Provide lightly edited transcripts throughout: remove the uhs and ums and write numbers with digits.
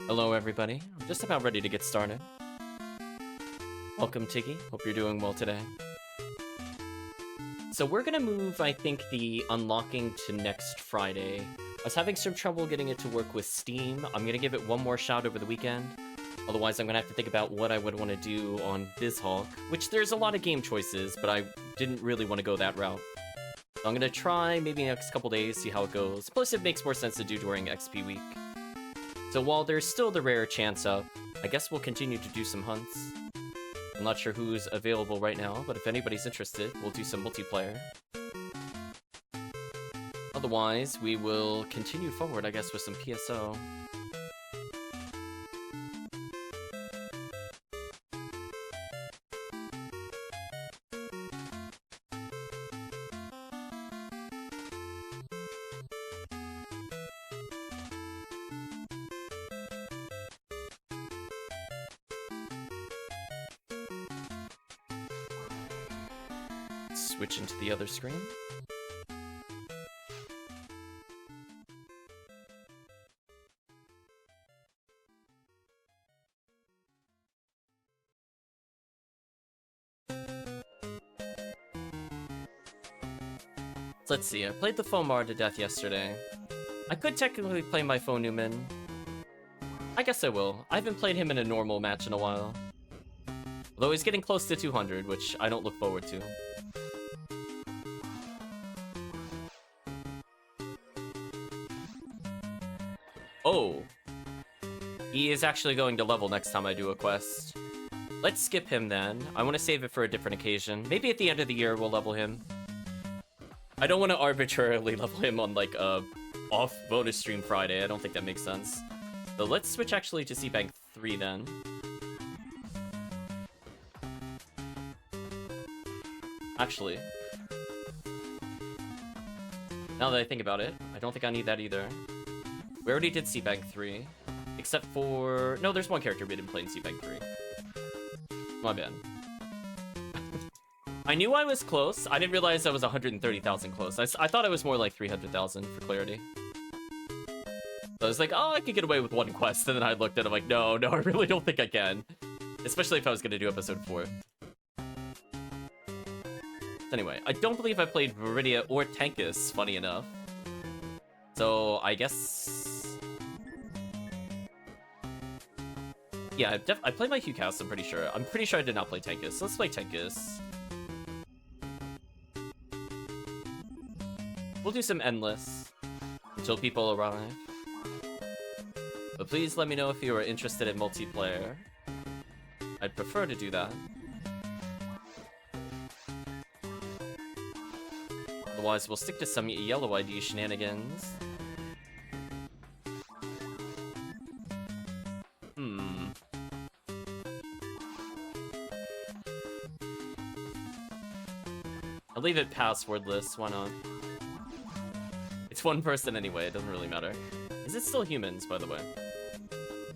Hello everybody, I'm just about ready to get started. Welcome Tiggy, hope you're doing well today. So we're gonna move, I think, the unlocking to next Friday. I was having some trouble getting it to work with Steam. I'm gonna give it one more shot over the weekend. Otherwise I'm gonna have to think about what I would want to do on BizHawk, which there's a lot of game choices, but I didn't really want to go that route. So I'm gonna try maybe next couple days, see how it goes. Plus it makes more sense to do during XP week. So while there's still the rare chance up, I guess we'll continue to do some hunts. I'm not sure who's available right now, but if anybody's interested, we'll do some multiplayer. Otherwise, we will continue forward, I guess, with some PSO. Switch into the other screen. Let's see, I played the foam bar to death yesterday. I could technically play my phone Newman. I guess I will. I haven't played him in a normal match in a while. Although he's getting close to 200, which I don't look forward to. Oh, he is actually going to level next time I do a quest. Let's skip him then. I want to save it for a different occasion. Maybe at the end of the year we'll level him. I don't want to arbitrarily level him on like a off bonus stream Friday. I don't think that makes sense. So let's switch actually to C-Bank 3 then. Actually, now that I think about it, I don't think I need that either. We already did C-Bank 3, except for... No, there's one character we didn't play in C-Bank 3. My bad. I knew I was close. I didn't realize I was 130,000 close. I thought I was more like 300,000 for clarity. So I was like, oh, I could get away with one quest. And then I looked at it, I'm like, no, I really don't think I can. Especially if I was going to do episode 4. Anyway, I don't believe I played Viridia or Tankus, funny enough. So I guess... Yeah, I played my Hucast, I'm pretty sure. I'm pretty sure I did not play Tankus. So let's play Tankus. We'll do some Endless until people arrive. But please let me know if you are interested in multiplayer. I'd prefer to do that. Otherwise, we'll stick to some yellow ID shenanigans. I'll leave it passwordless, why not? It's one person anyway, it doesn't really matter. Is it still humans, by the way?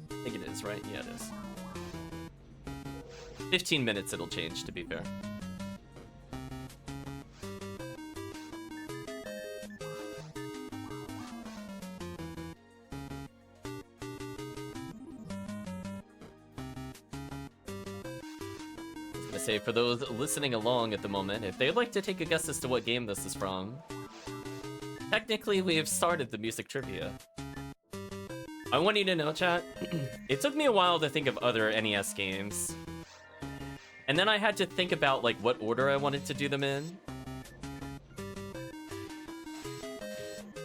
I think it is, right? Yeah, it is. 15 minutes it'll change, to be fair. Say, for those listening along at the moment, if they'd like to take a guess as to what game this is from, technically we have started the music trivia. I want you to know, chat, it took me a while to think of other NES games. And then I had to think about like what order I wanted to do them in.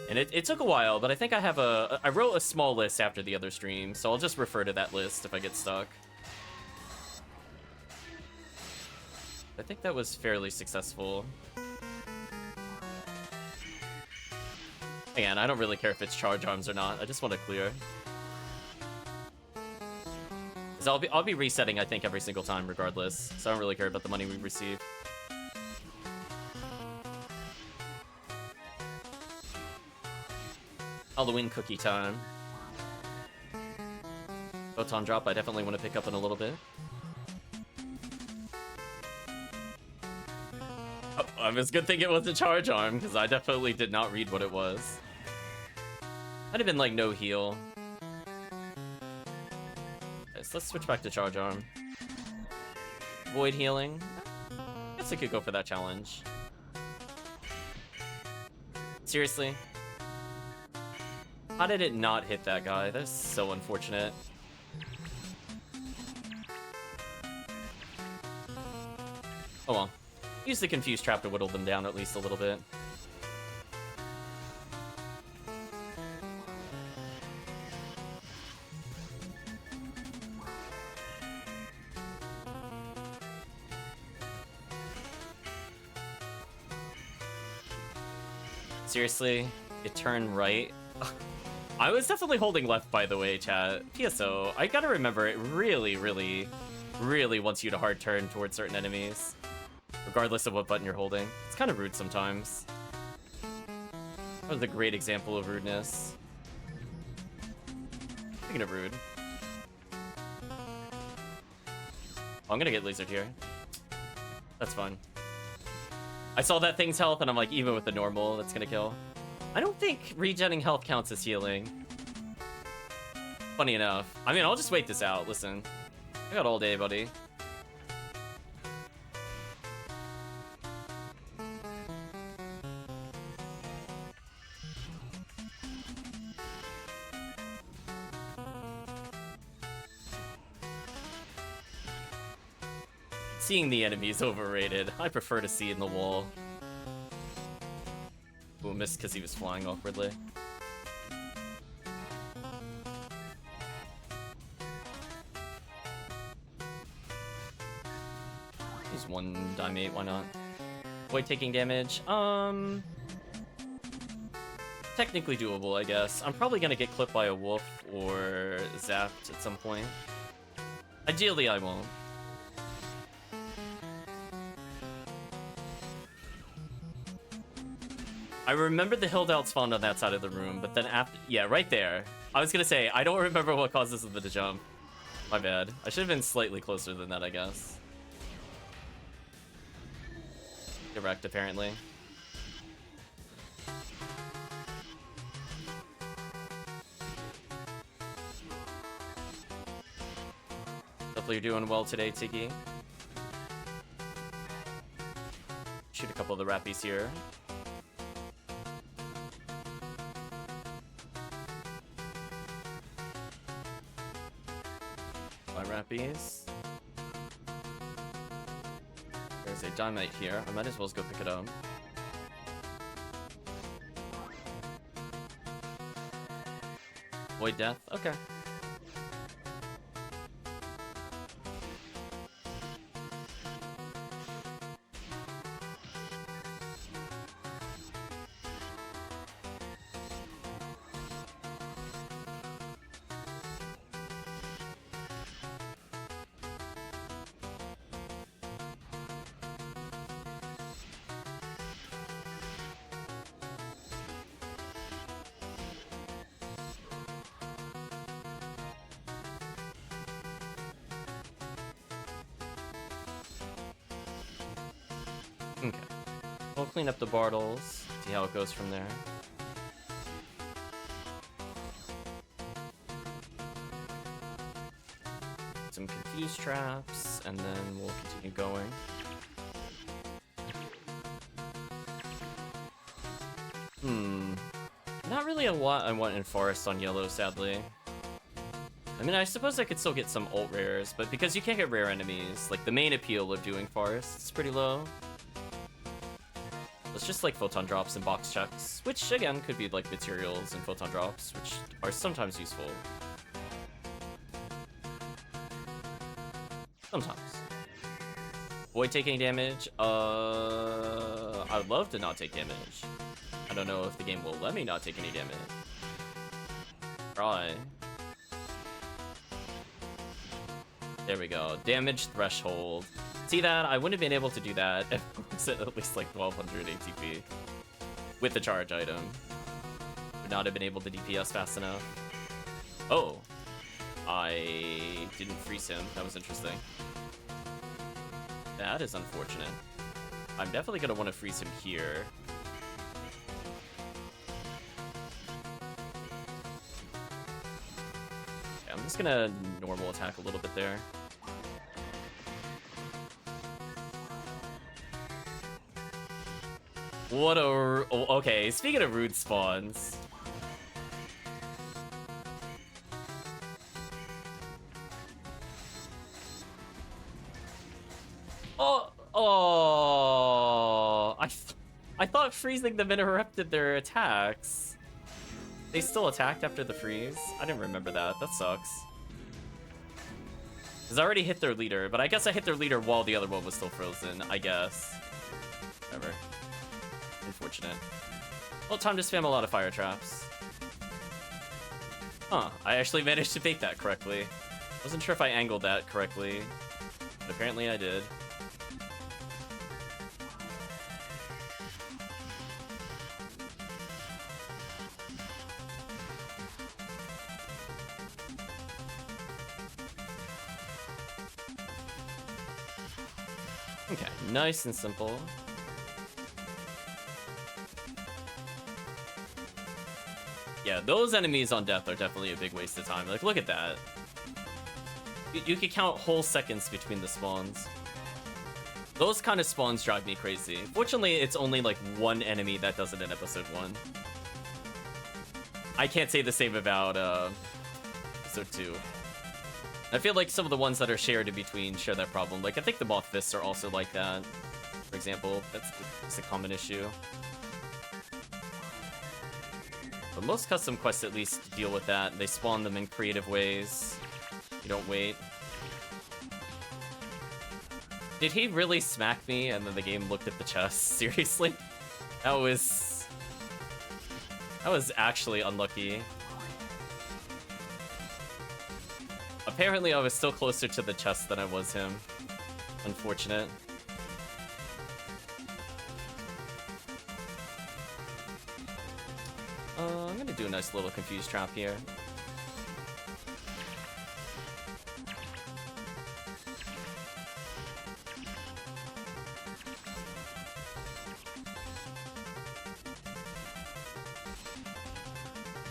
And it took a while, but I think I have I wrote a small list after the other stream, so I'll just refer to that list if I get stuck. I think that was fairly successful. Again, I don't really care if it's charge arms or not. I just want to clear. 'Cause I'll be resetting, I think, every single time regardless. So I don't really care about the money we receive. Halloween cookie time. Photon drop, I definitely want to pick up in a little bit. Oh, it's a good thing it was a charge arm, because I definitely did not read what it was. I'd have been like no heal. this. Let's switch back to Charge Arm. Void healing. Guess I could go for that challenge. Seriously? How did it not hit that guy? That's so unfortunate. Oh well. Use the Confused Trap to whittle them down at least a little bit. Seriously? It turned right? I was definitely holding left, by the way, chat. PSO, I gotta remember, it really, really, really wants you to hard turn towards certain enemies, regardless of what button you're holding. It's kind of rude sometimes. That was a great example of rudeness. Speaking of rude. Oh, I'm gonna get lasered here. That's fine. I saw that thing's health, and I'm like, even with the normal, that's gonna kill. I don't think regenning health counts as healing. Funny enough. I mean, I'll just wait this out. Listen. I got all day, buddy. Seeing the enemy is overrated. I prefer to see in the wall. Ooh, missed because he was flying awkwardly. Use one Dimate, why not? Avoid taking damage. Technically doable, I guess. I'm probably gonna get clipped by a wolf or zapped at some point. Ideally, I won't. I remember the Hildelt spawned on that side of the room, but then after... Yeah, right there. I was gonna say, I don't remember what causes them to jump. My bad. I should have been slightly closer than that, I guess. Get wrecked, apparently. Hopefully you're doing well today, Tiggy. Shoot a couple of the rappies here. Rappies. There's a Dynamite here. I might as well go pick it up. Void Death? Okay. Okay. We'll clean up the Bartles, see how it goes from there. Some Confused Traps, and then we'll continue going. Not really a lot I want in Forest on yellow, sadly. I mean, I suppose I could still get some ult rares, but because you can't get rare enemies, like the main appeal of doing Forest is pretty low. It's just like photon drops and box checks, which again could be like materials and photon drops, which are sometimes useful. Sometimes. Avoid taking damage. I would love to not take damage. I don't know if the game will let me not take any damage. Try. There we go. Damage threshold. See that? I wouldn't have been able to do that if it was at least like 1200 ATP. With the charge item. Would not have been able to DPS fast enough. Oh. I didn't freeze him. That was interesting. That is unfortunate. I'm definitely going to want to freeze him here. Okay, I'm Just gonna normal attack a little bit there. What a... Oh, okay, speaking of rude spawns. Oh, I thought freezing them interrupted their attacks. They still attacked after the freeze? I didn't remember that. That sucks. Because I already hit their leader, but I guess I hit their leader while the other one was still frozen, I guess. Whatever. Unfortunate. Well, time to spam a lot of fire traps. Huh, I actually managed to bait that correctly. Wasn't sure if I angled that correctly, but apparently I did. Okay, nice and simple. Yeah, those enemies on death are definitely a big waste of time. Like, look at that. You could count whole seconds between the spawns. Those kind of spawns drive me crazy. Fortunately, it's only like one enemy that does it in episode 1. I can't say the same about episode 2. I feel like some of the ones that are shared in between share that problem. Like, I think the Moth Fists are also like that. For example, that's a common issue. But most custom quests at least deal with that. They spawn them in creative ways. You don't wait. Did he really smack me and then the game looked at the chest? Seriously? That was actually unlucky. Apparently I was still closer to the chest than I was him. Unfortunate. I'm gonna do a nice little confused trap here.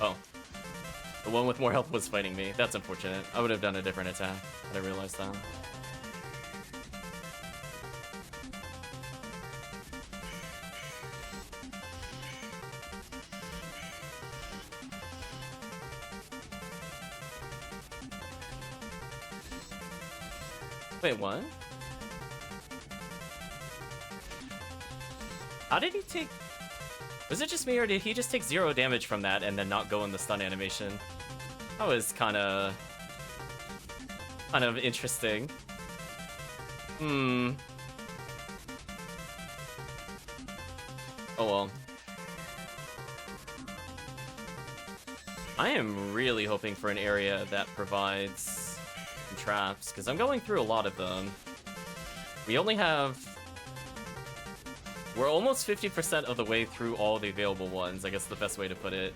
Oh. The one with more health was fighting me. That's unfortunate. I would have done a different attack. I didn't realize that. Wait, what? How did he take... Was it just me, or did he just take 0 damage from that and then not go in the stun animation? That was kind of interesting. Oh well. I am really hoping for an area that provides some traps, because I'm going through a lot of them. We only have... We're almost 50% of the way through all the available ones, I guess the best way to put it.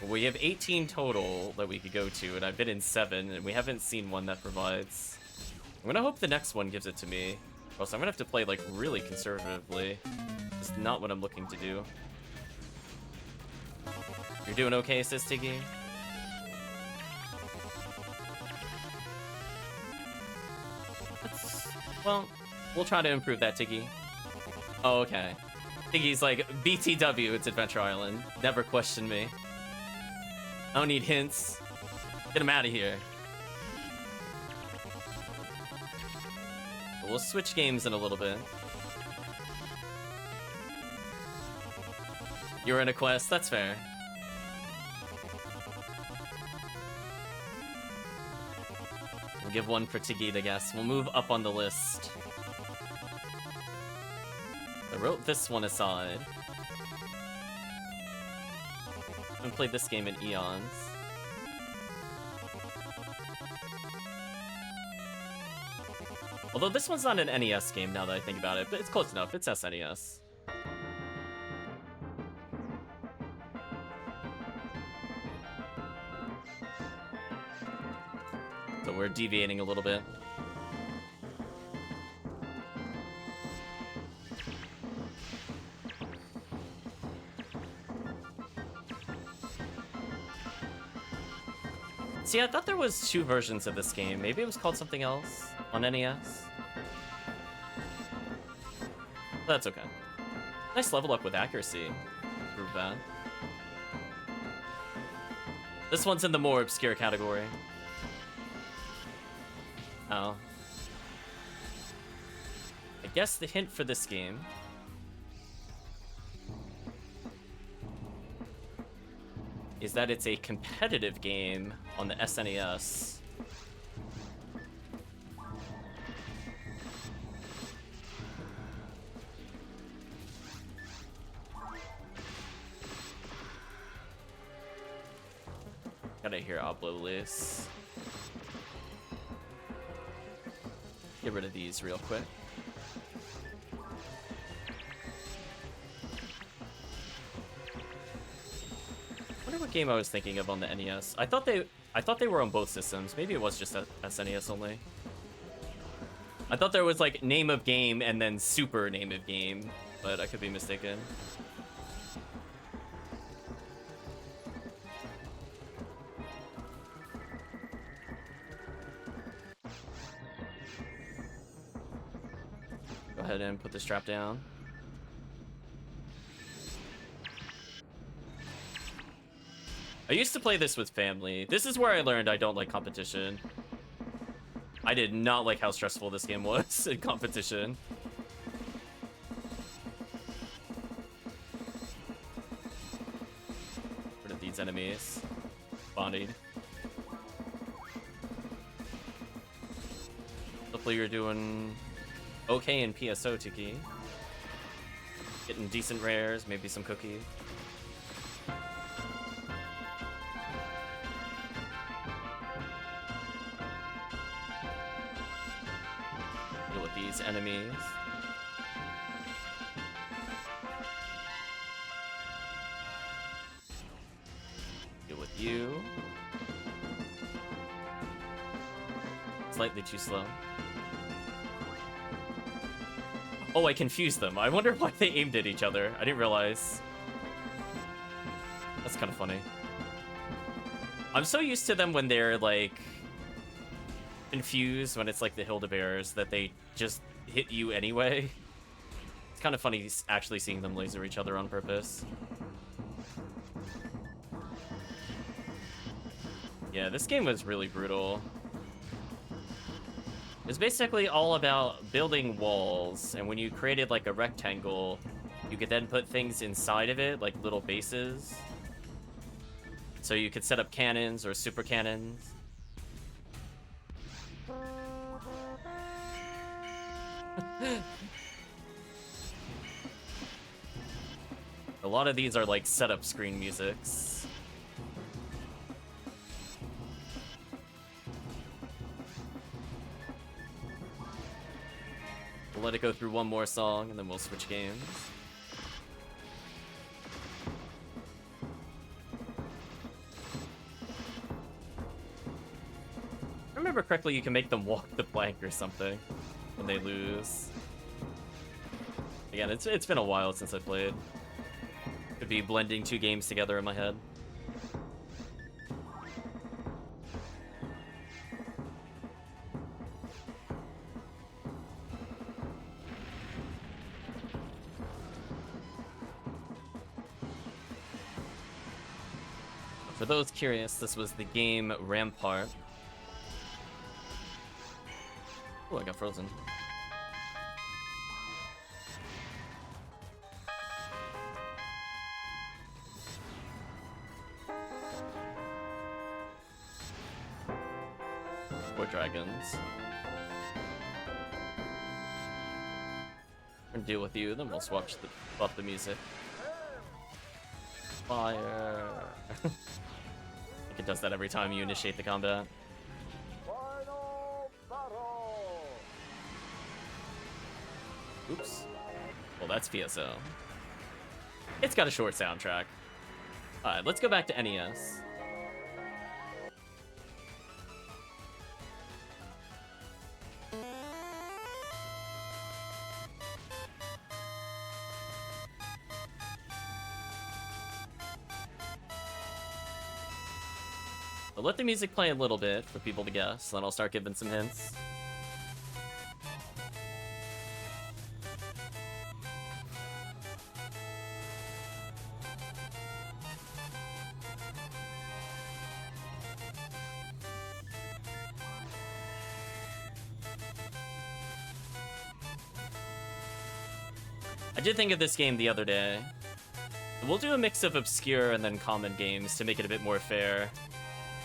We have 18 total that we could go to, and I've been in 7, and we haven't seen one that provides. I'm gonna hope the next one gives it to me. Also, I'm gonna have to play, like, really conservatively. It's not what I'm looking to do. You're doing okay, says Tiggy? Well, we'll try to improve that, Tiggy. Oh, okay. Tiggy's like, BTW, it's Adventure Island. Never question me. I don't need hints. Get him out of here. But we'll switch games in a little bit. You're in a quest, that's fair. We'll give one for Tiggy to guess. We'll move up on the list. I wrote this one aside. I haven't played this game in eons. Although this one's not an NES game now that I think about it, but it's close enough. It's SNES. So we're deviating a little bit. See, I thought there was 2 versions of this game. Maybe it was called something else on NES. That's okay. Nice level up with accuracy. Prove that. This one's in the more obscure category. Oh. I guess the hint for this game is that it's a competitive game on the SNES. Gotta hear Oblolis. Get rid of these real quick. I wonder what game I was thinking of on the NES. I thought they were on both systems. Maybe it was just a SNES only. I thought there was like name of game and then super name of game, but I could be mistaken. Go ahead and put the strap down. I used to play this with family. This is where I learned I don't like competition. I did not like how stressful this game was in competition. Rid of these enemies. Bodied. Hopefully you're doing okay in PSO, Tiki. Getting decent rares, maybe some cookies. Deal with these enemies. Deal with you. Slightly too slow. Oh, I confused them. I wonder why they aimed at each other. I didn't realize. That's kind of funny. I'm so used to them when they're, like, confused, when it's like the Hilda-Bears, that they just hit you anyway. It's kind of funny actually seeing them laser each other on purpose. Yeah, this game was really brutal. It's basically all about building walls, and when you created like a rectangle, you could then put things inside of it, like little bases. So you could set up cannons or super cannons. A lot of these are like setup screen musics. We'll let it go through one more song, and then we'll switch games. If I remember correctly, you can make them walk the plank or something when they lose. Again, it's been a while since I played. Could be blending 2 games together in my head. For those curious, this was the game Rampart. Oh, I got frozen. Four dragons. We're gonna deal with you, then we'll swap the music. Fire. I think it does that every time you initiate the combat. Oops. Well, that's PSO. It's got a short soundtrack. Alright, let's go back to NES. But let the music play a little bit for people to guess, then I'll start giving some hints. I did think of this game the other day. We'll do a mix of obscure and then common games to make it a bit more fair.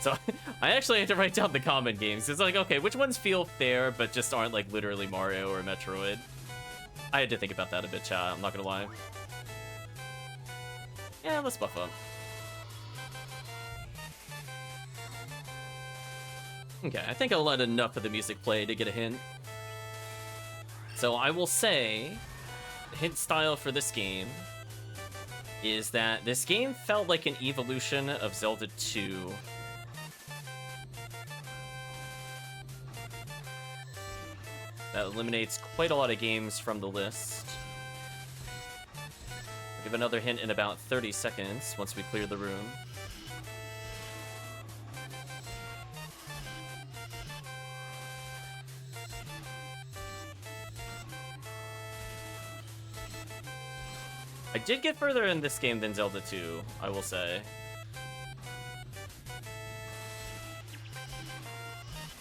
So I actually had to write down the common games. It's like, okay, which ones feel fair but just aren't like literally Mario or Metroid? I had to think about that a bit, chat. I'm not gonna lie. Yeah, let's buff up. Okay, I think I'll let enough of the music play to get a hint. So I will say, the hint style for this game is that this game felt like an evolution of Zelda 2. That eliminates quite a lot of games from the list. I'll give another hint in about 30 seconds once we clear the room. I did get further in this game than Zelda 2, I will say.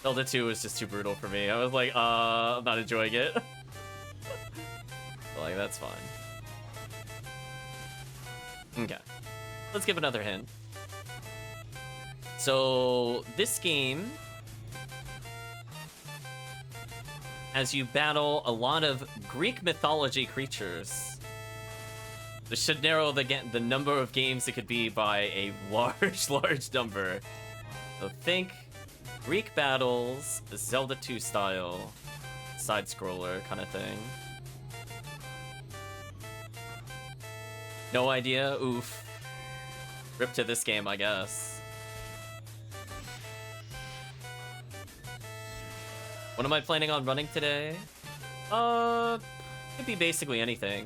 Zelda 2 was just too brutal for me. I was like, I'm not enjoying it. Like, that's fine. Okay. Let's give another hint. So, this game, as you battle a lot of Greek mythology creatures, this should narrow the number of games it could be by a large number. So think Greek battles, Zelda 2 style, side-scroller kind of thing. No idea? Oof. Rip to this game, I guess. What am I planning on running today? Could be basically anything.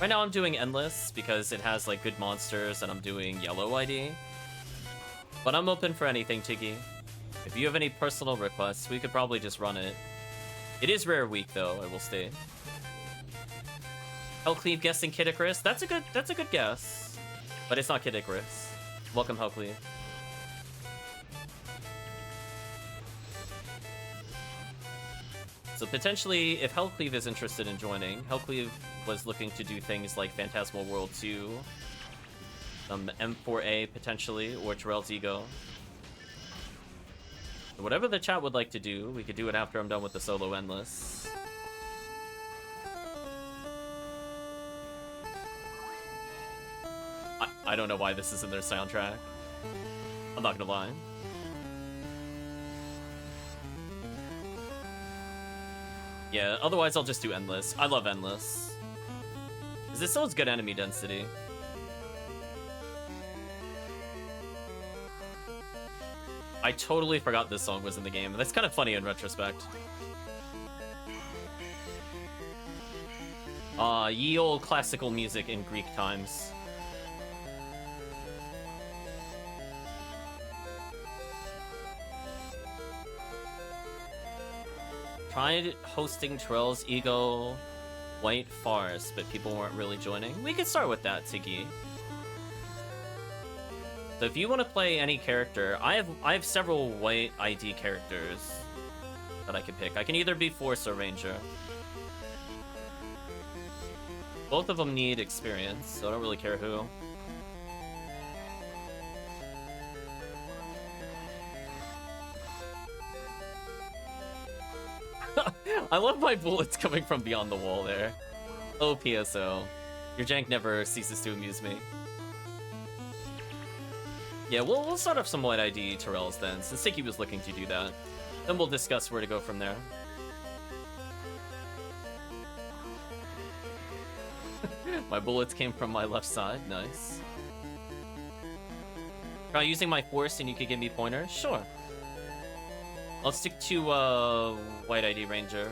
Right now I'm doing Endless because it has like good monsters and I'm doing Yellow ID. But I'm open for anything, Tiggy. If you have any personal requests, we could probably just run it. It is rare week though, I will state. Hellcleave guessing Kid Icarus. That's a good guess. But it's not Kid Icarus. Welcome, Hellcleave. So potentially, if Hellcleave is interested in joining, Hellcleave was looking to do things like Phantasmal World 2, M4A potentially, or Terrell's Ego. So whatever the chat would like to do, we could do it after I'm done with the solo Endless. I don't know why this is in their soundtrack. I'm not gonna lie. Yeah, otherwise I'll just do Endless. I love Endless. This still has good enemy density. I totally forgot this song was in the game. That's kind of funny in retrospect. Ye olde classical music in Greek times. Tried hosting Terrell's Ego White Farce, but people weren't really joining. We could start with that, Tiggy. So if you want to play any character, I have several White ID characters that I can pick. I can either be Force or Ranger. Both of them need experience, so I don't really care who. I love my bullets coming from beyond the wall there. Oh, PSO. Your jank never ceases to amuse me. Yeah, we'll start off some White ID Terrells then, since Sticky was looking to do that. Then we'll discuss where to go from there. My bullets came from my left side, nice. Try using my Force and you could give me pointers? Sure. I'll stick to White ID Ranger.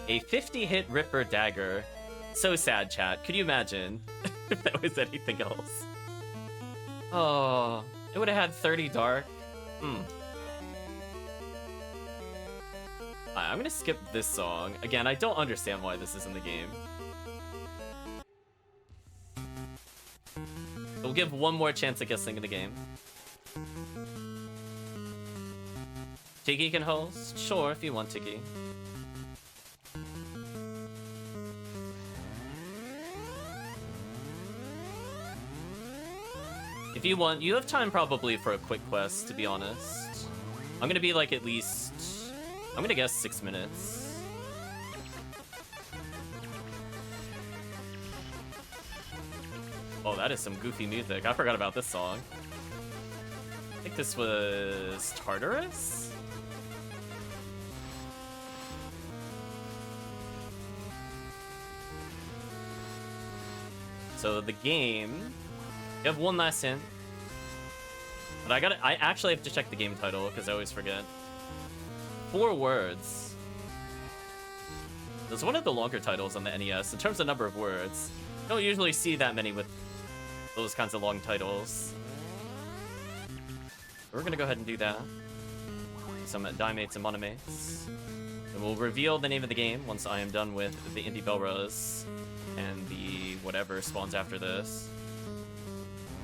A 50-hit Ripper Dagger. So sad, chat. Could you imagine if that was anything else? Oh, It would have had 30 dark. I'm gonna skip this song. Again, I don't understand why this is in the game. We'll give one more chance at guessing in the game. Tiggy can host? Sure, if you want, Tiggy. If you want, you have time probably for a quick quest, to be honest. I'm gonna be like at least... I'm gonna guess 6 minutes. Oh, that is some goofy music. I forgot about this song. I think this was Tartarus? So the game... You have one last hint. But I actually have to check the game title, because I always forget. 4 words. It's one of the longer titles on the NES in terms of number of words. You don't usually see that many with those kinds of long titles. We're gonna go ahead and do that. Some Dimates and Monomates. And we'll reveal the name of the game once I am done with the Indie Belras and the whatever spawns after this.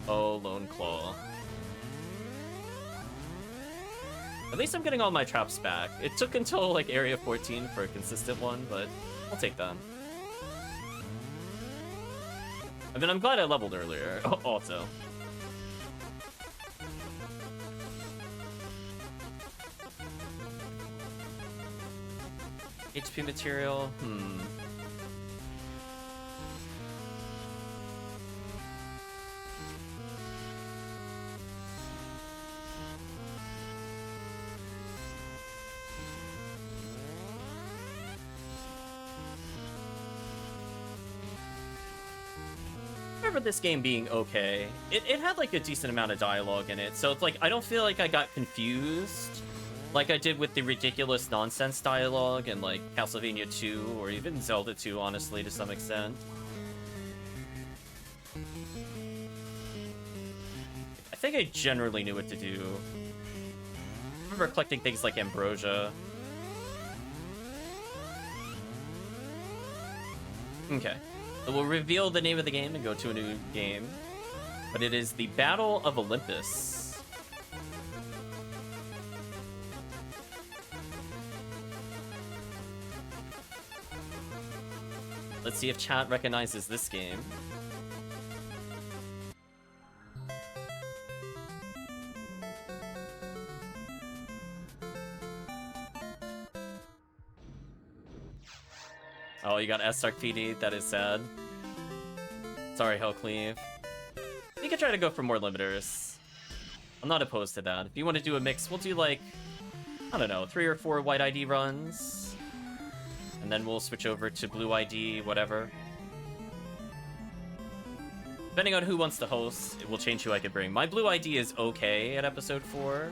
Oh, Lone Claw. At least I'm getting all my traps back. It took until, like, Area 14 for a consistent one, but I'll take that. I mean, I'm glad I leveled earlier, also. HP material, I remember this game being okay. It had like a decent amount of dialogue in it, so it's like I don't feel like I got confused like I did with the ridiculous nonsense dialogue in like Castlevania 2 or even Zelda 2, honestly, to some extent. I think I generally knew what to do. I remember collecting things like Ambrosia. Okay. So we'll reveal the name of the game and go to a new game. But it is the Battle of Olympus. Let's see if chat recognizes this game. Oh, you got SRK PD? That is sad. Sorry, Hellcleave. You could try to go for more limiters. I'm not opposed to that. If you want to do a mix, we'll do like, I don't know, 3 or 4 white ID runs. And then we'll switch over to blue ID, whatever. Depending on who wants to host, it will change who I could bring. My blue ID is okay at episode 4.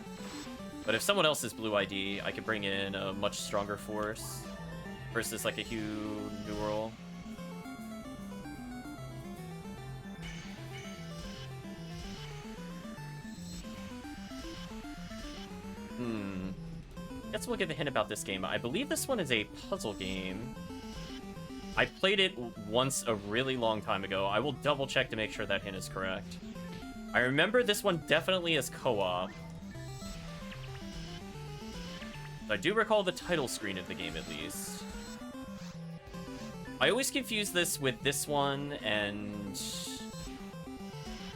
But if someone else is blue ID, I could bring in a much stronger force. Versus like a Hugh Newell. Guess we'll give a hint about this game. I believe this one is a puzzle game. I played it once a really long time ago. I will double check to make sure that hint is correct. I remember this one definitely is co-op. I do recall the title screen of the game at least. I always confuse this with this one and...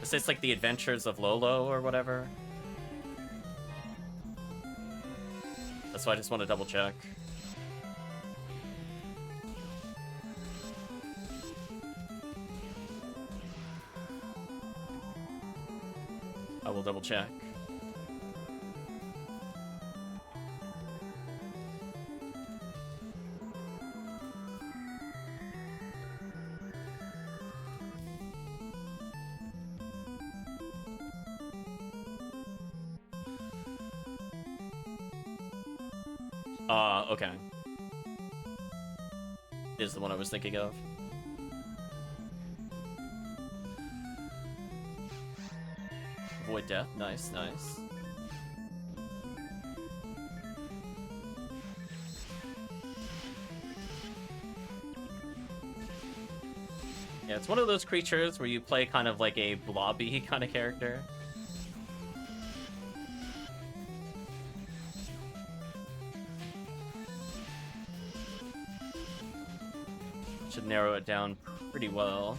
It's like The Adventures of Lolo or whatever. That's why I just want to double check. I will double check. Okay. Is the one I was thinking of. avoid death. Nice, nice. Yeah, it's one of those creatures where you play kind of like a blobby kind of character. Should narrow it down pretty well.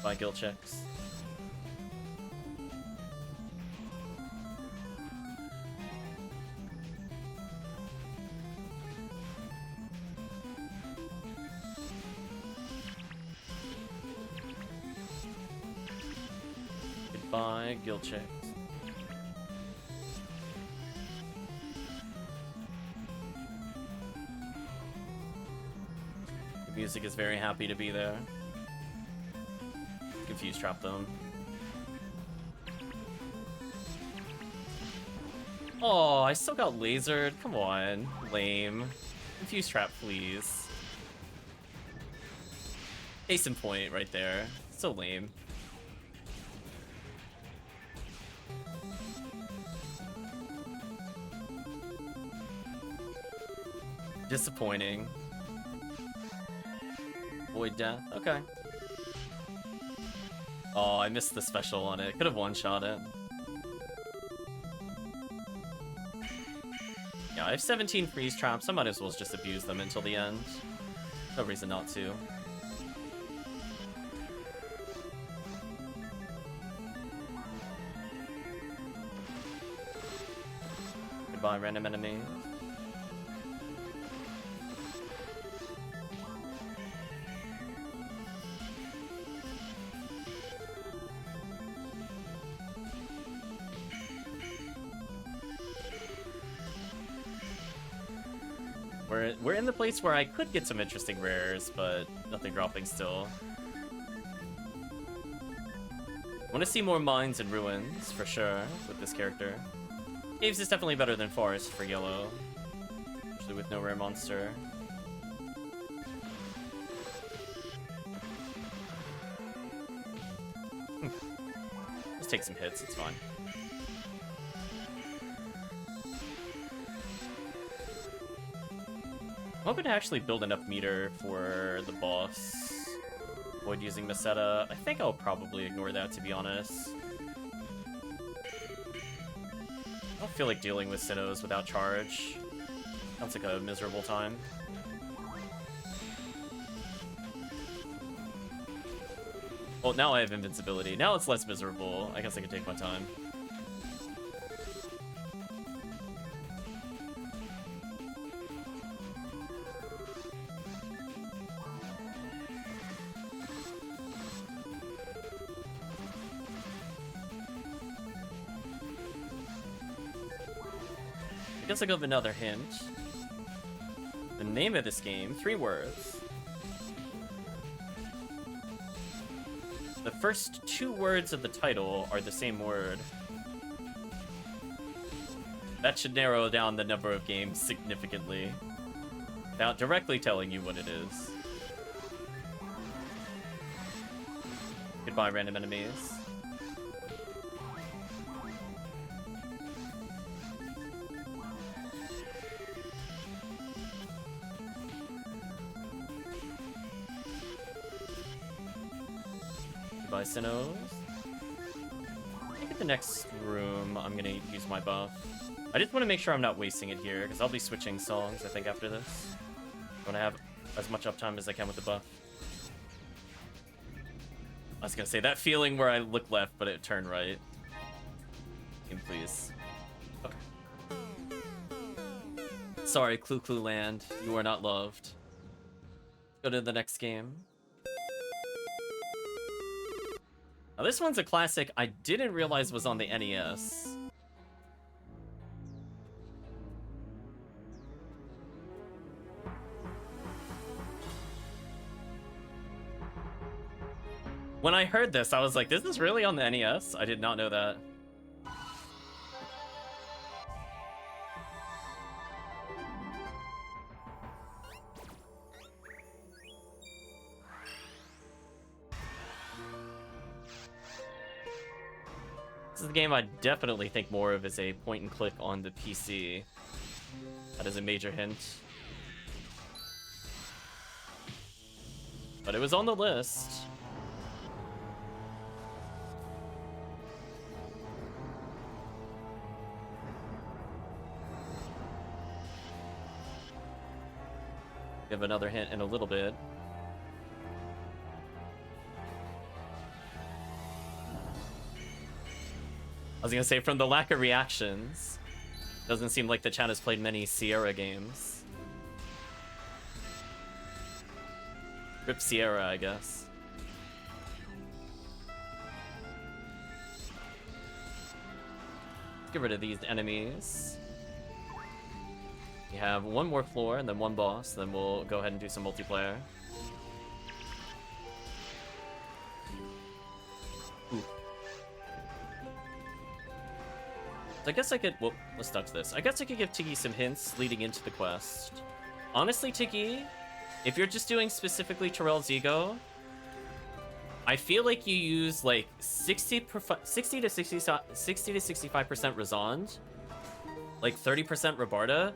By guild checks. Goodbye, guild checks. The music is very happy to be there. Confuse trap them. Oh, I still got lasered. Come on. Lame. Confuse trap, please. Case in point right there. So lame. Disappointing. Void death. Okay. Oh, I missed the special on it. Could have one-shot it. Yeah, I have 17 freeze traps. I might as well just abuse them until the end. No reason not to. Goodbye, random enemies. We're in the place where I could get some interesting rares, but nothing dropping still. Want to see more mines and ruins, for sure, with this character. Caves is definitely better than Forest for yellow. Usually with no rare monster. Just take some hits, it's fine. I'm hoping to actually build enough meter for the boss. Avoid using Meseta. I think I'll probably ignore that, to be honest. I don't feel like dealing with Sinnohs without charge. Sounds like a miserable time. Well, now I have invincibility. Now it's less miserable. I guess I can take my time. I guess I'll give another hint. The name of this game, 3 words. The first 2 words of the title are the same word. That should narrow down the number of games significantly, without directly telling you what it is. Goodbye, random enemies. Goodbye, Sinnohs. I think at the next room, I'm gonna use my buff. I just want to make sure I'm not wasting it here, because I'll be switching songs, I think, after this. I want to have as much uptime as I can with the buff. I was gonna say, that feeling where I look left, but it turned right. Game, please. Okay. Sorry, Clue Clue Land. You are not loved. Go to the next game. Now, this one's a classic I didn't realize was on the NES. When I heard this, I was like, this is really on the NES? I did not know that. This is a game I definitely think more of as a point and click on the PC. That is a major hint. But it was on the list. Give another hint in a little bit. I was gonna say, from the lack of reactions, doesn't seem like the chat has played many Sierra games. Rip Sierra, I guess. Get rid of these enemies. We have one more floor and then one boss, then we'll go ahead and do some multiplayer. Ooh. So I guess I could, well, let's touch this. I guess I could give Tiggy some hints leading into the quest. Honestly, Tiggy, if you're just doing specifically Terrell's Ego, I feel like you use like 60 to 65% Razond, like 30% Rabarda,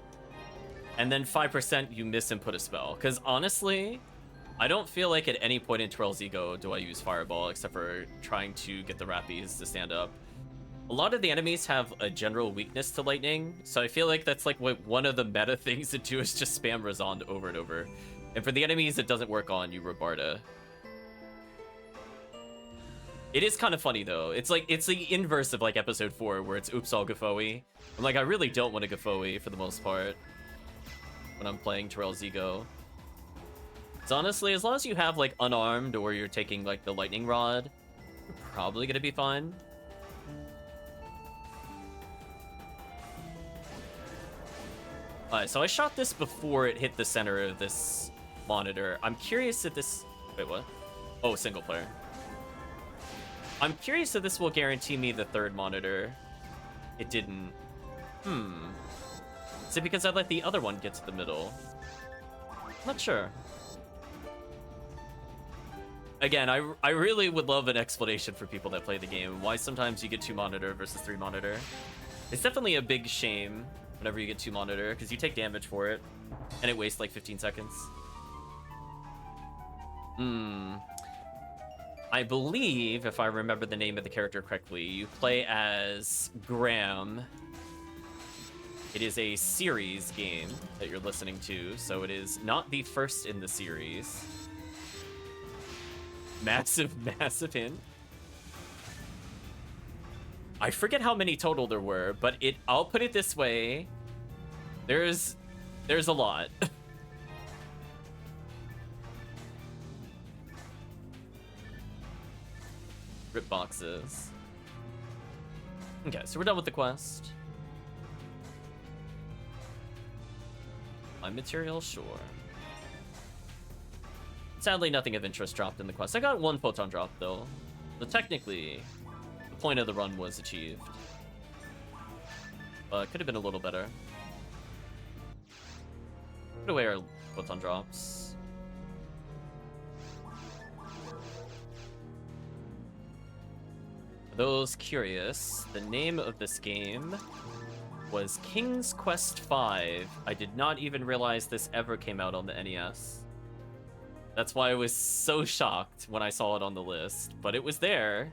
and then 5% you miss and put a spell. Because honestly, I don't feel like at any point in Terrell's Ego do I use Fireball, except for trying to get the Rappies to stand up. A lot of the enemies have a general weakness to lightning, so I feel like that's like what one of the meta things to do is just spam Razond over and over. And for the enemies it doesn't work on, you Rabarda. It is kind of funny though. It's like, it's the inverse of like episode 4 where it's oops all Gaffoey. I'm like, I really don't want to Gaffoey for the most part when I'm playing Terrell's Ego. So honestly, as long as you have like unarmed or you're taking like the lightning rod, you're probably gonna be fine. Alright, so I shot this before it hit the center of this monitor. I'm curious if this... Wait, what? Oh, single player. I'm curious if this will guarantee me the third monitor. It didn't. Is it because I let the other one get to the middle? Not sure. Again, I really would love an explanation for people that play the game. Why sometimes you get 2 monitor versus 3 monitor. It's definitely a big shame whenever you get 2 monitor, because you take damage for it, and it wastes like 15 seconds. I believe, if I remember the name of the character correctly, you play as Graham. It is a series game that you're listening to, so it is not the first in the series. Massive, massive hint. I forget how many total there were, but I'll put it this way. There's a lot. Rip boxes. Okay, so we're done with the quest. My material, sure. Sadly, nothing of interest dropped in the quest. I got 1 photon drop, though. So technically, the point of the run was achieved. But could have been a little better. Put away our photon drops. For those curious, the name of this game was King's Quest V. I did not even realize this ever came out on the NES. That's why I was so shocked when I saw it on the list, but it was there.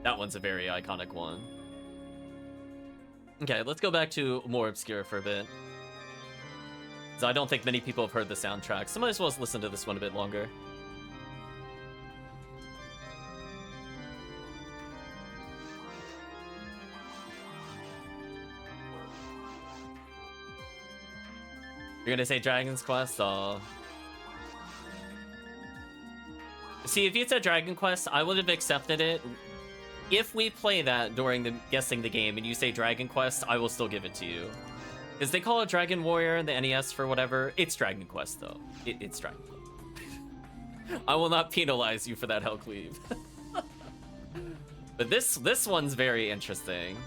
That one's a very iconic one. Okay, let's go back to more obscure for a bit. So I don't think many people have heard the soundtrack, so might as well listen to this one a bit longer. You're gonna say Dragon's Quest? Oh. See, if you said Dragon Quest, I would have accepted it. If we play that during the guessing the game and you say Dragon Quest, I will still give it to you. Because they call it Dragon Warrior in the NES for whatever. It's Dragon Quest, though. It's Dragon Quest. I will not penalize you for that, Hellcleave. But this one's very interesting.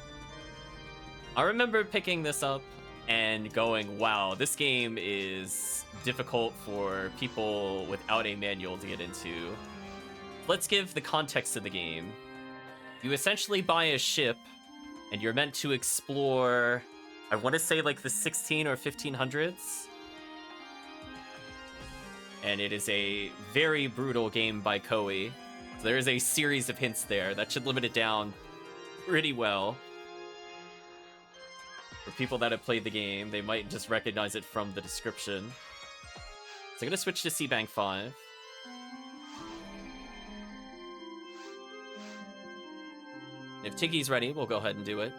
I remember picking this up and going, wow, this game is difficult for people without a manual to get into. Let's give the context of the game. You essentially buy a ship, and you're meant to explore, I want to say like the 16 or 1500s. And it is a very brutal game by Koei. So there is a series of hints there that should limit it down pretty well. For people that have played the game, they might just recognize it from the description. So I'm gonna switch to C-Bank 5. If Tiggy's ready, we'll go ahead and do it.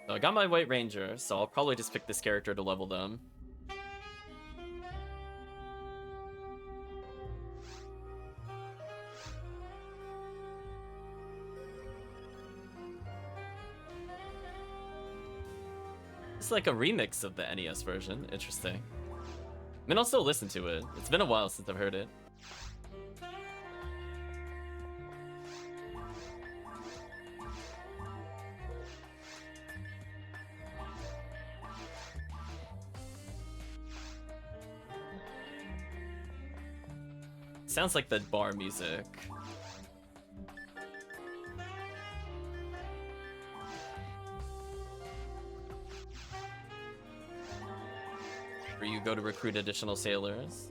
So I got my White Ranger, so I'll probably just pick this character to level them. It's like a remix of the NES version. Interesting. I mean, I'll still listen to it. It's been a while since I've heard it. Sounds like the bar music. Where you go to recruit additional sailors.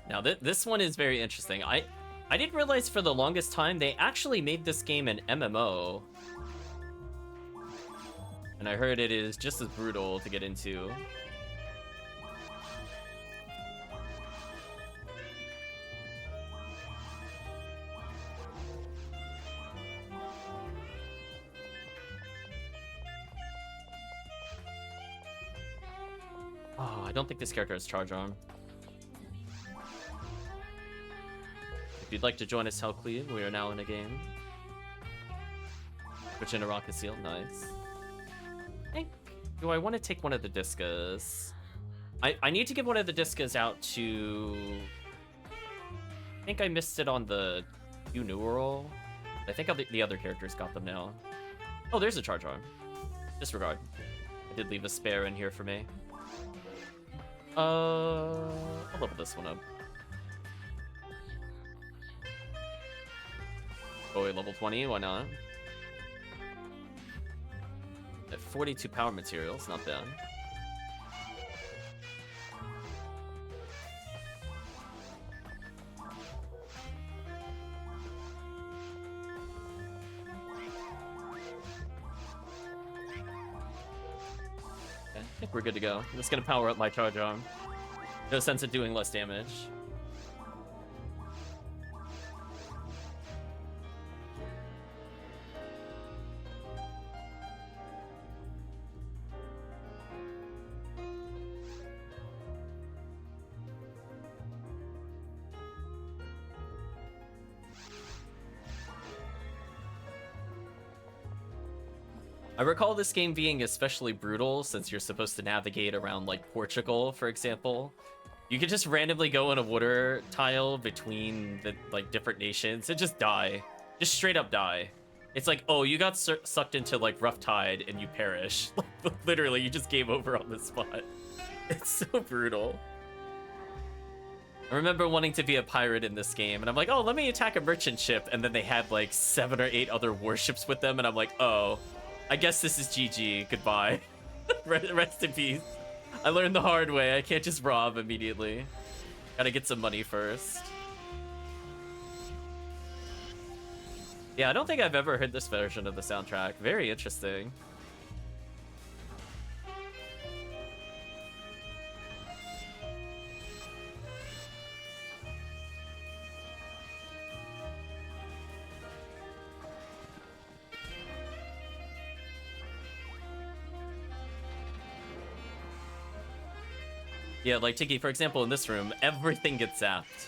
Now this one is very interesting. I didn't realize for the longest time they actually made this game an MMO. And I heard it is just as brutal to get into. Oh, I don't think this character has charge arm. If you'd like to join us, Helclead, we are now in a game. Switch into Rocket Seal, nice. Do I want to take one of the Discas? I need to give one of the Discas out to... I think I missed it on the Unural. I think the other characters got them now. Oh, there's a charge arm. Disregard. I did leave a spare in here for me. I'll level this one up. Oh, wait, level 20, why not? At 42 power materials, not bad. Okay, I think we're good to go. I'm just gonna power up my charge arm. No sense of doing less damage. I recall this game being especially brutal since you're supposed to navigate around like Portugal, for example. You could just randomly go in a water tile between the like different nations and just die. Just straight up die. It's like, oh, you got sucked into like rough tide and you perish. Literally, you just game over on the spot. It's so brutal. I remember wanting to be a pirate in this game, and I'm like, oh, let me attack a merchant ship, and then they had like 7 or 8 other warships with them, and I'm like, oh, I guess this is GG. Goodbye. Rest in peace. I learned the hard way. I can't just rob immediately. Gotta get some money first. Yeah, I don't think I've ever heard this version of the soundtrack. Very interesting. Yeah, like Tiggy, for example, in this room, everything gets zapped.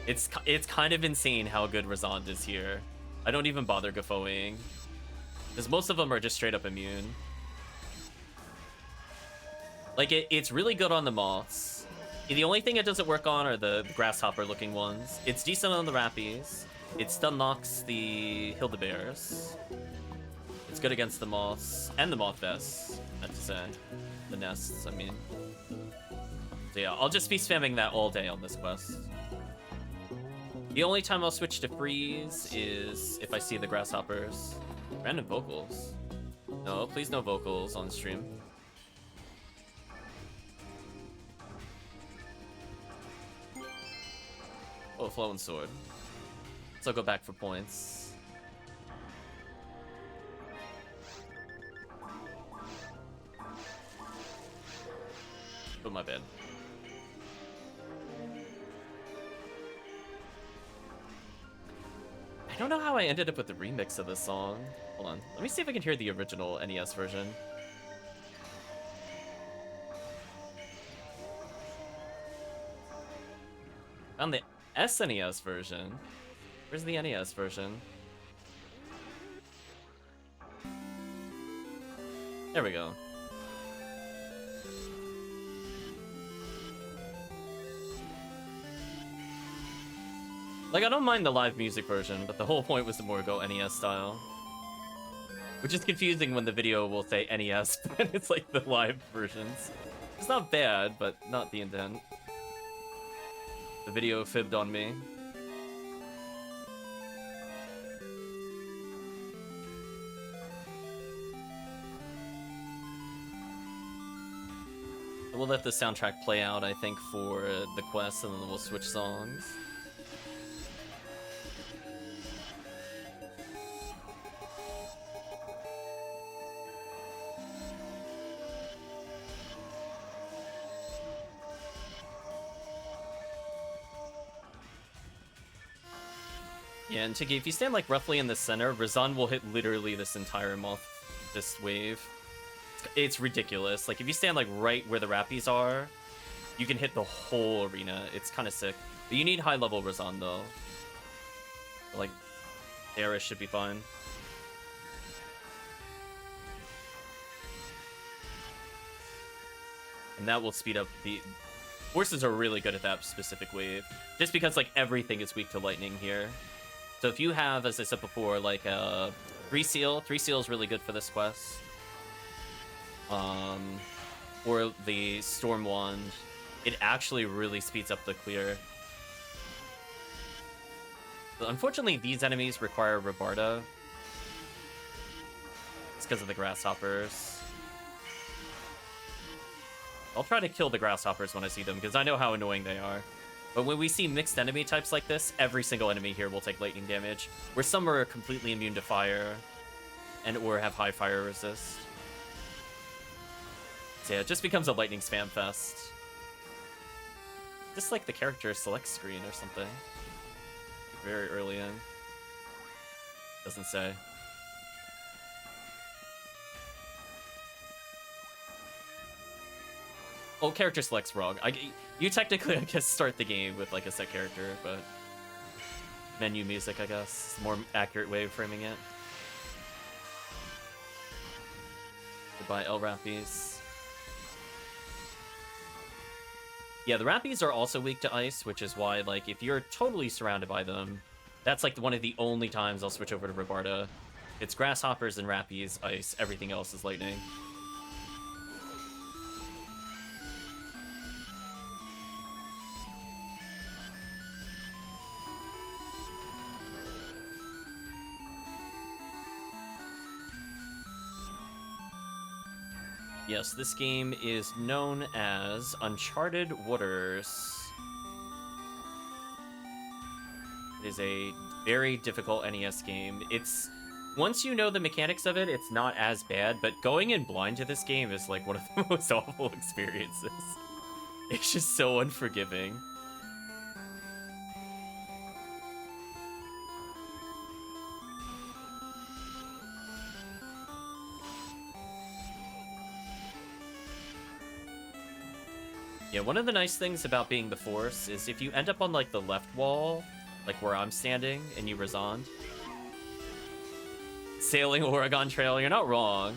It's kind of insane how good Razond is here. I don't even bother Guffoing, because most of them are just straight up immune. Like, it's really good on the moths. The only thing it doesn't work on are the grasshopper-looking ones. It's decent on the rappies. It stun knocks the Hildebears. It's good against the moths and the moth vests, I have to say. The nests, I mean. So yeah, I'll just be spamming that all day on this quest. The only time I'll switch to freeze is if I see the grasshoppers. Random vocals. No, please no vocals on stream. Oh, flowing sword. So I'll go back for points. Oh, my bad. I don't know how I ended up with the remix of this song. Hold on. Let me see if I can hear the original NES version. Found the SNES version. Where's the NES version? There we go. Like, I don't mind the live music version, but the whole point was to more go NES style. Which is confusing when the video will say NES, but it's like the live versions. It's not bad, but not the intent. The video fibbed on me. We'll let the soundtrack play out, I think, for the quest, and then we'll switch songs. Yeah, and Tiggy, if you stand like roughly in the center, Razan will hit literally this entire this wave. It's ridiculous. Like, if you stand like right where the Rappies are, you can hit the whole arena. It's kind of sick. But you need high level Razan though. But, like, Eris should be fine. And that will speed up the... Horses are really good at that specific wave. Just because, like, everything is weak to lightning here. So if you have, as I said before, like a 3-seal is really good for this quest. Or the Storm Wand, it actually really speeds up the clear. But unfortunately, these enemies require Rabarda. It's because of the grasshoppers. I'll try to kill the grasshoppers when I see them, because I know how annoying they are. But when we see mixed enemy types like this, every single enemy here will take lightning damage, where some are completely immune to fire, and or have high fire resist. So yeah, it just becomes a lightning spam fest. Just like the character select screen or something. Very early in. Doesn't say. Oh, character select's wrong. You technically, I guess, start the game with like a set character, but menu music, I guess, more accurate way of framing it. Goodbye, L Rappies. Yeah, the Rappies are also weak to ice, which is why, like, if you're totally surrounded by them, that's like one of the only times I'll switch over to Rabarda. It's grasshoppers and Rappies, ice, everything else is lightning. Yes, this game is known as Uncharted Waters. It is a very difficult NES game. It's... Once you know the mechanics of it, it's not as bad, but going in blind to this game is like one of the most awful experiences. It's just so unforgiving. Yeah, one of the nice things about being the Force is if you end up on, like, the left wall, like where I'm standing, and you resond. Sailing Oregon Trail, you're not wrong.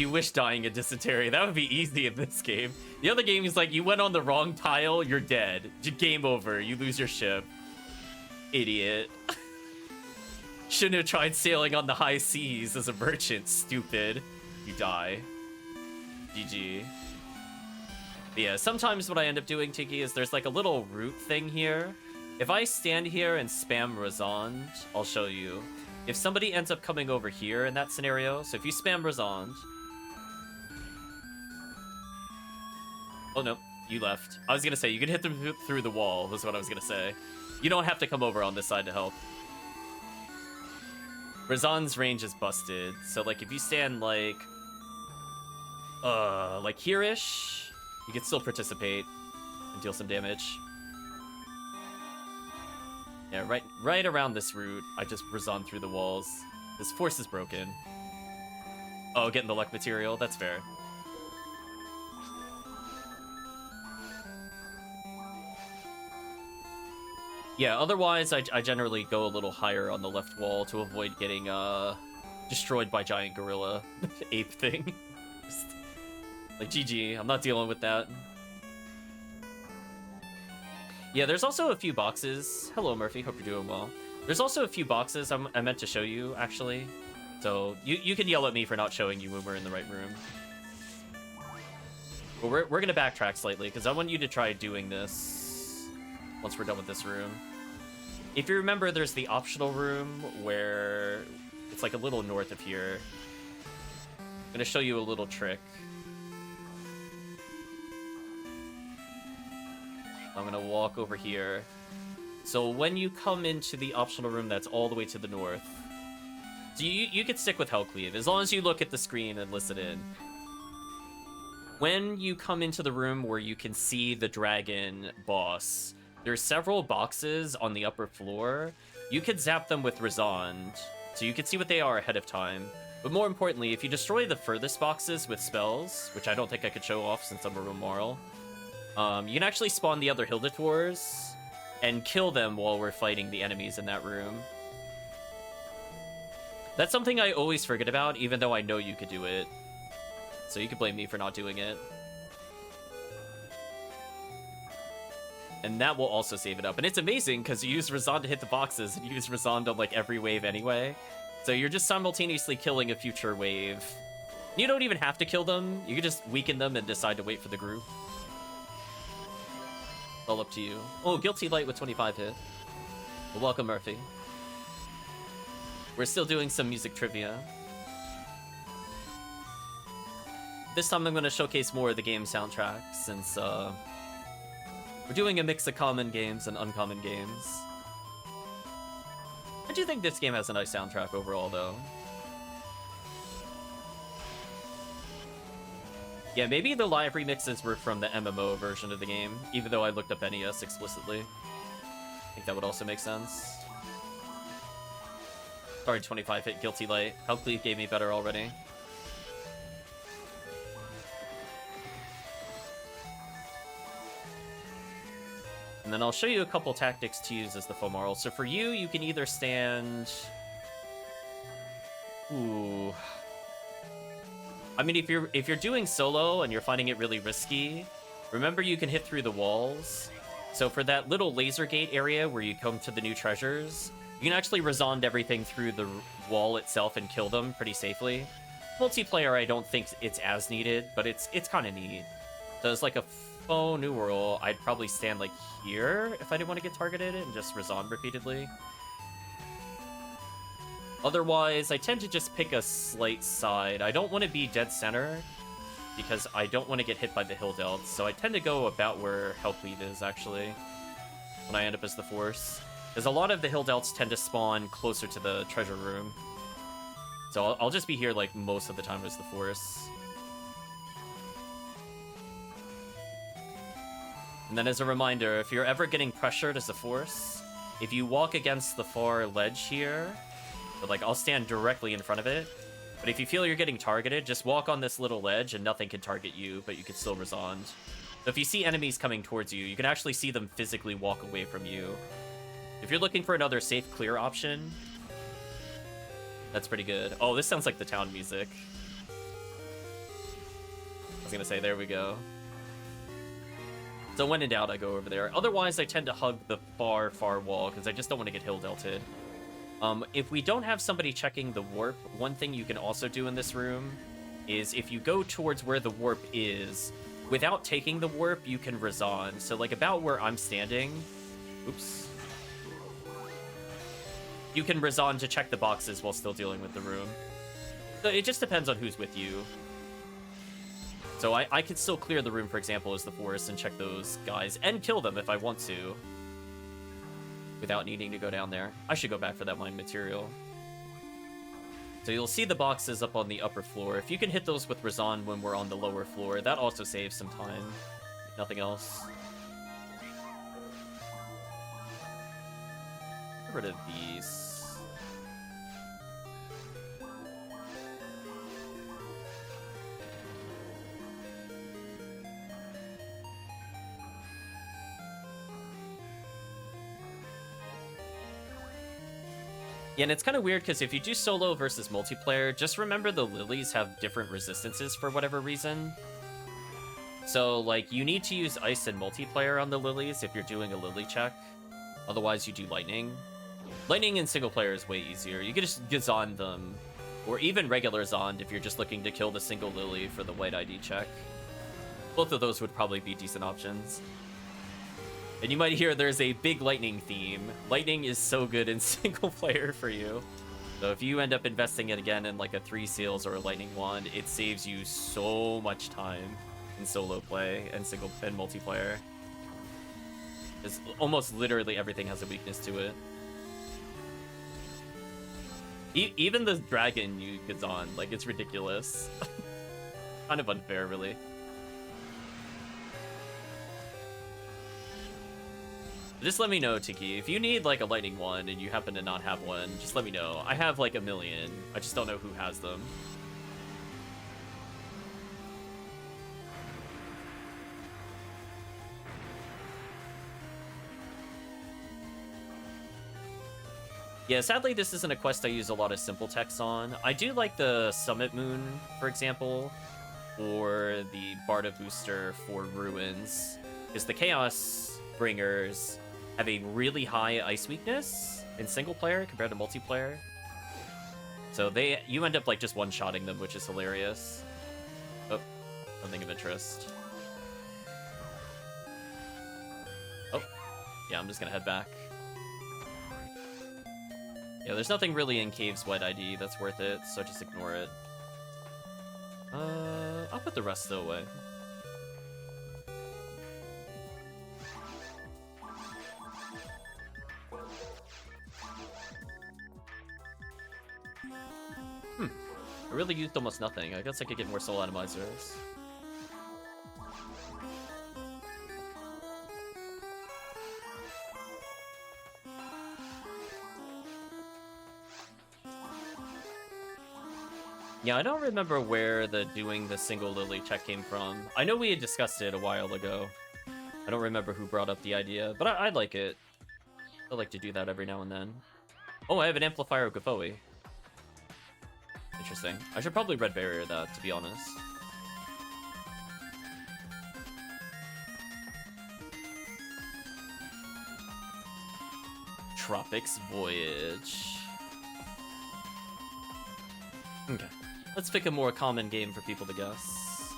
You wish dying of dysentery. That would be easy in this game. The other game is like, you went on the wrong tile, you're dead. Game over. You lose your ship. Idiot. Shouldn't have tried sailing on the high seas as a merchant. Stupid. You die. GG. But yeah, sometimes what I end up doing, Tiggy, is there's like a little route thing here. If I stand here and spam Razond, I'll show you. If somebody ends up coming over here in that scenario, so if you spam Razond... Oh no, you left. I was gonna say, you can hit them through the wall, was what I was gonna say. You don't have to come over on this side to help. Razond's range is busted, so like if you stand like here-ish, you can still participate and deal some damage. Yeah, right around this route, I just Razond through the walls. This force is broken. Oh, getting the luck material, that's fair. Yeah, otherwise, I generally go a little higher on the left wall to avoid getting destroyed by giant gorilla ape thing. Just, like, GG, I'm not dealing with that. Yeah, there's also a few boxes. Hello, Murphy, hope you're doing well. There's also a few boxes I meant to show you, actually. So, you can yell at me for not showing you when we're in the right room. But we're gonna backtrack slightly, because I want you to try doing this once we're done with this room. If you remember, there's the optional room where it's like a little north of here. I'm gonna show you a little trick. I'm gonna walk over here. So when you come into the optional room that's all the way to the north, so you can stick with Hellcleave, as long as you look at the screen and listen in. When you come into the room where you can see the dragon boss, there's several boxes on the upper floor. You could zap them with Razond, so you can see what they are ahead of time. But more importantly, if you destroy the furthest boxes with spells, which I don't think I could show off since I'm a real moral, you can actually spawn the other Hilditors and kill them while we're fighting the enemies in that room. That's something I always forget about, even though I know you could do it. So you can blame me for not doing it. And that will also save it up. And it's amazing, because you use Razond to hit the boxes, and you use Razond on, like, every wave anyway. So you're just simultaneously killing a future wave. You don't even have to kill them. You can just weaken them and decide to wait for the group. All up to you. Oh, Guilty Light with 25 hit. Well, welcome, Murphy. We're still doing some music trivia. This time I'm going to showcase more of the game soundtracks, since, we're doing a mix of common games and uncommon games. I do think this game has a nice soundtrack overall, though. Yeah, maybe the live remixes were from the MMO version of the game, even though I looked up NES explicitly. I think that would also make sense. Sorry, 25 hit Guilty Light. Hellcleave gave me better already. And then I'll show you a couple tactics to use as the Fomoral. So for you, you can either stand... Ooh. I mean, if you're doing solo and you're finding it really risky, remember you can hit through the walls. So for that little laser gate area where you come to the new treasures, you can actually Razond everything through the wall itself and kill them pretty safely. Multiplayer, I don't think it's as needed, but it's kind of neat. So it's like a faux new world. I'd probably stand like here if I didn't want to get targeted and just Razond repeatedly. Otherwise, I tend to just pick a slight side. I don't want to be dead center because I don't want to get hit by the hill delts. So I tend to go about where Hellcleave is, actually, when I end up as the Force. Because a lot of the hill delts tend to spawn closer to the treasure room. So I'll just be here, like, most of the time as the Force. And then as a reminder, if you're ever getting pressured as a Force, if you walk against the far ledge here... But, like, I'll stand directly in front of it. But if you feel you're getting targeted, just walk on this little ledge and nothing can target you, but you can still Razond. So if you see enemies coming towards you, you can actually see them physically walk away from you. If you're looking for another safe clear option, that's pretty good. Oh, this sounds like the town music. was gonna say, there we go. So when in doubt, I go over there. Otherwise, I tend to hug the far, far wall, because I just don't want to get hill delted. If we don't have somebody checking the warp, one thing you can also do in this room is if you go towards where the warp is, without taking the warp, you can reson. So, like, about where I'm standing... Oops. You can reson to check the boxes while still dealing with the room. So it just depends on who's with you. So I could still clear the room, for example, as the forest and check those guys and kill them if I want to. Without needing to go down there. I should go back for that mine material. So you'll see the boxes up on the upper floor. If you can hit those with Razan when we're on the lower floor, that also saves some time. Nothing else. Get rid of these. Yeah, and it's kind of weird because if you do solo versus multiplayer, just remember the lilies have different resistances for whatever reason. So, like, you need to use ice in multiplayer on the lilies if you're doing a lily check. Otherwise, you do lightning. Lightning in single player is way easier. You can just Gazon them, or even regular Zond if you're just looking to kill the single lily for the white ID check. Both of those would probably be decent options. And you might hear there's a big lightning theme. Lightning is so good in single player for you. So if you end up investing it again in like a 3 seals or a lightning wand, it saves you so much time in solo play and multiplayer. It's almost literally everything has a weakness to it. Even the dragon you gets on, like, it's ridiculous. Kind of unfair, really. Just let me know, Tiki. If you need, like, a lightning one and you happen to not have one, just let me know. I have, like, 1 million. I just don't know who has them. Yeah, sadly, this isn't a quest I use a lot of simple text on. I do like the Summit Moon, for example, or the Barda booster for Ruins, because the Chaos Bringers have a really high ice weakness in single player compared to multiplayer. So you end up like just one-shotting them, which is hilarious. Oh, something of interest. Oh, yeah, I'm just gonna head back. Yeah, there's nothing really in Cave's White ID that's worth it, so just ignore it. I'll put the rest away. I really used almost nothing. I guess I could get more soul atomizers. Yeah, I don't remember where doing the single lily check came from. I know we had discussed it a while ago. I don't remember who brought up the idea, but I like it. I like to do that every now and then. Oh, I have an amplifier of Gafoe. Interesting. I should probably red barrier that, to be honest. Tropics Voyage. Okay. Let's pick a more common game for people to guess.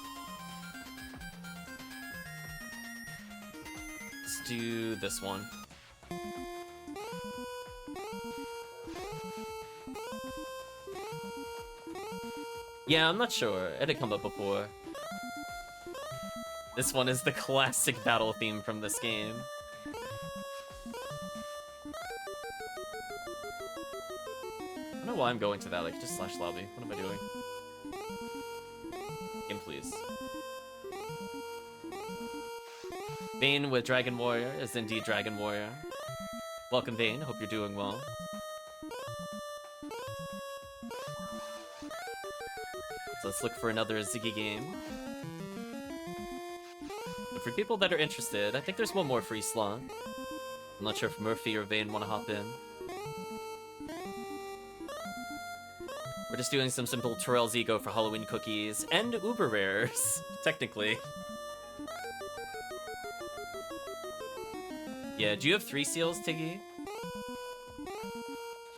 Let's do this one. Yeah, I'm not sure. It had come up before. This one is the classic battle theme from this game. I don't know why I'm going to that, like, just slash lobby. What am I doing? Game, please. Vayne with Dragon Warrior is indeed Dragon Warrior. Welcome, Vayne. Hope you're doing well. So let's look for another Ziggy game. But for people that are interested, I think there's one more free slot. I'm not sure if Murphy or Vayne want to hop in. We're just doing some simple Terrell's Ego for Halloween cookies and Uber rares, technically. Yeah, do you have 3 seals, Tiggy?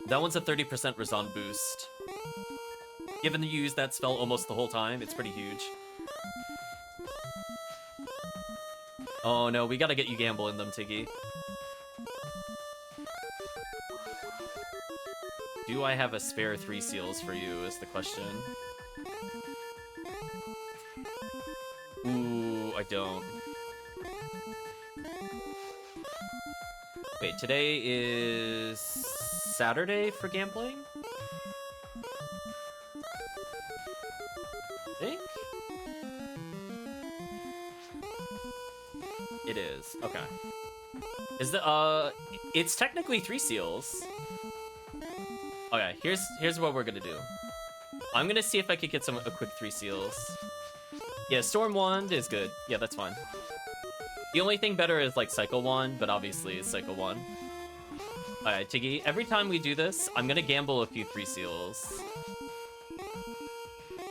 That one's a 30% Razan boost. Given that you use that spell almost the whole time, it's pretty huge. Oh no, we gotta get you Gamble in them, Tiggy. Do I have a spare 3 seals for you is the question. Ooh, I don't. Wait, today is Saturday for gambling? I think? It is. Okay. Is the it's technically 3 seals. Okay, here's what we're gonna do. I'm gonna see if I could get a quick 3 seals. Yeah, Storm Wand is good. Yeah, that's fine. The only thing better is like Cycle Wand, but obviously it's Cycle Wand. Alright, Tiggy, every time we do this, I'm gonna gamble a few 3 seals.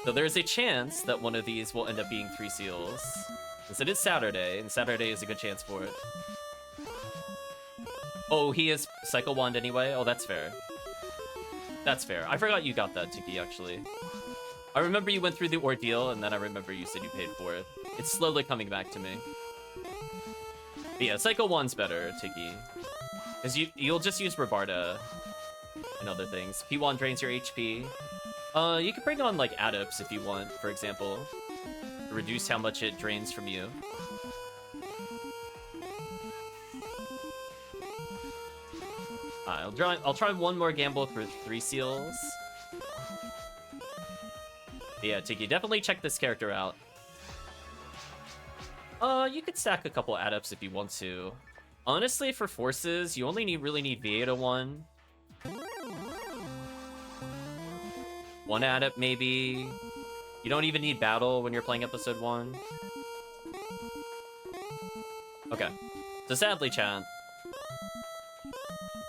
So there's a chance that one of these will end up being 3 seals. Since it is Saturday, and Saturday is a good chance for it. Oh, he is Cycle Wand anyway? Oh, that's fair. That's fair. I forgot you got that, Tiggy, actually. I remember you went through the ordeal, and then I remember you said you paid for it. It's slowly coming back to me. But yeah, Cycle Wand's better, Tiggy. Because you'll just use Rabarda and other things. P1 drains your HP. You can bring on, like, Adepts if you want, for example. To reduce how much it drains from you. I'll try one more gamble for 3 seals. Yeah, Tiggy, definitely check this character out. You could stack a couple Adepts if you want to. Honestly, for forces, you only really need Vieta 1. 1 Adept, maybe. You don't even need Battle when you're playing Episode 1. Okay. So sadly, chat.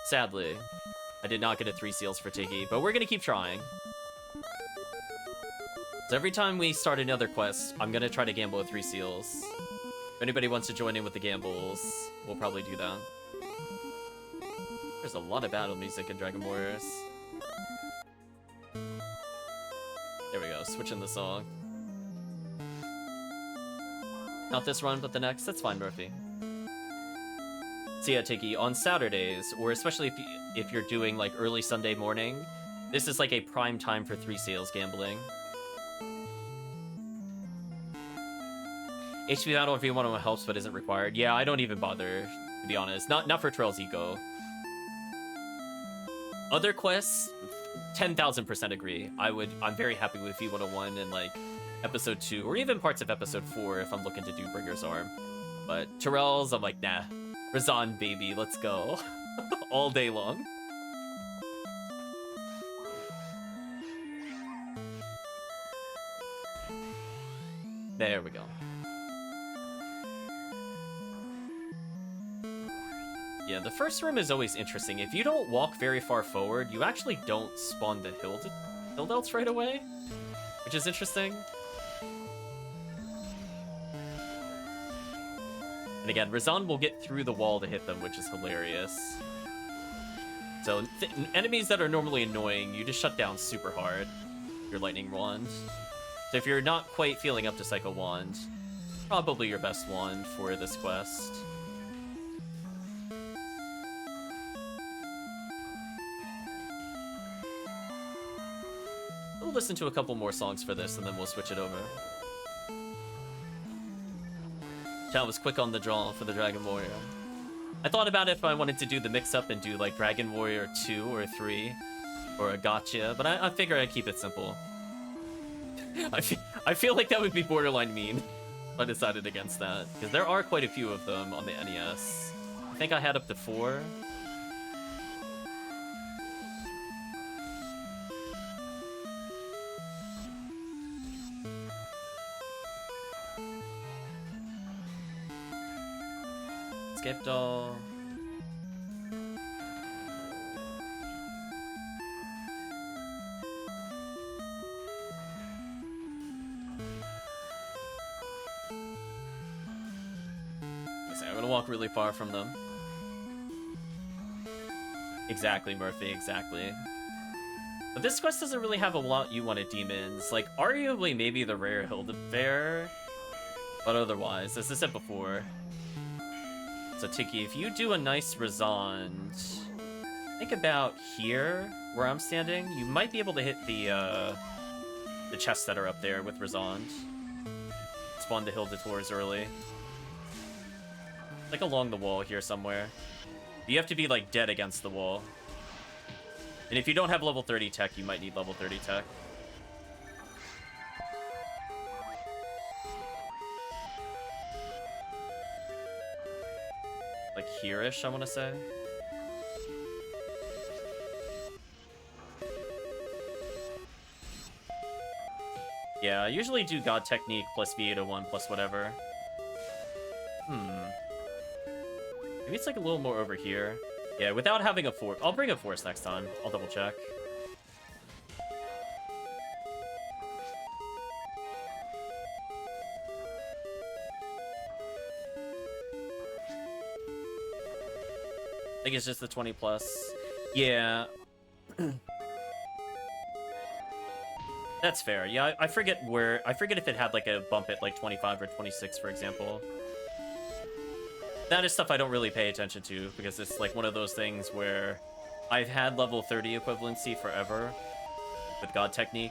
Sadly, I did not get a 3 seals for Tiggy, but we're gonna keep trying. So every time we start another quest, I'm gonna try to gamble with 3 seals. If anybody wants to join in with the gambles, we'll probably do that. There's a lot of battle music in Dragon Warriors. There we go, switching the song. Not this run, but the next. That's fine, Murphy. So yeah, Tiggy, on Saturdays, or especially if you're doing like early Sunday morning, this is like a prime time for 3 seals gambling. HP battle if you want to helps but isn't required. Yeah, I don't even bother, to be honest. Not for Trail's Eco. Other quests, 10,000% agree. I'm very happy with V101 and like episode 2, or even parts of episode 4 if I'm looking to do Bringer's Arm. But Terrell's, I'm like, nah. Razan, baby, let's go. All day long. There we go. Yeah, the first room is always interesting. If you don't walk very far forward, you actually don't spawn the hill delts right away, which is interesting. And again, Razan will get through the wall to hit them, which is hilarious. So enemies that are normally annoying, you just shut down super hard. Your Lightning Wand. So if you're not quite feeling up to Cycle Wand, probably your best wand for this quest. We'll listen to a couple more songs for this, and then we'll switch it over. Chat was quick on the draw for the Dragon Warrior. I thought about if I wanted to do the mix-up and do like Dragon Warrior 2 or 3 or a gotcha, but I figure I'd keep it simple. I feel like that would be borderline mean. I decided against that, because there are quite a few of them on the NES. I think I had up to 4. Skepta. walk really far from them. Exactly, Murphy, exactly. But this quest doesn't really have a lot you want to demons. Like, arguably maybe the rare Hildefair, but otherwise, as I said before. So, Tiki, if you do a nice Resond, think about here, where I'm standing, you might be able to hit the chests that are up there with Resond. Spawn the Hildetours early. Like along the wall here somewhere. You have to be, like, dead against the wall. And if you don't have level 30 tech, you might need level 30 tech. Like here-ish, I want to say. Yeah, I usually do God Technique plus V801 plus whatever. Maybe it's like a little more over here. Yeah, without having a force. I'll bring a force next time. I'll double check. I think it's just the 20 plus. Yeah. That's fair. Yeah, I forget if it had like a bump at like 25 or 26, for example. That is stuff I don't really pay attention to, because it's like one of those things where I've had level 30 equivalency forever with God Technique.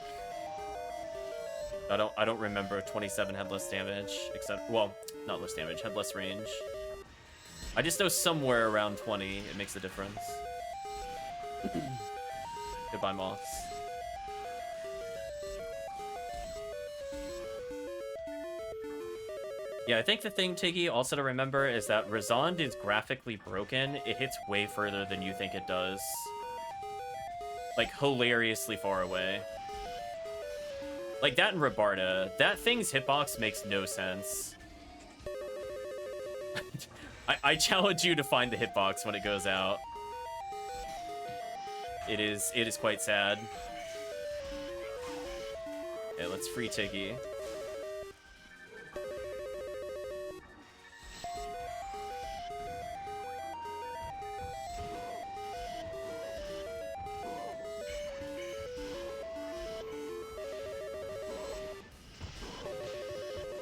I don't remember 27 had less damage, except, well, not less damage, had less range. I just know somewhere around 20 it makes a difference. Goodbye, moths. Yeah, I think the thing, Tiggy, also to remember is that Resond is graphically broken. It hits way further than you think it does. Like, hilariously far away. Like, that in Rabarta, that thing's hitbox makes no sense. I challenge you to find the hitbox when it goes out. It is quite sad. Okay, let's free Tiggy.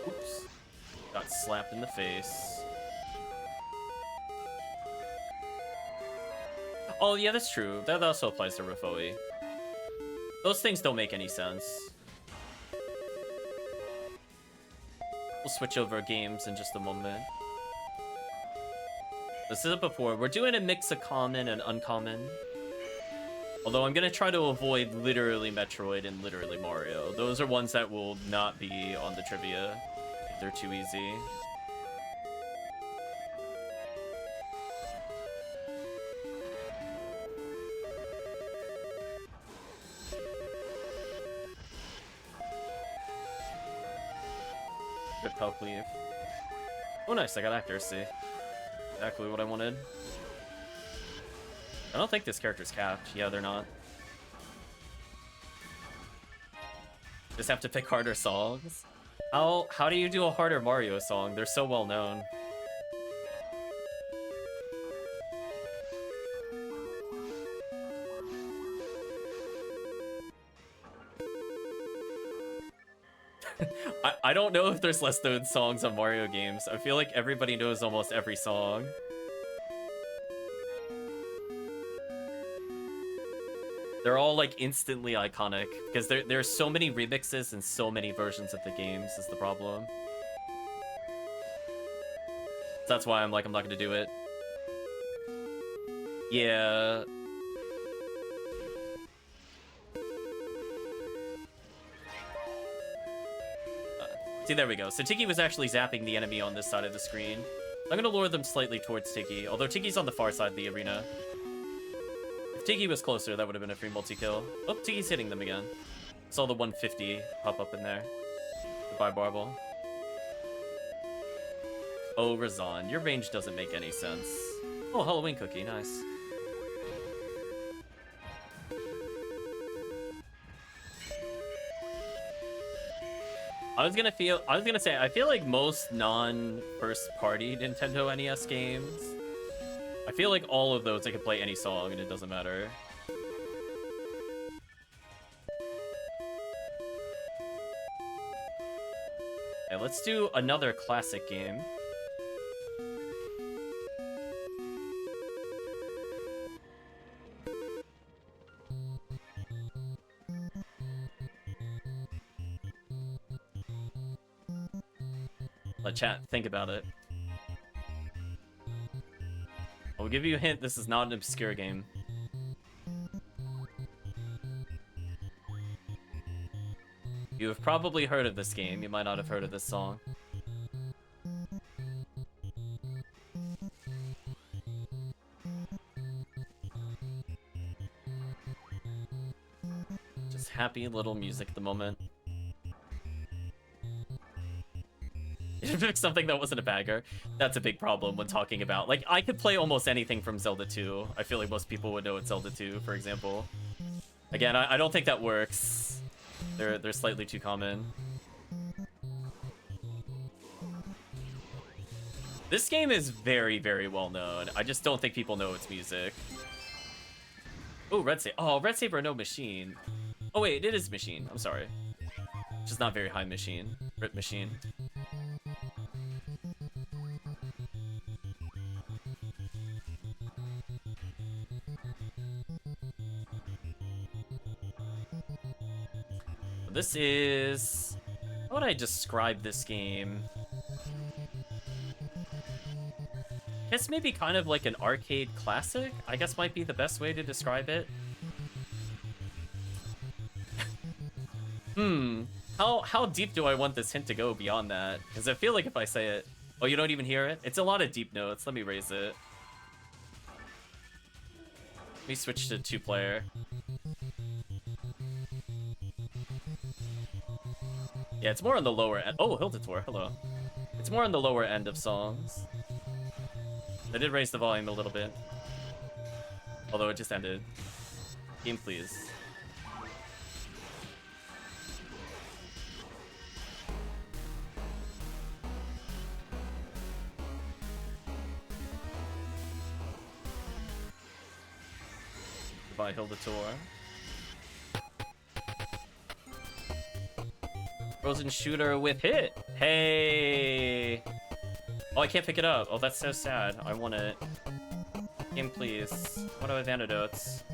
Oops. Got slapped in the face. Oh, yeah, that's true. That also applies to Rafoi. Those things don't make any sense. We'll switch over games in just a moment. This is it before. We're doing a mix of common and uncommon. Although I'm going to try to avoid literally Metroid and literally Mario. Those are ones that will not be on the trivia if they're too easy. Good Pelk Leaf. Oh, nice. I got accuracy. Exactly what I wanted. I don't think this character's capped. Yeah, they're not. Just have to pick harder songs. How do you do a harder Mario song? They're so well known. I don't know if there's less known songs on Mario games. I feel like everybody knows almost every song. They're all like instantly iconic because there's so many remixes and so many versions of the games is the problem. So that's why I'm not gonna do it. Yeah. See, there we go. So Tiki was actually zapping the enemy on this side of the screen. I'm gonna lure them slightly towards Tiki, although Tiki's on the far side of the arena. If Tiki was closer, that would have been a free multi-kill. Oh, Tiki's hitting them again. Saw the 150 pop up in there. Goodbye, Barbel. Oh, Razan, your range doesn't make any sense. Oh, Halloween cookie, nice. I was gonna say, I feel like most non-first-party Nintendo NES games, I feel like all of those I could play any song and it doesn't matter. Okay, let's do another classic game. Let chat think about it. I'll give you a hint, this is not an obscure game. You have probably heard of this game, you might not have heard of this song. Just happy little music at the moment. Something that wasn't a bagger. That's a big problem when talking about, like, I could play almost anything from Zelda 2. I feel like most people would know it's Zelda 2, for example. Again, I don't think that works. They're slightly too common. This game is very, very well known. I just don't think people know its music. Oh, Red Saber. Oh, Red Saber, no machine. Oh wait, it is machine. I'm sorry. Just not very high machine. Rip machine. This is... how would I describe this game? I guess maybe kind of like an arcade classic, I guess might be the best way to describe it. How deep do I want this hint to go beyond that? Because I feel like if I say it... oh, you don't even hear it? It's a lot of deep notes. Let me raise it. Let me switch to 2-player. Yeah, it's more on the lower end. Oh, Hildator, hello. It's more on the lower end of songs. I did raise the volume a little bit. Although it just ended. Game, please. Goodbye, Hildator. Frozen shooter with hit. Hey. Oh, I can't pick it up. Oh, that's so sad. I want it. Game, please. What do I have antidotes?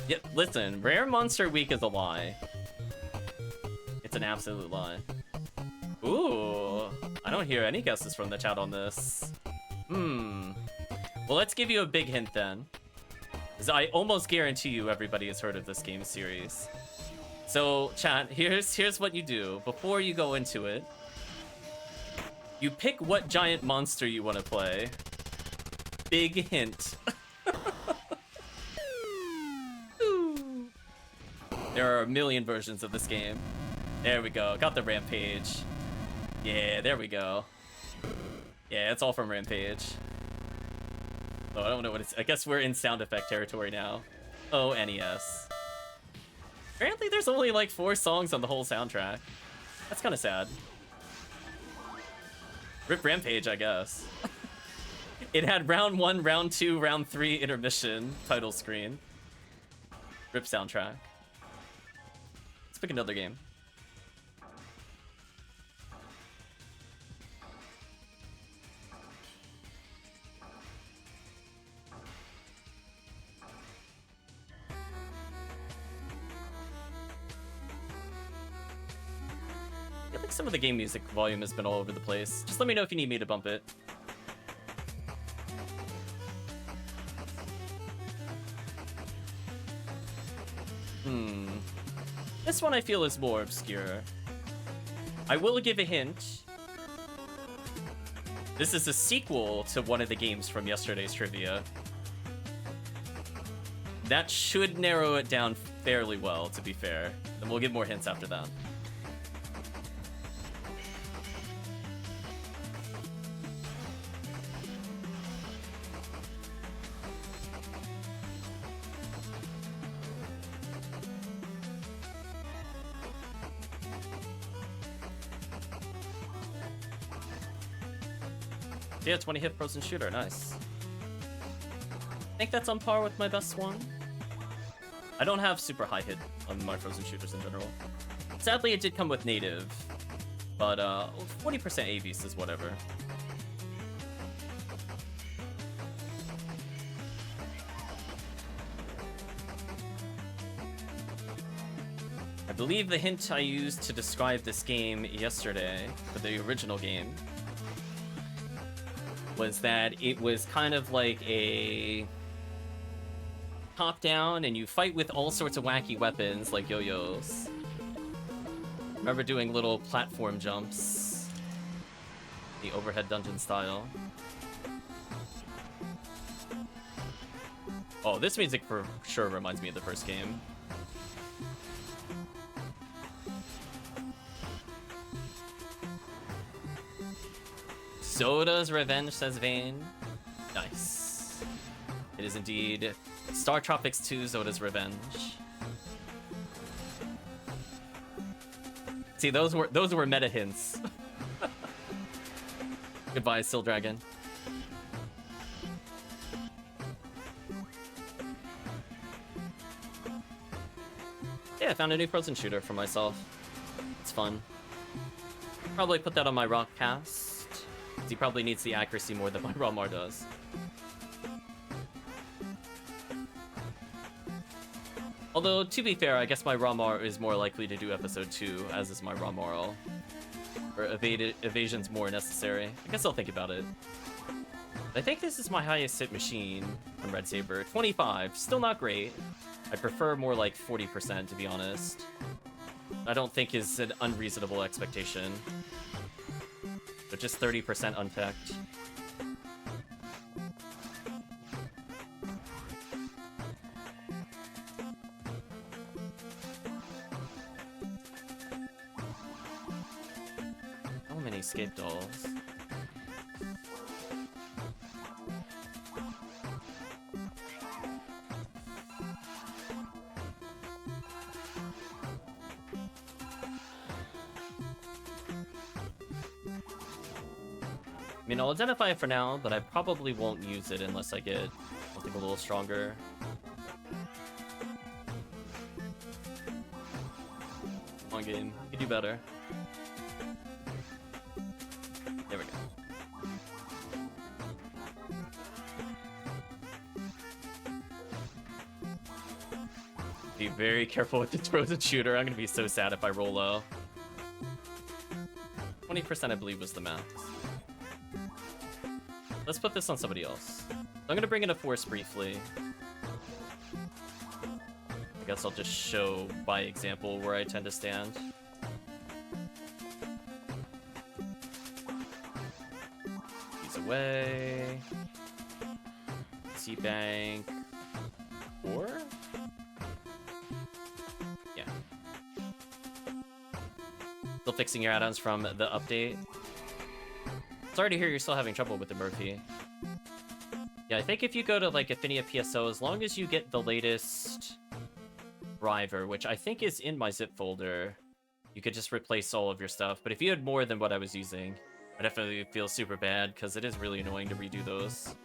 Yeah, listen. Rare Monster Week is a lie. It's an absolute lie. Ooh. I don't hear any guesses from the chat on this. Well, let's give you a big hint then. Because I almost guarantee you everybody has heard of this game series. So, chat, here's what you do. Before you go into it, you pick what giant monster you want to play. Big hint. There are a million versions of this game. There we go. Got the Rampage. Yeah, there we go. Yeah, it's all from Rampage. Oh, I don't know what it's... I guess we're in sound effect territory now. Oh, NES. Apparently there's only like 4 songs on the whole soundtrack. That's kind of sad. Rip Rampage, I guess. It had round 1, round 2, round 3 intermission title screen. Rip soundtrack. Let's pick another game. I feel like some of the game music volume has been all over the place. Just let me know if you need me to bump it. This one I feel is more obscure. I will give a hint. This is a sequel to one of the games from yesterday's trivia. That should narrow it down fairly well, to be fair. And we'll get more hints after that. Yeah, 20 hit frozen shooter, nice. I think that's on par with my best one. I don't have super high hit on my frozen shooters in general. Sadly, it did come with native, but 40% AVs is whatever. I believe the hint I used to describe this game yesterday, for the original game, was that it was kind of like a top-down, and you fight with all sorts of wacky weapons, like yo-yos. Remember doing little platform jumps, the overhead dungeon style. Oh, this music for sure reminds me of the first game. Zoda's Revenge, says Vane. Nice. It is indeed Star Tropics 2 Zoda's Revenge. See, those were meta hints. Goodbye, Still Dragon. Yeah, I found a new frozen shooter for myself. It's fun. Probably put that on my rock cast. He probably needs the accuracy more than my Ramar does. Although, to be fair, I guess my Ramar is more likely to do episode 2, as is my Ramaral. Or evasion's more necessary. I guess I'll think about it. I think this is my highest hit machine on Red Saber. 25, still not great. I prefer more like 40%, to be honest. I don't think is an unreasonable expectation. But just 30% untacked. How many escape dolls? I mean, I'll identify it for now, but I probably won't use it unless I get something a little stronger. Come on, game. You can do better. There we go. Be very careful with this frozen shooter. I'm gonna be so sad if I roll low. 20% I believe was the max. Let's put this on somebody else. I'm gonna bring in a force briefly. I guess I'll just show by example where I tend to stand. He's away. C-Bank. 4? Yeah. Still fixing your add-ons from the update. Sorry to hear you're still having trouble with the Murphy. Yeah, I think if you go to like Ephinea PSO, as long as you get the latest driver, which I think is in my zip folder, you could just replace all of your stuff. But if you had more than what I was using, I definitely feel super bad because it is really annoying to redo those.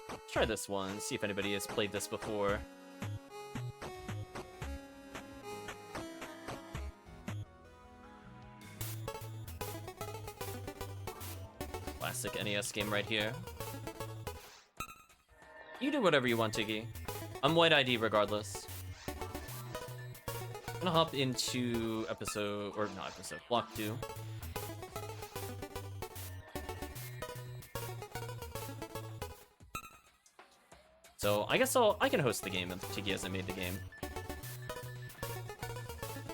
Let's try this one, see if anybody has played this before. Classic NES game right here. You do whatever you want, Tiggy. I'm white ID regardless. I'm gonna hop into block 2. So I guess I can host the game if Tiggy hasn't made the game.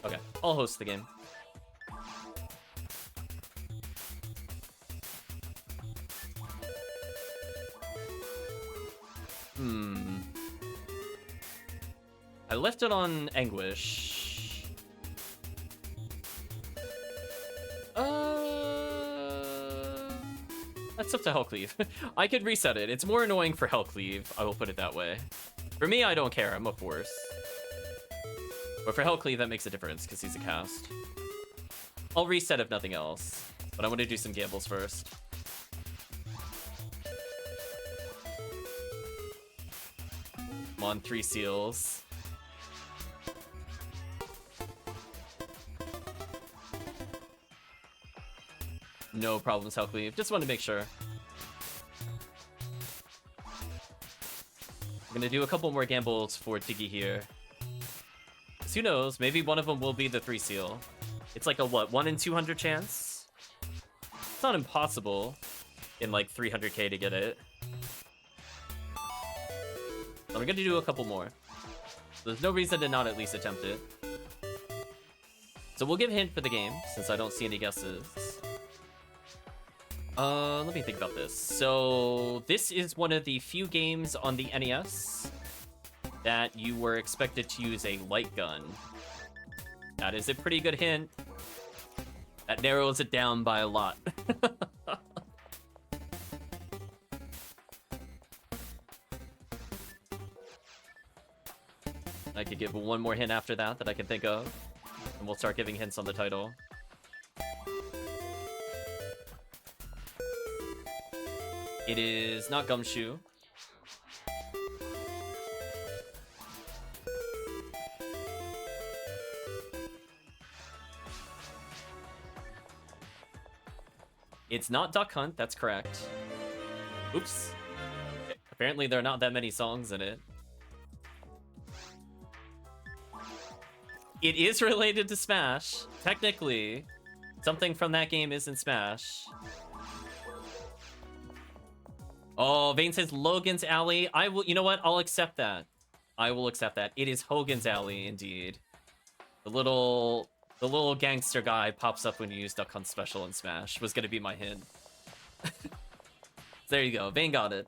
Okay, I'll host the game. I left it on Anguish. That's up to Hellcleave. I could reset it. It's more annoying for Hellcleave, I will put it that way. For me, I don't care. I'm a force. But for Hellcleave, that makes a difference because he's a cast. I'll reset if nothing else, but I want to do some gambles first. Come on, 3 seals. No problems, Hellcleave. Just want to make sure. I'm gonna do a couple more gambles for Tiggy here. Who knows? Maybe one of them will be the 3 seal. It's like a what? 1 in 200 chance? It's not impossible in like 300k to get it. So I'm gonna do a couple more. There's no reason to not at least attempt it. So we'll give a hint for the game since I don't see any guesses. Let me think about this. So this is one of the few games on the NES that you were expected to use a light gun. That is a pretty good hint. That narrows it down by a lot. I could give one more hint after that I can think of, and we'll start giving hints on the title. It is not Gumshoe. It's not Duck Hunt, that's correct. Oops. Apparently there are not that many songs in it. It is related to Smash. Technically, something from that game is in Smash. Oh, Vane says Logan's Alley. I will, you know what? I'll accept that. I will accept that. It is Hogan's Alley, indeed. The little gangster guy pops up when you use Duck Hunt Special in Smash. Was gonna be my hint. There you go. Vane got it.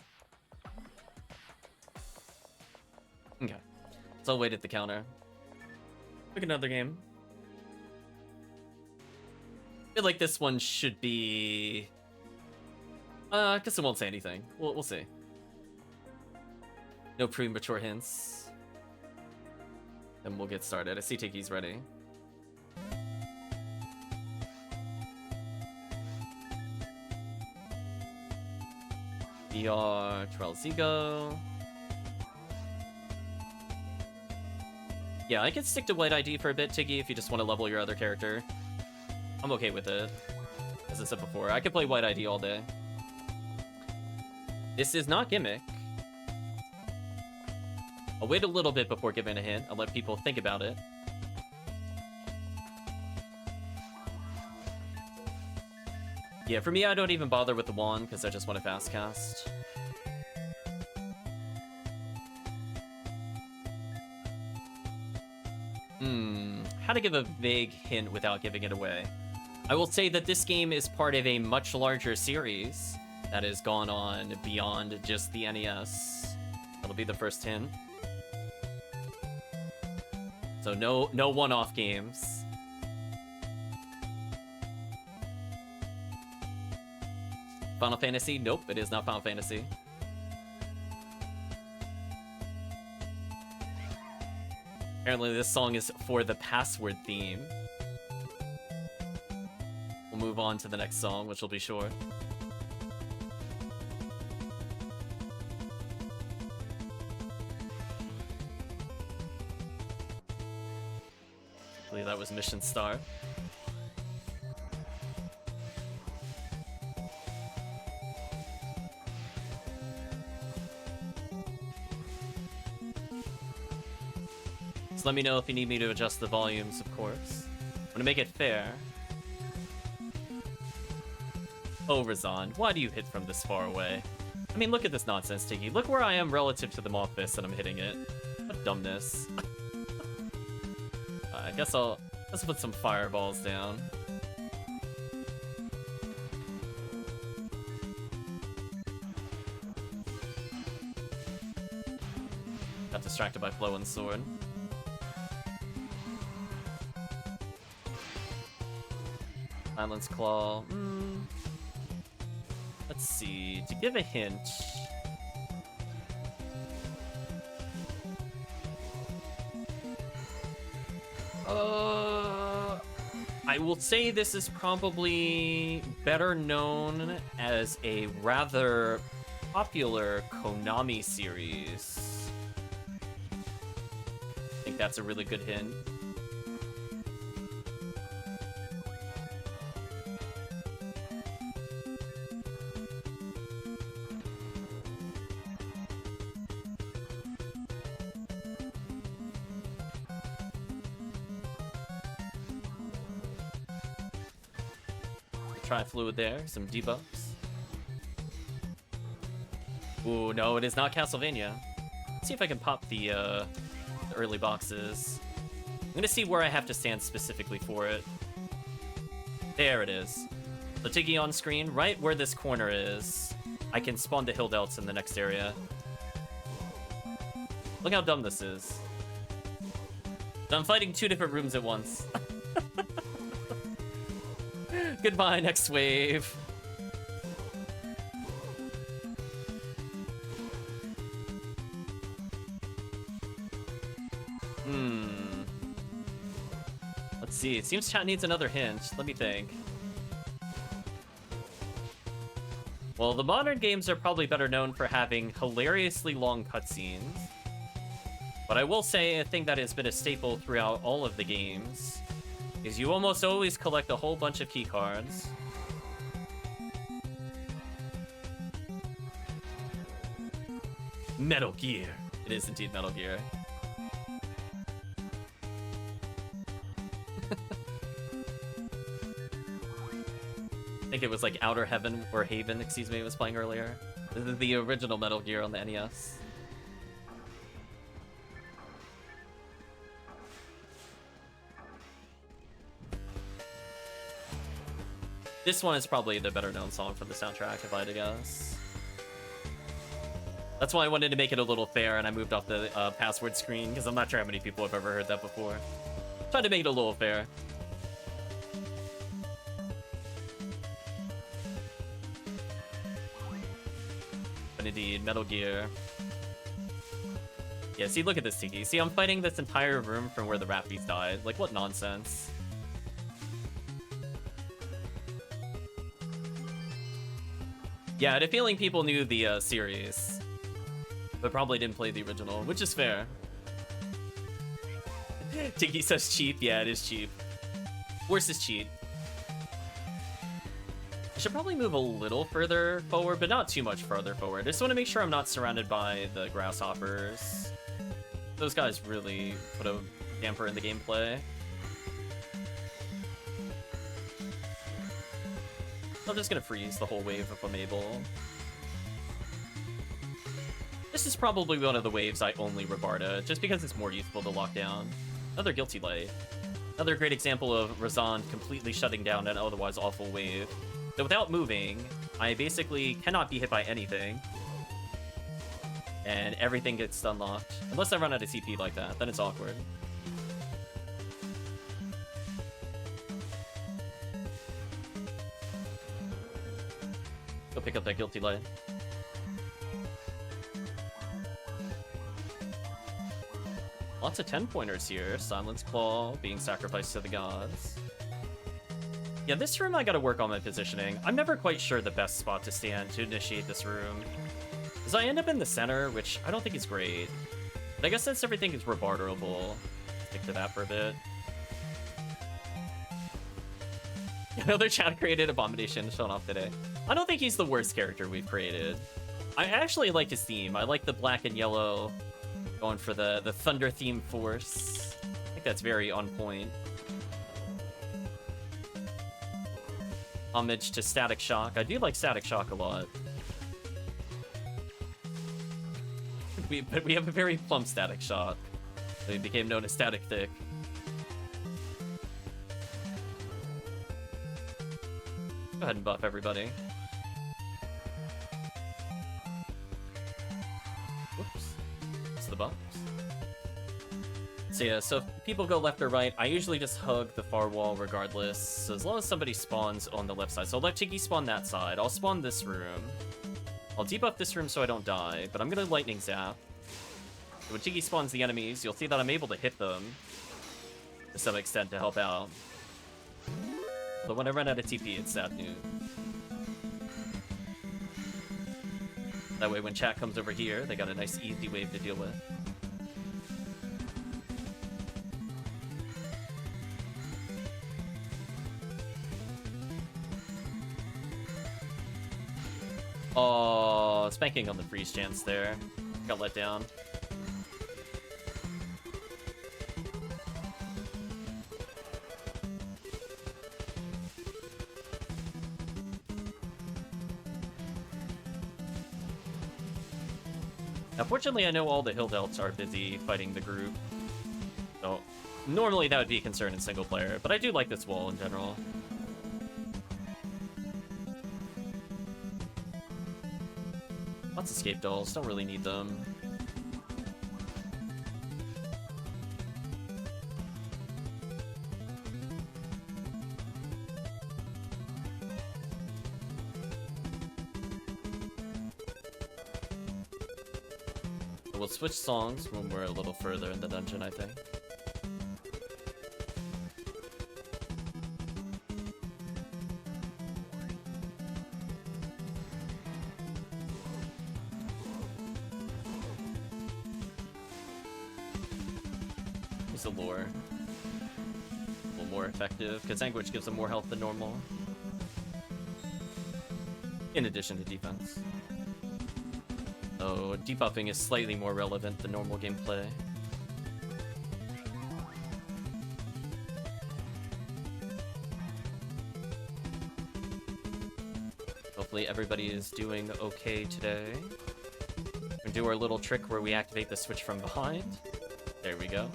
Okay. So I'll wait at the counter. Pick another game. I feel like this one should be... I guess it won't say anything. We'll see. No premature hints. Then we'll get started. I see Tiggy's ready. VR, Trelzigo. Yeah, I can stick to White ID for a bit, Tiggy, if you just want to level your other character. I'm okay with it. As I said before, I could play White ID all day. This is not Gimmick. I'll wait a little bit before giving a hint. I'll let people think about it. Yeah, for me, I don't even bother with the wand because I just want to fast cast. How to give a vague hint without giving it away. I will say that this game is part of a much larger series that has gone on beyond just the NES. That'll be the first hint. So no one-off games. Final Fantasy? Nope, it is not Final Fantasy. Apparently this song is for the password theme. We'll move on to the next song, which will be short. I believe that was Mission Star. Let me know if you need me to adjust the volumes, of course. I'm gonna make it fair. Oh, Razan, why do you hit from this far away? I mean, look at this nonsense, Tiggy. Look where I am relative to the Moth Fist and I'm hitting it. What dumbness. I guess let's put some fireballs down. Got distracted by Flowing Sword. Silence Claw. Let's see. To give a hint. I will say this is probably better known as a rather popular Konami series. I think that's a really good hint. Try fluid there, some debuffs. Ooh, no, it is not Castlevania. Let's see if I can pop the early boxes. I'm gonna see where I have to stand specifically for it. There it is. The Tiggy on screen, right where this corner is. I can spawn the hill delts in the next area. Look how dumb this is. I'm fighting 2 different rooms at once. Goodbye, next wave. Let's see. It seems chat needs another hint. Let me think. Well, the modern games are probably better known for having hilariously long cutscenes. But I will say a thing that has been a staple throughout all of the games is you almost always collect a whole bunch of key cards. Metal Gear. It is indeed Metal Gear. I think it was like Outer Heaven or Haven, excuse me, it was playing earlier. This is the original Metal Gear on the NES. This one is probably the better known song from the soundtrack, if I had to guess. That's why I wanted to make it a little fair, and I moved off the password screen, because I'm not sure how many people have ever heard that before. Tried to make it a little fair. But indeed, Metal Gear. Yeah, see, look at this, Tiki. See, I'm fighting this entire room from where the Rappies died. Like, what nonsense. Yeah, I had a feeling people knew the series, but probably didn't play the original, which is fair. Tiki says cheap. Yeah, it is cheap. Worse is cheap. I should probably move a little further forward, but not too much further forward. I just want to make sure I'm not surrounded by the grasshoppers. Those guys really put a damper in the gameplay. I'm just gonna freeze the whole wave if I'm able. This is probably one of the waves I only Rabarda, just because it's more useful to lock down. Another Guilty Light. Another great example of Razan completely shutting down an otherwise awful wave. So without moving, I basically cannot be hit by anything. And everything gets unlocked. Unless I run out of CP like that, then it's awkward. Go pick up that Guilty Light. Lots of 10-pointers here. Silence Claw being sacrificed to the gods. Yeah, this room I gotta work on my positioning. I'm never quite sure the best spot to stand to initiate this room. Because I end up in the center, which I don't think is great. But I guess since everything is rebarterable, stick to that for a bit. Another chat-created abomination shown off today. I don't think he's the worst character we've created. I actually like his theme. I like the black and yellow, going for the thunder theme force. I think that's very on point. Homage to Static Shock. I do like Static Shock a lot. But we have a very plump Static Shock. He became known as Static Thick. Go ahead and buff everybody. Whoops. It's the buffs. So yeah, so if people go left or right, I usually just hug the far wall regardless, so as long as somebody spawns on the left side. So I'll let Tiggy spawn that side. I'll spawn this room. I'll debuff this room so I don't die, but I'm gonna Lightning Zap. So when Tiggy spawns the enemies, you'll see that I'm able to hit them. to some extent to help out. But when I run out of TP, it's sad news. That way when chat comes over here, they got a nice easy wave to deal with. Oh, spanking on the freeze chance there. Got let down. Now, fortunately, I know all the hill delts are busy fighting the group. So, normally that would be a concern in single player, but I do like this wall in general. Lots of escape dolls, don't really need them. We'll switch songs when we're a little further in the dungeon, I think. Use the lure. A little more effective, because Anguish gives them more health than normal. In addition to defense. So, debuffing is slightly more relevant than normal gameplay. Hopefully everybody is doing okay today. We'll do our little trick where we activate the switch from behind. There we go.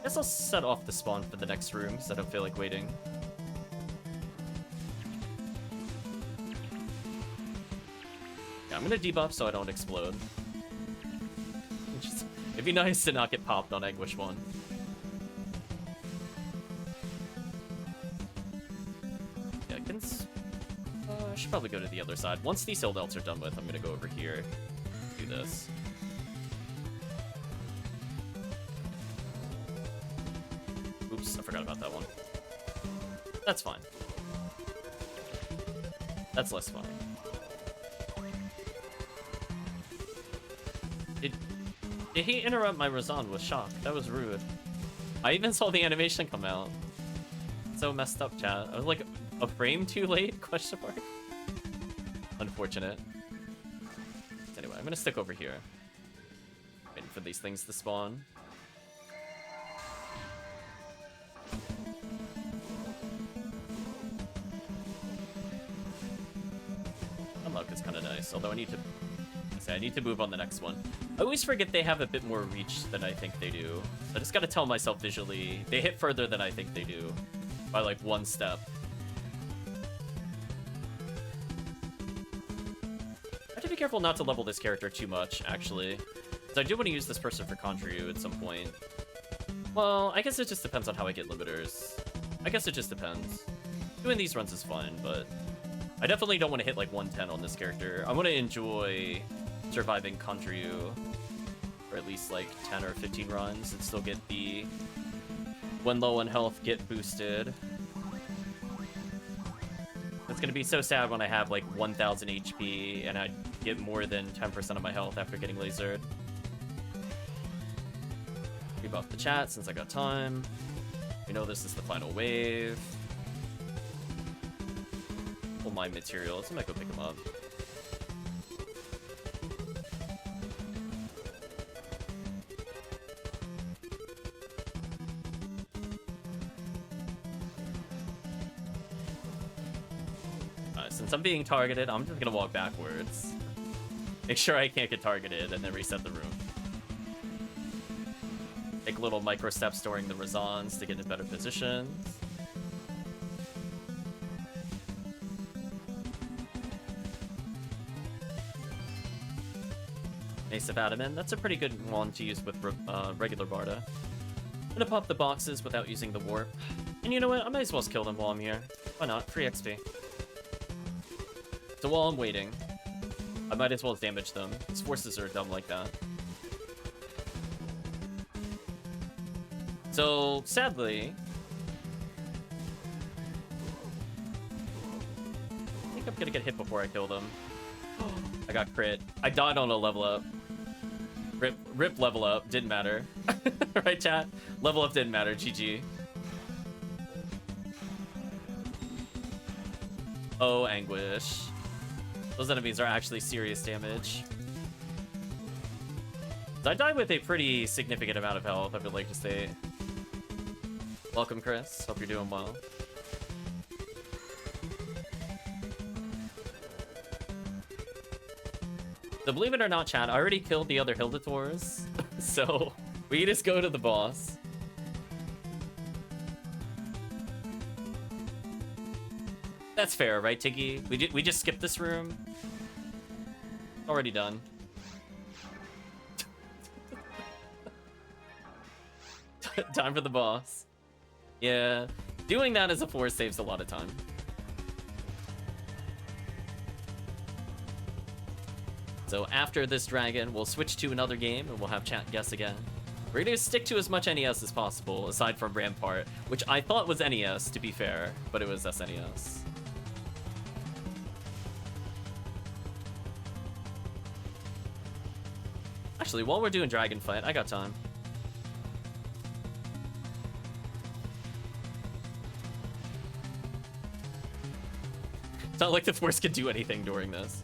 Guess I'll set off the spawn for the next room, because I don't feel like waiting. I'm gonna debuff so I don't explode. It'd be nice to not get popped on Anguish 1. Yeah, I should probably go to the other side. Once these hill delts are done with, I'm gonna go over here. Do this. Oops, I forgot about that one. That's fine. That's less fine. Did he interrupt my Razan with shock? That was rude. I even saw the animation come out. So messed up, chat. I was like, a frame too late? Question mark. Unfortunate. Anyway, I'm gonna stick over here. Waiting for these things to spawn. Unlock is kind of nice, although I need to move on the next one. I always forget they have a bit more reach than I think they do. I just gotta tell myself visually, they hit further than I think they do. By like one step. I have to be careful not to level this character too much, actually. Because I do want to use this person for Contryu at some point. Well, I guess it just depends on how I get limiters. I guess it just depends. Doing these runs is fun, but I definitely don't want to hit like 110 on this character. I want to enjoy surviving Contryu for at least like 10 or 15 runs and still get the when low on health get boosted. It's gonna be so sad when I have like 1000 HP and I get more than 10% of my health after getting lasered. Rebuff the chat since I got time. We know this is the final wave. Pull my materials. I might go pick them up. Since I'm being targeted, I'm just gonna walk backwards. Make sure I can't get targeted, and then reset the room. Take little micro steps during the Razans to get in better positions. Mace of Adamant, that's a pretty good one to use with regular Barda. I'm gonna pop the boxes without using the warp. And you know what, I might as well kill them while I'm here. Why not? Free XP. So while I'm waiting, I might as well damage them. His forces are dumb like that. So, sadly... I think I'm gonna get hit before I kill them. I got crit. I died on a level up. Rip level up. Didn't matter. Right, chat? Level up didn't matter. GG. Oh, anguish. Those enemies are actually serious damage. I died with a pretty significant amount of health, I would like to say. Welcome, Chris. Hope you're doing well. So believe it or not, chat, I already killed the other Hildators, so we can just go to the boss. That's fair, right, Tiggy? We just skipped this room. Already done. Time for the boss. Yeah, doing that as a 4 saves a lot of time. So after this dragon, we'll switch to another game and we'll have chat guess again. We're gonna stick to as much NES as possible, aside from Rampart, which I thought was NES, to be fair, but it was SNES. Actually, while we're doing Dragon Fight, I got time. It's not like the Force can do anything during this.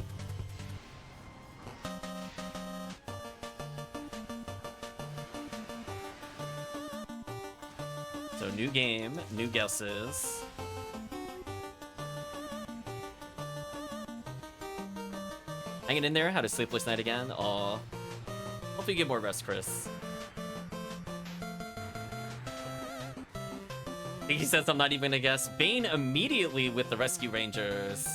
So new game, new guesses. Hanging in there, had a sleepless night again. Aw. Hopefully you get more rest, Chris. He says I'm not even gonna guess. Bane immediately with the Rescue Rangers.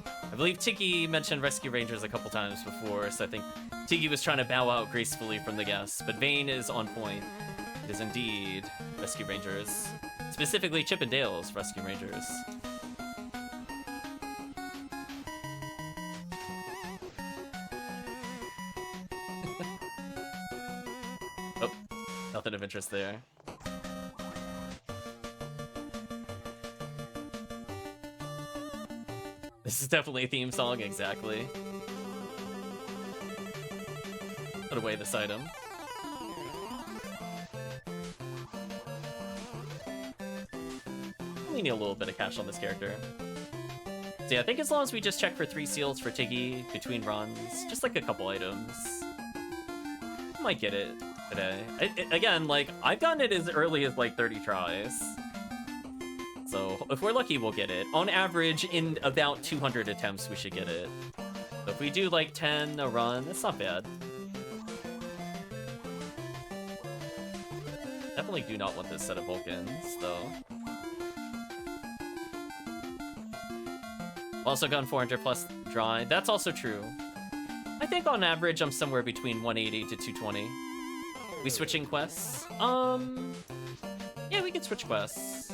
I believe Tiki mentioned Rescue Rangers a couple times before, so I think Tiki was trying to bow out gracefully from the guess, but Bane is on point. It is indeed Rescue Rangers. Specifically Chip and Dale's Rescue Rangers. Oh, nothing of interest there. This is definitely a theme song, exactly. Put away this item. We need a little bit of cash on this character. So yeah, I think as long as we just check for 3 seals for Tiggy between runs, just like a couple items, might get it today. Again, like, I've gotten it as early as like 30 tries. So if we're lucky, we'll get it. On average, in about 200 attempts, we should get it. So if we do like 10 a run, that's not bad. Definitely do not want this set of Vulcans, though. Also gone 400 plus dry. That's also true. I think on average, I'm somewhere between 180 to 220. We switching quests? Yeah, we can switch quests.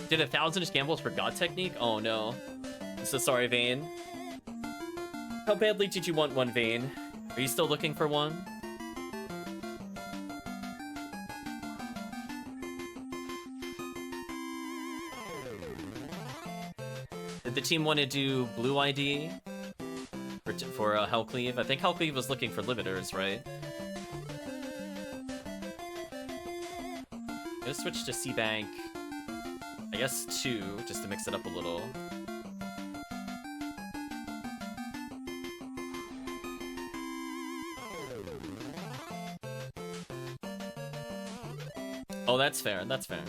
Did 1,000 gambles for God Technique? Oh no. I'm so sorry, Vayne. How badly did you want one, Vayne? Are you still looking for one? Did the team want to do Blue ID for Hellcleave? I think Hellcleave was looking for limiters, right? I'm gonna switch to C-Bank. I guess 2, just to mix it up a little. Oh, that's fair, that's fair.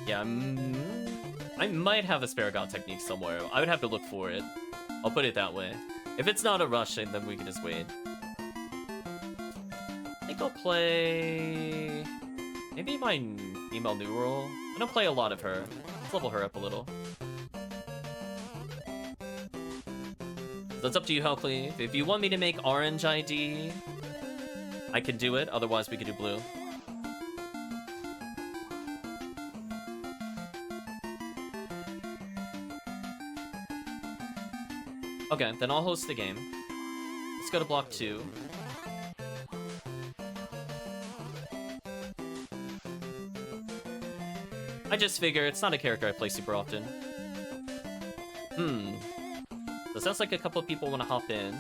Yeah, I might have a spare God Technique somewhere. I would have to look for it. I'll put it that way. If it's not a rush, then we can just wait. I think I'll play... maybe my female new role. I don't play a lot of her. Let's level her up a little. So it's up to you, Hellcleave. If you want me to make orange ID, I can do it. Otherwise, we could do blue. Okay, then I'll host the game. Let's go to block 2. I just figure it's not a character I play super often. So it sounds like a couple of people want to hop in.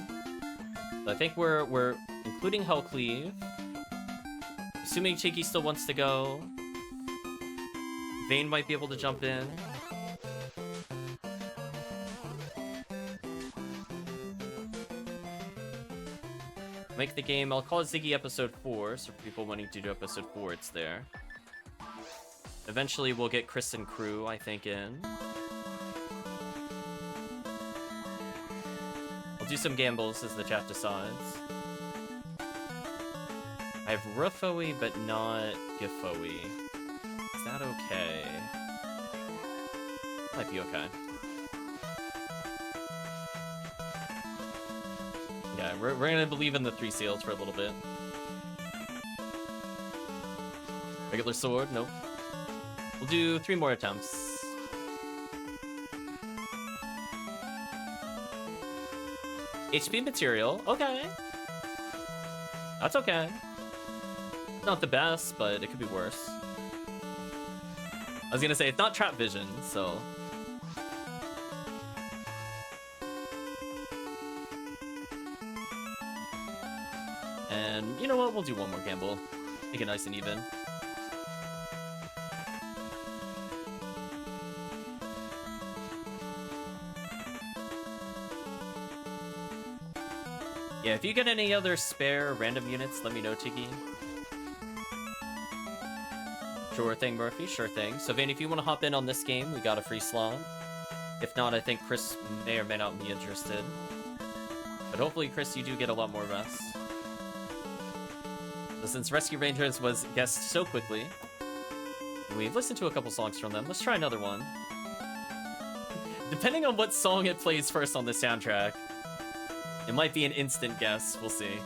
So I think we're including Hellcleave. Assuming Cheeky still wants to go. Vayne might be able to jump in. Make the game, I'll call it Ziggy Episode 4, so for people wanting to do Episode 4, it's there. Eventually we'll get Chris and crew, I think, in. We'll do some gambles as the chat decides. I have Roofoey, but not Giffoey. Is that okay? Might be okay. Yeah, we're gonna believe in the 3 seals for a little bit. Regular sword? Nope. We'll do 3 more attempts. HP material, okay. That's okay. Not the best, but it could be worse. I was gonna say, it's not trap vision, so... And you know what? We'll do one more gamble. Make it nice and even. Yeah, if you get any other spare random units, let me know, Tiggy. Sure thing, Murphy. Sure thing. So, Vayne, if you want to hop in on this game, we got a free slot. If not, I think Chris may or may not be interested. But hopefully, Chris, you do get a lot more rest. So since Rescue Rangers was guessed so quickly, and we've listened to a couple songs from them, let's try another one. Depending on what song it plays first on the soundtrack, it might be an instant guess. We'll see.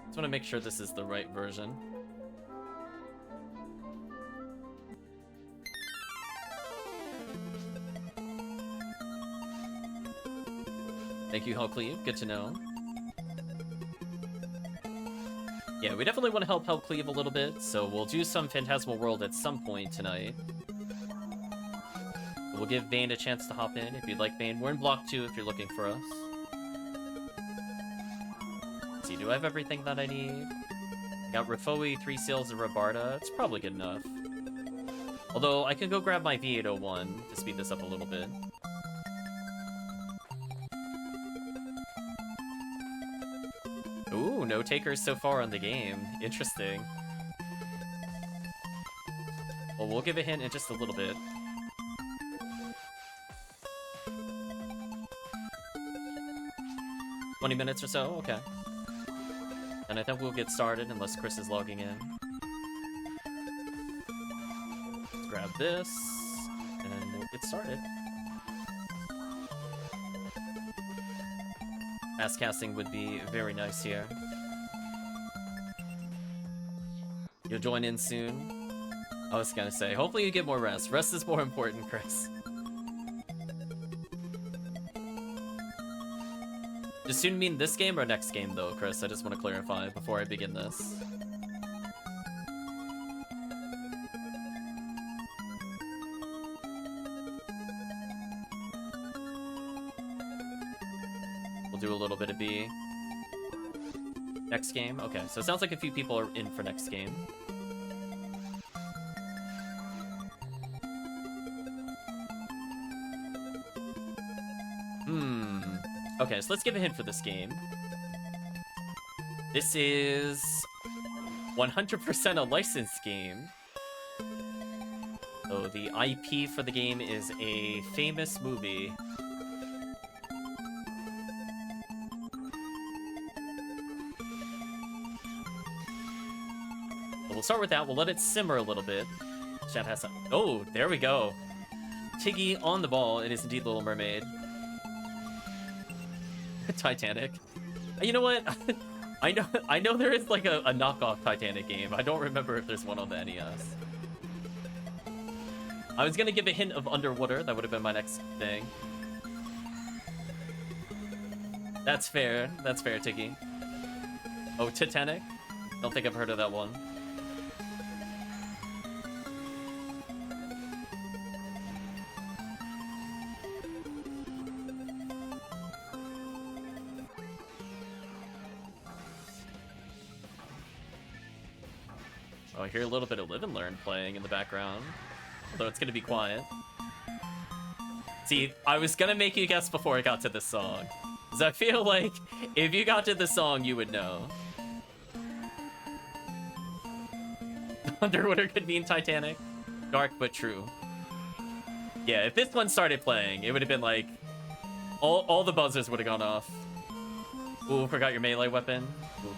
Just want to make sure this is the right version. Thank you, Hellcleave. Good to know. Yeah, we definitely want to help Hellcleave a little bit, so we'll do some Phantasmal World at some point tonight. We'll give Vayne a chance to hop in if you'd like, Vayne. We're in block 2 if you're looking for us. Let's see, do I have everything that I need? Got Rafoi, 3 seals, and Rabarda. It's probably good enough. Although, I can go grab my V801 to speed this up a little bit. Ooh, no takers so far on the game. Interesting. Well, we'll give a hint in just a little bit. "20 minutes or so? Okay. And I think we'll get started unless Chris is logging in. Let's grab this, and we'll get started. Mass casting would be very nice here. You'll join in soon. I was gonna say, hopefully you get more rest. Rest is more important, Chris. Does soon mean this game or next game, though, Chris? I just want to clarify before I begin this. We'll do a little bit of B. Next game? Okay, so it sounds like a few people are in for next game. Okay, so let's give a hint for this game. This is 100% a licensed game. So the IP for the game is a famous movie. So we'll start with that. We'll let it simmer a little bit. Chat has some... Oh, there we go. Tiggy on the ball. It is indeed Little Mermaid. Titanic. You know what? I know there is like a knockoff Titanic game. I don't remember if there's one on the NES. I was gonna give a hint of Underwater. That would have been my next thing. That's fair. That's fair, Tiggy. Oh, Titanic? Don't think I've heard of that one. Oh, I hear a little bit of Live and Learn playing in the background. Although it's gonna be quiet. See, I was gonna make you guess before I got to this song. Because I feel like if you got to the song, you would know. Underwater could mean Titanic. Dark but true. Yeah, if this one started playing, it would have been like... All the buzzers would have gone off. Ooh, forgot your melee weapon. Ooh.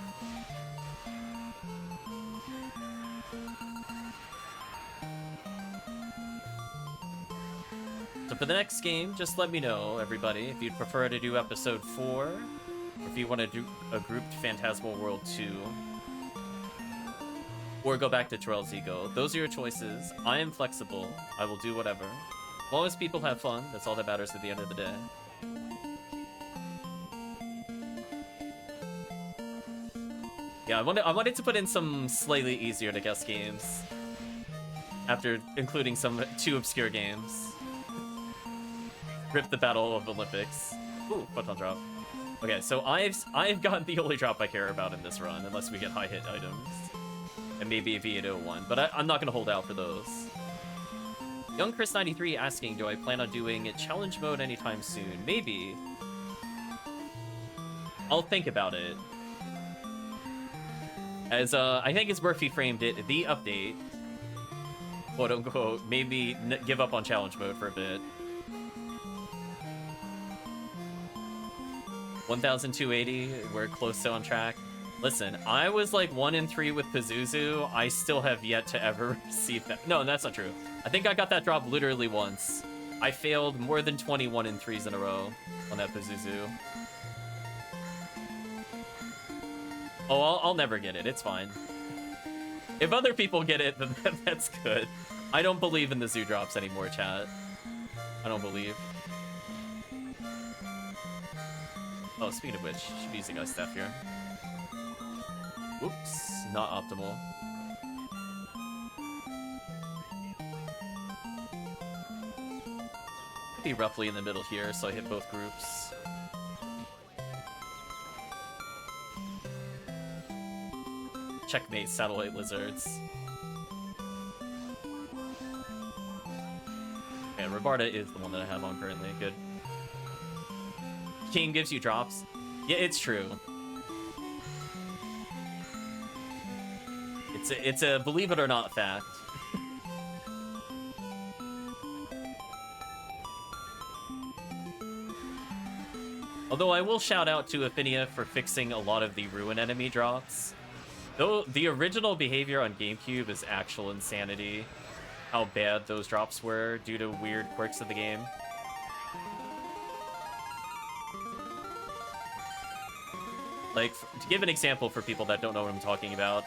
So for the next game, just let me know, everybody, if you'd prefer to do episode 4, or if you want to do a grouped Phantasmal World 2, or go back to Trails Ego. Those are your choices. I am flexible. I will do whatever. As long as people have fun, that's all that matters at the end of the day. Yeah, I wanted to put in some slightly easier to guess games, after including some 2 obscure games. Rip the Battle of the Olympics. Ooh, photon drop. Okay, so I've gotten the only drop I care about in this run, unless we get high hit items. And maybe a V801, but I'm not gonna hold out for those. Young Chris 93 asking, do I plan on doing challenge mode anytime soon? Maybe. I'll think about it. As I think as Murphy framed it, the update, quote unquote, made me give up on challenge mode for a bit. 1,280, we're close to on track. Listen, I was like 1 in 3 with Pazuzu. I still have yet to ever receive that. No, that's not true. I think I got that drop literally once. I failed more than 21 in 3s in a row on that Pazuzu. Oh, I'll never get it. It's fine. If other people get it, then that's good. I don't believe in the zoo drops anymore, chat. I don't believe. Oh, speaking of which, should be using ice staff here. Oops, not optimal. Be roughly in the middle here, so I hit both groups. Checkmate, satellite lizards. Okay, Rabarda is the one that I have on currently. Good. King gives you drops. Yeah, it's true. It's a believe it or not fact. Although I will shout out to Ephinea for fixing a lot of the ruin enemy drops. Though the original behavior on GameCube is actual insanity. How bad those drops were due to weird quirks of the game. Like, to give an example for people that don't know what I'm talking about,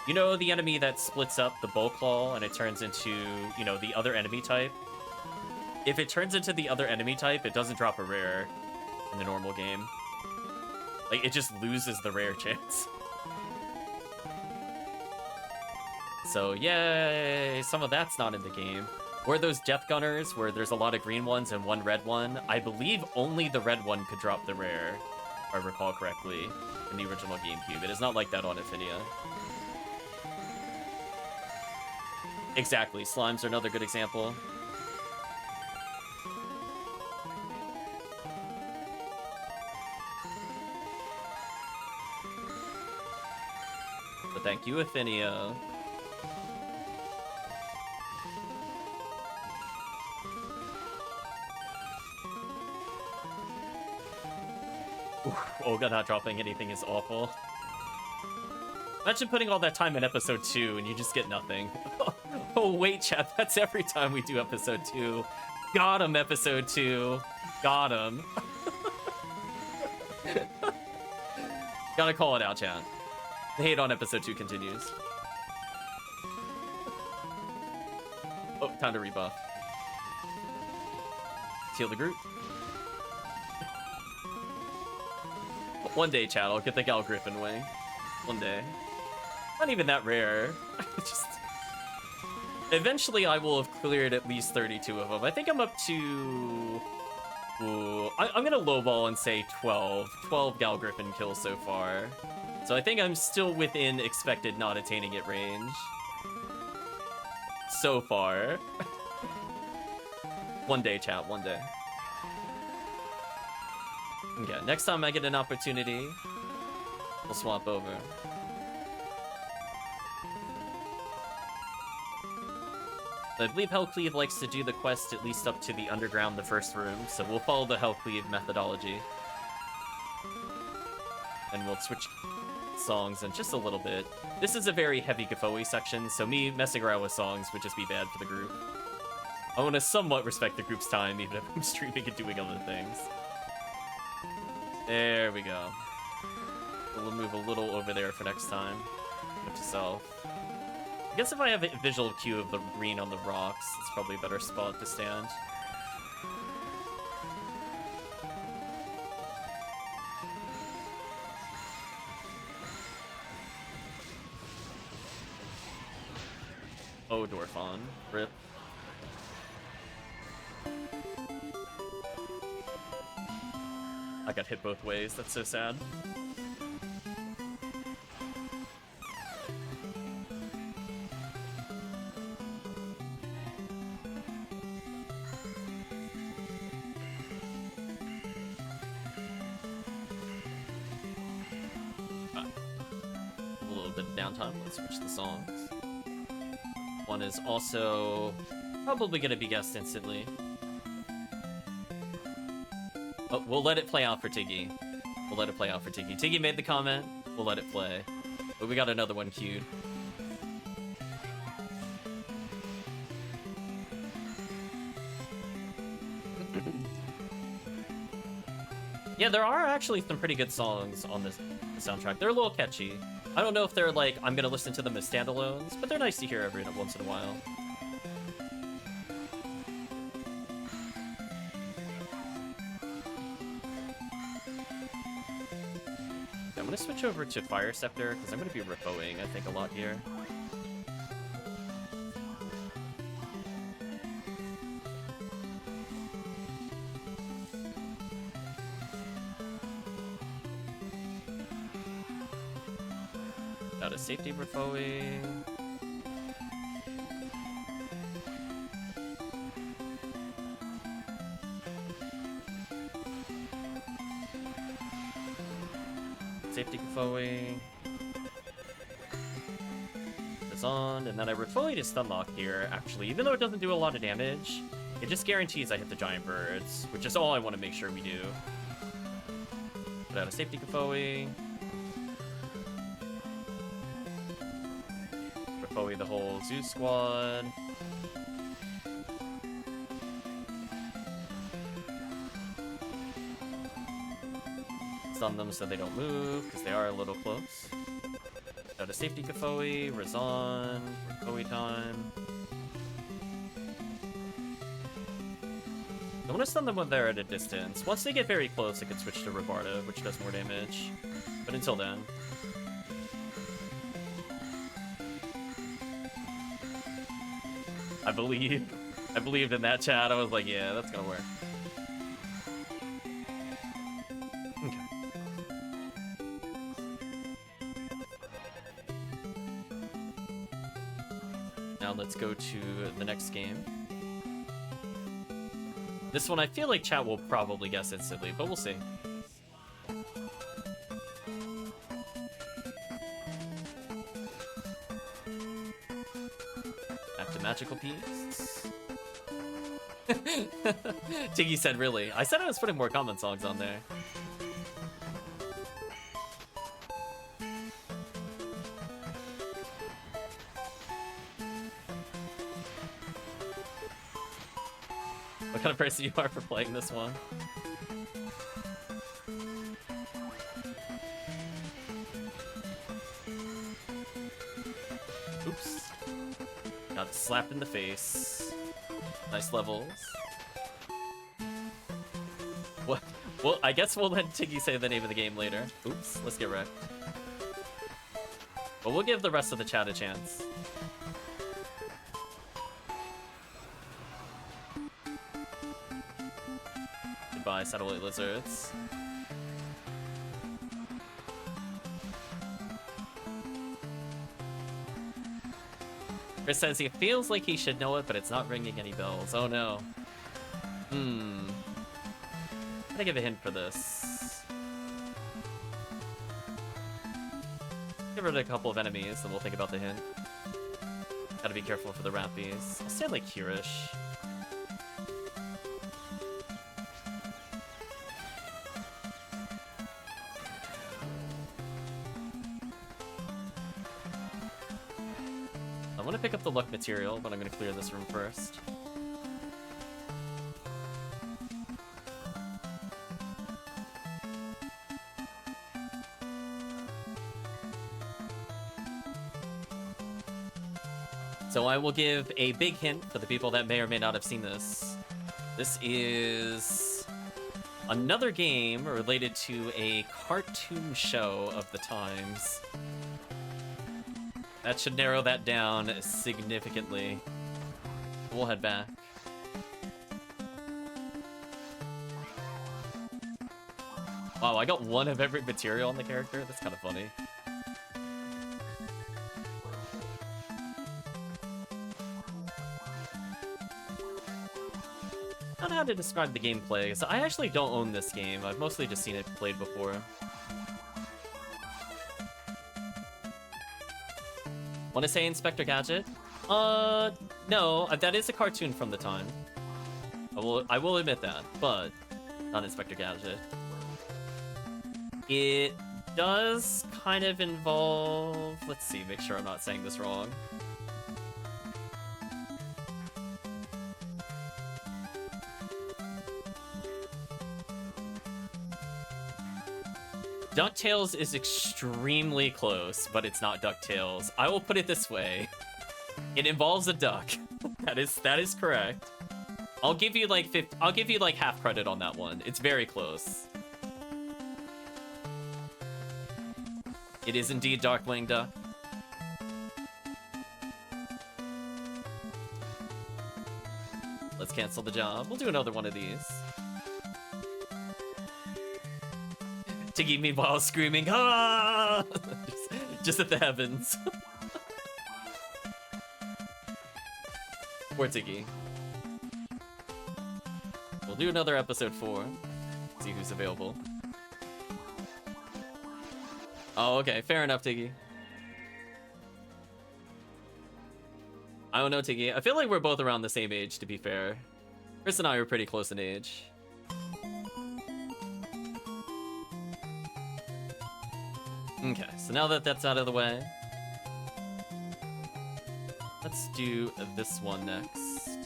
you know the enemy that splits up the bow claw and it turns into, you know, the other enemy type? If it turns into the other enemy type, it doesn't drop a rare in the normal game. Like, it just loses the rare chance. So, yay! Some of that's not in the game. Or those Death Gunners, where there's a lot of green ones and one red one. I believe only the red one could drop the rare, if I recall correctly, in the original GameCube. It is not like that on Ephinea. Exactly, slimes are another good example. But thank you, Ephinea. Olga not dropping anything is awful. Imagine putting all that time in episode 2 and you just get nothing. Oh wait, chat, that's every time we do episode 2. Got him, episode 2. Got him. Gotta call it out, chat. The hate on episode 2 continues. Oh, time to rebuff. Heal the group. One day, chat, I'll get the Gal Griffin wing. One day. Not even that rare. Just... Eventually I will have cleared at least 32 of them. I think I'm up to... Ooh, I'm gonna lowball and say 12. 12 Gal Griffin kills so far. So I think I'm still within expected not attaining it range. So far. One day, chat, one day. Okay, next time I get an opportunity, we'll swap over. I believe Hellcleave likes to do the quest at least up to the underground, the first room, so we'll follow the Hellcleave methodology. And we'll switch songs in just a little bit. This is a very heavy Gaffoe section, so me messing around with songs would just be bad for the group. I want to somewhat respect the group's time, even if I'm streaming and doing other things. There we go. We'll move a little over there for next time. Note to self. I guess if I have a visual cue of the green on the rocks, it's probably a better spot to stand. Oh, Dorphon. Rip. I got hit both ways, that's so sad. A little bit of downtime, let's switch the songs. One is also probably gonna be guessed instantly. Oh, we'll let it play out for Tiggy. We'll let it play out for Tiggy. Tiggy made the comment, we'll let it play. But we got another one queued. Yeah, there are actually some pretty good songs on this soundtrack. They're a little catchy. I don't know if they're like, I'm gonna listen to them as standalones, but they're nice to hear every once in a while. I'm gonna switch over to Fire Scepter, because I'm gonna be ripoing, I think, a lot here. Got a safety ripoing. Safety Gaffoe. This on, and then I Rifoe to Stunlock here, actually. Even though it doesn't do a lot of damage, it just guarantees I hit the giant birds, which is all I want to make sure we do. Put out a Safety Gaffoe. Rifoe the whole Zoo Squad. Stun them so they don't move, because they are a little close. Got a Safety Gaffoe, Razan, Rifoe time. I want to stun them when they're at a distance. Once they get very close, I can switch to Rabarda, which does more damage. But until then... I believed in that, chat. I was like, yeah, that's gonna work. Okay. Now let's go to the next game. This one I feel like chat will probably guess instantly, but we'll see. Magical Beasts. Tiggy said, really? I said I was putting more common songs on there. What kind of person you are for playing this one? Oops. Got slapped in the face. Nice levels. What? Well, I guess we'll let Tiggy say the name of the game later. Oops, let's get wrecked. But we'll give the rest of the chat a chance. Goodbye, satellite lizards. Chris says he feels like he should know it, but it's not ringing any bells. Oh no. Gotta give a hint for this. Give it a couple of enemies, and we'll think about the hint. Gotta be careful for the rappies. I'll say like here-ish. I want to pick up the luck material, but I'm going to clear this room first. So I will give a big hint for the people that may or may not have seen this. This is another game related to a cartoon show of the times. That should narrow that down significantly. We'll head back. Wow, I got one of every material on the character? That's kind of funny. I don't know how to describe the gameplay, because I actually don't own this game. I've mostly just seen it played before. Want to say Inspector Gadget? No, that is a cartoon from the time. I will admit that, but not Inspector Gadget. It does kind of involve... Let's see, make sure I'm not saying this wrong. DuckTales is extremely close, but it's not DuckTales. I will put it this way. It involves a duck. That is correct. I'll give you like half credit on that one. It's very close. It is indeed Darkwing Duck. Let's cancel the job. We'll do another one of these. Tiggy meanwhile screaming, ah! just at the heavens. Poor Tiggy. We'll do another episode 4. See who's available. Oh, okay. Fair enough, Tiggy. I don't know, Tiggy. I feel like we're both around the same age, to be fair. Chris and I are pretty close in age. Okay, so now that that's out of the way, let's do this one next.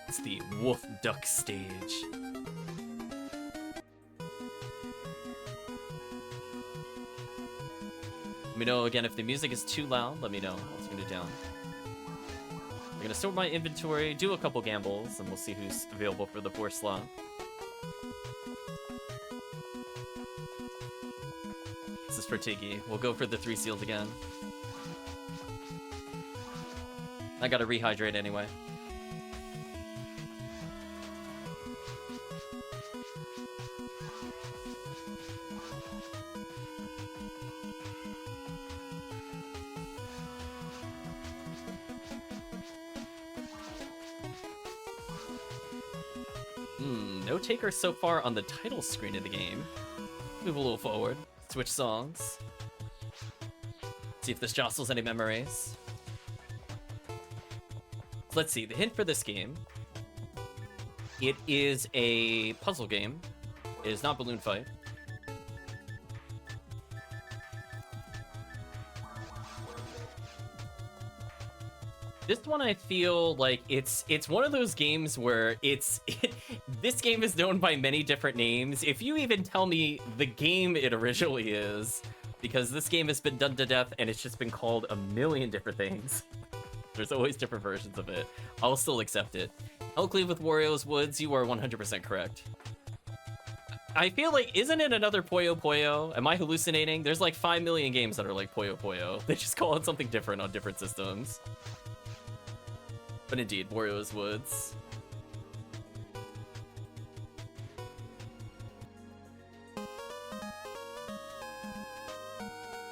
It's the Wolf Duck stage. Let me know again if the music is too loud. Let me know. I'll tune it down. I'm gonna sort my inventory, do a couple gambles, and we'll see who's available for the 4th slot. This is for Tiggy. We'll go for the 3 seals again. I gotta rehydrate anyway. No taker so far on the title screen of the game. Move a little forward. Switch songs. See if this jostles any memories. Let's see, the hint for this game. It is a puzzle game. It is not Balloon Fight. This one I feel like it's one of those games where this game is known by many different names. If you even tell me the game it originally is, because this game has been done to death and it's just been called a million different things. There's always different versions of it. I'll still accept it. Oakley with Wario's Woods, you are 100% correct. I feel like, isn't it another Puyo Puyo? Am I hallucinating? There's like 5 million games that are like Puyo Puyo. They just call it something different on different systems. But indeed, Wario's Woods.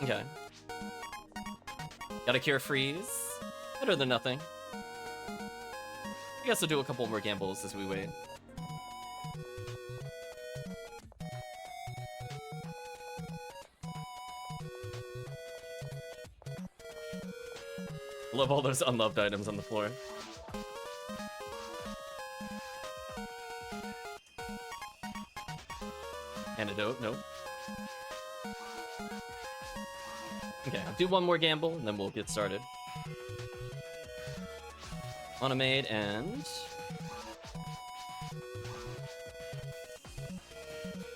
Okay. Gotta cure freeze. Better than nothing. I guess we'll do a couple more gambles as we wait. Love all those unloved items on the floor. Antidote, nope. Okay, I'll do one more gamble, and then we'll get started. Monomade and...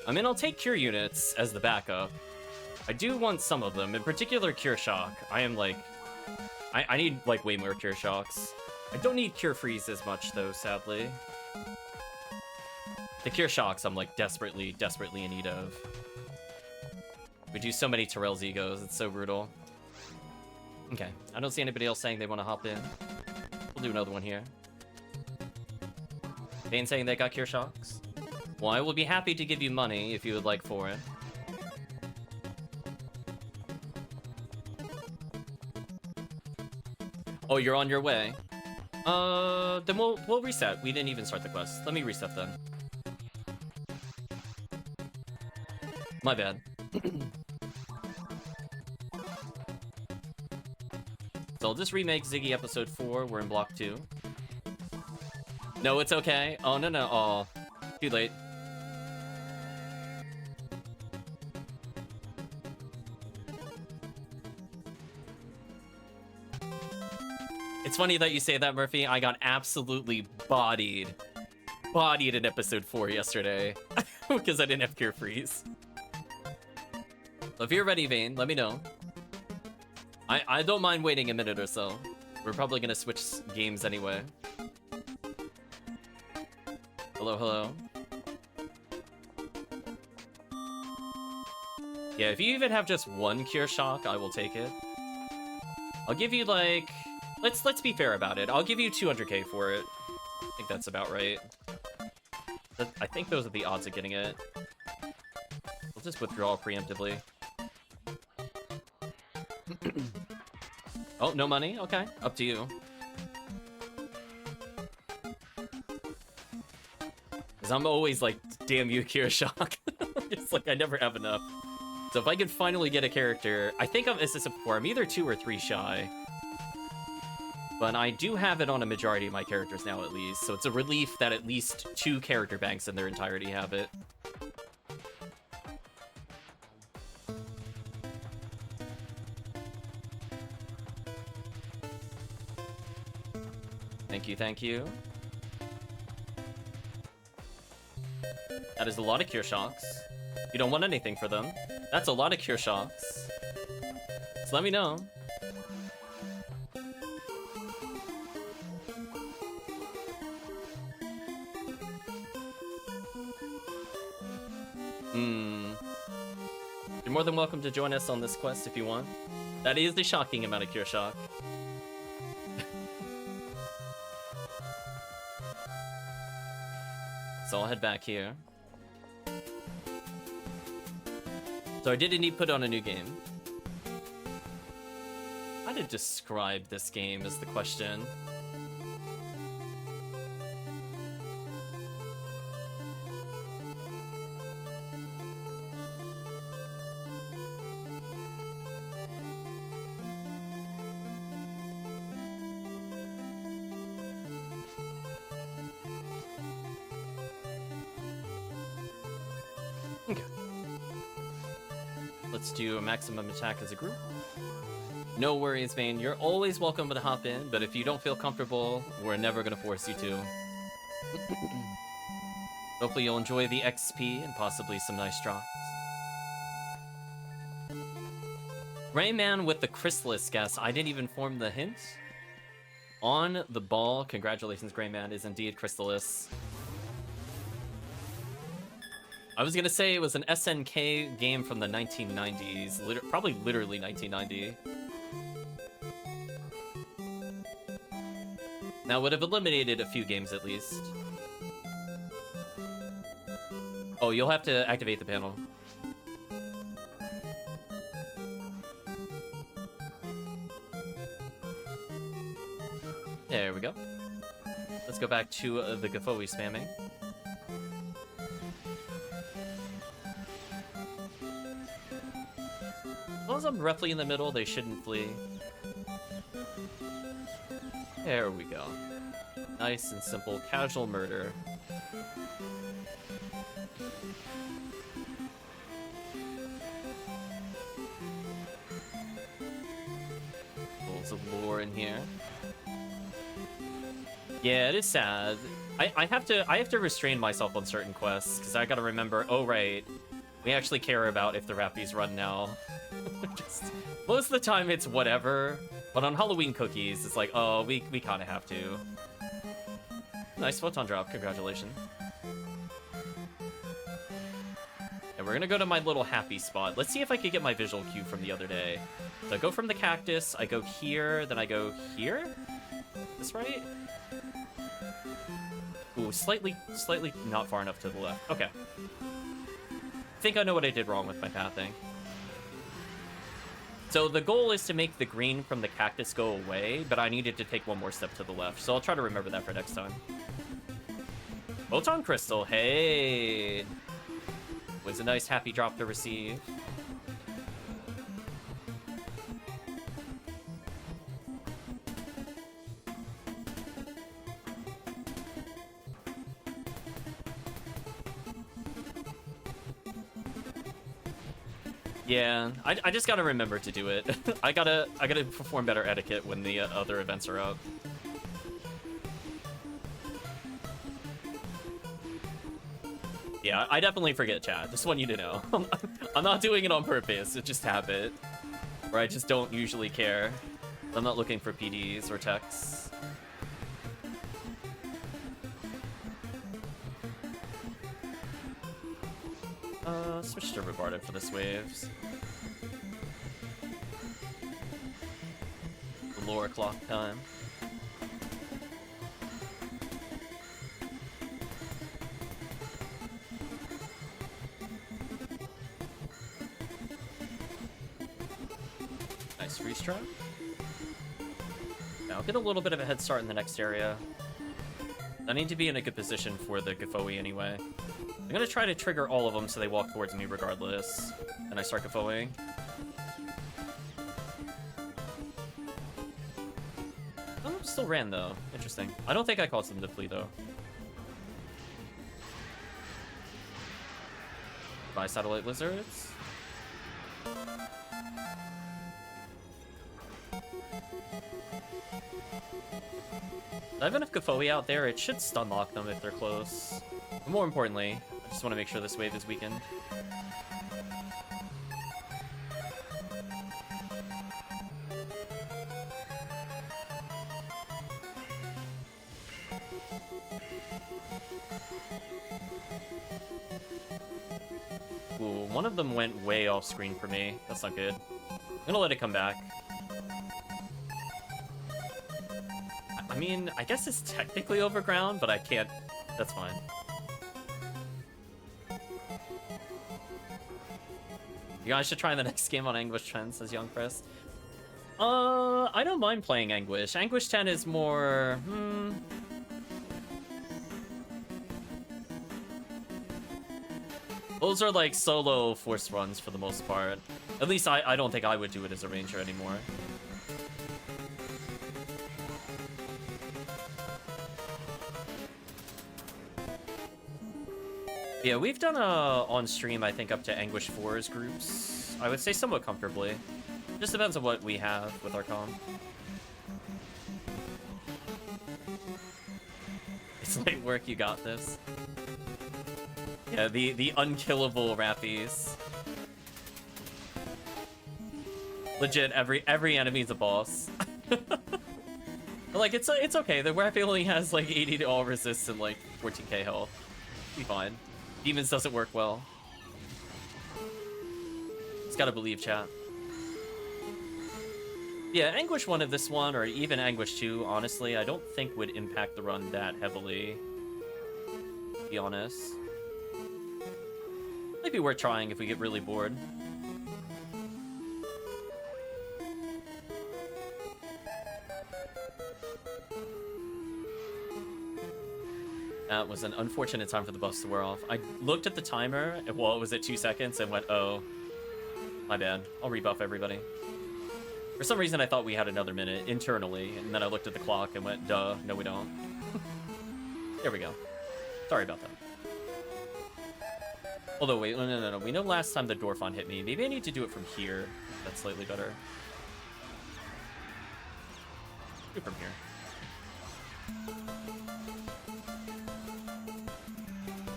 I mean, I'll take cure units as the backup. I do want some of them, in particular Cure Shock. I am like... I need, like, way more Cure Shocks. I don't need Cure Freeze as much, though, sadly. The Cure Shocks I'm, like, desperately in need of. We do so many Terrell's Egos, it's so brutal. Okay, I don't see anybody else saying they want to hop in. We'll do another one here. Vane saying they got Cure Shocks? Well, I will be happy to give you money if you would like for it. Oh, you're on your way? Then we'll reset. We didn't even start the quest. Let me reset then. My bad. So I'll just remake Ziggy episode 4. We're in block 2. No, it's okay. Oh, no. Oh, too late. It's funny that you say that, Murphy. I got absolutely bodied in episode 4 yesterday because I didn't have Cure Freeze. So if you're ready, Vane, let me know. I don't mind waiting a minute or so. We're probably gonna switch games anyway. Hello. Yeah, if you even have just one Cure Shock, I will take it. I'll give you like... Let's be fair about it. I'll give you 200k for it. I think that's about right. I think those are the odds of getting it. We'll just withdraw preemptively. Oh, no money? Okay, up to you. Because I'm always like, damn you, Cure Shock. It's like I never have enough. So if I could finally get a character, I think as I said before, I'm either 2 or 3 shy. But I do have it on a majority of my characters now, at least. So it's a relief that at least 2 character banks in their entirety have it. Thank you. That is a lot of Cure Shocks. You don't want anything for them. That's a lot of Cure Shocks. So let me know. You're more than welcome to join us on this quest if you want. That is the shocking amount of Cure Shock. So I'll head back here. So I did indeed put on a new game. How to describe this game is the question. Okay. Let's do a maximum attack as a group. No worries, Vane. You're always welcome to hop in, but if you don't feel comfortable, we're never going to force you to. Hopefully you'll enjoy the XP and possibly some nice drops. Rayman with the Chrysalis guess. I didn't even form the hint. On the ball. Congratulations, Grayman is indeed Chrysalis. I was gonna say it was an SNK game from the 1990s, probably literally 1990. Now, would have eliminated a few games at least. Oh, you'll have to activate the panel. There we go. Let's go back to the Gafoe spamming. As long as I'm roughly in the middle, they shouldn't flee. There we go. Nice and simple, casual murder. Levels of lore in here. Yeah, it is sad. I have to restrain myself on certain quests because I gotta remember. Oh right, we actually care about if the Rappies run now. Most of the time it's whatever, but on Halloween cookies it's like, oh, we kind of have to. Nice photon drop, congratulations. And we're gonna go to my little happy spot. Let's see if I could get my visual cue from the other day. So I go from the cactus, I go here, then I go here? Is this right? Ooh, slightly not far enough to the left. Okay. I think I know what I did wrong with my pathing. So the goal is to make the green from the cactus go away, but I needed to take one more step to the left, so I'll try to remember that for next time. Photon Crystal, hey! Was a nice happy drop to receive. Yeah, I just gotta remember to do it. I gotta perform better etiquette when the other events are up. Yeah, I definitely forget, chat. Just want you to know. I'm not doing it on purpose. It's just habit. Or I just don't usually care. I'm not looking for PDs or texts. Switch to Regarded for this waves. The lore clock time. Nice freeze trap. Now get a little bit of a head start in the next area. I need to be in a good position for the Gafoe anyway. I'm gonna try to trigger all of them so they walk towards me regardless. And I start Gafoeing. Oh, still ran though. Interesting. I don't think I caused them to flee though. Bye, satellite lizards. I have enough Gafoe out there, it should stun lock them if they're close. But more importantly, I just want to make sure this wave is weakened. Ooh, one of them went way off screen for me. That's not good. I'm gonna let it come back. I mean, I guess it's technically overground, but I can't. That's fine. You guys should try the next game on Anguish 10, says Young Chris. I don't mind playing Anguish. Anguish 10 is more... Those are like solo force runs for the most part. At least I don't think I would do it as a ranger anymore. Yeah, we've done on stream, I think, up to Anguish 4's groups. I would say somewhat comfortably. Just depends on what we have with our comm. It's light work, you got this. Yeah, the unkillable Rappies. Legit, every enemy's a boss. Like, it's okay. The Rappy only has like 80 to all resist and like 14k health. Be fine. Demons doesn't work well. Just gotta believe, chat. Yeah, Anguish 1 of this one, or even Anguish 2, honestly, I don't think would impact the run that heavily. To be honest. Might be worth trying if we get really bored. That was an unfortunate time for the buffs to wear off. I looked at the timer while it was at 2 seconds and went, oh, my bad. I'll rebuff everybody. For some reason, I thought we had another minute internally, and then I looked at the clock and went, duh, no we don't. There we go. Sorry about that. Although, wait, no. We know last time the Dwarfon hit me. Maybe I need to do it from here. That's slightly better. Do it from here.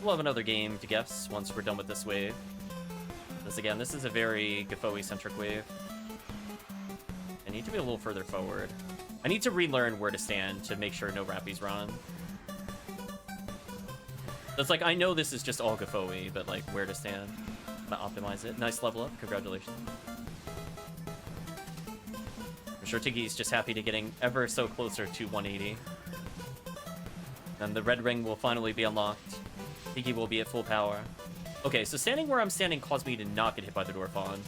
We'll have another game to guess once we're done with this wave. Because again, this is a very Gafoi-centric wave. I need to be a little further forward. I need to relearn where to stand to make sure no Rappies run. It's like, I know this is just all Gafoi, but like, where to stand. I'm gonna optimize it. Nice level up. Congratulations. I'm sure Tiggy's just happy to getting ever so closer to 180. And the red ring will finally be unlocked. Tiggy will be at full power. Okay, so standing where I'm standing caused me to not get hit by the Dwarfon.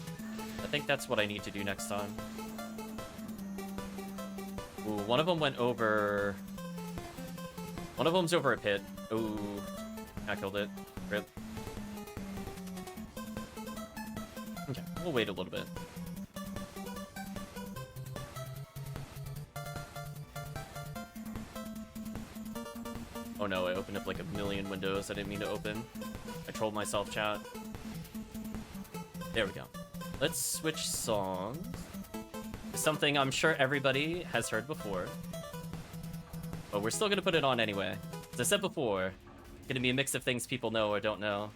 I think that's what I need to do next time. Ooh, one of them went over... One of them's over a pit. Ooh, I killed it. Rip. Okay, we'll wait a little bit. Oh no, I opened up like a million windows I didn't mean to open. I trolled myself, chat. There we go. Let's switch songs. Something I'm sure everybody has heard before. But we're still gonna put it on anyway. As I said before, it's gonna be a mix of things people know or don't know.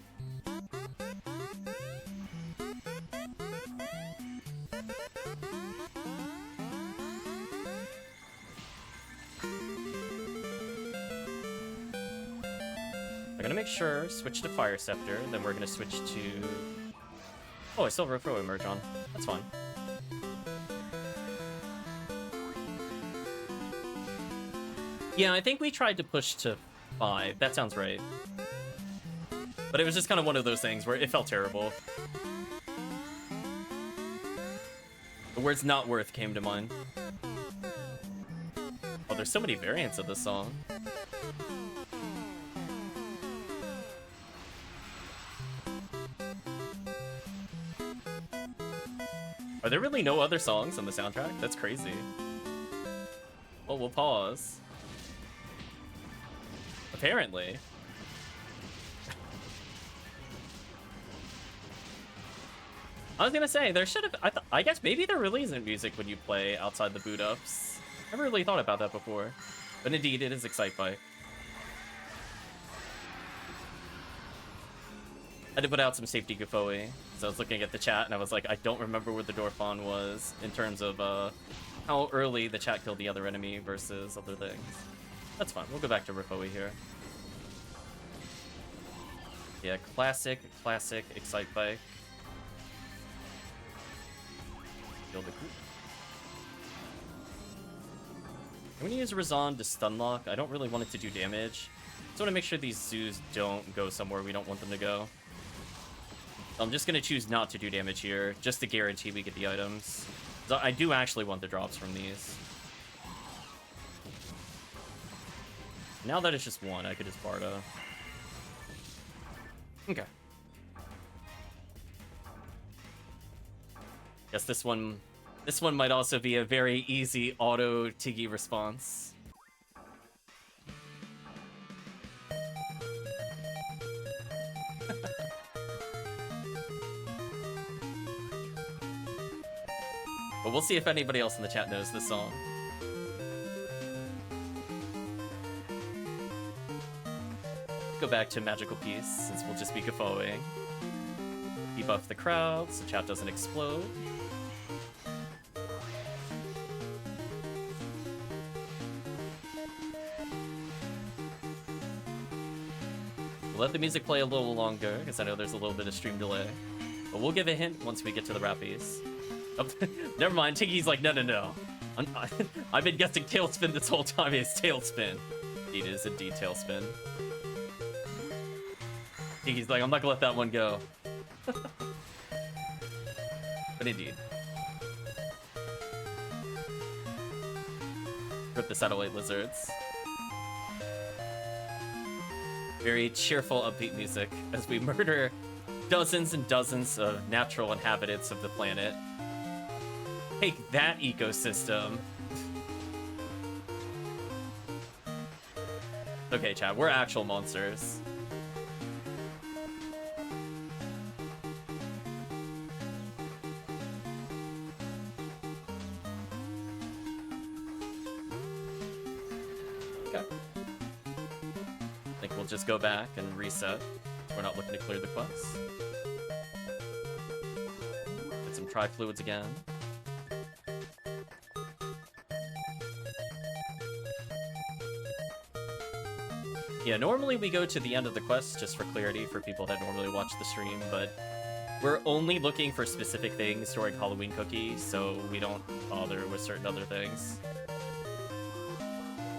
I'm gonna make sure, switch to Fire Scepter, then we're gonna switch to... Oh, I still have Rofro emerge on. That's fine. Yeah, I think we tried to push to 5. That sounds right. But it was just kind of one of those things where it felt terrible. The words "not worth" came to mind. Oh, there's so many variants of this song. Are there really no other songs on the soundtrack? That's crazy. Well, we'll pause. Apparently. I was gonna say, there should have... I guess maybe there really isn't music when you play outside the boot ups. I never really thought about that before. But indeed, it is Excitebike. I had to put out some safety Gafoi. So I was looking at the chat and I was like, I don't remember where the Dwarfon was in terms of how early the chat killed the other enemy versus other things. That's fine. We'll go back to Rifoi here. Yeah, classic Excitebike. Kill the group. I'm gonna use Razan to stun lock. I don't really want it to do damage. Just want to make sure these zoos don't go somewhere we don't want them to go. I'm just gonna choose not to do damage here, just to guarantee we get the items. So I do actually want the drops from these. Now that it's just one, I could just Bardo. Okay. Guess this one might also be a very easy auto Tiggy response. But we'll see if anybody else in the chat knows this song. Go back to Magical Piece, since we'll just be Gafoing. Debuff the crowd so chat doesn't explode. We'll let the music play a little longer, because I know there's a little bit of stream delay. But we'll give a hint once we get to the rappies. Oh, never mind, Tiggy's like, no. I've been guessing Tailspin this whole time. It's Tailspin. It is indeed Tailspin. Tiggy's like, I'm not gonna let that one go. But indeed. Rip the satellite lizards. Very cheerful, upbeat music as we murder dozens and dozens of natural inhabitants of the planet. Take that, ecosystem. Okay, chat, we're actual monsters. Okay. I think we'll just go back and reset. We're not looking to clear the quest. Get some tri-fluids again. Yeah, normally we go to the end of the quest just for clarity for people that normally watch the stream, but we're only looking for specific things during Halloween cookies, so we don't bother with certain other things.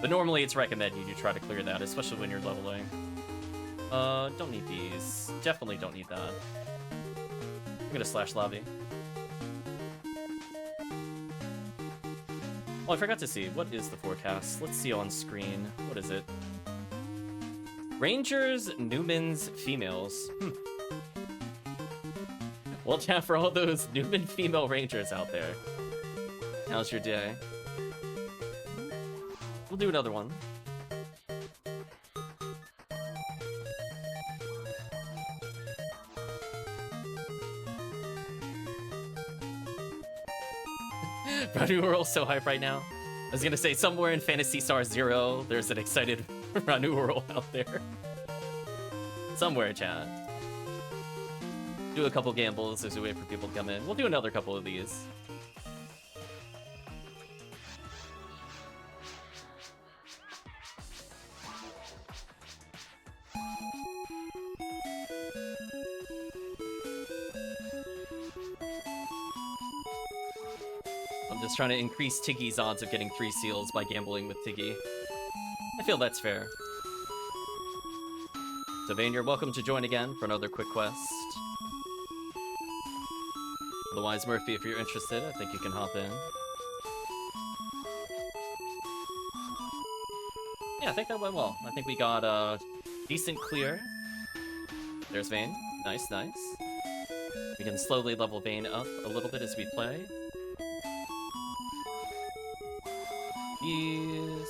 But normally it's recommended you try to clear that, especially when you're leveling. Don't need these. Definitely don't need that. I'm gonna slash lobby. Oh, I forgot to see. What is the forecast? Let's see on screen. What is it? Rangers, Newmans, females. Well, chat, for all those Newman female rangers out there, how's your day? We'll do another one. Ranu are all so hype right now. I was gonna say, somewhere in Phantasy Star Zero, there's an excited Ranu world out there. Somewhere, chat. Do a couple gambles as we wait for people to come in. We'll do another couple of these. I'm just trying to increase Tiggy's odds of getting 3 seals by gambling with Tiggy. I feel that's fair. So Vane, you're welcome to join again for another quick quest. Otherwise, Murphy, if you're interested, I think you can hop in. Yeah, I think that went well. I think we got a decent clear. There's Vane. Nice, nice. We can slowly level Vane up a little bit as we play. Yes.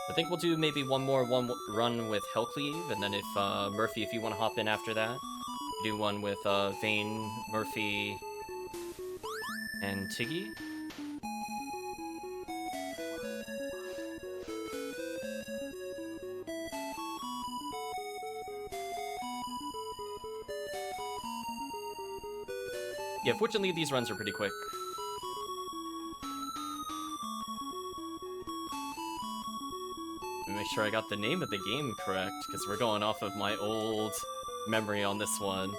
I think we'll do maybe one run with Hellcleave, and then if Murphy, if you want to hop in after that, do one with Vane, Murphy, and Tiggy. Yeah, fortunately these runs are pretty quick. Let me make sure I got the name of the game correct, because we're going off of my old memory on this one.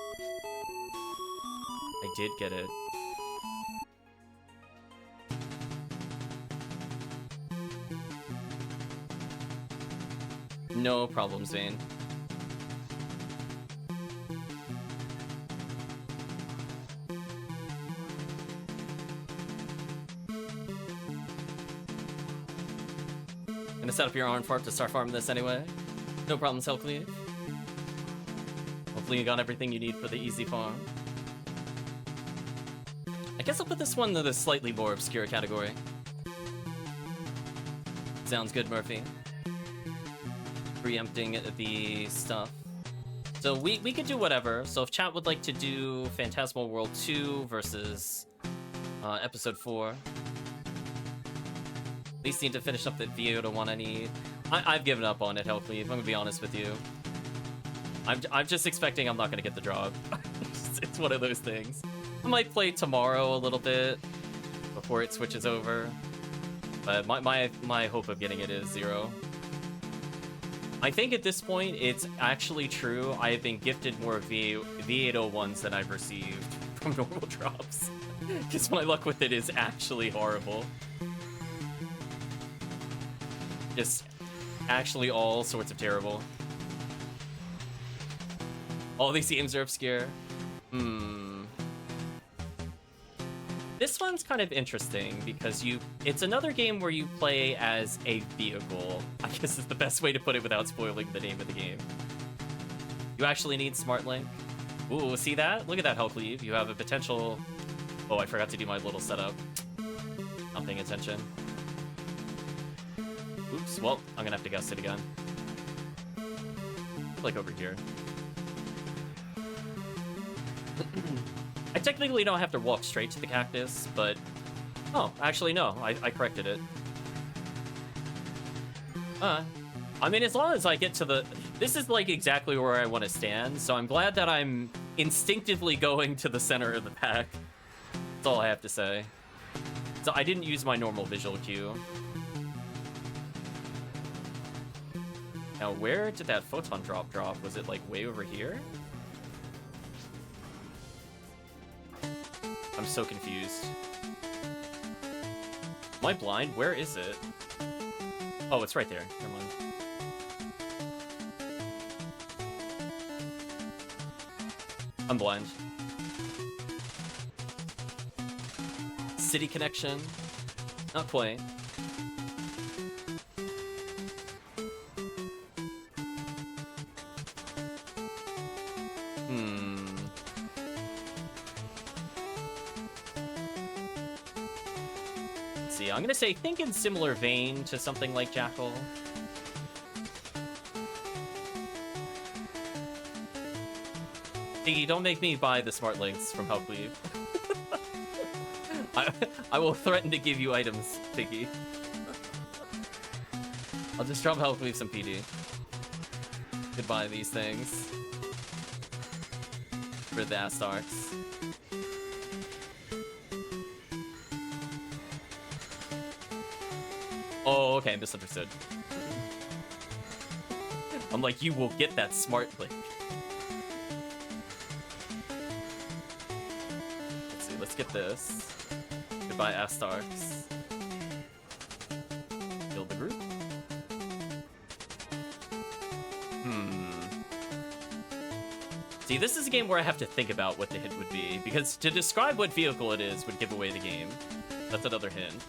I did get it. No problem, Zane. Gonna set up your Arn Farp to start farming this anyway. No problems, Hellcleave. Hopefully you got everything you need for the easy farm. I guess I'll put this one in the slightly more obscure category. Sounds good, Murphy. Preempting the stuff. So we could do whatever. So if chat would like to do Phantasmal World 2 versus Episode 4. At least need to finish up the Viota one I need. I've given up on it, Hellcleave. I'm gonna be honest with you. I'm just expecting I'm not gonna get the job. It's one of those things. I might play tomorrow a little bit before it switches over. But my hope of getting it is 0. I think at this point, it's actually true. I have been gifted more V801s than I've received from normal drops. Because my luck with it is actually horrible. Just actually all sorts of terrible. All these games are obscure. This one's kind of interesting because it's another game where you play as a vehicle. I guess is the best way to put it without spoiling the name of the game. You actually need Smart Link. Ooh, see that? Look at that Hell Cleave. You have a potential... Oh, I forgot to do my little setup. Not paying attention. Oops, well, I'm gonna have to guess it again. Like over here. I technically don't have to walk straight to the cactus, but... Oh, actually, no. I corrected it. I mean, as long as I get to the... This is, like, exactly where I want to stand, so I'm glad that I'm instinctively going to the center of the pack. That's all I have to say. So I didn't use my normal visual cue. Now, where did that photon drop? Was it, like, way over here? I'm so confused. Am I blind? Where is it? Oh, it's right there. Never mind. I'm blind. City connection? Not quite. I'm gonna say, think in similar vein to something like Jackal. Tiggy, don't make me buy the smart links from Hellcleave. I will threaten to give you items, Tiggy. I'll just drop Hellcleave some PD. Goodbye these things. For the Astarks. Oh, okay, misunderstood. I'm like, you will get that smart link. Let's see, let's get this. Goodbye, Astarks. Build the group. See, this is a game where I have to think about what the hint would be, because to describe what vehicle it is would give away the game. That's another hint.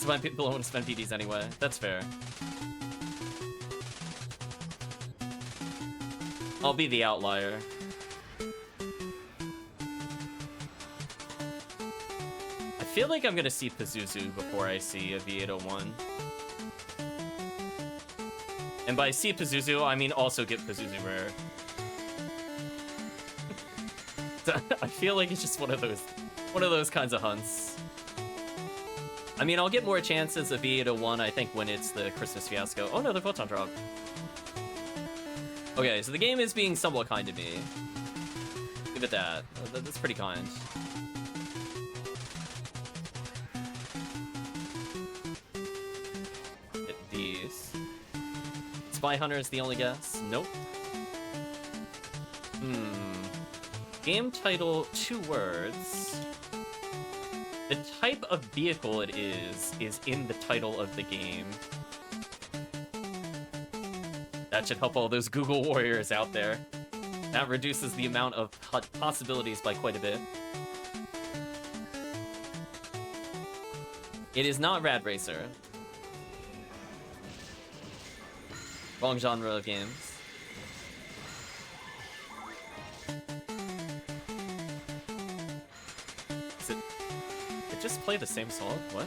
Why people don't want to spend PDs anyway. That's fair. I'll be the outlier. I feel like I'm gonna see Pazuzu before I see a V801. And by see Pazuzu, I mean also get Pazuzu rare. I feel like it's just one of those kinds of hunts. I mean, I'll get more chances of V801, I think, when it's the Christmas fiasco. Oh no, the photon drop. Okay, so the game is being somewhat kind to me. Give it that. That's pretty kind. Get these. Spy Hunter is the only guess? Nope. Game title, 2 words. The type of vehicle it is in the title of the game. That should help all those Google warriors out there. That reduces the amount of possibilities by quite a bit. It is not Rad Racer. Wrong genre of games. Just play the same song? What?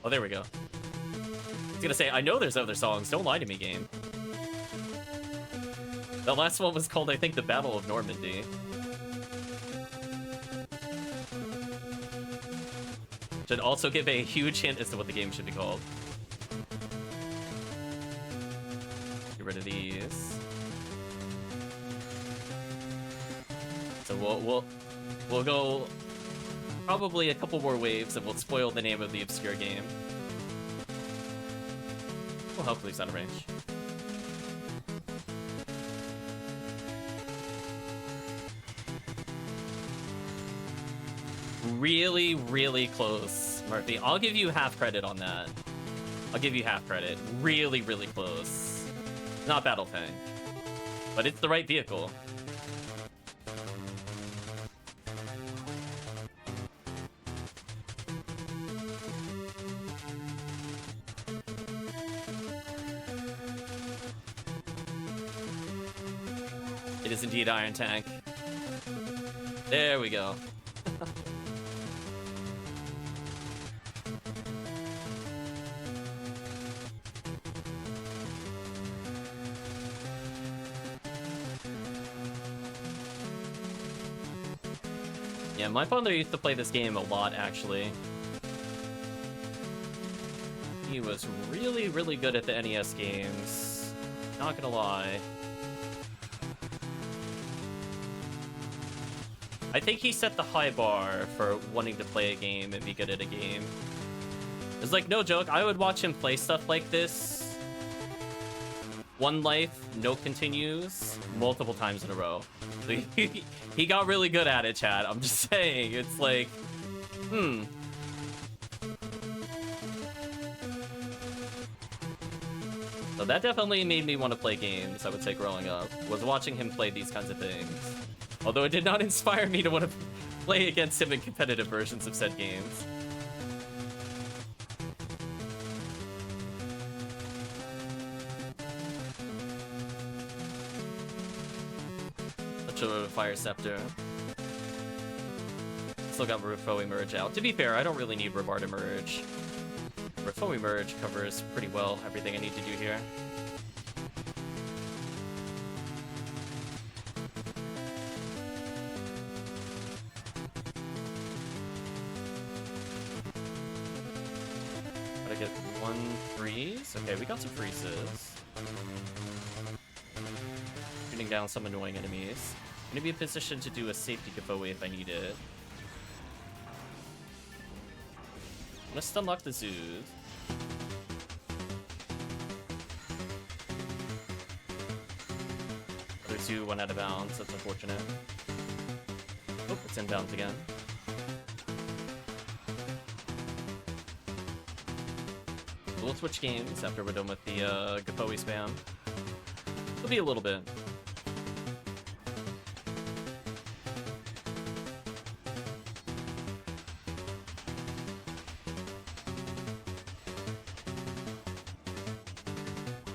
Oh, there we go. I was gonna say, I know there's other songs. Don't lie to me, game. The last one was called, I think, The Battle of Normandy. Should also give a huge hint as to what the game should be called. Get rid of these. So we'll go probably a couple more waves and we'll spoil the name of the obscure game. Well, hopefully it's out of range. Really, really close, Murphy. I'll give you half credit on that. I'll give you half credit. Really, really close. Not Battle Tank, but it's the right vehicle. It is indeed Iron Tank. There we go. Yeah, my father used to play this game a lot, actually. He was really, really good at the NES games. Not gonna lie. I think he set the high bar for wanting to play a game and be good at a game. It's like, no joke, I would watch him play stuff like this. One life, no continues, multiple times in a row. He got really good at it, chat. I'm just saying, it's like, So that definitely made me want to play games, I would say, growing up, was watching him play these kinds of things. Although it did not inspire me to want to play against him in competitive versions of said games. Such a Fire Scepter. Still got Rifo Emerge out. To be fair, I don't really need Rebard Emerge. Rifo Emerge covers pretty well everything I need to do here. Gotta get 1 freeze. Okay, we got some freezes. Shooting down some annoying enemies. I'm gonna be in position to do a safety giveaway if I need it. I'm gonna stun lock the zoos. Other two went out of bounds. That's unfortunate. Oh, it's in bounds again. We'll switch games after we're done with the Gapoe spam. It'll be a little bit.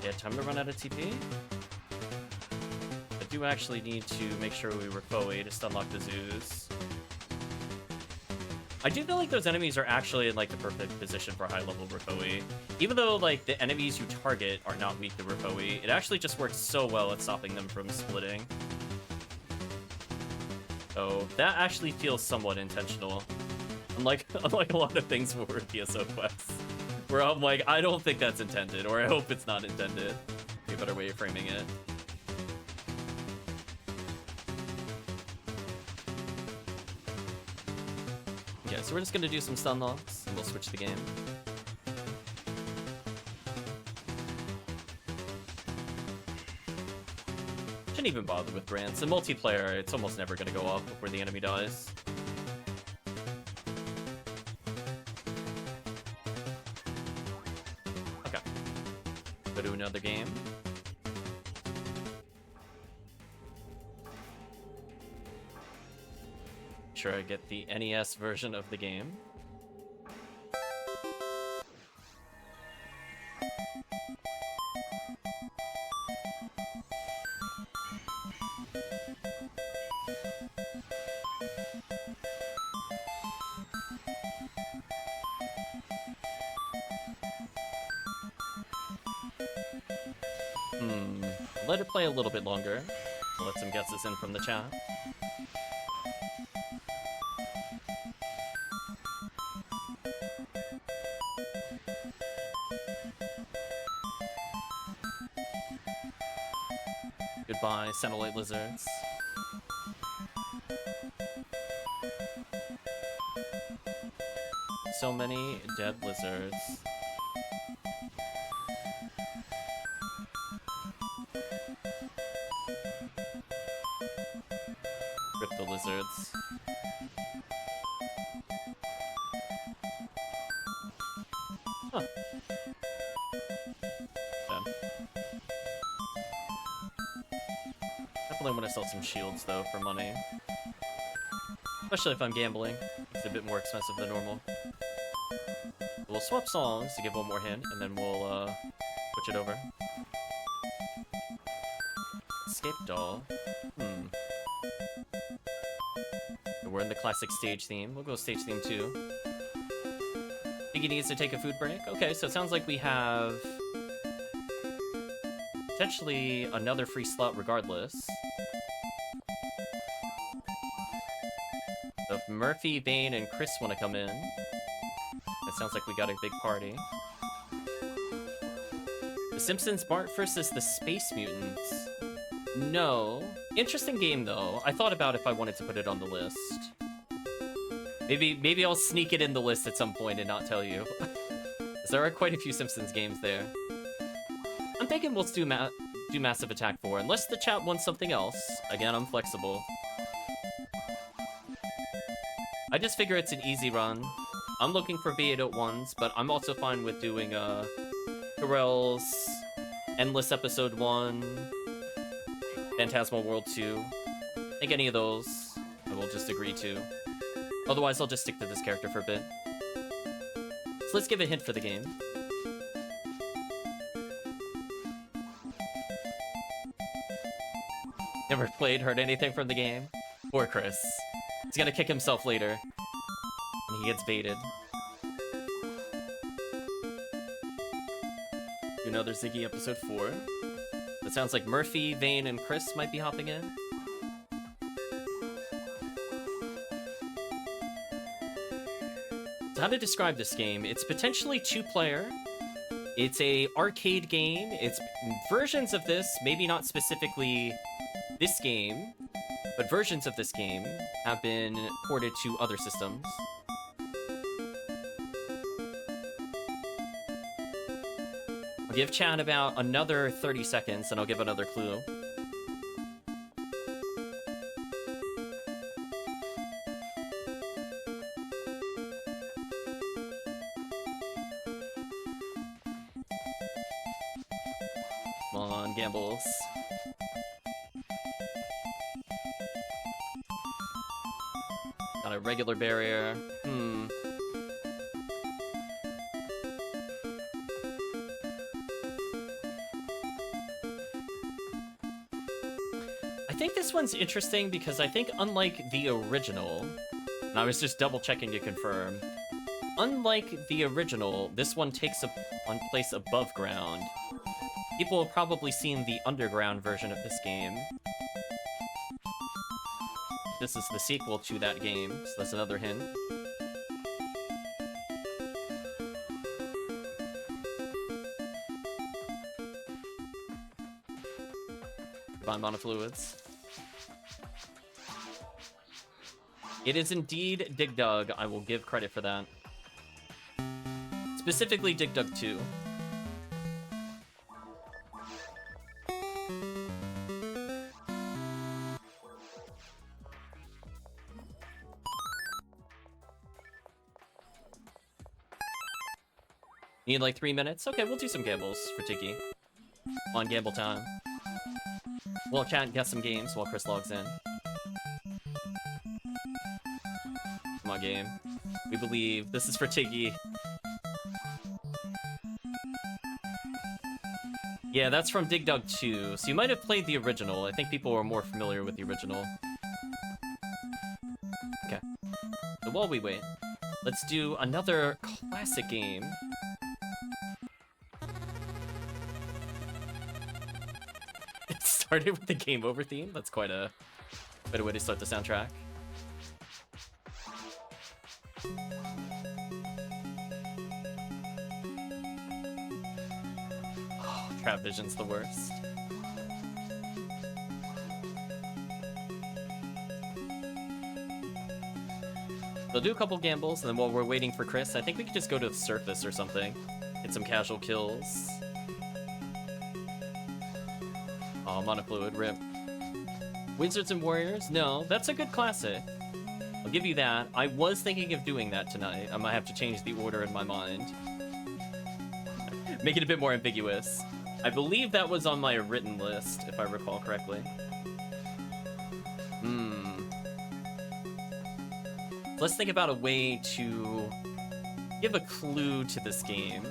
Yeah, time to run out of TP. I do actually need to make sure we Gapoe to stun lock the zoos. I do feel like those enemies are actually in like the perfect position for high level Gapoe. Even though like the enemies you target are not weak to Gapoe, it actually just works so well at stopping them from splitting. So that actually feels somewhat intentional. Unlike a lot of things for PSO quests. Where I'm like, I don't think that's intended, or I hope it's not intended. Be a better way of framing it. Yeah, so we're just gonna do some stun locks, and we'll switch the game. Shouldn't even bother with grants. In multiplayer, it's almost never gonna go off before the enemy dies. Okay. Go to another game. Sure, I get the NES version of the game. Let it play a little bit longer. I'll let some guesses in from the chat. Goodbye, satellite lizards. So many dead lizards. Rip the lizards. Huh. Dead. Definitely want to sell some shields, though, for money. Especially if I'm gambling. It's a bit more expensive than normal. We'll swap songs to give one more hint, and then we'll, switch it over. Escape doll. We're in the classic stage theme. We'll go stage theme 2. Think he needs to take a food break? Okay, so it sounds like we have potentially another free slot regardless. So if Murphy, Vane, and Chris want to come in, it sounds like we got a big party. The Simpsons Bart versus the Space Mutants. No. Interesting game, though. I thought about if I wanted to put it on the list. Maybe I'll sneak it in the list at some point and not tell you. There are quite a few Simpsons games there. I'm thinking we'll do Massive Attack 4, unless the chat wants something else. Again, I'm flexible. I just figure it's an easy run. I'm looking for B801s, but I'm also fine with doing Corel's Endless Episode 1, Phantasmal World 2. I think any of those I will just agree to. Otherwise, I'll just stick to this character for a bit. So let's give a hint for the game. Never played, heard anything from the game? Poor Chris. He's gonna kick himself later. And he gets baited. Do another Ziggy episode 4. It sounds like Murphy, Vane, and Chris might be hopping in. So how to describe this game? It's potentially 2-player. It's a arcade game. It's versions of this, maybe not specifically this game, but versions of this game have been ported to other systems. I'll give chat about another 30 seconds, and I'll give another clue. Come on, Gambles. Got a regular barrier. I think this one's interesting because I think unlike the original, and I was just double checking to confirm, unlike the original, this one takes one place above ground. People have probably seen the underground version of this game. This is the sequel to that game, so that's another hint. Goodbye, monofluids. It is indeed Dig Dug. I will give credit for that. Specifically Dig Dug 2. Need like 3 minutes? Okay, we'll do some gambles for Tiki. On gamble time. We'll chat and get some games while Chris logs in. Come on, game. We believe. This is for Tiggy. Yeah, that's from Dig Dug 2. So you might have played the original. I think people are more familiar with the original. Okay. So while we wait, let's do another classic game. It started with the Game Over theme. That's quite a way to start the soundtrack. Oh, Trap Vision's the worst. So do a couple gambles, and then while we're waiting for Chris, I think we could just go to the surface or something. Get some casual kills. Oh, monofluid, rip. Wizards and Warriors? No, that's a good classic. I'll give you that. I was thinking of doing that tonight. I might have to change the order in my mind. Make it a bit more ambiguous. I believe that was on my written list, if I recall correctly. Let's think about a way to give a clue to this game.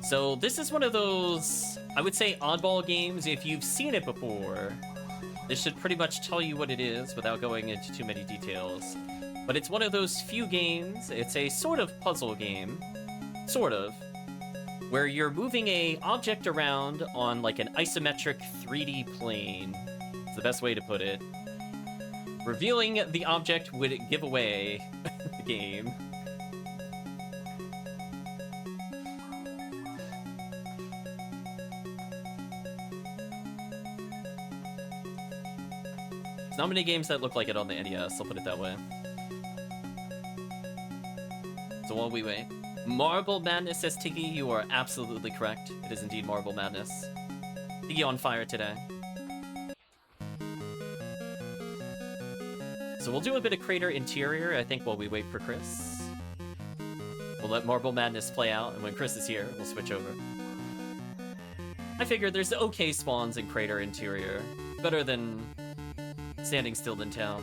So this is one of those, I would say, oddball games. If you've seen it before, this should pretty much tell you what it is without going into too many details. But it's one of those few games, it's a sort of puzzle game, sort of, where you're moving a object around on like an isometric 3D plane. It's the best way to put it. Revealing the object would give away the game. There's not many games that look like it on the NES, I'll put it that way. So while we wait. Marble Madness, says Tiggy. You are absolutely correct. It is indeed Marble Madness. Tiggy on fire today. So we'll do a bit of crater interior, I think, while we wait for Chris. We'll let Marble Madness play out, and when Chris is here, we'll switch over. I figure there's okay spawns in crater interior. Better than standing still in town.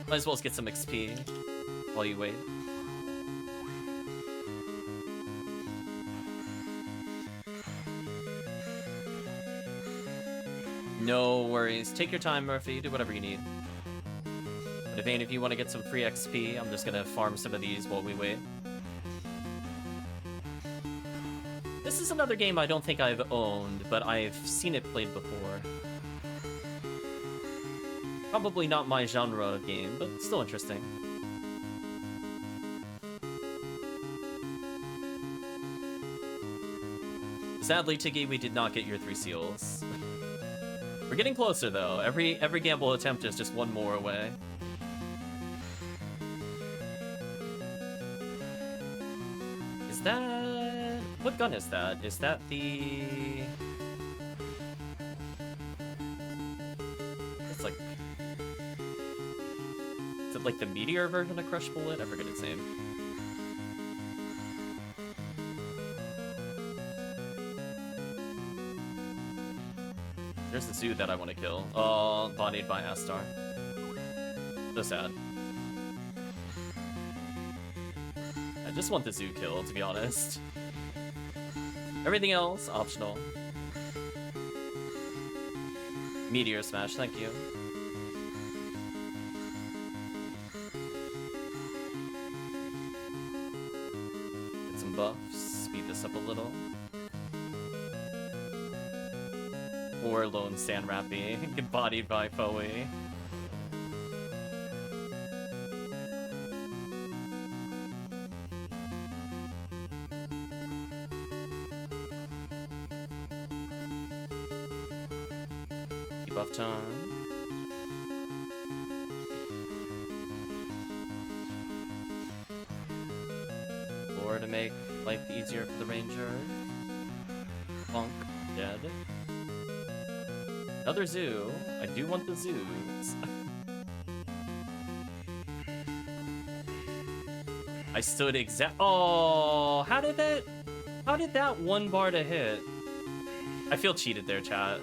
Might as well get some XP while you wait. No worries. Take your time, Murphy. Do whatever you need. But if you want to get some free XP, I'm just gonna farm some of these while we wait. This is another game I don't think I've owned, but I've seen it played before. Probably not my genre game, but still interesting. Sadly, Tiggy, we did not get your 3 seals. We're getting closer, though. Every gamble attempt is just one more away. Is that... What gun is that? Is that the... It's like... Is it like the meteor version of Crush Bullet? I forget its name. There's the zoo that I want to kill. Oh, bodied by Astar. So sad. I just want the zoo killed, to be honest. Everything else, optional. Meteor Smash, thank you. Get some buffs, speed this up a little. Or Lone Sand Rappy, get bodied by Foey. Debuff time. Or to make life easier for the Ranger. Bonk, dead. Another zoo. I do want the zoos. I stood exact. Oh, how did that one bar to hit? I feel cheated there, chat.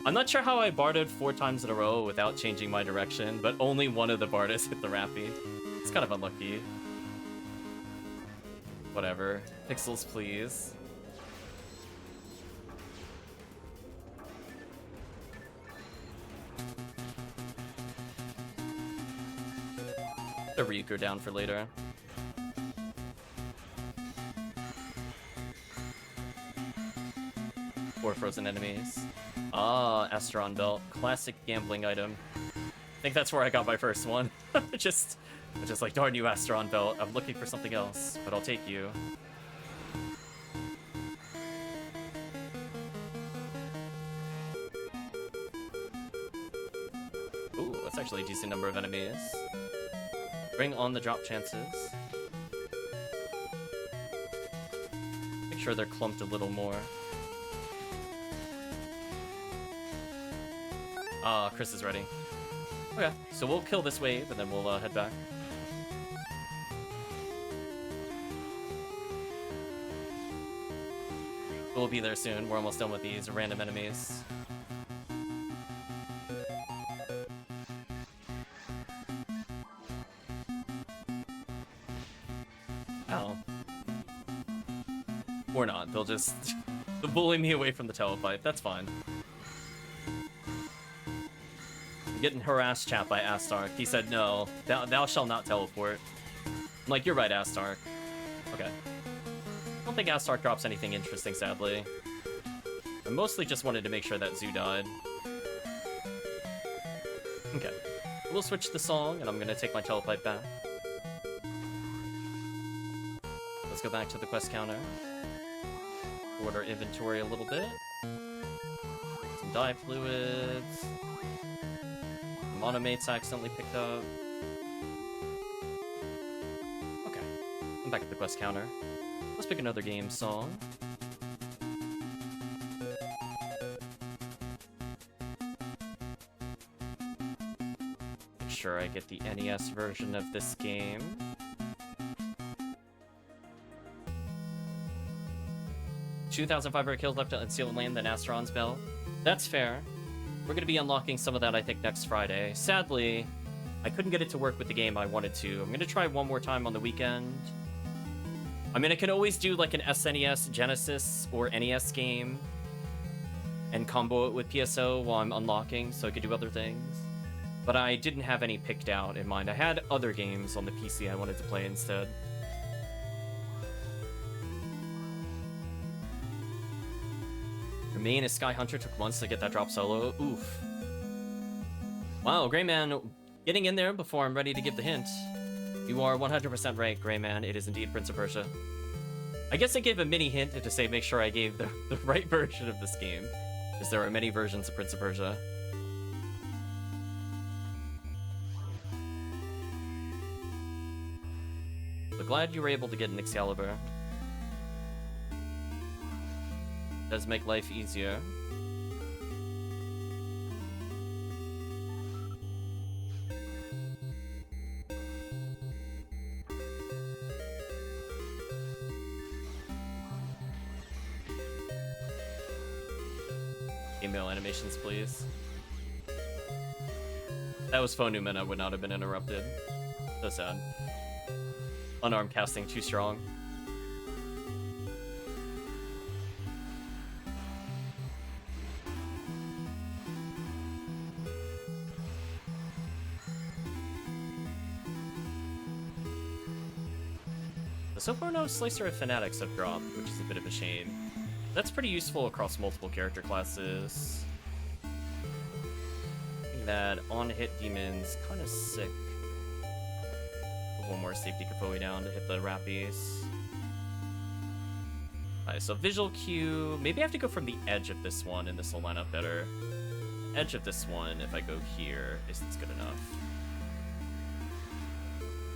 I'm not sure how I barded 4 times in a row without changing my direction, but only one of the bardas hit the Rappy. It's kind of unlucky. Whatever. Pixels, please. The Ryuko down for later. Or frozen enemies. Ah, Astron Belt. Classic gambling item. I think that's where I got my first one. just like, darn you, Astron Belt. I'm looking for something else, but I'll take you. That's actually a decent number of enemies. Bring on the drop chances. Make sure they're clumped a little more. Ah, Chris is ready. Okay, so we'll kill this wave, and then we'll head back. We'll be there soon. We're almost done with these random enemies. Oh. Or not. They'll just they'll bully me away from the telepipe. That's fine. I'm getting harassed chat by Astark. He said, no, thou shalt not teleport. I'm like, you're right, Astark. Okay. I don't think Astark drops anything interesting, sadly. I mostly just wanted to make sure that Zoo died. Okay. We'll switch the song, and I'm gonna take my telepipe back. Let's go back to the quest counter. Order inventory a little bit. Some dye fluids. Monomates I accidentally picked up. Okay. I'm back at the quest counter. Let's pick another game song. Make sure I get the NES version of this game. $2,500 kills left to unseal land than Asteron's Bell. That's fair. We're going to be unlocking some of that, I think, next Friday. Sadly, I couldn't get it to work with the game I wanted to. I'm going to try one more time on the weekend. I mean, I can always do like an SNES, Genesis, or NES game and combo it with PSO while I'm unlocking, so I could do other things. But I didn't have any picked out in mind. I had other games on the PC I wanted to play instead. Remain as Sky Hunter took months to get that drop solo. Oof. Wow, Greyman getting in there before I'm ready to give the hint. You are 100% right, Greyman. It is indeed Prince of Persia. I guess I gave a mini hint to say make sure I gave the right version of this game, because there are many versions of Prince of Persia. But glad you were able to get an Excalibur. Does make life easier. Email animations, please. That was Phone Newman, I would not have been interrupted. So sad. Unarmed casting too strong. So far, no Slicer of Fanatics have dropped, which is a bit of a shame. That's pretty useful across multiple character classes. I think that on-hit demon's kind of sick. Put one more safety Kafoe down to hit the Rappies. Alright, so visual cue. Maybe I have to go from the edge of this one, and this will line up better. Edge of this one, if I go here, is this good enough?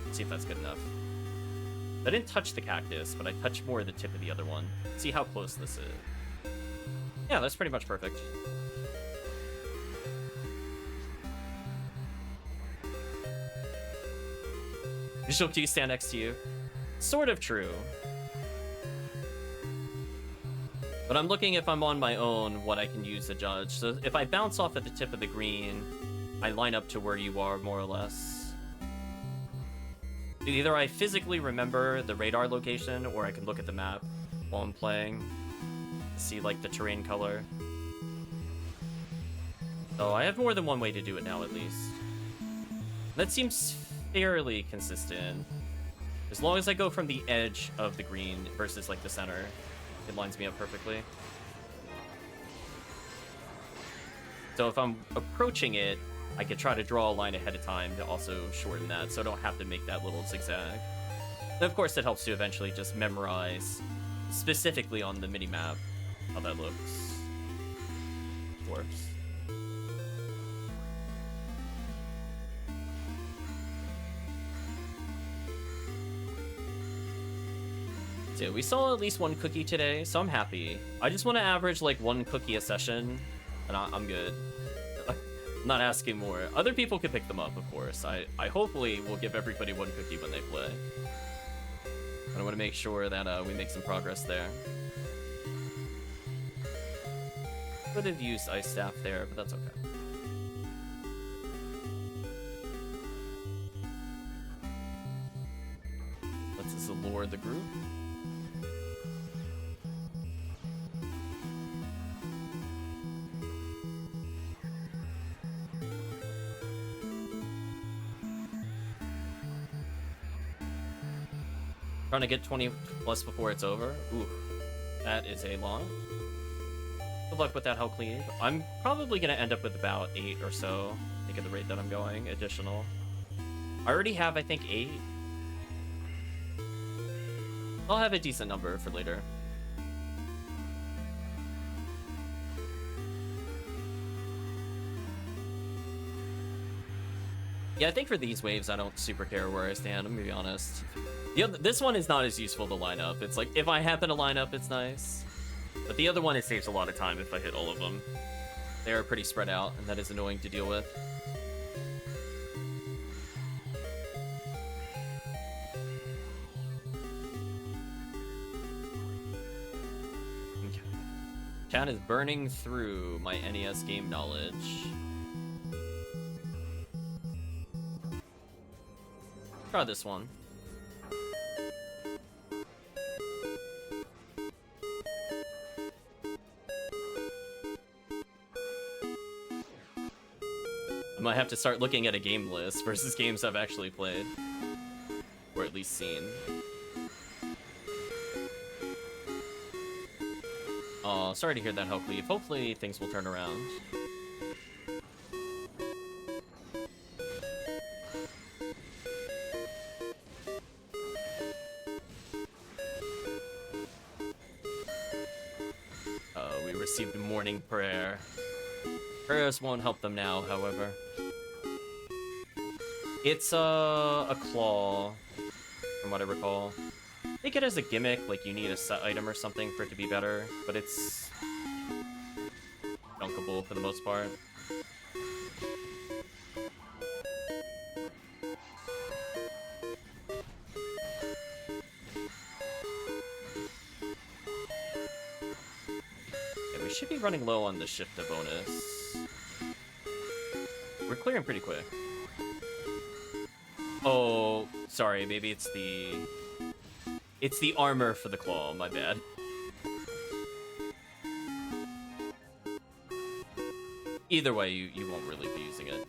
Let's see if that's good enough. I didn't touch the cactus, but I touched more the tip of the other one. See how close this is. Yeah, that's pretty much perfect. Visual cue stand next to you. Sort of true. But I'm looking if I'm on my own, what I can use to judge. So if I bounce off at the tip of the green, I line up to where you are, more or less. Either I physically remember the radar location, or I can look at the map while I'm playing, see like the terrain color. So I have more than one way to do it now, at least. That seems fairly consistent. As long as I go from the edge of the green versus like the center, it lines me up perfectly. So if I'm approaching it, I could try to draw a line ahead of time to also shorten that, so I don't have to make that little zigzag. And of course, it helps to eventually just memorize, specifically on the mini-map, how that looks. Works. So yeah, we saw at least one cookie today, so I'm happy. I just want to average like one cookie a session, and I'm good. I'm not asking more. Other people could pick them up, of course. I hopefully will give everybody one cookie when they play. But I want to make sure that we make some progress there. Could have used Ice Staff there, but that's okay. Let's just lure the group. Trying to get 20 plus before it's over. Ooh, that is a lot. Good luck with that Hell Cleave. I'm probably going to end up with about 8 or so. I think at the rate that I'm going, additional. I already have, I think, 8. I'll have a decent number for later. Yeah, I think for these waves, I don't super care where I stand, I'm gonna be honest. This one is not as useful to line up. It's like, if I happen to line up, it's nice. But the other one, it saves a lot of time if I hit all of them. They are pretty spread out, and that is annoying to deal with. Okay. Chat is burning through my NES game knowledge. Try this one. I might have to start looking at a game list versus games I've actually played. Or at least seen. Oh, sorry to hear that, Hell Cleave. Hopefully things will turn around. We received a morning prayer. Prayers won't help them now, however. It's a claw, from what I recall. I think it has a gimmick, like you need a set item or something for it to be better, but it's junkable for the most part. Yeah, we should be running low on the shift to bonus. We're clearing pretty quick. Oh, sorry, maybe it's the armor for the claw, my bad. Either way, you won't really be using it.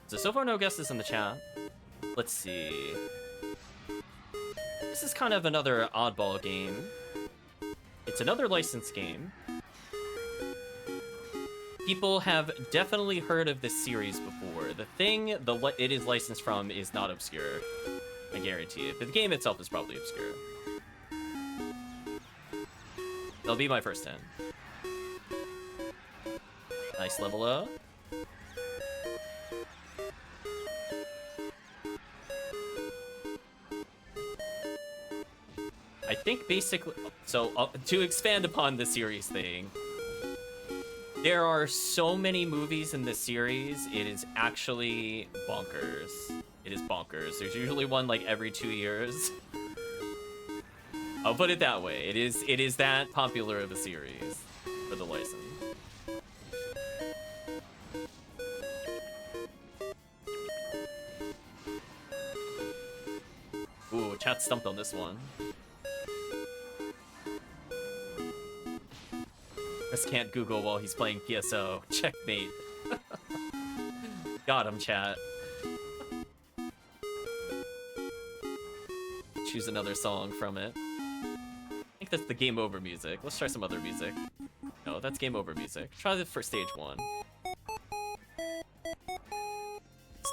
So far no guesses in the chat. Let's see. This is kind of another oddball game. It's another licensed game. People have definitely heard of this series before. The thing it is licensed from is not obscure. I guarantee it. But the game itself is probably obscure. That'll be my first 10. Nice level up. I think basically... So, to expand upon the series thing... There are so many movies in this series, it is actually bonkers. It is bonkers. There's usually one like every 2 years. I'll put it that way. It is that popular of a series for the license. Ooh, chat stumped on this one. Chris can't Google while he's playing PSO. Checkmate. Got him, chat. Choose another song from it. I think that's the game over music. Let's try some other music. No, that's game over music. Try this for stage 1.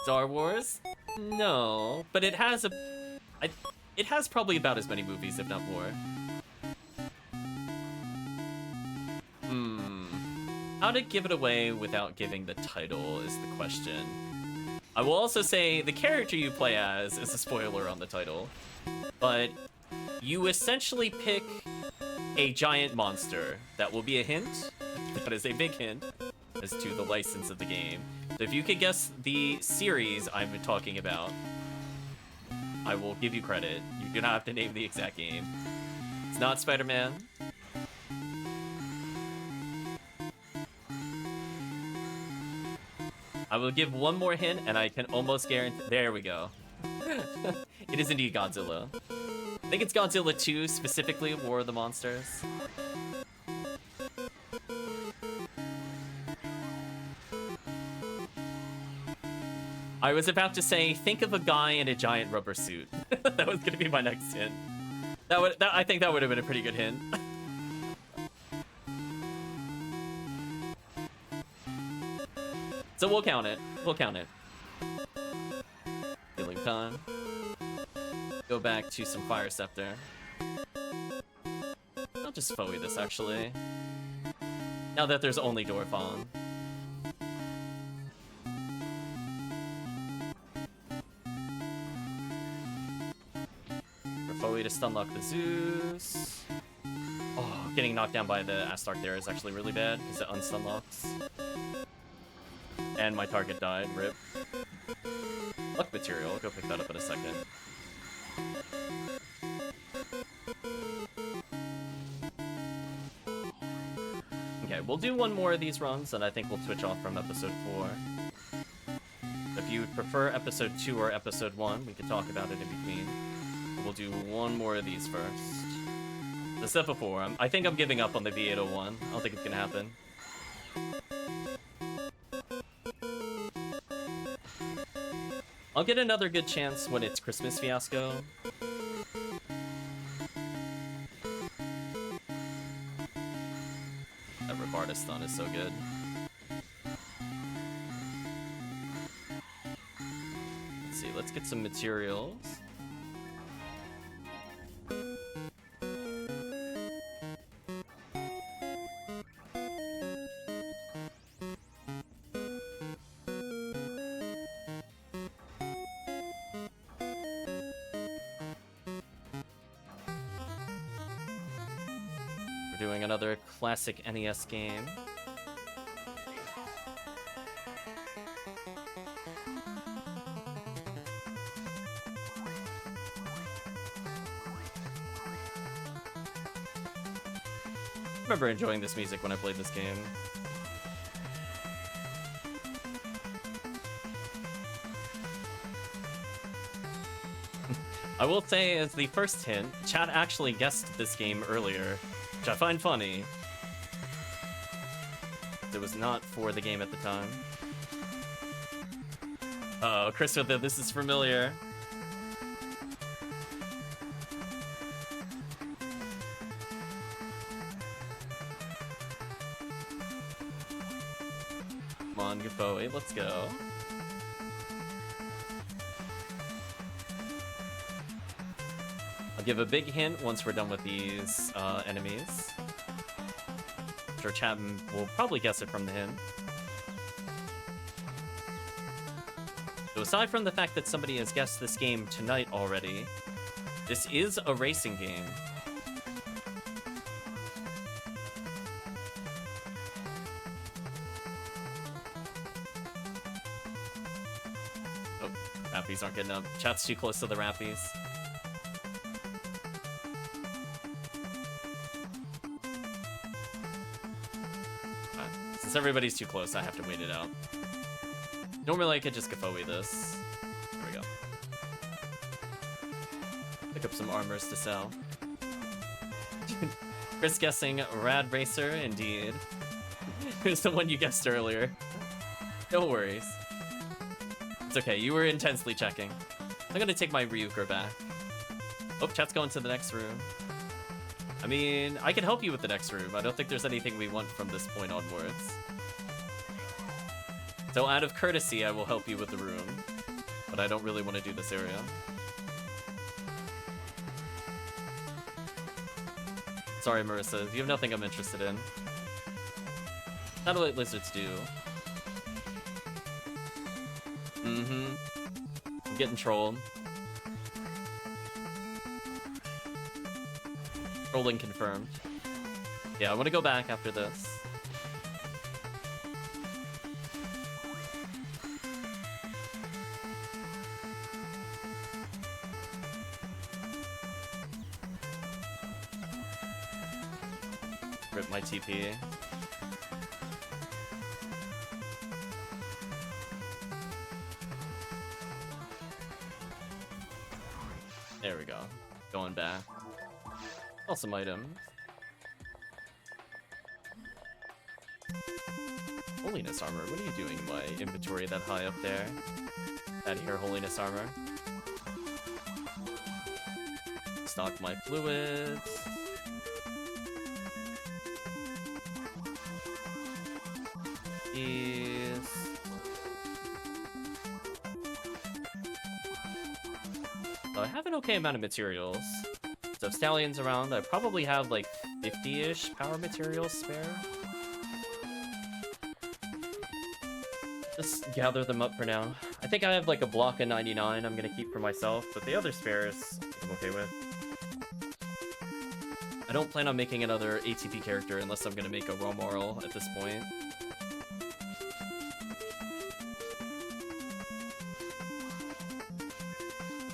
Star Wars? No, but it has it has probably about as many movies, if not more. How to give it away without giving the title is the question. I will also say the character you play as is a spoiler on the title, but you essentially pick a giant monster. That will be a hint. That is a big hint as to the license of the game. So if you could guess the series I'm talking about, I will give you credit. You do not have to name the exact game. It's not Spider-Man. I will give one more hint, and I can almost guarantee... There we go. It is indeed Godzilla. I think it's Godzilla 2, specifically War of the Monsters. I was about to say, think of a guy in a giant rubber suit. That was gonna be my next hint. I think that would have been a pretty good hint. So we'll count it. We'll count it. Healing time. Go back to some Fire Scepter. I'll just Foey this, actually. Now that there's only Dorphon. For Foey to stunlock the Zeus. Oh, getting knocked down by the Astark there is actually really bad, because it unstunlocks. And my target died, rip. Luck material, I'll go pick that up in a second. Okay, we'll do one more of these runs, and I think we'll switch off from episode 4. If you would prefer episode 2 or episode 1, we could talk about it in between. We'll do one more of these first. The step before, I think I'm giving up on the V801. I don't think it's gonna happen. I'll get another good chance when it's Christmas Fiasco. That Rabarda stun is so good. Let's see, let's get some materials. Doing another classic NES game. I remember enjoying this music when I played this game. I will say, as the first hint, chat actually guessed this game earlier, which I find funny. It was not for the game at the time. Uh-oh, Chris with this is familiar. Come on, Gafoe, let's go. I'll give a big hint once we're done with these enemies. I'm sure chat will probably guess it from the hint. So aside from the fact that somebody has guessed this game tonight already, this is a racing game. Oh, Rappies aren't getting up. Chat's too close to the Rappies. Since everybody's too close, I have to wait it out. Normally I could just Gafoe this. There we go. Pick up some armors to sell. Chris guessing Rad Racer, indeed. Who's the one you guessed earlier? No worries. It's okay, you were intensely checking. I'm gonna take my Ryuker back. Oh, chat's going to the next room. I mean, I can help you with the next room. I don't think there's anything we want from this point onwards. So out of courtesy, I will help you with the room. But I don't really want to do this area. Sorry, Marissa. You have nothing I'm interested in. Satellite lizards do. Mm-hmm. I'm getting trolled. Trolling confirmed. Yeah, I want to go back after this. Rip my TP. There we go. Going back. Awesome items. Holiness armor. What are you doing in my inventory that high up there? Out of here, holiness armor. Stock my fluids. Is I have an okay amount of materials. So if Stallion's around, I probably have like 50-ish power materials spare. Just gather them up for now. I think I have like a block of 99 I'm gonna keep for myself, but the other spares I'm okay with. I don't plan on making another ATP character unless I'm gonna make a raw moral at this point.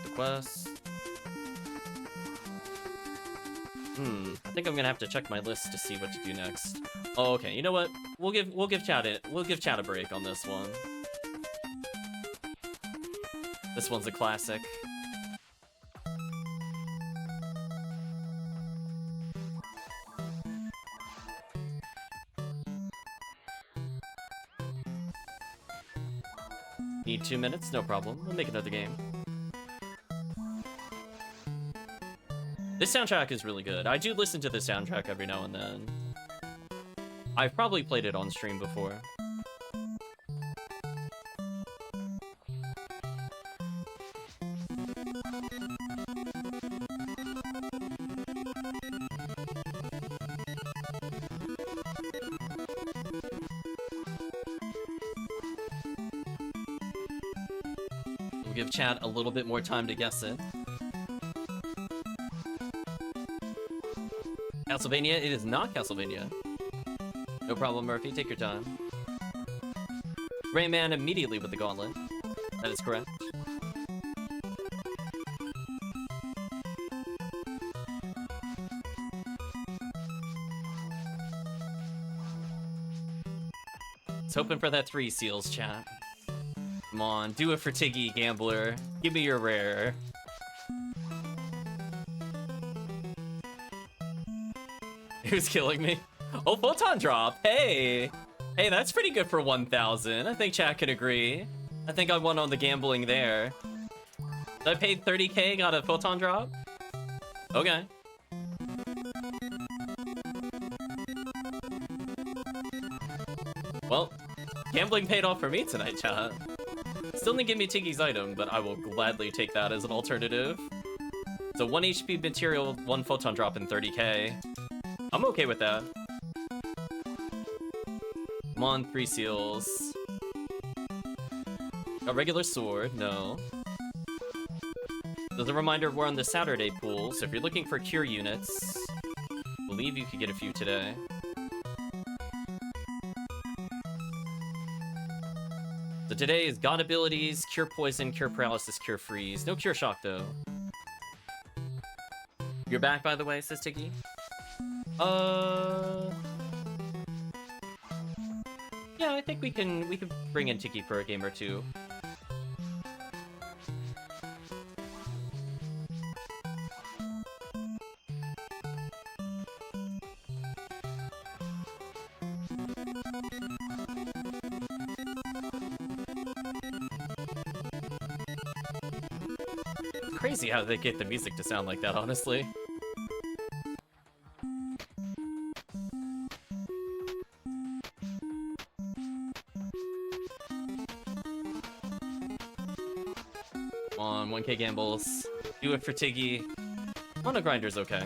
The quest. I think I'm gonna have to check my list to see what to do next. Oh, okay. You know what? We'll give chat a break on this one. This one's a classic. Need 2 minutes? No problem. We'll make another game. This soundtrack is really good. I do listen to the soundtrack every now and then. I've probably played it on stream before. We'll give chat a little bit more time to guess it. Castlevania? It is not Castlevania. No problem, Murphy. Take your time. Rayman immediately with the gauntlet. That is correct. It's hoping for that 3 seals, chat. Come on, do it for Tiggy, gambler. Give me your rare. Who's killing me? Oh, photon drop. Hey. Hey, that's pretty good for 1,000. I think chat could agree. I think I won on the gambling there. I paid 30k, got a photon drop? Okay. Well, gambling paid off for me tonight, chat. Still didn't give me Tiggy's item, but I will gladly take that as an alternative. So 1 HP material, 1 photon drop, and 30k. I'm okay with that. Come on, 3 seals. A regular sword, no. As a reminder, we're on the Saturday pool, so if you're looking for cure units, I believe you could get a few today. So today is God abilities, cure poison, cure paralysis, cure freeze. No cure shock though. You're back, by the way, says Tiggy. Yeah, I think we can bring in Tiggy for a game or two. Crazy how they get the music to sound like that, honestly. Come on, 1k gambles. Do it for Tiggy. Mono Grinder's okay.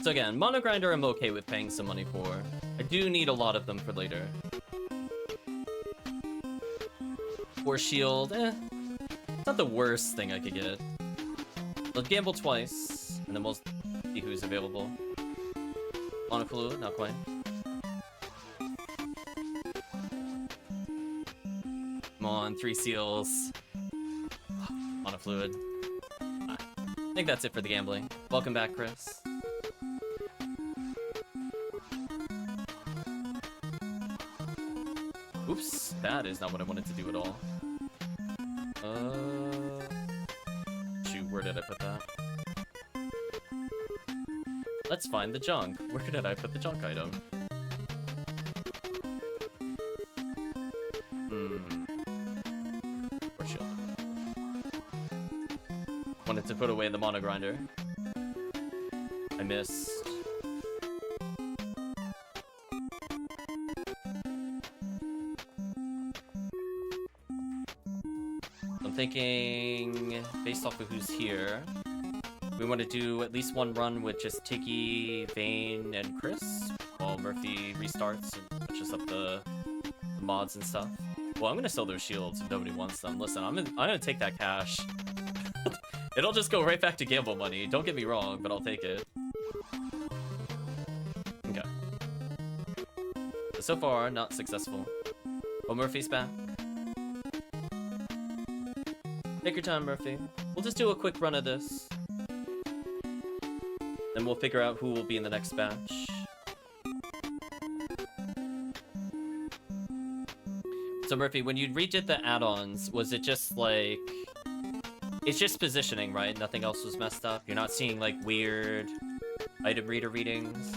So again, Mono Grinder I'm okay with paying some money for. I do need a lot of them for later. Force Shield, it's not the worst thing I could get. Let's gamble twice, and then we'll see who's available. Mono Fluid, not quite. Come on, 3 seals. Mono Fluid. I think that's it for the gambling. Welcome back, Chris. Oops, that is not what I wanted to do at all. Shoot, where did I put that? Let's find the junk. Where did I put the junk item? Force Shield. Wanted to put away the Mono Grinder. I missed. I'm thinking, based off of who's here, we want to do at least one run with just Tiggy, Vane, and Chris while Murphy restarts and pushes up the mods and stuff. Well, I'm gonna sell those shields if nobody wants them. Listen, I'm gonna take that cash. It'll just go right back to gamble money. Don't get me wrong, but I'll take it. Okay. So far, not successful. Oh, Murphy's back. Take your time, Murphy. We'll just do a quick run of this. Then we'll figure out who will be in the next batch. So Murphy, when you redid the add-ons, was it just like... It's just positioning, right? Nothing else was messed up? You're not seeing like weird item reader readings?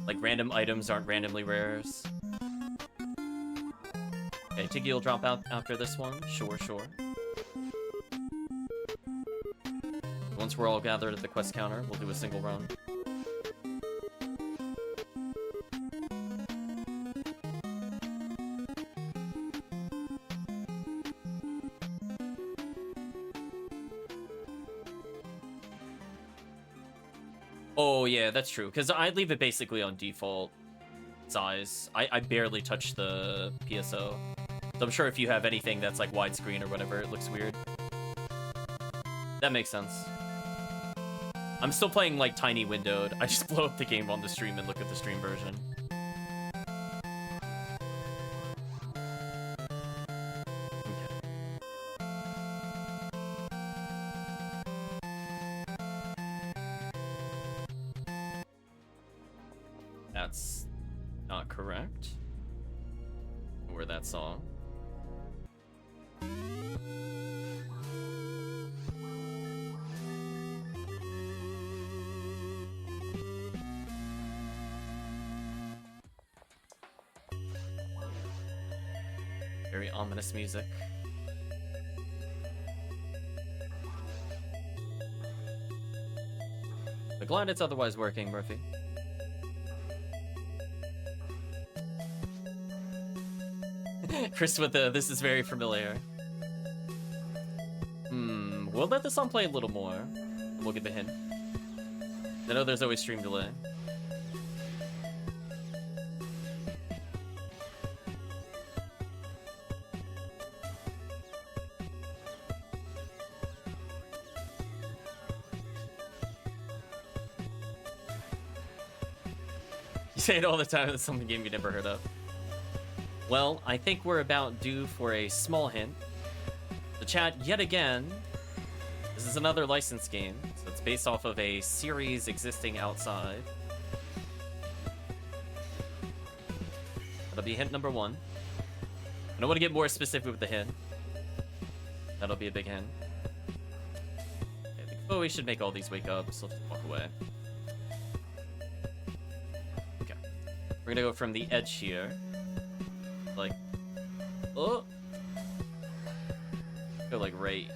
Like random items aren't randomly rares? Okay, Tiggy will drop out after this one. Sure, sure. Once we're all gathered at the quest counter, we'll do a single run. Oh yeah, that's true, because I leave it basically on default size. I barely touch the PSO. So I'm sure if you have anything that's like widescreen or whatever, it looks weird. That makes sense. I'm still playing like tiny windowed. I just blow up the game on the stream and look at the stream version. That's not correct. Or that song. Very ominous music. But glad it's otherwise working, Murphy. Chris with the, this is very familiar. We'll let the song play a little more. We'll get the hint. I know there's always stream delay. You say it all the time, it's some game you never heard of. Well, I think we're about due for a small hint. The chat, yet again, this is another licensed game, so it's based off of a series existing outside. That'll be hint number 1. I don't want to get more specific with the hint. That'll be a big hint. Okay, I think we should make all these wake up, so let's walk away. Okay. We're gonna go from the edge here. Like, oh, go like right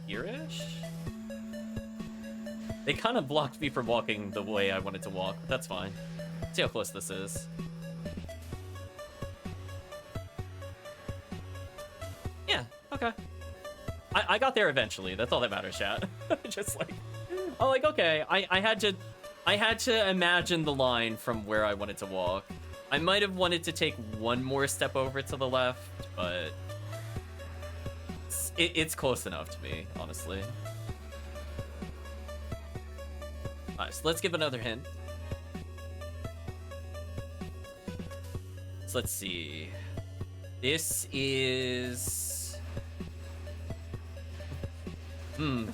here-ish. They kind of blocked me from walking the way I wanted to walk, but that's fine. Let's see how close this is. Yeah, okay. I got there eventually. That's all that matters, chat. Just like, Oh, like, okay, I had to imagine the line from where I wanted to walk. I might have wanted to take one more step over to the left, but it's close enough to me, honestly. Alright, so let's give another hint. So let's see. This is...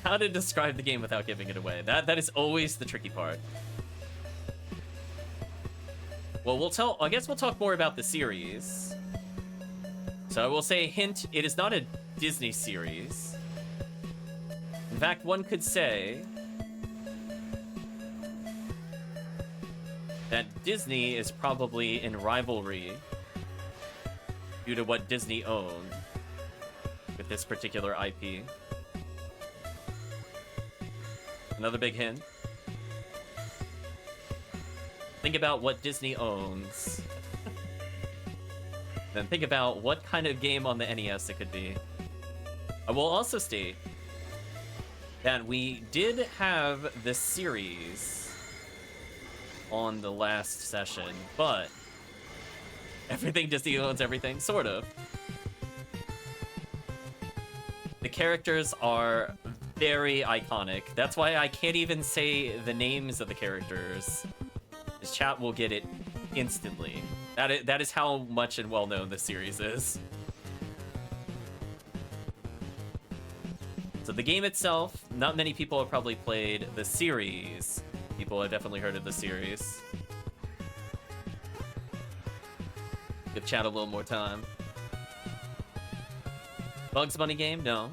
how to describe the game without giving it away? That is always the tricky part. Well, I guess we'll talk more about the series. So I will say, hint, it is not a Disney series. In fact, one could say that Disney is probably in rivalry due to what Disney owned with this particular IP. Another big hint. Think about what Disney owns. Then think about what kind of game on the NES it could be. I will also state that we did have this series on the last session, but everything Disney owns everything, sort of. The characters are very iconic. That's why I can't even say the names of the characters. This chat will get it instantly. That is how much and well known this series is. So the game itself, not many people have probably played the series. People have definitely heard of the series. Give chat a little more time. Bugs Bunny game? No.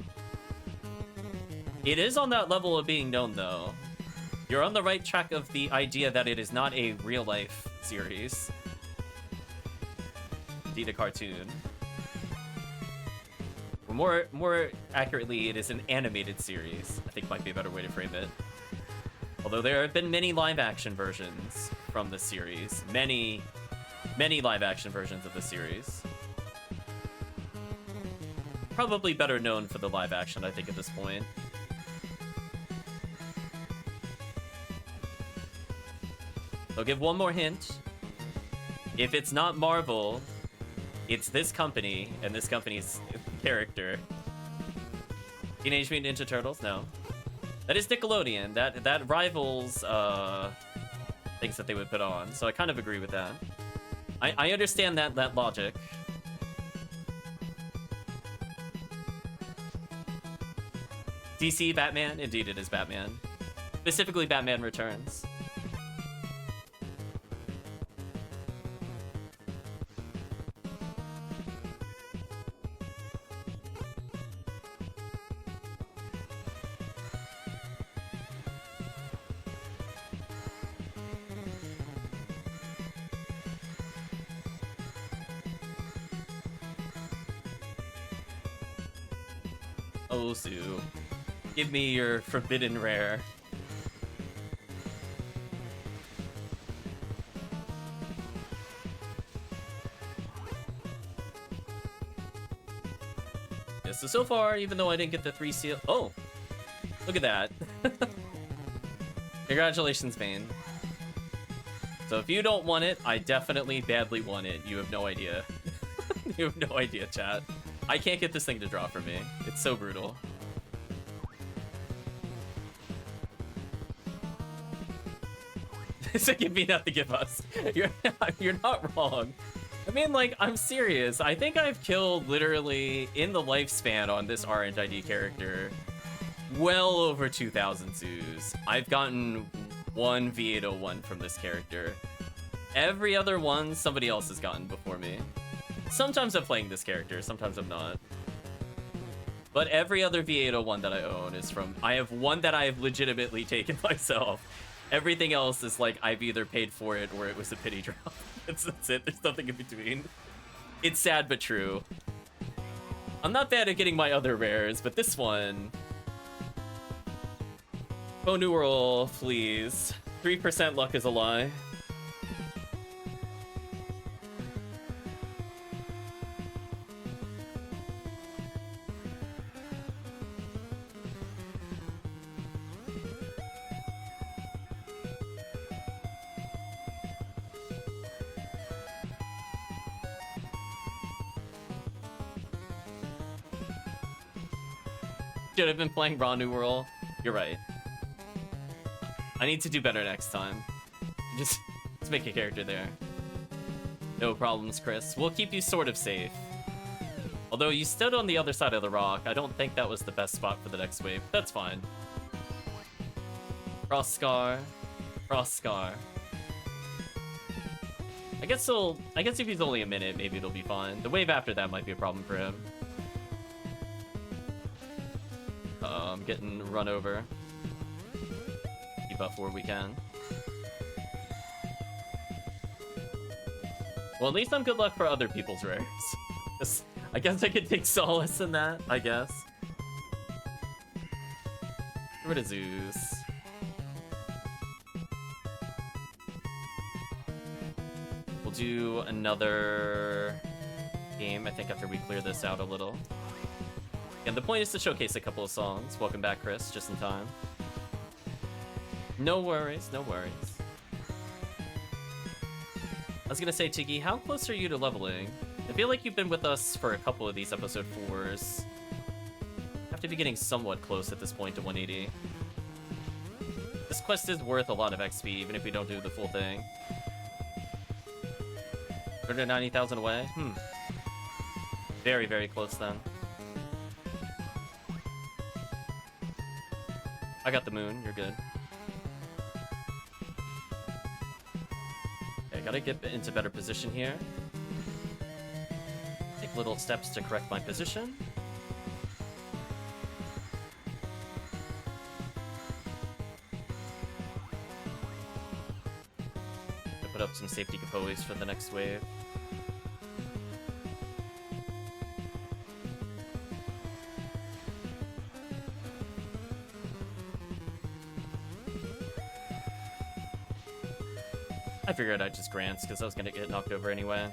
It is on that level of being known, though. You're on the right track of the idea that it is not a real-life series. Indeed a cartoon. Or more accurately, it is an animated series, I think might be a better way to frame it. Although there have been many live-action versions from the series. Many live-action versions of the series. Probably better known for the live-action, I think, at this point. I'll give one more hint. If it's not Marvel, it's this company, and this company's character. Teenage Mutant Ninja Turtles? No. That is Nickelodeon. That rivals things that they would put on, so I kind of agree with that. I understand that logic. DC Batman? Indeed it is Batman. Specifically Batman Returns. Oh, Sue. Give me your forbidden rare. Yeah, so far, even though I didn't get the 3 seal... Oh! Look at that. Congratulations, Vane. So if you don't want it, I definitely badly want it. You have no idea. You have no idea, chat. I can't get this thing to draw for me. It's so brutal. So give me nothing to give us. You're not wrong. I mean, like, I'm serious. I think I've killed literally in the lifespan on this RNID character well over 2,000 zoos. I've gotten one V801 from this character. Every other one somebody else has gotten before me. Sometimes I'm playing this character, sometimes I'm not. But every other V801 that I own is from... I have one that I have legitimately taken myself. Everything else is like I've either paid for it or it was a pity drop. That's it. There's nothing in between. It's sad but true. I'm not bad at getting my other rares, but this one... Bonural, please. 3% luck is a lie. Should have been playing Raw New World. You're right. I need to do better next time. Just let's make a character there. No problems, Chris. We'll keep you sort of safe. Although you stood on the other side of the rock, I don't think that was the best spot for the next wave. That's fine. Cross Scar. Cross Scar. I guess if he's only a minute, maybe it'll be fine. The wave after that might be a problem for him. I'm getting run over. Keep up where we can. Well, at least I'm good luck for other people's rares. I guess I could take solace in that, I guess. Get rid of Zeus. We'll do another game, I think, after we clear this out a little. And the point is to showcase a couple of songs. Welcome back, Chris, just in time. No worries, no worries. I was gonna say, Tiggy, how close are you to leveling? I feel like you've been with us for a couple of these episode 4s. Have to be getting somewhat close at this point to 180. This quest is worth a lot of XP, even if we don't do the full thing. 190,000 away? Very, very close then. I got the moon, you're good. Okay, gotta get into better position here. Take little steps to correct my position. Put up some safety capoes for the next wave. I figured I'd just grants because I was gonna get knocked over anyway.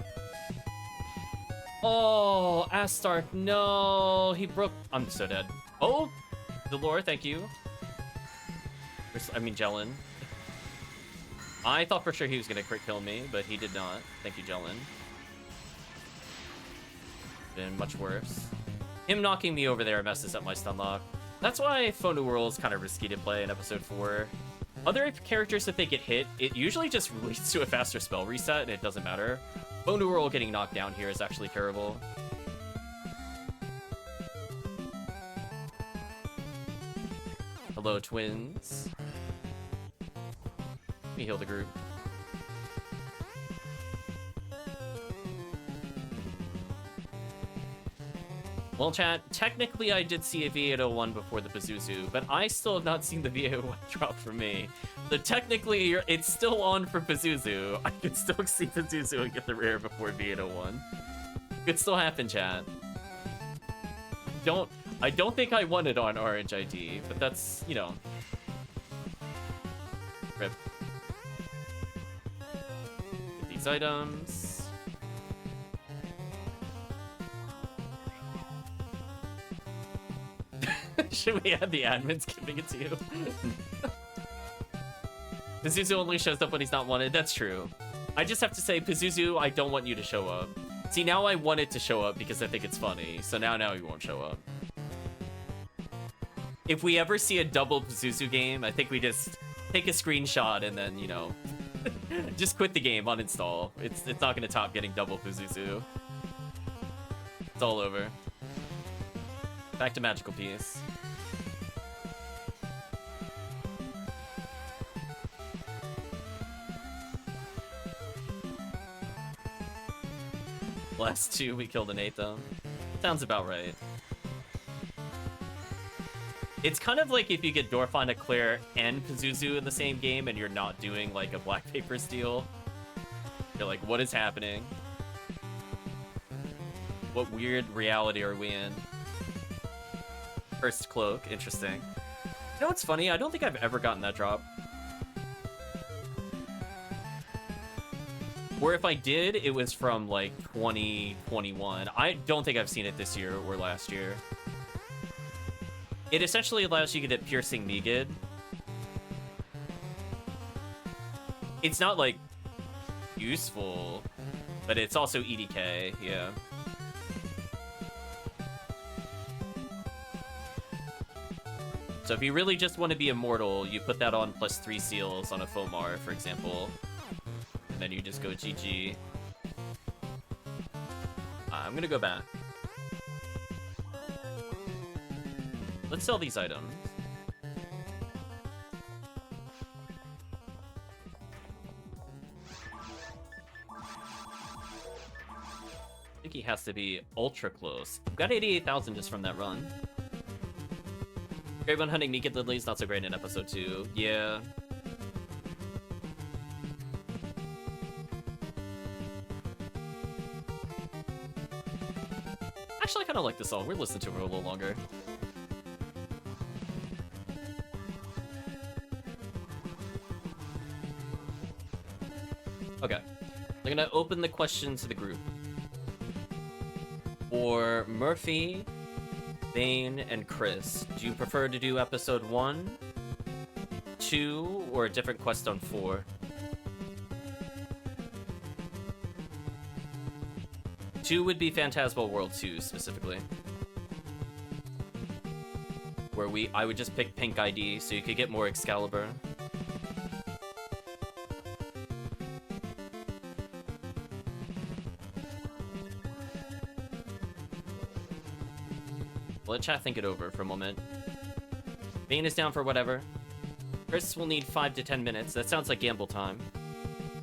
Oh, Astark, no, he broke. I'm so dead. Oh, Delore, thank you. I mean, Jellin. I thought for sure he was gonna crit kill me, but he did not. Thank you, Jellin. Been much worse. Him knocking me over there messes up my stun lock. That's why Phone New World is kind of risky to play in episode 4. Other characters, if they get hit, it usually just leads to a faster spell reset, and it doesn't matter. Phone New World getting knocked down here is actually terrible. Hello, twins. Let me heal the group. Well, chat, technically I did see a V801 before the Pazuzu, but I still have not seen the V801 drop for me. So technically, it's still on for Pazuzu. I could still see Pazuzu and get the rare before V801. Could still happen, chat. I don't think I won it on Orange ID, but that's, you know. Rip. Get these items. Should we have the admins giving it to you? Pazuzu only shows up when he's not wanted. That's true. I just have to say, Pazuzu, I don't want you to show up. See, now I want it to show up because I think it's funny. So now he won't show up. If we ever see a double Pazuzu game, I think we just take a screenshot and then, you know, just quit the game, uninstall. It's not going to top getting double Pazuzu. It's all over. Back to Magical Piece. Last 2, we killed an 8 though. Sounds about right. It's kind of like if you get Dorfana, Claire, and Pazuzu in the same game and you're not doing like a Black Paper Steel. You're like, what is happening? What weird reality are we in? First cloak, interesting. You know what's funny? I don't think I've ever gotten that drop. Or if I did, it was from like 2021. I don't think I've seen it this year or last year. It essentially allows you to get Piercing Megid. It's not like useful, but it's also EDK, yeah. So if you really just want to be immortal, you put that on plus 3 seals on a Fomar, for example. And then you just go GG. I'm gonna go back. Let's sell these items. I think he has to be ultra close. Got 88,000 just from that run. Great one hunting naked lilies, not so great in episode 2. Yeah. Actually, I kind of like this song. We're listening to it a little longer. Okay. I'm gonna open the question to the group. For Murphy, Vane, and Chris, do you prefer to do episode 1, 2, or a different quest on 4? 2 would be Phantasmal World 2, specifically. Where I would just pick Pink ID, so you could get more Excalibur. Let chat think it over for a moment. Vane is down for whatever. Chris will need 5 to 10 minutes. That sounds like gamble time.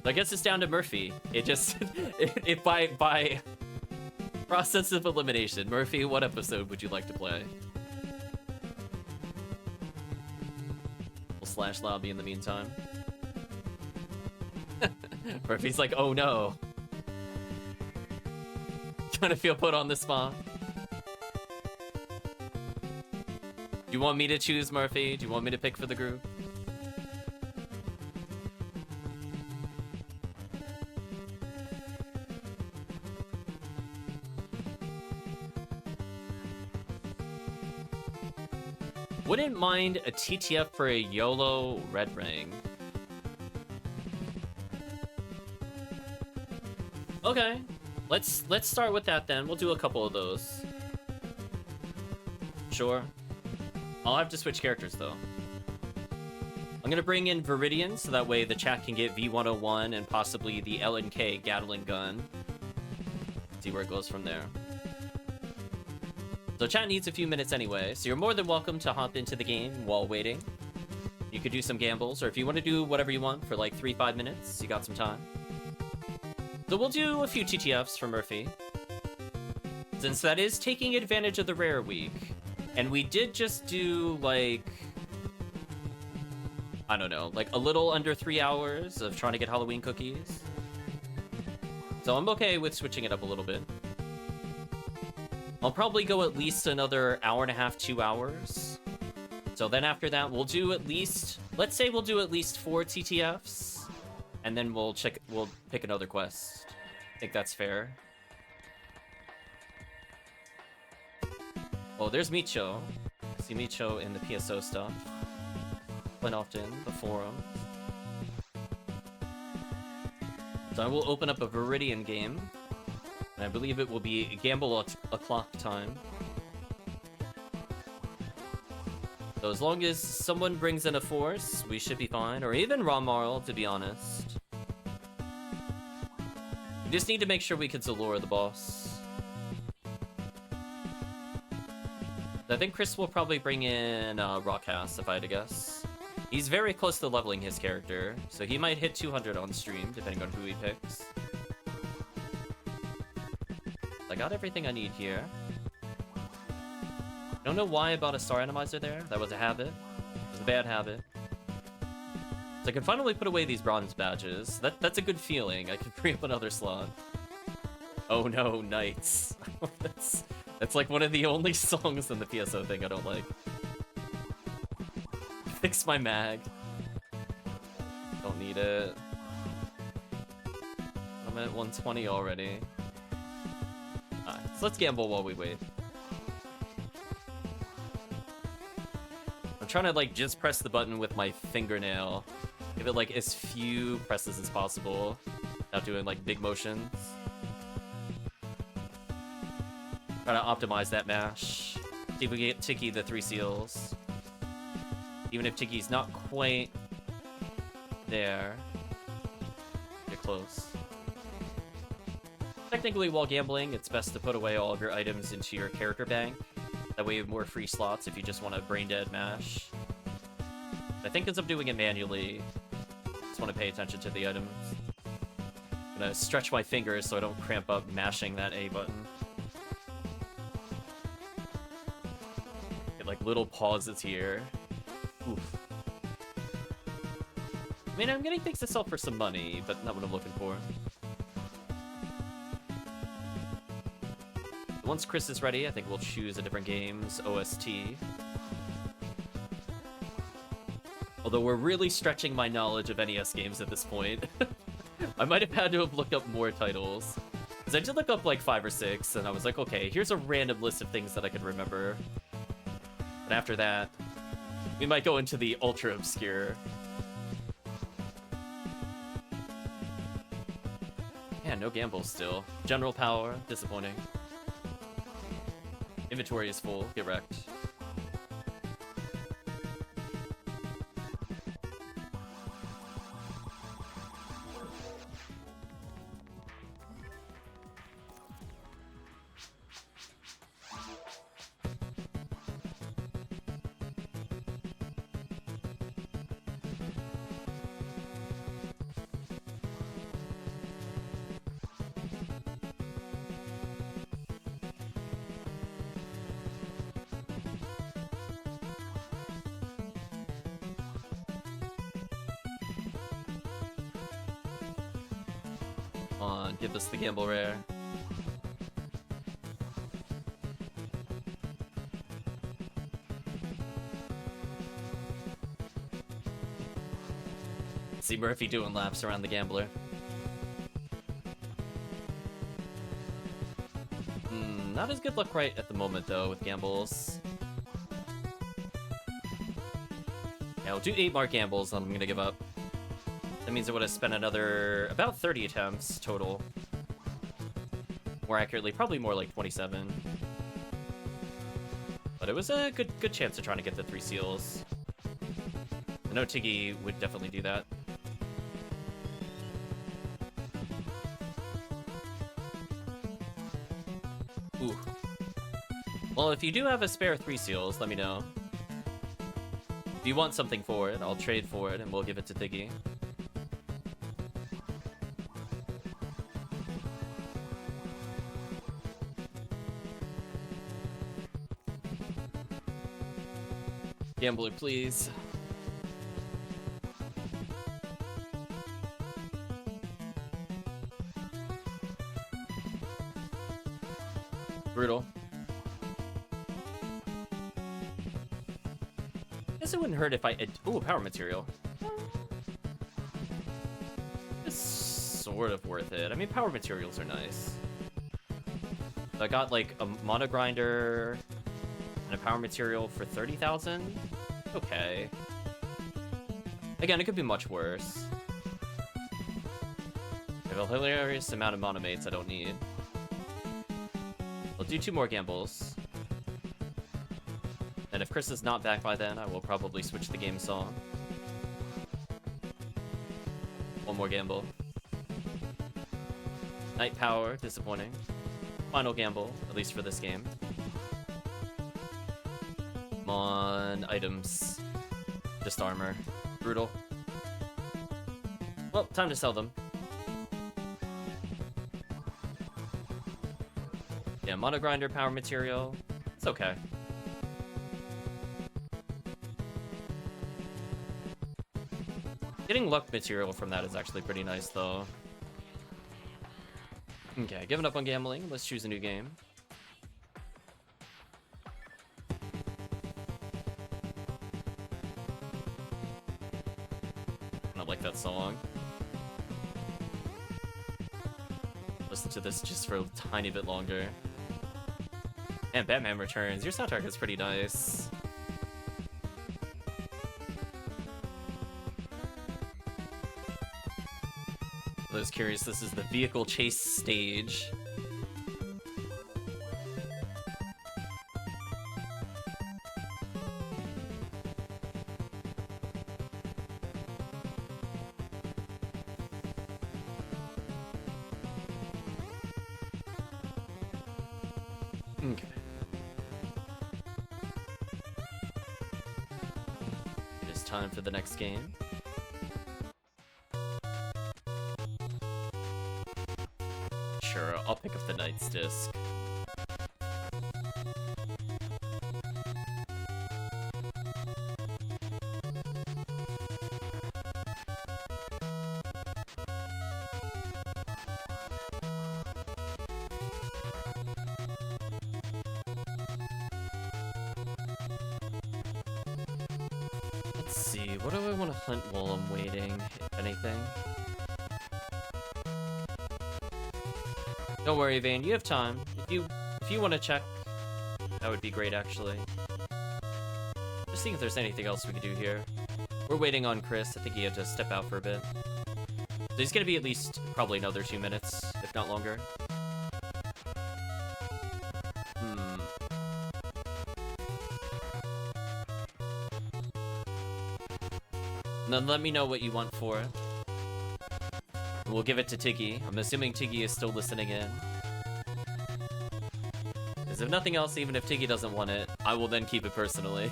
So I guess it's down to Murphy. It just... it by process of elimination. Murphy, what episode would you like to play? We'll slash lobby in the meantime. Murphy's like, oh no. Trying to feel put on the spot. Do you want me to choose, Murphy? Do you want me to pick for the group? Wouldn't mind a TTF for a YOLO red ring. Okay, let's start with that then. We'll do a couple of those. Sure. I'll have to switch characters, though. I'm gonna bring in Viridian, so that way the chat can get V101 and possibly the LNK Gatling gun. See where it goes from there. So chat needs a few minutes anyway, so you're more than welcome to hop into the game while waiting. You could do some gambles, or if you want to do whatever you want for like 3-5 minutes, you got some time. So we'll do a few TTFs for Murphy, since that is taking advantage of the rare week. And we did just do, like, I don't know, like a little under 3 hours of trying to get Halloween cookies. So I'm okay with switching it up a little bit. I'll probably go at least another hour and a half, 2 hours. So then after that, we'll do at least, let's say we'll do at least 4 TTFs. And then we'll pick another quest. I think that's fair. Oh, there's Micho. I see Micho in the PSO stuff. Quite often, the forum. So I will open up a Viridian game. And I believe it will be gamble o'clock time. So as long as someone brings in a force, we should be fine. Or even Ramarl, to be honest. We just need to make sure we can Zalora the boss. I think Chris will probably bring in Rockhouse, if I had to guess. He's very close to leveling his character, so he might hit 200 on stream, depending on who he picks. I got everything I need here. Don't know why I bought a Star Atomizer there. That was a habit. It was a bad habit. So I can finally put away these bronze badges. That's a good feeling. I can free up another slot. Oh no, Knights. That's like one of the only songs in the PSO thing I don't like. Fix my mag. Don't need it. I'm at 120 already. Alright, so let's gamble while we wait. I'm trying to like just press the button with my fingernail. Give it like as few presses as possible. Not doing like big motions. Try to optimize that mash. See if we get Tiki the 3 seals. Even if Tiggy's not quite there. Get close. Technically, while gambling, it's best to put away all of your items into your character bank. That way you have more free slots if you just want to brain dead mash. I think as I'm doing it manually, just want to pay attention to the items. I'm gonna stretch my fingers so I don't cramp up mashing that A button. Get like little pauses here. Oof. I mean, I'm getting things to sell for some money, but not what I'm looking for. Once Chris is ready, I think we'll choose a different game's OST. Although we're really stretching my knowledge of NES games at this point. I might have had to have looked up more titles. Because I did look up like 5 or 6, and I was like, okay, here's a random list of things that I could remember. And after that, we might go into the ultra obscure. Yeah, no gambles still. General power, disappointing. Inventory is full, get wrecked. Give us the gamble rare. See Murphy doing laps around the gambler. Not as good luck right at the moment though with gambles. Yeah, I'll do 8 more gambles and I'm gonna give up. That means I would have spent another about 30 attempts total. More accurately, probably more like 27. But it was a good chance of trying to get the 3 seals. I know Tiggy would definitely do that. Ooh. Well, if you do have a spare 3 seals, let me know. If you want something for it, I'll trade for it and we'll give it to Tiggy. Gambler, please. Brutal. Guess it wouldn't hurt if I... Ooh, power material. It's sort of worth it. I mean, power materials are nice. I got, like, a mono grinder and a power material for 30,000? Okay. Again, it could be much worse. I have a hilarious amount of monomates I don't need. I'll do 2 more gambles. And if Chris is not back by then, I will probably switch the game song. 1 more gamble. Night power, disappointing. Final gamble, at least for this game. Come on, items. Just armor. Brutal. Well, time to sell them. Yeah, mono grinder, power material. It's okay. Getting luck material from that is actually pretty nice, though. Okay, giving up on gambling. Let's choose a new game. I like that song. Listen to this just for a tiny bit longer. And Batman Returns. Your soundtrack is pretty nice. For those curious, this is the vehicle chase stage. Okay. It is time for the next game. Sure, I'll pick up the Knight's Disc. Let's see, what do I want to hunt while I'm waiting, if anything? Don't worry, Vane, you have time. If you want to check, that would be great, actually. Just seeing if there's anything else we could do here. We're waiting on Chris. I think he had to step out for a bit. So he's gonna be at least probably another 2 minutes, if not longer. And then let me know what you want for it. We'll give it to Tiggy. I'm assuming Tiggy is still listening in. Because if nothing else, even if Tiggy doesn't want it, I will then keep it personally.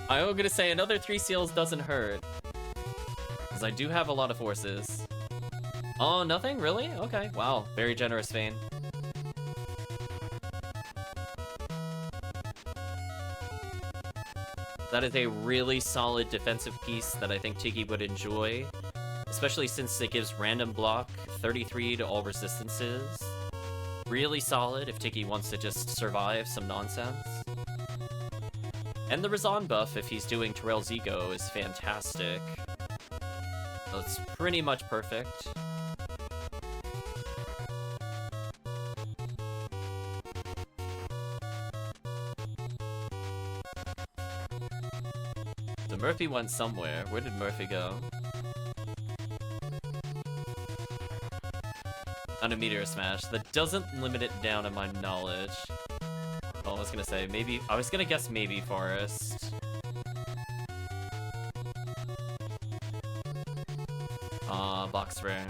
I'm gonna say another 3 seals doesn't hurt. Because I do have a lot of horses. Oh, nothing? Really? Okay. Wow. Very generous, Vane. That is a really solid defensive piece that I think Tiggy would enjoy. Especially since it gives random block 33 to all resistances. Really solid if Tiggy wants to just survive some nonsense. And the Razan buff, if he's doing Terrell's Ego, is fantastic. That's pretty much perfect. So Murphy went somewhere. Where did Murphy go? On a meteor smash. That doesn't limit it down in my knowledge. Oh, I was gonna say, maybe... I was gonna guess maybe Forest. Box rare.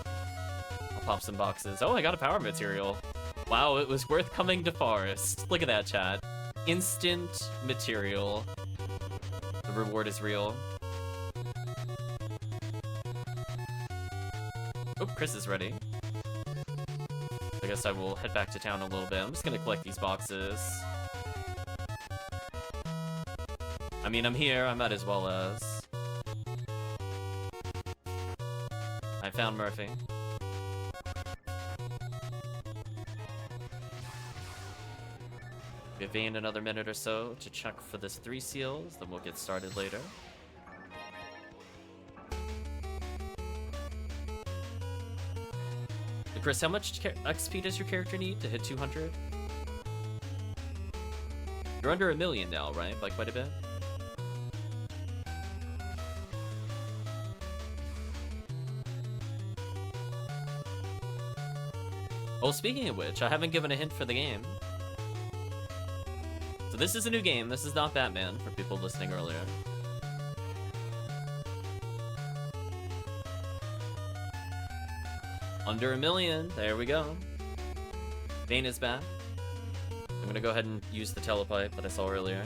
I'll pop some boxes. Oh, I got a power material. Wow, it was worth coming to Forest. Look at that, chat. Instant material. The reward is real. Oh, Chris is ready. I guess I will head back to town a little bit. I'm just gonna collect these boxes. I mean, I'm here. I might as well as. I found Murphy. Give Vane another minute or so to check for this 3 seals, then we'll get started later. Chris, how much XP does your character need to hit 200? You're under 1 million now, right? By quite a bit? Oh, speaking of which, I haven't given a hint for the game. So this is a new game. This is not Batman, for people listening earlier. Under 1 million. There we go. Vane is back. I'm gonna go ahead and use the telepipe that I saw earlier.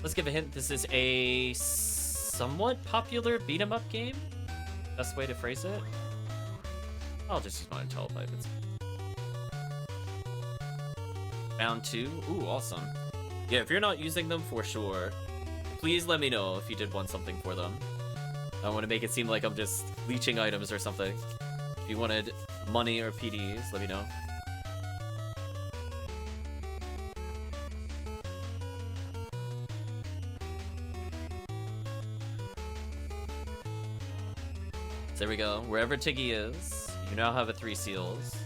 Let's give a hint. This is a somewhat popular beat-em-up game. Best way to phrase it. I'll just use my telepipe. It's Round 2. Ooh, awesome. Yeah, if you're not using them, for sure, please let me know if you did want something for them. I don't want to make it seem like I'm just leeching items or something. If you wanted money or PDs, let me know. So there we go. Wherever Tiggy is, you now have a 3 seals.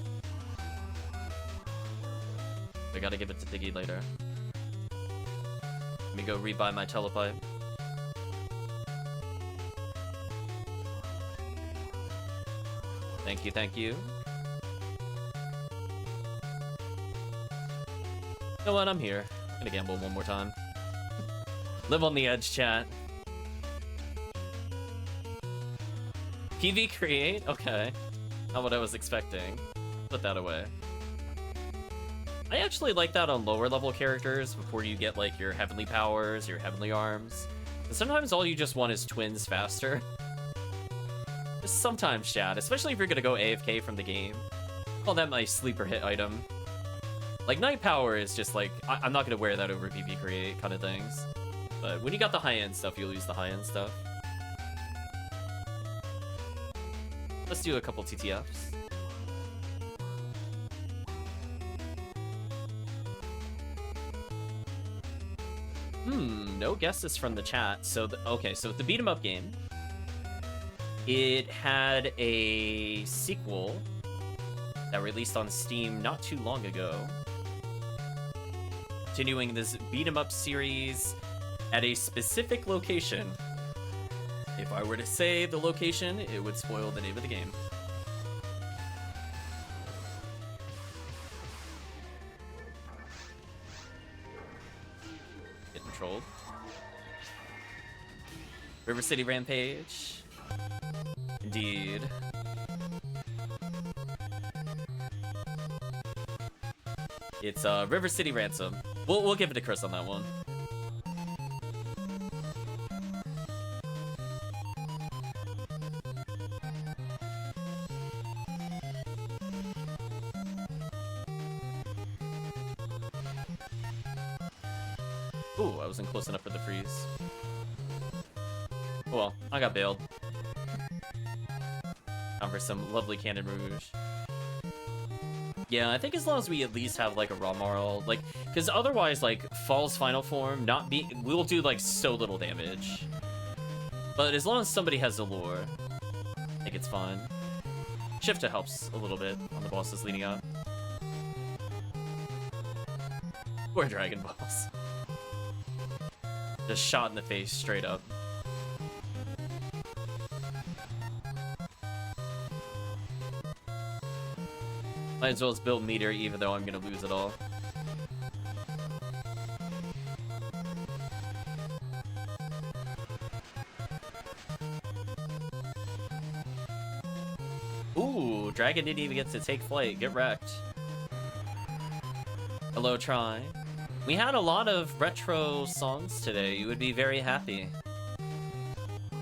I gotta give it to Tiggy later. Let me go rebuy my telepipe. Thank you, thank you. You know what? I'm here. I'm gonna gamble one more time. Live on the edge, chat. PV create? Okay. Not what I was expecting. Put that away. I actually like that on lower level characters before you get like your heavenly powers, your heavenly arms. And sometimes all you just want is twins faster. Just sometimes, chat, especially if you're gonna go AFK from the game. Call that my sleeper hit item. Like, Night Power is just like, I'm not gonna wear that over PP Create kind of things. But when you got the high-end stuff, you'll use the high-end stuff. Let's do a couple TTFs. No guesses from the chat. So, okay, so the beat 'em up game, it had a sequel that released on Steam not too long ago. Continuing this beat 'em up series at a specific location. If I were to say the location, it would spoil the name of the game. Getting trolled. River City Rampage. Indeed. It's River City Ransom. We'll give it to Chris on that one. Ooh, I wasn't close enough for the freeze. Well, I got bailed. Time for some lovely Cannon Rouge. Yeah, I think as long as we at least have like a raw moral, like, because otherwise, like, Fall's final form we'll do like so little damage. But as long as somebody has the lure, I think it's fine. Shifter helps a little bit on the bosses leading up. Or Dragon Balls. Just shot in the face straight up. Might as well as build meter even though I'm gonna lose it all. Ooh, Dragon didn't even get to take flight. Get wrecked. Hello, Try. We had a lot of retro songs today. You would be very happy.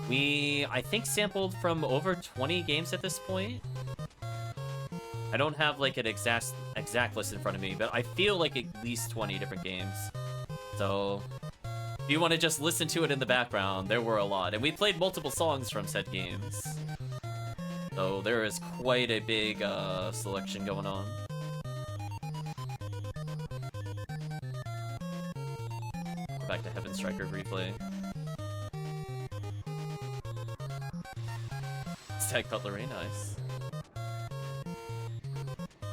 We, I think, sampled from over 20 games at this point. I don't have like an exact list in front of me, but I feel like at least 20 different games. So if you want to just listen to it in the background, there were a lot. And we played multiple songs from said games. So there is quite a big selection going on. Go back to Heaven Striker replay. Stag Cutlery, nice.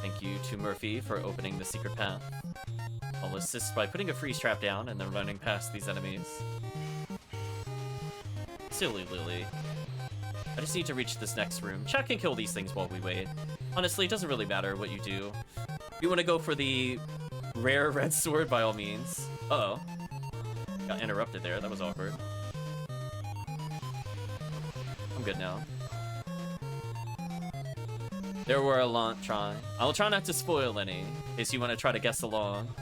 Thank you to Murphy for opening the secret path. I'll assist by putting a freeze trap down and then running past these enemies. Silly Lily. I just need to reach this next room. Chat can kill these things while we wait. Honestly, it doesn't really matter what you do. If you want to go for the rare red sword, by all means. Uh-oh. Got interrupted there. That was awkward. I'm good now. There were a lot, Try. I'll try not to spoil any, in case you want to try to guess along.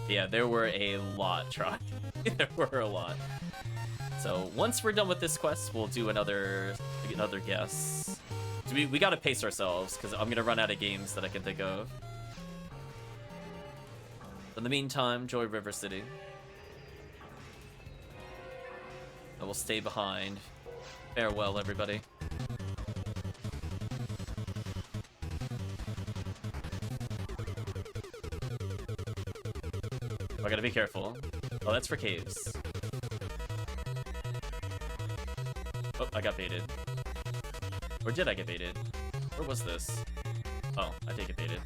Yeah, there were a lot, Try. There were a lot. So once we're done with this quest, we'll do another guess. So we gotta pace ourselves, because I'm gonna run out of games that I can think of. In the meantime, enjoy River City. I will stay behind. Farewell, everybody. I gotta be careful. Oh, that's for caves. Oh, I got baited. Or did I get baited? Where was this? Oh, I did get baited.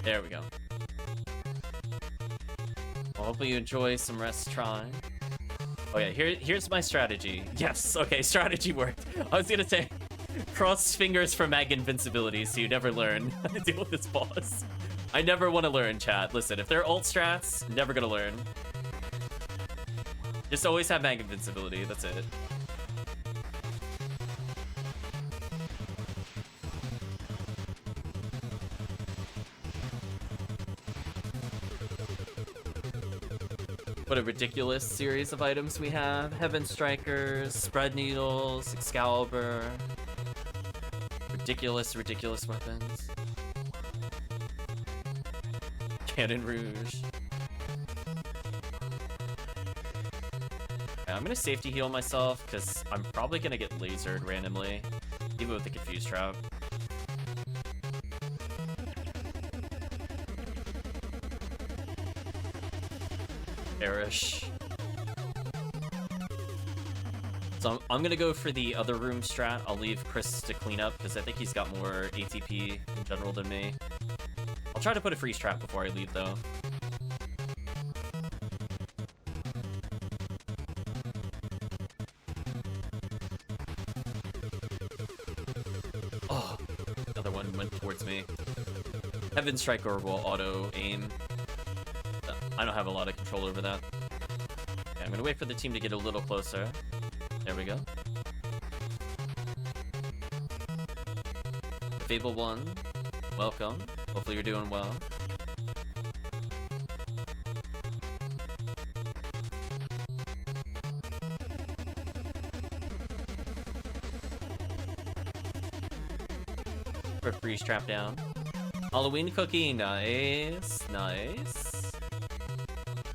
There we go. Well, hopefully you enjoy some rest, Try. Oh yeah, here's my strategy. Yes, okay, strategy worked. I was gonna say, cross fingers for mag invincibility so you never learn how to deal with this boss. I never want to learn, chat. Listen, if they're ult strats, never gonna learn. Just always have mag invincibility, that's it. What a ridiculous series of items we have. Heaven Strikers, Spread Needles, Excalibur. Ridiculous, ridiculous weapons. Cannon Rouge. Yeah, I'm gonna safety heal myself, because I'm probably gonna get lasered randomly. Even with the Confuse Trap. Perish. So I'm gonna go for the other room strat. I'll leave Chris to clean up because I think he's got more ATP in general than me. I'll try to put a freeze trap before I leave though. Oh, another one went towards me. Heaven Striker will auto aim. I don't have a lot of control over that. Okay, I'm gonna wait for the team to get a little closer. There we go. Fable 1, welcome. Hopefully you're doing well. For freeze trap down. Halloween cookie, nice, nice.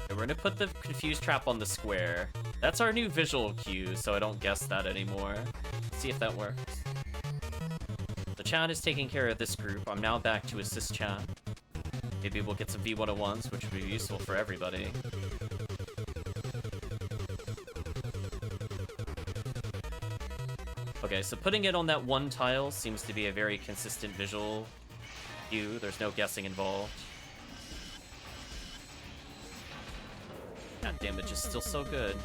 We're gonna put the Confuse Trap on the square. That's our new visual cue, so I don't guess that anymore. Let's see if that works. The chat is taking care of this group. I'm now back to assist chat. Maybe we'll get some V101s, which would be useful for everybody. Okay, so putting it on that one tile seems to be a very consistent visual cue. There's no guessing involved. That damage is still so good.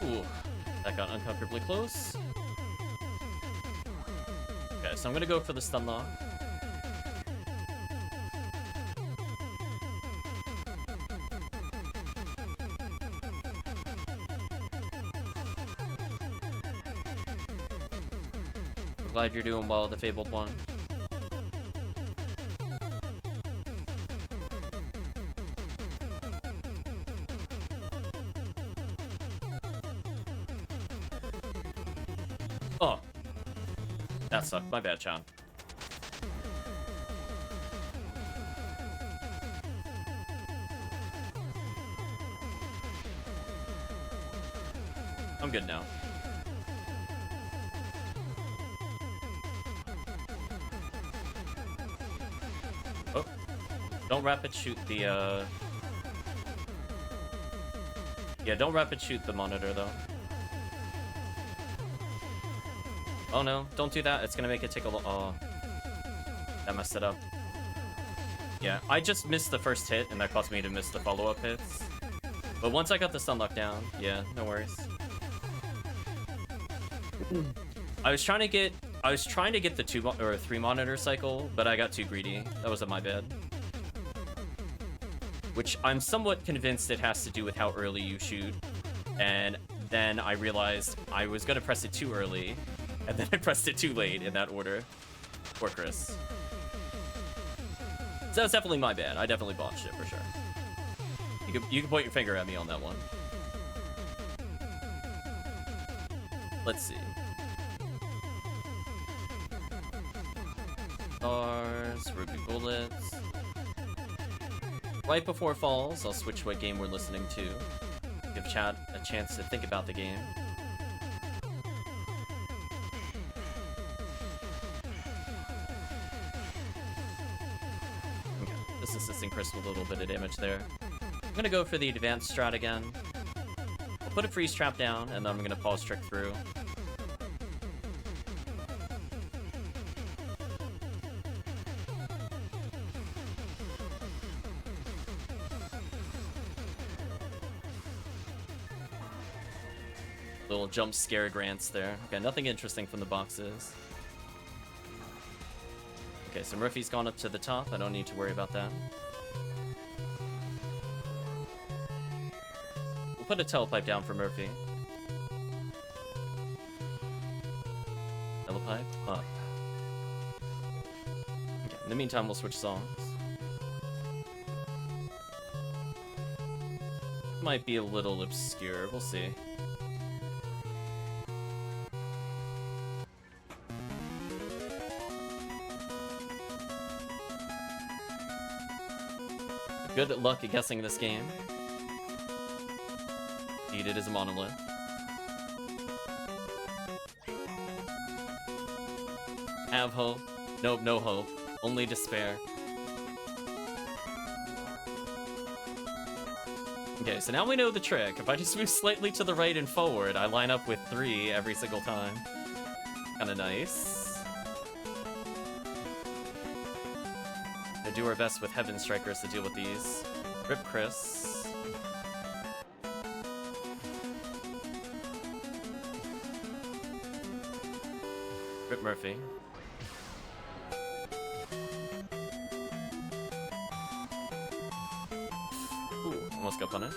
Ooh, that got uncomfortably close. Okay, so I'm gonna go for the stun lock. Glad you're doing well, the Fabled One. Oh. That sucked. My bad, Sean. I'm good now. Oh. Don't rapid shoot the, Yeah, don't rapid shoot the monitor, though. Oh no, don't do that. It's gonna make it take a little... Oh. That messed it up. Yeah, I just missed the first hit, and that caused me to miss the follow-up hits. But once I got the stun lock down, yeah, no worries. I was trying to get the 2 or 3 monitor cycle, but I got too greedy. That was my bad. Which I'm somewhat convinced it has to do with how early you shoot. And then I realized I was gonna press it too early, and then I pressed it too late in that order. Poor Chris. So that's definitely my bad. I definitely botched it for sure. You can point your finger at me on that one. Let's see. Stars, Ruby Bullets. Right before falls, I'll switch what game we're listening to. Give chat a chance to think about the game. Okay, this is assisting Chris with a little bit of damage there. I'm gonna go for the advanced strat again. I'll put a freeze trap down, and then I'm gonna pause trick through. Little jump scare grants there. Okay, nothing interesting from the boxes. Okay, so Murphy's gone up to the top. I don't need to worry about that. We'll put a telepipe down for Murphy. Telepipe up. Okay, in the meantime, we'll switch songs. Might be a little obscure. We'll see. Good luck at guessing this game. Indeed, it is a monolith. Have hope. Nope, no hope. Only despair. Okay, so now we know the trick. If I just move slightly to the right and forward, I line up with 3 every single time. Kinda nice. Do our best with Heaven Strikers to deal with these. Rip Chris. Rip Murphy. Ooh, almost got punished.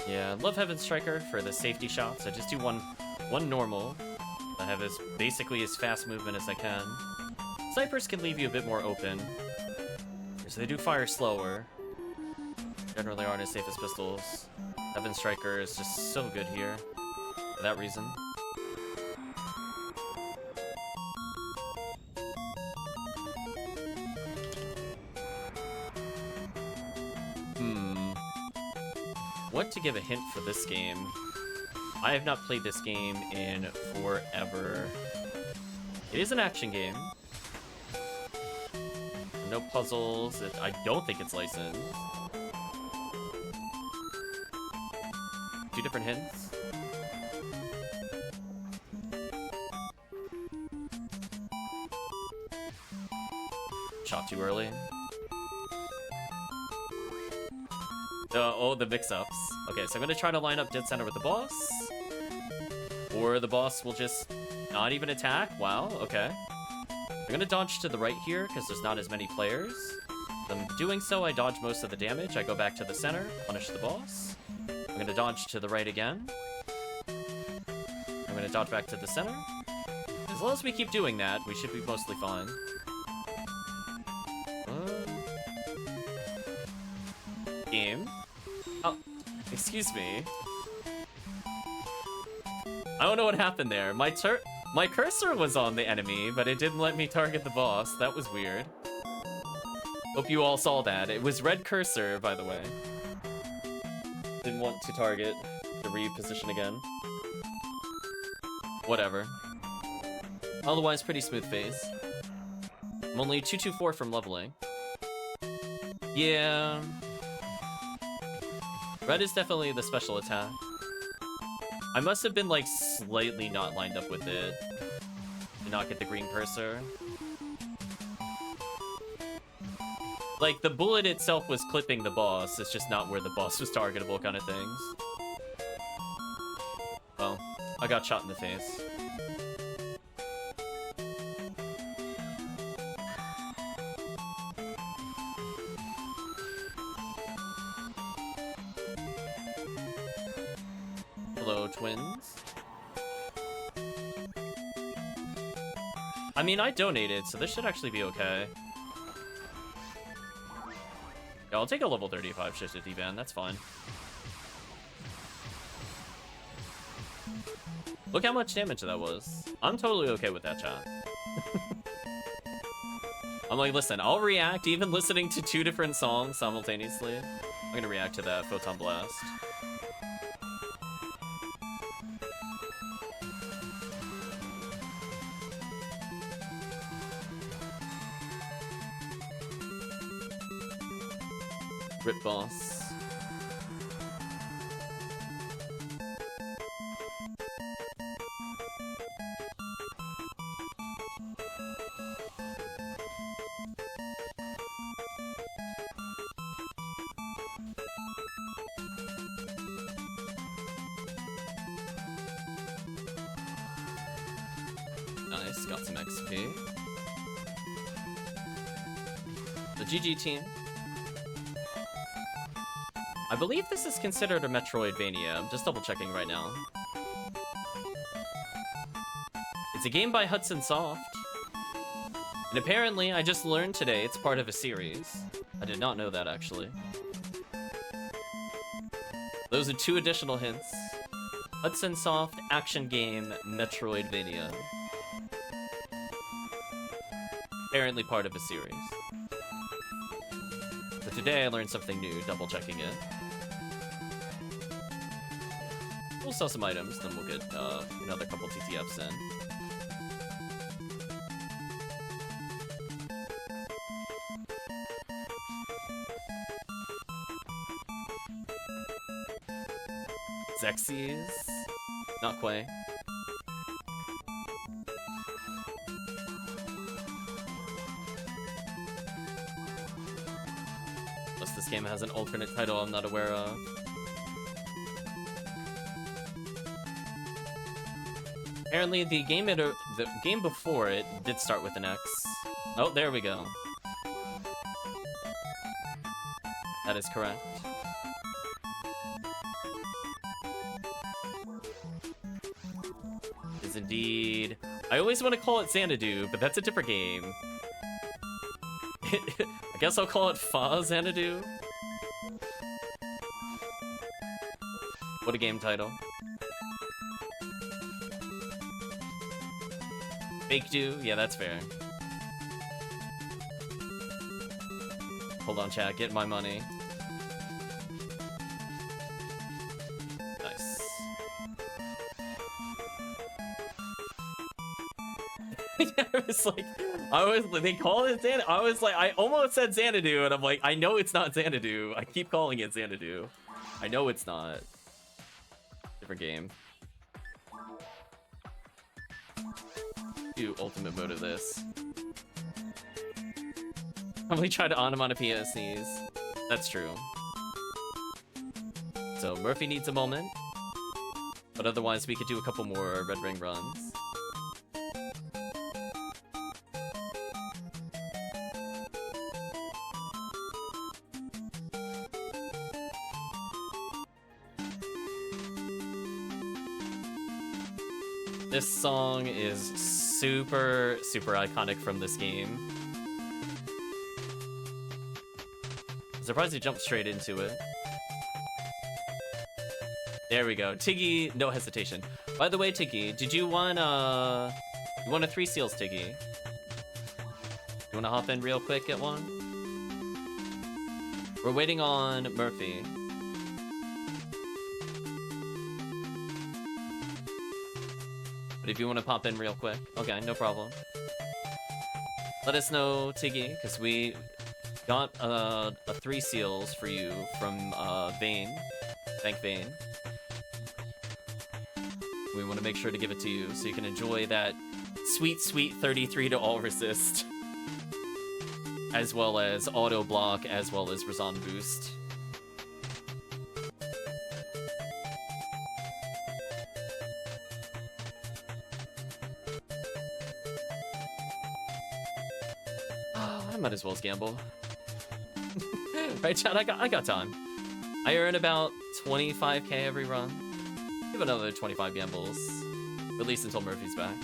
Yeah, I love Heaven Striker for the safety shots. I just do one normal. I have as basically as fast movement as I can. Snipers can leave you a bit more open, so they do fire slower. Generally aren't as safe as pistols. Heaven Striker is just so good here for that reason. What to give a hint for this game? I have not played this game in forever. It is an action game. No puzzles. I don't think it's licensed. 2 different hints. Shot too early. Oh, the mix-ups. Okay, so I'm gonna try to line up dead center with the boss. Or the boss will just not even attack. Wow, okay. I'm gonna dodge to the right here, because there's not as many players. In doing so, I dodge most of the damage. I go back to the center, punish the boss. I'm gonna dodge to the right again. I'm gonna dodge back to the center. As long as we keep doing that, we should be mostly fine. Game. Oh, excuse me. I don't know what happened there. My cursor was on the enemy, but it didn't let me target the boss. That was weird. Hope you all saw that. It was red cursor, by the way. Didn't want to target the reposition again. Whatever. Otherwise, pretty smooth phase. I'm only 224 from leveling. Yeah. Red is definitely the special attack. I must have been, like, slightly not lined up with it. Did not get the green cursor. Like, the bullet itself was clipping the boss. It's just not where the boss was targetable kind of things. Well, I got shot in the face. Hello, twins. I mean, I donated, so this should actually be okay. Yeah, I'll take a level 35 shifted D-Ban, that's fine. Look how much damage that was. I'm totally okay with that, chat. I'm like, listen, I'll react even listening to 2 different songs simultaneously. I'm gonna react to that Photon Blast. Rip boss. Nice, got some XP. The GG team. I believe this is considered a Metroidvania. I'm just double checking right now. It's a game by Hudson Soft. And apparently, I just learned today it's part of a series. I did not know that, actually. Those are 2 additional hints. Hudson Soft action game Metroidvania. Apparently part of a series. So today I learned something new, double checking it. We'll sell some items, then we'll get another couple TTFs in. Zexies? Not quite. Unless this game has an alternate title I'm not aware of. Apparently the game before it did start with an X. Oh, there we go. That is correct. Is indeed. I always want to call it Xanadu, but that's a different game. I guess I'll call it Xanadu. What a game title. Fake Do? Yeah, that's fair. Hold on, chat. Get my money. Nice. Yeah, they call it Xanadu. I almost said Xanadu, and I'm like, I know it's not Xanadu. I keep calling it Xanadu. I know it's not. Different game. Do ultimate mode of this. Probably try to onomatopoeia sneeze. That's true. So Murphy needs a moment, but otherwise we could do a couple more red ring runs. This song is super, super iconic from this game. I'm surprised he jumped straight into it. There we go. Tiggy, no hesitation. By the way, Tiggy, did you want a 3 seals, Tiggy? You wanna hop in real quick at one? We're waiting on Murphy. But if you want to pop in real quick, okay, no problem. Let us know, Tiggy, because we got a 3 seals for you from Vane. Thank Vane. We want to make sure to give it to you so you can enjoy that sweet, sweet 33 to all resist. As well as auto block, as well as Razan boost. I might as well gamble. Right, Chad? I got time. I earn about 25k every run. Give another 25 gambles. At least until Murphy's back.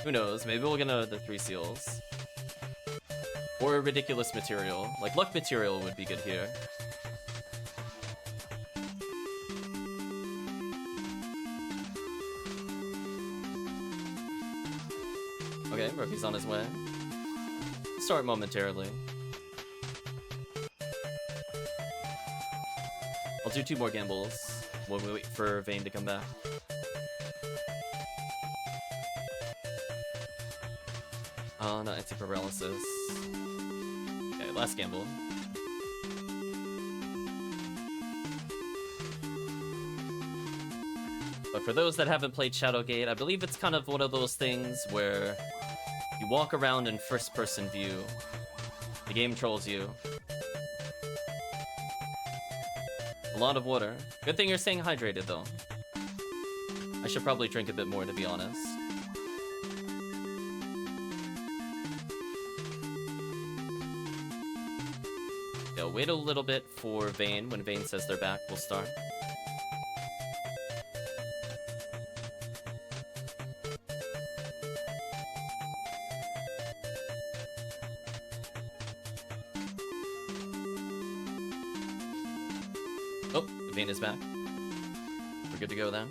Who knows? Maybe we'll get another 3 seals. Or a ridiculous material. Like, luck material would be good here. Okay, Murphy's on his way. Start momentarily. I'll do 2 more gambles while we wait for Vane to come back. Oh, no, anti-paralysis. Okay, last gamble. But for those that haven't played Shadowgate, I believe it's kind of one of those things where you walk around in first-person view. The game trolls you. A lot of water. Good thing you're staying hydrated, though. I should probably drink a bit more, to be honest. Yeah, wait a little bit for Vayne. When Vayne says they're back, we'll start. Oh, Vayne is back. We're good to go then.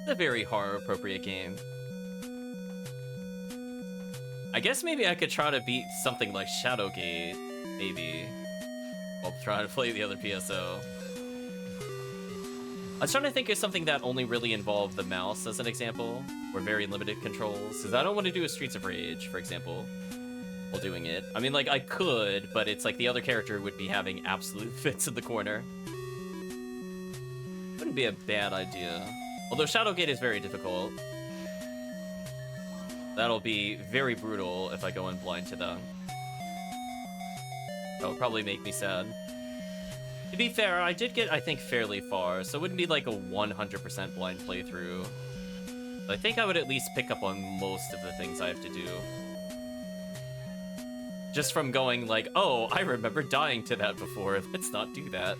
A very horror-appropriate game. I guess maybe I could try to beat something like Shadowgate, maybe. While trying to play the other PSO. I was trying to think of something that only really involved the mouse as an example, or very limited controls, because I don't want to do a Streets of Rage, for example, while doing it. I mean, like, I could, but it's like the other character would be having absolute fits in the corner. Wouldn't be a bad idea. Although Shadowgate is very difficult. That'll be very brutal if I go in blind to them. That'll probably make me sad. To be fair, I did get, I think, fairly far, so it wouldn't be like a 100% blind playthrough. But I think I would at least pick up on most of the things I have to do. Just from going like, oh, I remember dying to that before, let's not do that.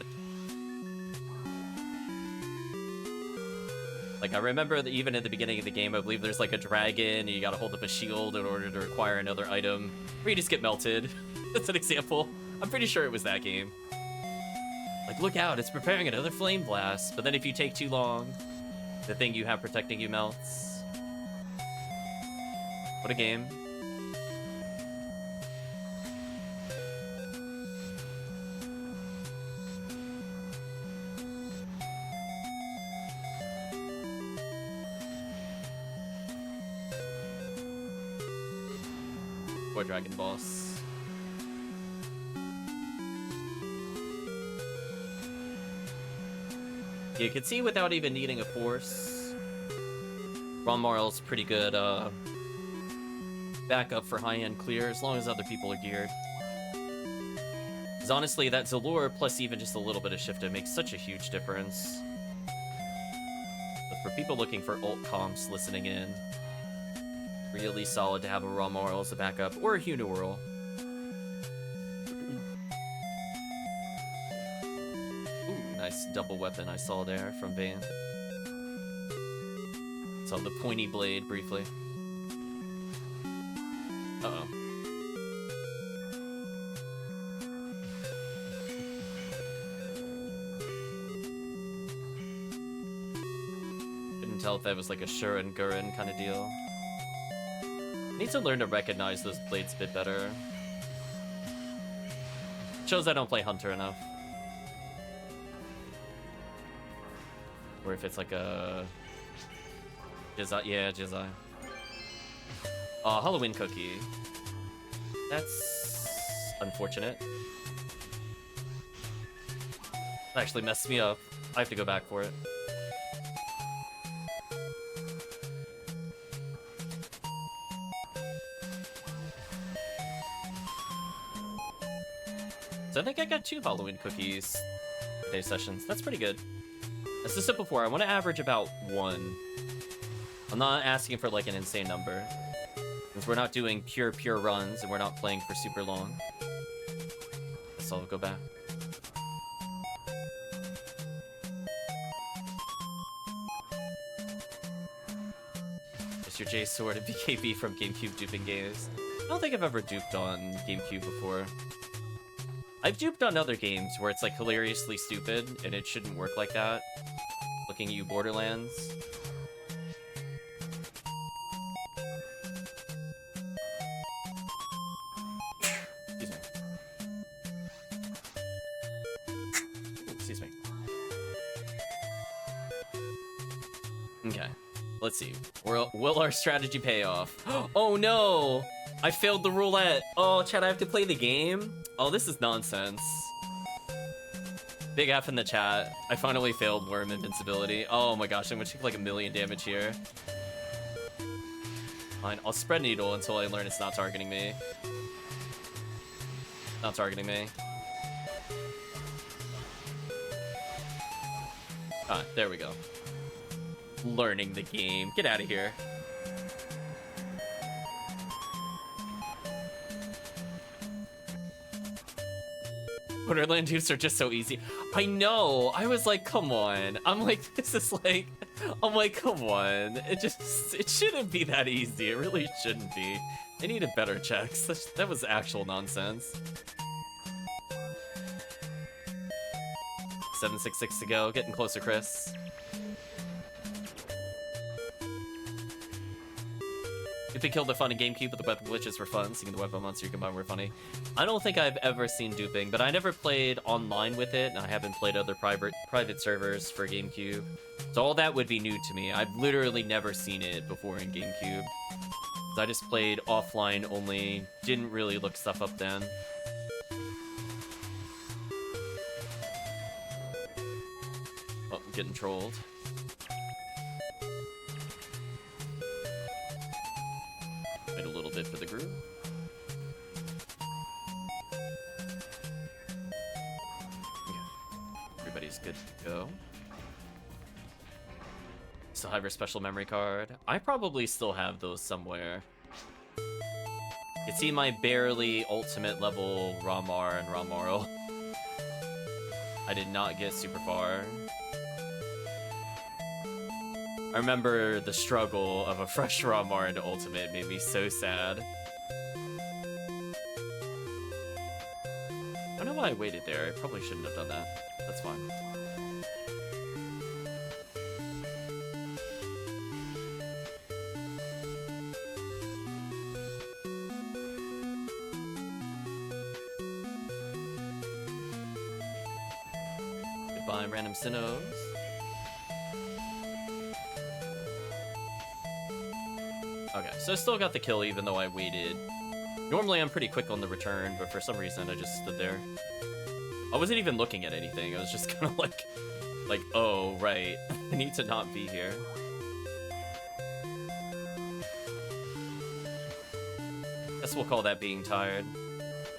Like, I remember that even at the beginning of the game, I believe there's like a dragon, and you gotta hold up a shield in order to acquire another item, or you just get melted. That's an example. I'm pretty sure it was that game. Like, look out, it's preparing another flame blast, but then if you take too long, the thing you have protecting you melts. What a game. Poor dragon boss. You can see without even needing a force, Ron Marl's pretty good backup for high-end clear as long as other people are geared. Because honestly, that Zalur plus even just a little bit of Shifta makes such a huge difference. But for people looking for ult comps listening in, really solid to have a Ron Marl as a backup, or a Hunural. Nice double weapon I saw there from Vayne. Saw the pointy blade briefly. Uh-oh. Couldn't tell if that was like a Shuren Gurren kind of deal. Need to learn to recognize those blades a bit better. Shows I don't play Hunter enough. Or if it's like a... Jizai, yeah, Jizai. Halloween cookie. That's... unfortunate. That actually messed me up. I have to go back for it. So I think I got 2 Halloween cookies day sessions. That's pretty good. As I said before, I want to average about 1. I'm not asking for like an insane number, because we're not doing pure runs and we're not playing for super long. Guess I'll go back. Mr. J Sword and BKB from GameCube duping games. I don't think I've ever duped on GameCube before. I've duped on other games where it's like hilariously stupid and it shouldn't work like that. Looking at you, Borderlands. Excuse me. Excuse me. Okay. Let's see. Will our strategy pay off? Oh no! I failed the roulette. Oh, chat, I have to play the game? Oh, this is nonsense. Big F in the chat. I finally failed worm invincibility. Oh my gosh, I'm gonna take like 1,000,000 damage here. Fine, I'll spread needle until I learn it's not targeting me. Not targeting me. Ah, there we go. Learning the game. Get out of here. Wonderland dupes are just so easy. I know. I was like, come on. I'm like, this is like, I'm like, come on. It shouldn't be that easy. It really shouldn't be. They needed better checks. That was actual nonsense. 766 to go. Getting closer, Chris. If they killed the fun in GameCube, but the weapon glitches were fun. Seeing the weapon monster you combine were funny. I don't think I've ever seen duping, but I never played online with it, and I haven't played other private servers for GameCube. So all that would be new to me. I've literally never seen it before in GameCube. I just played offline only, didn't really look stuff up then. Oh, I'm getting trolled. Wait a little bit for the group. Okay. Everybody's good to go. Still have your special memory card. I probably still have those somewhere. You see my barely ultimate level Ramar and Ramaral. I did not get super far. I remember the struggle of a fresh Ramar into ultimate made me so sad. I don't know why I waited there. I probably shouldn't have done that. That's fine. Goodbye, random Sinnohs. Okay, so I still got the kill even though I waited. Normally I'm pretty quick on the return, but for some reason I just stood there. I wasn't even looking at anything. I was just kind of like, oh, right. I need to not be here. Guess we'll call that being tired.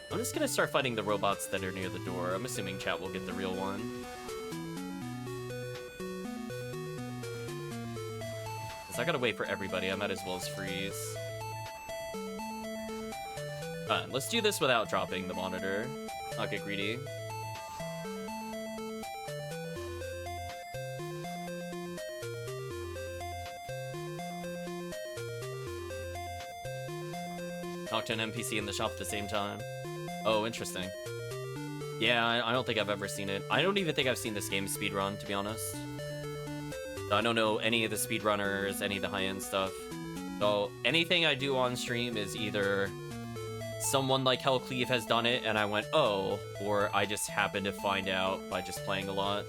I'm just gonna start fighting the robots that are near the door. I'm assuming chat will get the real one. I gotta wait for everybody. I might as well as freeze. Let's do this without dropping the monitor. Not get greedy. Talk to an NPC in the shop at the same time. Oh, interesting. Yeah, I don't think I've ever seen it. I don't even think I've seen this game speedrun, to be honest. I don't know any of the speedrunners, any of the high-end stuff. So anything I do on stream is either someone like Hellcleave has done it and I went, oh, or I just happened to find out by just playing a lot.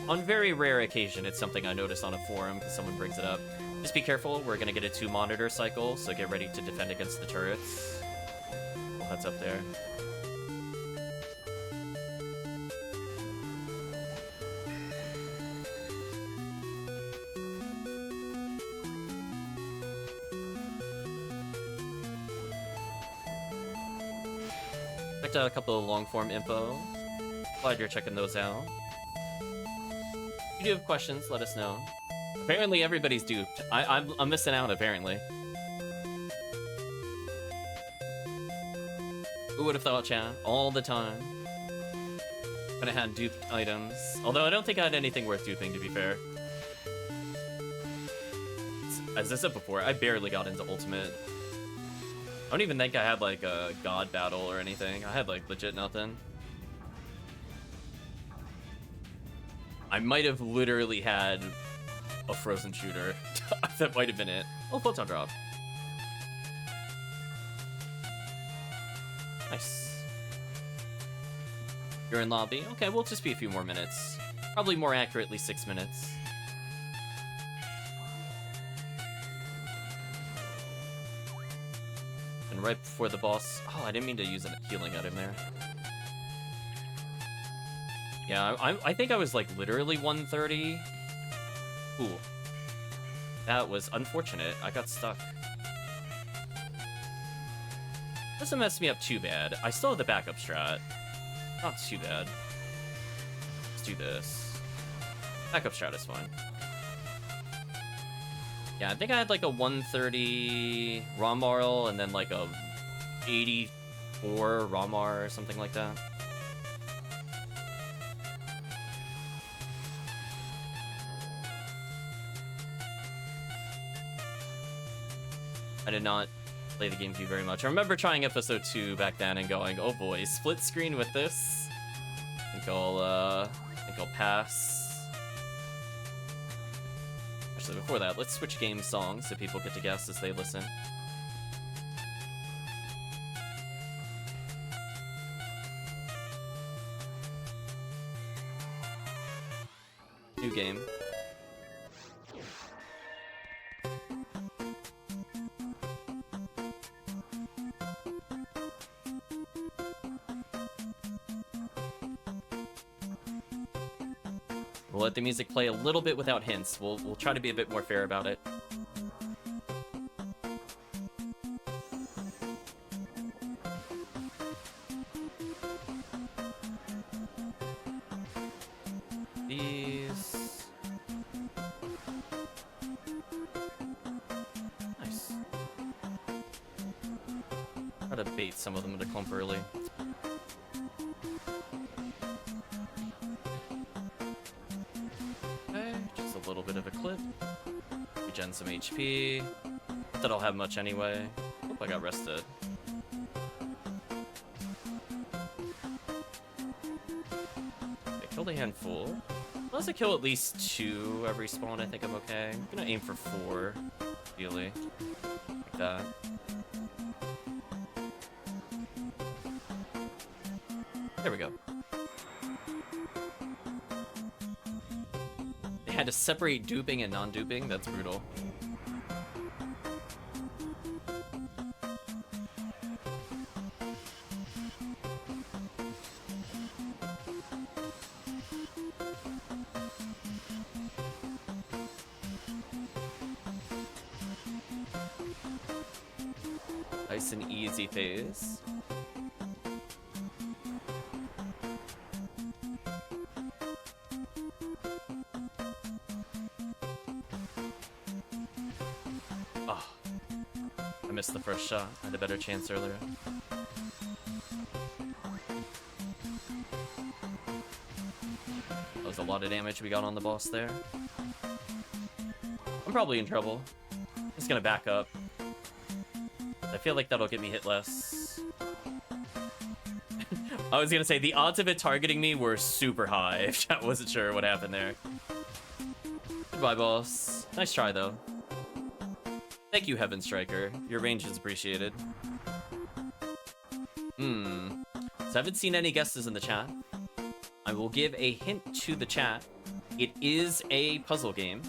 On very rare occasion, it's something I noticed on a forum because someone brings it up. Just be careful, we're gonna get a 2-monitor cycle, so get ready to defend against the turrets. Well, that's up there. Checked out a couple of long-form info. Glad you're checking those out. If you do have questions, let us know. Apparently everybody's duped. I'm missing out, apparently. Who would have thought, chat? All the time. Could have had duped items. Although I don't think I had anything worth duping, to be fair. As I said before, I barely got into Ultimate. I don't even think I had, like, a god battle or anything. I had, like, legit nothing. I might have literally had a frozen shooter. That might have been it. Oh, photon drop. Nice. You're in lobby? Okay, we'll just be a few more minutes. Probably more accurately 6 minutes. And right before the boss... Oh, I didn't mean to use a healing item there. Yeah, I think I was, like, literally 130. Ooh. That was unfortunate. I got stuck. Doesn't mess me up too bad. I still have the backup strat. Not too bad. Let's do this. Backup strat is fine. Yeah, I think I had like a 130 Ramarl and then like a 84 Ramar or something like that. I did not play the GameCube very much. I remember trying episode 2 back then and going, oh boy, split screen with this? I think I'll pass. Actually, before that, let's switch game songs so people get to guess as they listen. New game. We'll let the music play a little bit without hints. We'll try to be a bit more fair about it. These... Nice. Try to bait some of them to clump early. A little bit of a clip. Regen some HP. Not that I'll have much anyway. Hope I got rested. Okay, killed a handful. Unless I kill at least 2 every spawn, I think I'm okay. I'm gonna aim for 4, ideally. Like that. There we go. Had to separate duping and non-duping. That's brutal. Nice and easy phase. Missed the first shot. I had a better chance earlier. That was a lot of damage we got on the boss there. I'm probably in trouble. I'm just gonna back up. I feel like that'll get me hit less. I was gonna say, the odds of it targeting me were super high. I wasn't sure what happened there. Goodbye, boss. Nice try, though. Thank you, Heaven Striker. Your range is appreciated. So I haven't seen any guesses in the chat. I will give a hint to the chat. It is a puzzle game.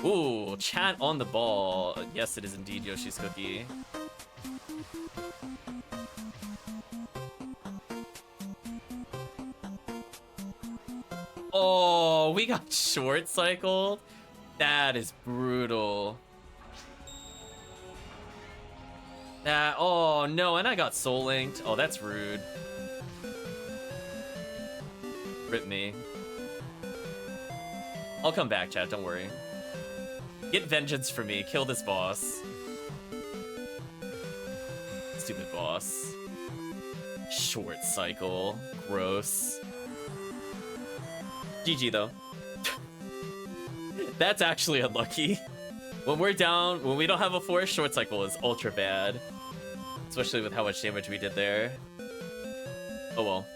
Ooh, chat on the ball. Yes, it is indeed Yoshi's Cookie. Oh, we got short cycled? That is brutal. That, oh no, and I got soul linked. Oh, that's rude. Rip me. I'll come back, chat, don't worry. Get vengeance for me, kill this boss. Stupid boss. Short cycle, gross. GG though. That's actually unlucky. When we're down, when we don't have a force, short cycle is ultra bad. Especially with how much damage we did there. Oh well.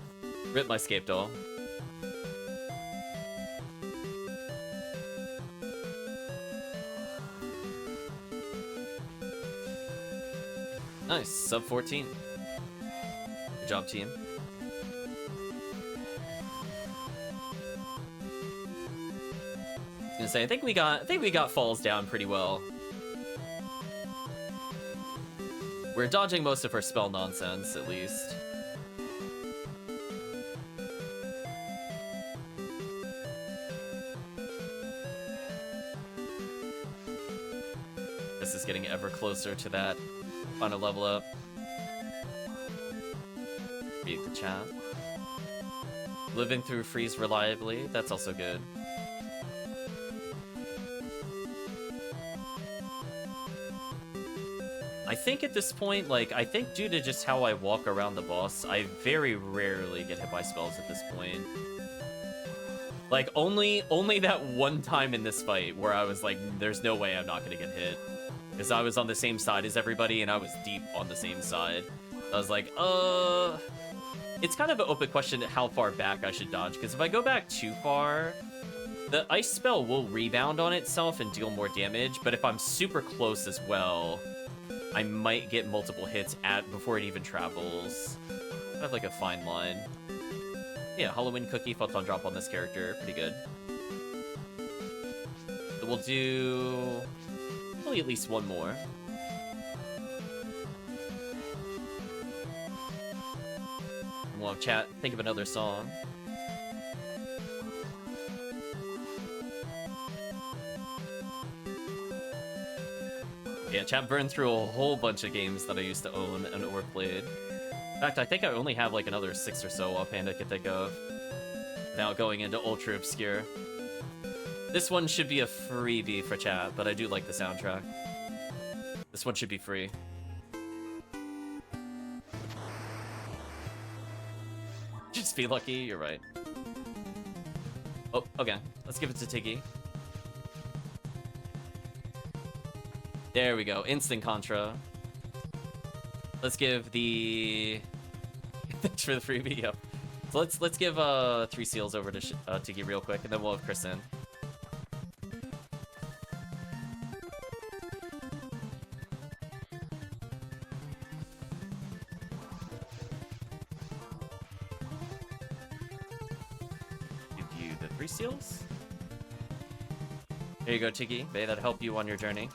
Rip my scape doll. Nice, sub 14. Good job, team. I was gonna say, I think we got falls down pretty well. We're dodging most of her spell nonsense, at least. This is getting ever closer to that final level up. Read the chat. Living through freeze reliably, that's also good. I think at this point, like, I think due to just how I walk around the boss, I very rarely get hit by spells at this point. Like, only that one time in this fight where I was like, there's no way I'm not gonna get hit. Because I was on the same side as everybody, and I was deep on the same side. I was like, It's kind of an open question how far back I should dodge, because if I go back too far, the ice spell will rebound on itself and deal more damage, but if I'm super close as well, I might get multiple hits before it even travels. Kind of like a fine line. Yeah, Halloween cookie, photon drop on this character, pretty good. So we'll do probably at least one more. And we'll have chat, think of another song. Yeah, chat burned through a whole bunch of games that I used to own and or played. In fact, I think I only have like another 6 or so offhand I could think of. Without going into ultra obscure. This one should be a freebie for chat, but I do like the soundtrack. This one should be free. Just be lucky, you're right. Oh, okay. Let's give it to Tiggy. There we go. Instant Contra. Let's give the... Thanks for the freebie, yep. So let's give 3 seals over to Tiggy real quick, and then we'll have Chris in. Give you the 3 seals. There you go, Tiggy. May that help you on your journey.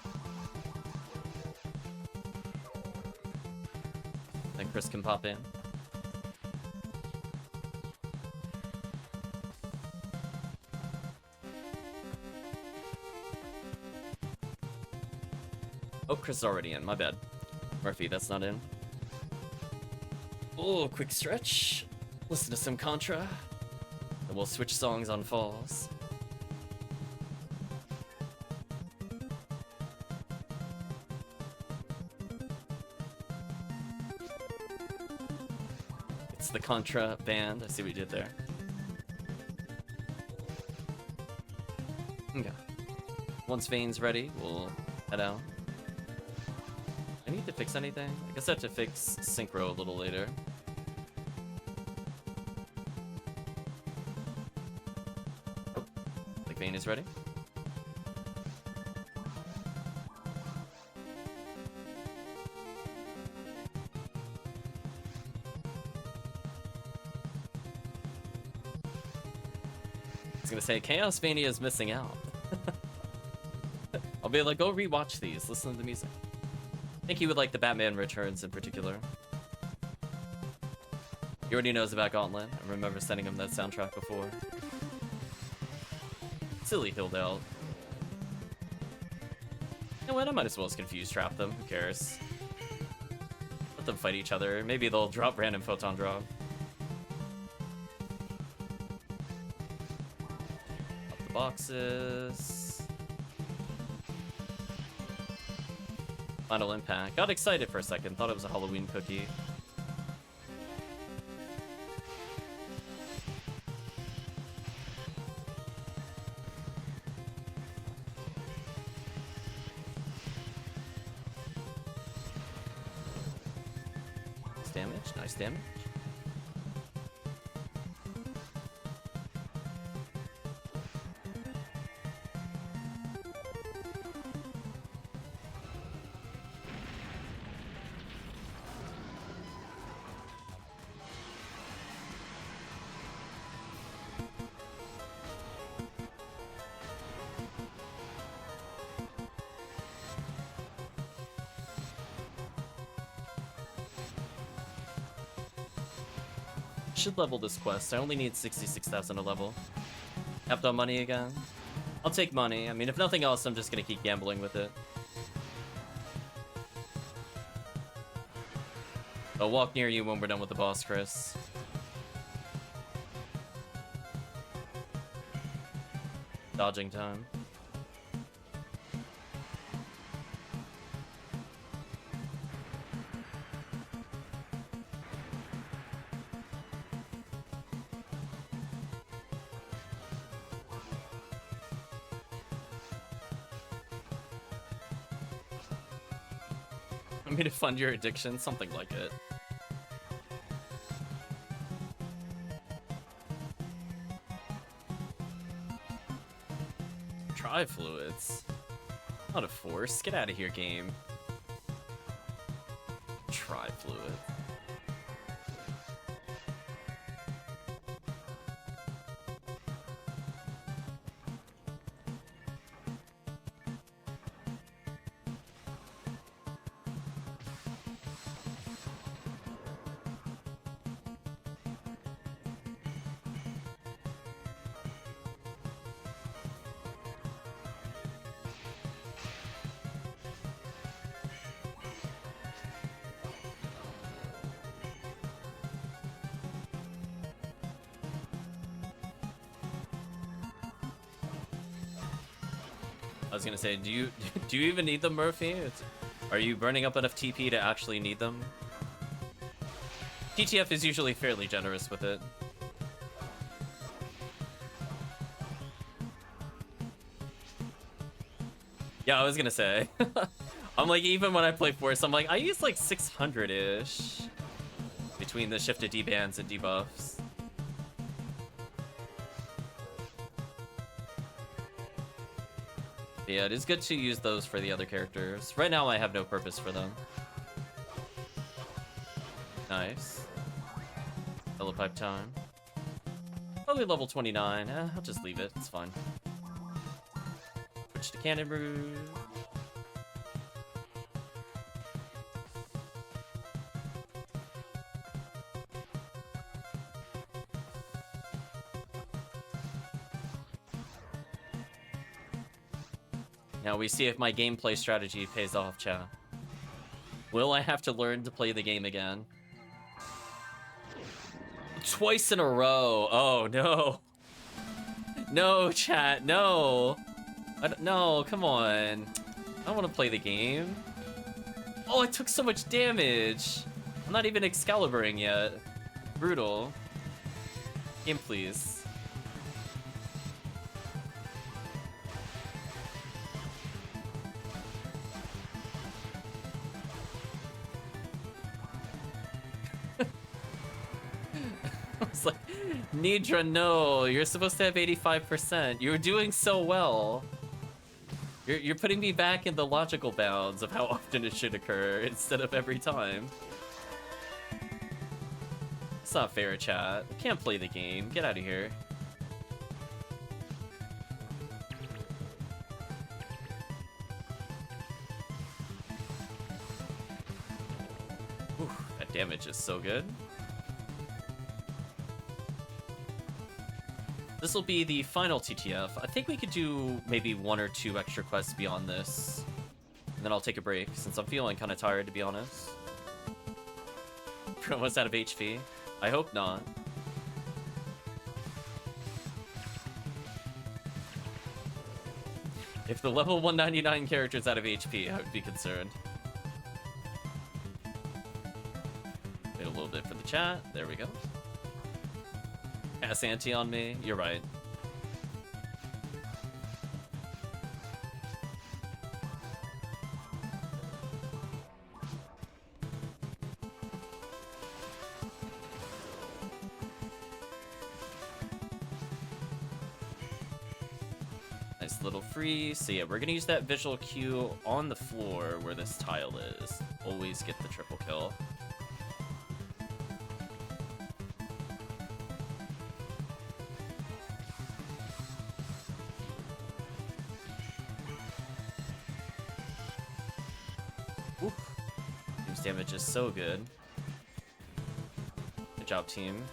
Then Chris can pop in. Oh, Chris is already in. My bad. Murphy, that's not in. Oh, quick stretch. Listen to some Contra. And we'll switch songs on falls. It's the Contra band. I see what you did there. Okay. Once Vane's ready, we'll head out. I need to fix anything? I guess I have to fix Synchro a little later. Oh, like Vane is ready. I was gonna say, Chaos Mania is missing out. I'll be like, go rewatch these, listen to the music. I think he would like the Batman Returns in particular. He already knows about Gauntlet. I remember sending him that soundtrack before. Silly Hilldale. You know what? I might as well just confuse trap them. Who cares? Let them fight each other. Maybe they'll drop random photon drop. Up the boxes. Final Impact. Got excited for a second. Thought it was a Halloween cookie. Nice damage. Nice damage. Should level this quest. I only need 66,000 to level. Tapped on money again. I'll take money. I mean, if nothing else, I'm just gonna keep gambling with it. I'll walk near you when we're done with the boss, Chris. Dodging time. I'm gonna fund your addiction, something like it. Tri-fluids. Not a force. Get out of here, game. Tri-fluid. I was gonna say, do you even need them, Murphy? Are you burning up enough TP to actually need them? TTF is usually fairly generous with it. Yeah, I was gonna say. I'm like, even when I play Force, I'm like, I use like 600-ish between the shifted D-bands and debuffs. Yeah, it is good to use those for the other characters. Right now, I have no purpose for them. Nice. Telepipe time. Probably level 29. I'll just leave it. It's fine. Switch to Cannon Root. Now we see if my gameplay strategy pays off, chat. Will I have to learn to play the game again? Twice in a row. Oh, no. No, chat. No. No, come on. I don't want to play the game. Oh, I took so much damage. I'm not even Excaliburing yet. Brutal. Game, please. It's like, Nidra, no, you're supposed to have 85%. You were doing so well. You're putting me back in the logical bounds of how often it should occur instead of every time. It's not fair, chat. I can't play the game. Get out of here. Ooh, that damage is so good. This will be the final TTF. I think we could do maybe 1 or 2 extra quests beyond this. And then I'll take a break, since I'm feeling kind of tired, to be honest. Promo's out of HP. I hope not. If the level 199 character's out of HP, I would be concerned. Wait a little bit for the chat. There we go. Ass ante on me. You're right. Nice little freeze. So yeah, we're gonna use that visual cue on the floor where this tile is. Always get the triple kill. Damage is so good. Good job, team.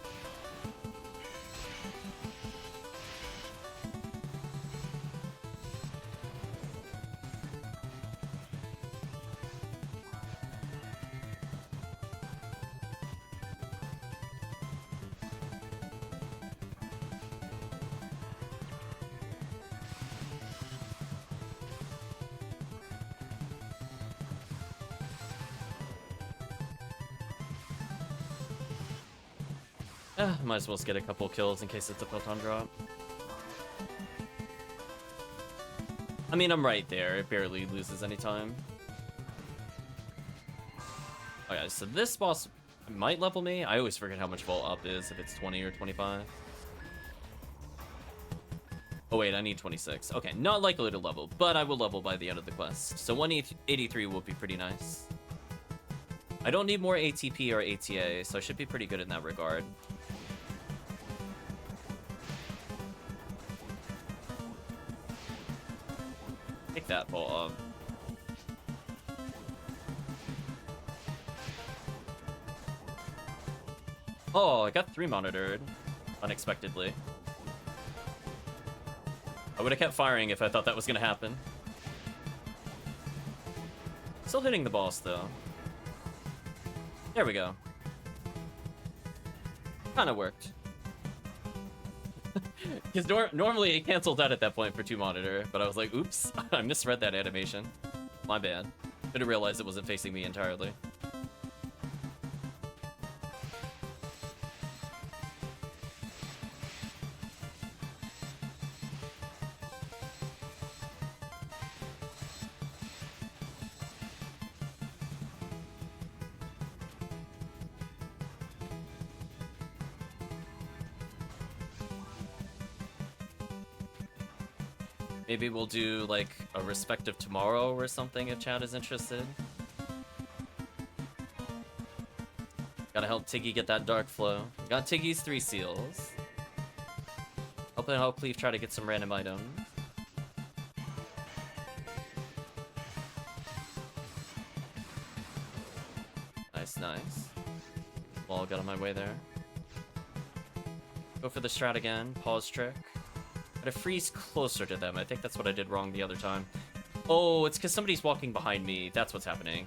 Might as well get a couple kills in case it's a photon drop. I mean, I'm right there. It barely loses any time. Okay, so this boss might level me. I always forget how much vault up is, if it's 20 or 25. Oh wait, I need 26. Okay, not likely to level, but I will level by the end of the quest. So 183 will be pretty nice. I don't need more ATP or ATA, so I should be pretty good in that regard. Take that ball up. Oh, I got 3 monitored. Unexpectedly. I would have kept firing if I thought that was going to happen. Still hitting the boss, though. There we go. Kind of worked. Because normally it cancels out at that point for 2 monitor, but I was like, oops, I misread that animation. My bad. Didn't realize it wasn't facing me entirely. Maybe we'll do, like, a respective tomorrow or something if chat is interested. Gotta help Tiggy get that dark flow. Got Tiggy's 3 seals. Hoping help Cleve try to get some random items. Nice, nice. Wall got on my way there. Go for the strat again. Pause trick. To freeze closer to them. I think that's what I did wrong the other time. Oh, it's because somebody's walking behind me. That's what's happening.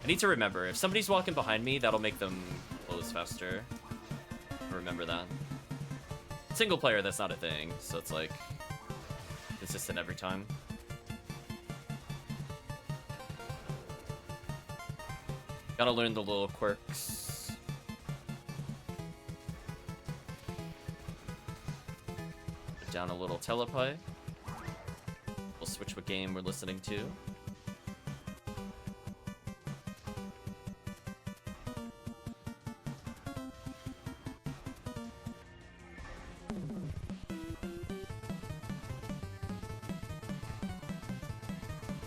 I need to remember. If somebody's walking behind me, that'll make them close faster. Remember that. Single player, that's not a thing. So it's like consistent every time. Gotta learn the little quirks. Down a little telepipe. We'll switch what game we're listening to.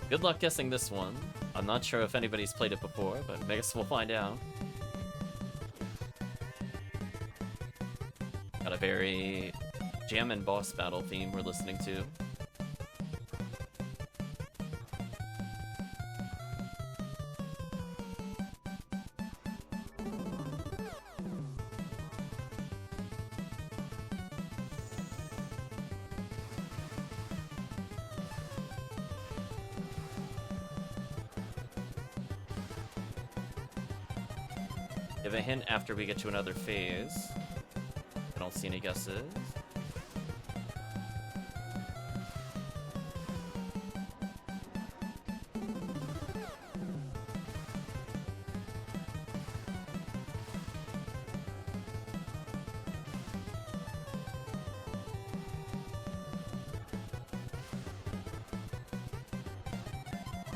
Good luck guessing this one. I'm not sure if anybody's played it before, but I guess we'll find out. Got a very jammin' boss battle theme we're listening to. Give a hint after we get to another phase. I don't see any guesses.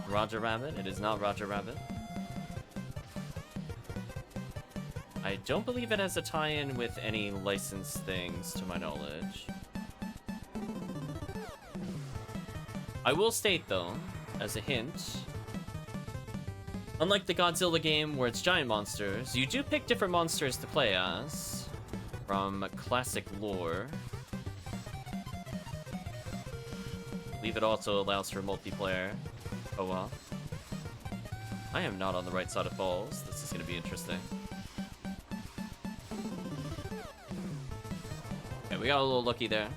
Roger Rabbit. It is not Roger Rabbit. I don't believe it has a tie-in with any licensed things, to my knowledge. I will state, though, as a hint, unlike the Godzilla game where it's giant monsters, you do pick different monsters to play as from classic lore. I believe it also allows for multiplayer. Oh well. I am not on the right side of balls. This is going to be interesting. Okay, we got a little lucky there.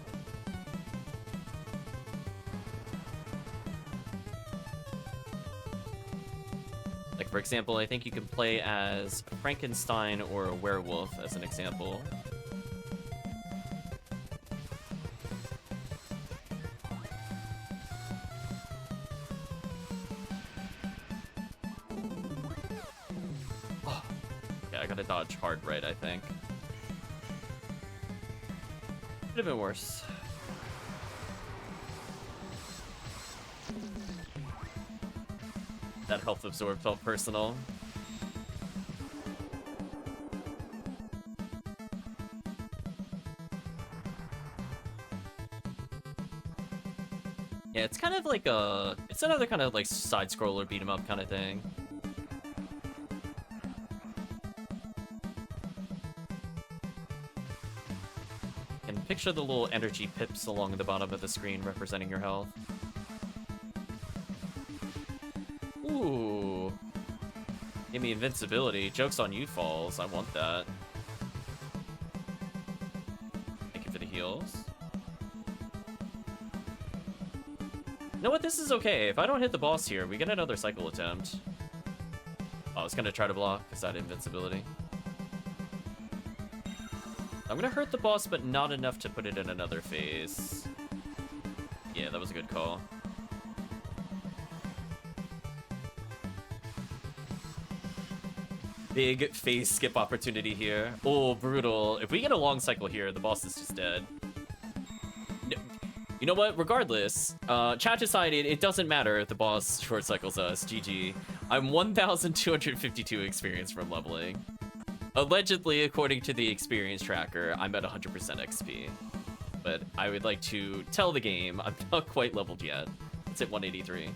Like, for example, I think you can play as Frankenstein or a werewolf, as an example. Oh. Okay, I gotta dodge hard right, I think. Could have been worse. That health absorb felt personal. Yeah, it's kind of like a... It's another kind of like side-scroller beat-em-up kind of thing. And picture the little energy pips along the bottom of the screen representing your health. Ooh. Give me invincibility. Joke's on you, Falls. I want that. Thank you for the heals. You know what? This is okay. If I don't hit the boss here, we get another cycle attempt. Oh, I was gonna try to block because I had invincibility. I'm gonna hurt the boss, but not enough to put it in another phase. Yeah, that was a good call. Big phase skip opportunity here. Oh, brutal. If we get a long cycle here, the boss is just dead. You know what? Regardless, chat decided it doesn't matter if the boss short cycles us. GG. I'm 1,252 experience from leveling. Allegedly, according to the experience tracker, I'm at 100% XP. But I would like to tell the game I'm not quite leveled yet. It's at 183.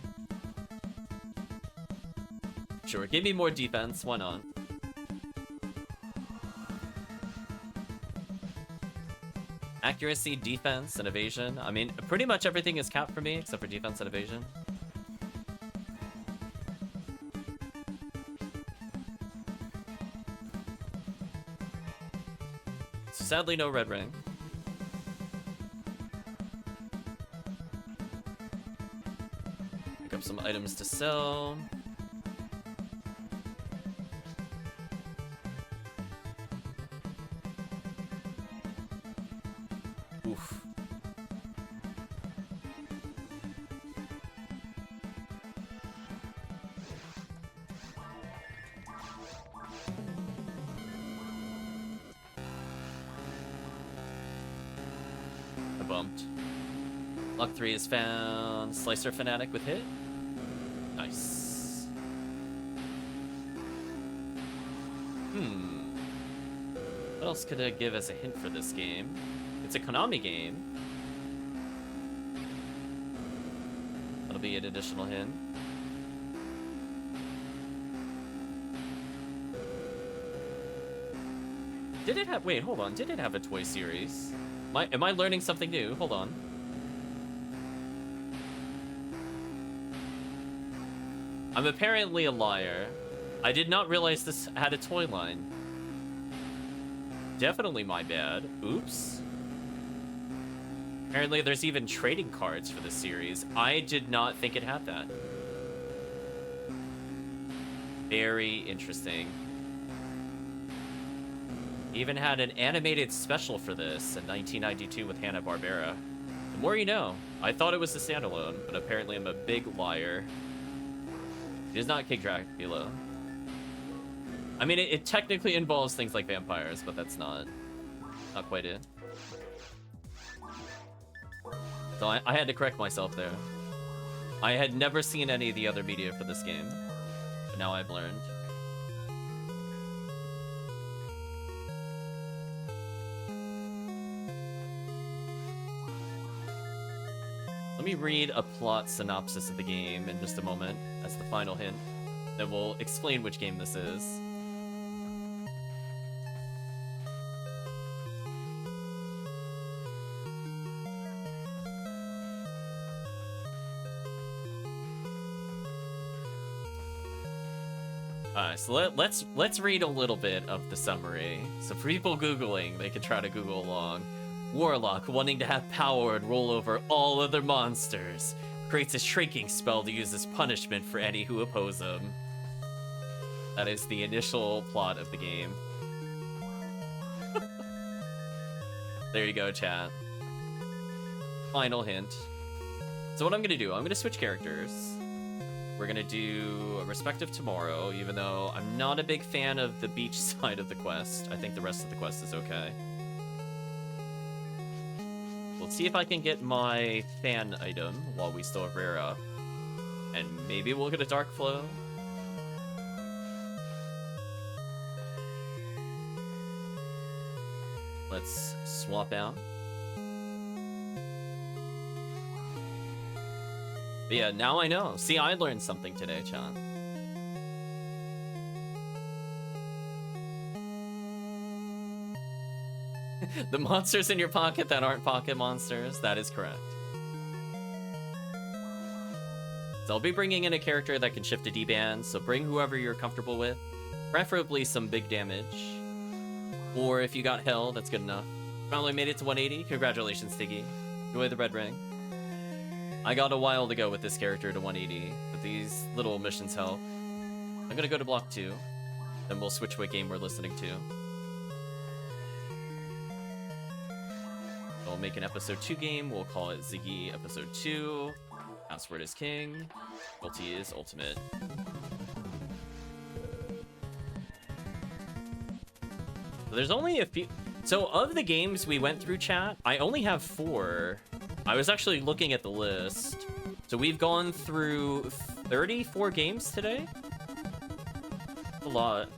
Sure, give me more defense. Why not? Accuracy, defense, and evasion. I mean, pretty much everything is capped for me except for defense and evasion. So sadly, no red ring. Pick up some items to sell. Oof. I bumped. Lock 3 is found. Slicer Fanatic with hit. Nice. What else could I give as a hint for this game? It's a Konami game. That'll be an additional hint. Did it have... Wait, hold on. Did it have a toy series? Am I learning something new? Hold on. I'm apparently a liar. I did not realize this had a toy line. Definitely my bad. Oops. Apparently there's even trading cards for this series. I did not think it had that. Very interesting. Even had an animated special for this in 1992 with Hanna-Barbera. The more you know. I thought it was a standalone, but apparently I'm a big liar. It is not King Dracula. I mean, it technically involves things like vampires, but that's not quite it. So I had to correct myself there. I had never seen any of the other media for this game, but now I've learned. Let me read a plot synopsis of the game in just a moment as the final hint. Then we'll explain which game this is. Alright, so let's read a little bit of the summary. So for people Googling, they can try to Google along. Warlock, wanting to have power and roll over all other monsters, creates a shrinking spell to use as punishment for any who oppose him. That is the initial plot of the game. There you go, chat. Final hint. So what I'm gonna do, I'm gonna switch characters. We're gonna do a Respective Tomorrow, even though I'm not a big fan of the beach side of the quest. I think the rest of the quest is okay. We'll see if I can get my fan item while we still have rare up. And maybe we'll get a Dark Flow. Let's swap out. But yeah, now I know. See, I learned something today, Chan. The monsters in your pocket that aren't pocket monsters, that is correct. So I'll be bringing in a character that can shift to D-band, so bring whoever you're comfortable with. Preferably some big damage. Or if you got hell, that's good enough. Finally made it to 180. Congratulations, Tiggy. Enjoy the red ring. I got a while to go with this character to 180, but these little missions help. I'm gonna go to block 2. Then we'll switch what game we're listening to. We'll make an episode 2 game. We'll call it Ziggy episode 2. Password is king. Ulti is ultimate. There's only a few. So of the games we went through, chat, I only have 4. I was actually looking at the list. So we've gone through 34 games today. A lot.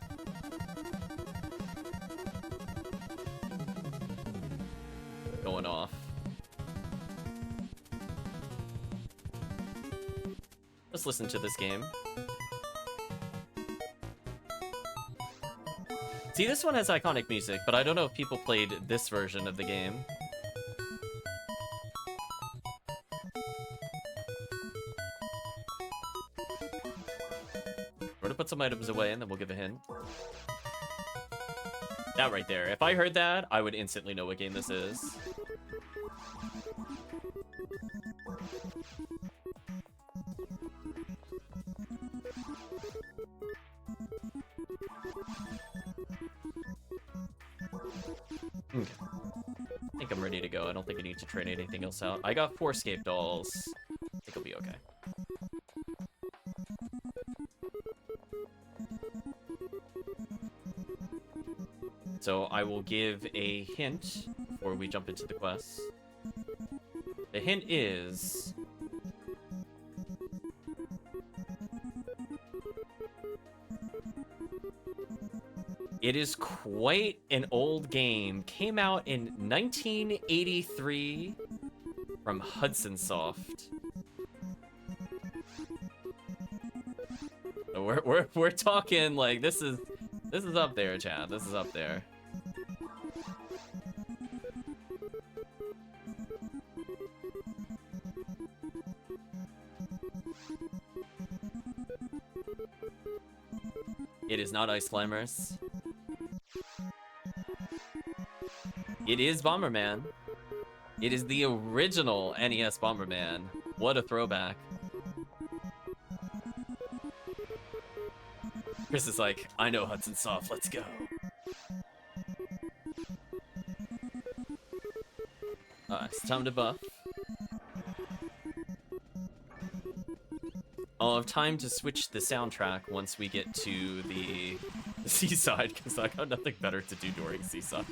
Going off. Let's listen to this game. See, this one has iconic music, but I don't know if people played this version of the game. We're gonna put some items away and then we'll give a hint. That right there. If I heard that, I would instantly know what game this is. Okay. I think I'm ready to go. I don't think I need to train anything else out. I got 4 escape dolls. I think I'll be okay. So I will give a hint before we jump into the quest. The hint is... it is quite an old game. Came out in 1983 from Hudson Soft. We're talking like this is up there, Chad. This is up there. It is not Ice Climbers. It is Bomberman. It is the original NES Bomberman. What a throwback. Chris is like, I know Hudson Soft, let's go. It's time to buff. I'll have time to switch the soundtrack once we get to the seaside, because I got nothing better to do during seaside.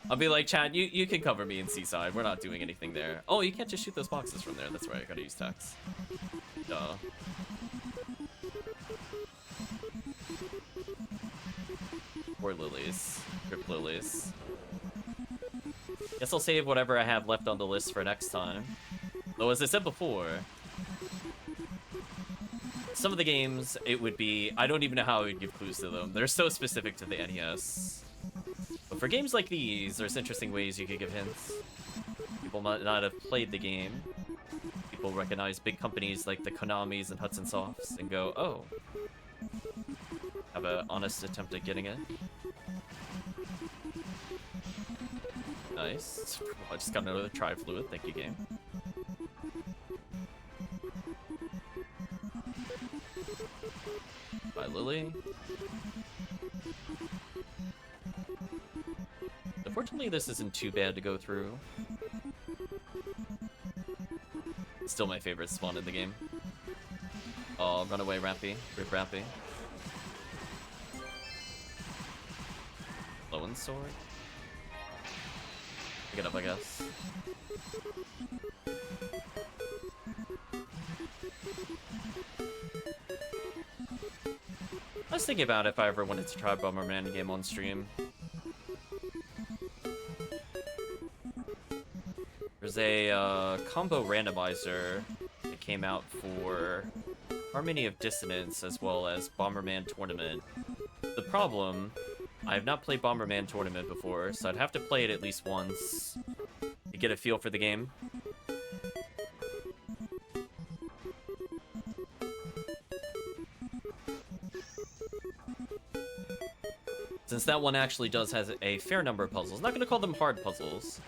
I'll be like, Chad, you can cover me in seaside. We're not doing anything there. Oh, you can't just shoot those boxes from there. That's right, I gotta use text. Duh. Poor lilies. Rip lilies. Guess I'll save whatever I have left on the list for next time. Though, as I said before, some of the games, it would be... I don't even know how I would give clues to them. They're so specific to the NES. But for games like these, there's interesting ways you could give hints. People might not have played the game. People recognize big companies like the Konamis and Hudson Softs and go, oh. Have an honest attempt at getting it. Nice. I just got another tri-fluid. Thank you, game. Bye, Lily. Unfortunately, this isn't too bad to go through. Still my favorite spawn in the game. Oh, run away, Rappy. Rip Rappy. Lowen sword. Pick it up, I guess. I was thinking about if I ever wanted to try a Bomberman game on stream. There's a combo randomizer that came out for Harmony of Dissonance as well as Bomberman Tournament. The problem, I have not played Bomberman Tournament before, so I'd have to play it at least once to get a feel for the game. Since that one actually has a fair number of puzzles. I'm not going to call them hard puzzles,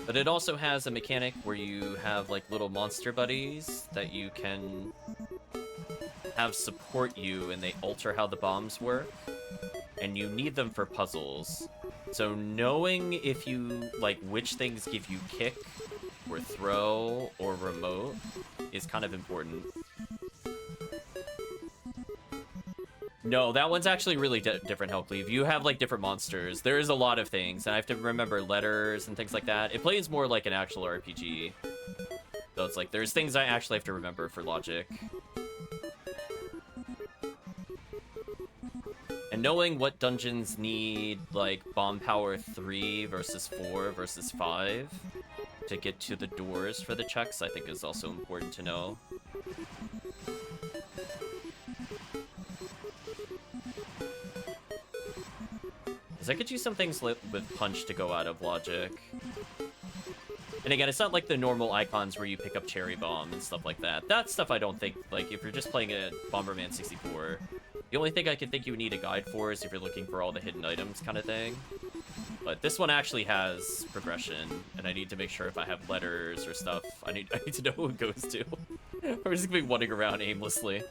but it also has a mechanic where you have like little monster buddies that you can have support you, and they alter how the bombs work, and you need them for puzzles. So knowing if you like which things give you kick or throw or remote is kind of important. No, that one's actually really different, Hellcleave. You have, like, different monsters. There is a lot of things, and I have to remember letters and things like that. It plays more like an actual RPG. So it's like, there's things I actually have to remember for logic. And knowing what dungeons need, like, bomb power 3 versus 4 versus 5 to get to the doors for the checks, I think is also important to know. I could use some things with punch to go out of logic. And again, it's not like the normal icons where you pick up cherry bomb and stuff like that. That stuff I don't think, like, if you're just playing a Bomberman 64, the only thing I can think you would need a guide for is if you're looking for all the hidden items kind of thing. But this one actually has progression, and I need to make sure if I have letters or stuff, I need to know who it goes to. Or just gonna be wandering around aimlessly.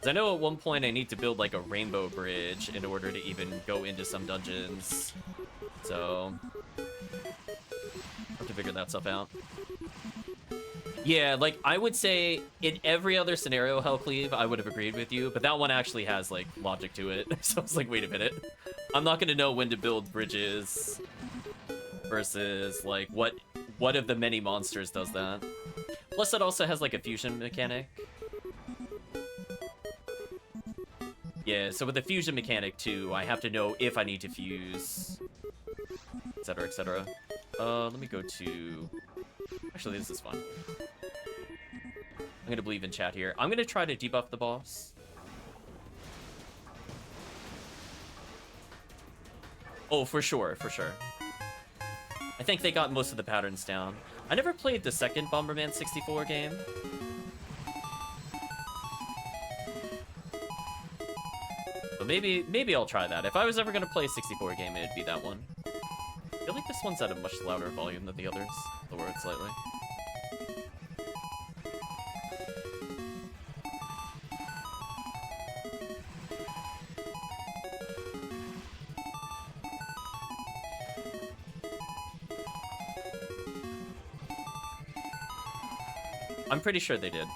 I know at one point I need to build like a rainbow bridge in order to even go into some dungeons. So I have to figure that stuff out. Yeah, like I would say in every other scenario, Hellcleave, I would have agreed with you, but that one actually has like logic to it. So I was like, wait a minute. I'm not gonna know when to build bridges versus like what of the many monsters does that. Plus it also has like a fusion mechanic. Yeah, so with the fusion mechanic, too, I have to know if I need to fuse, etc., etc. Let me go to... Actually, this is fun. I'm gonna believe in chat here. I'm gonna try to debuff the boss. Oh, for sure, for sure. I think they got most of the patterns down. I never played the second Bomberman 64 game. Maybe I'll try that. If I was ever gonna play a 64 game, it'd be that one. I feel like this one's at a much louder volume than the others. Lower it slightly. I'm pretty sure they did.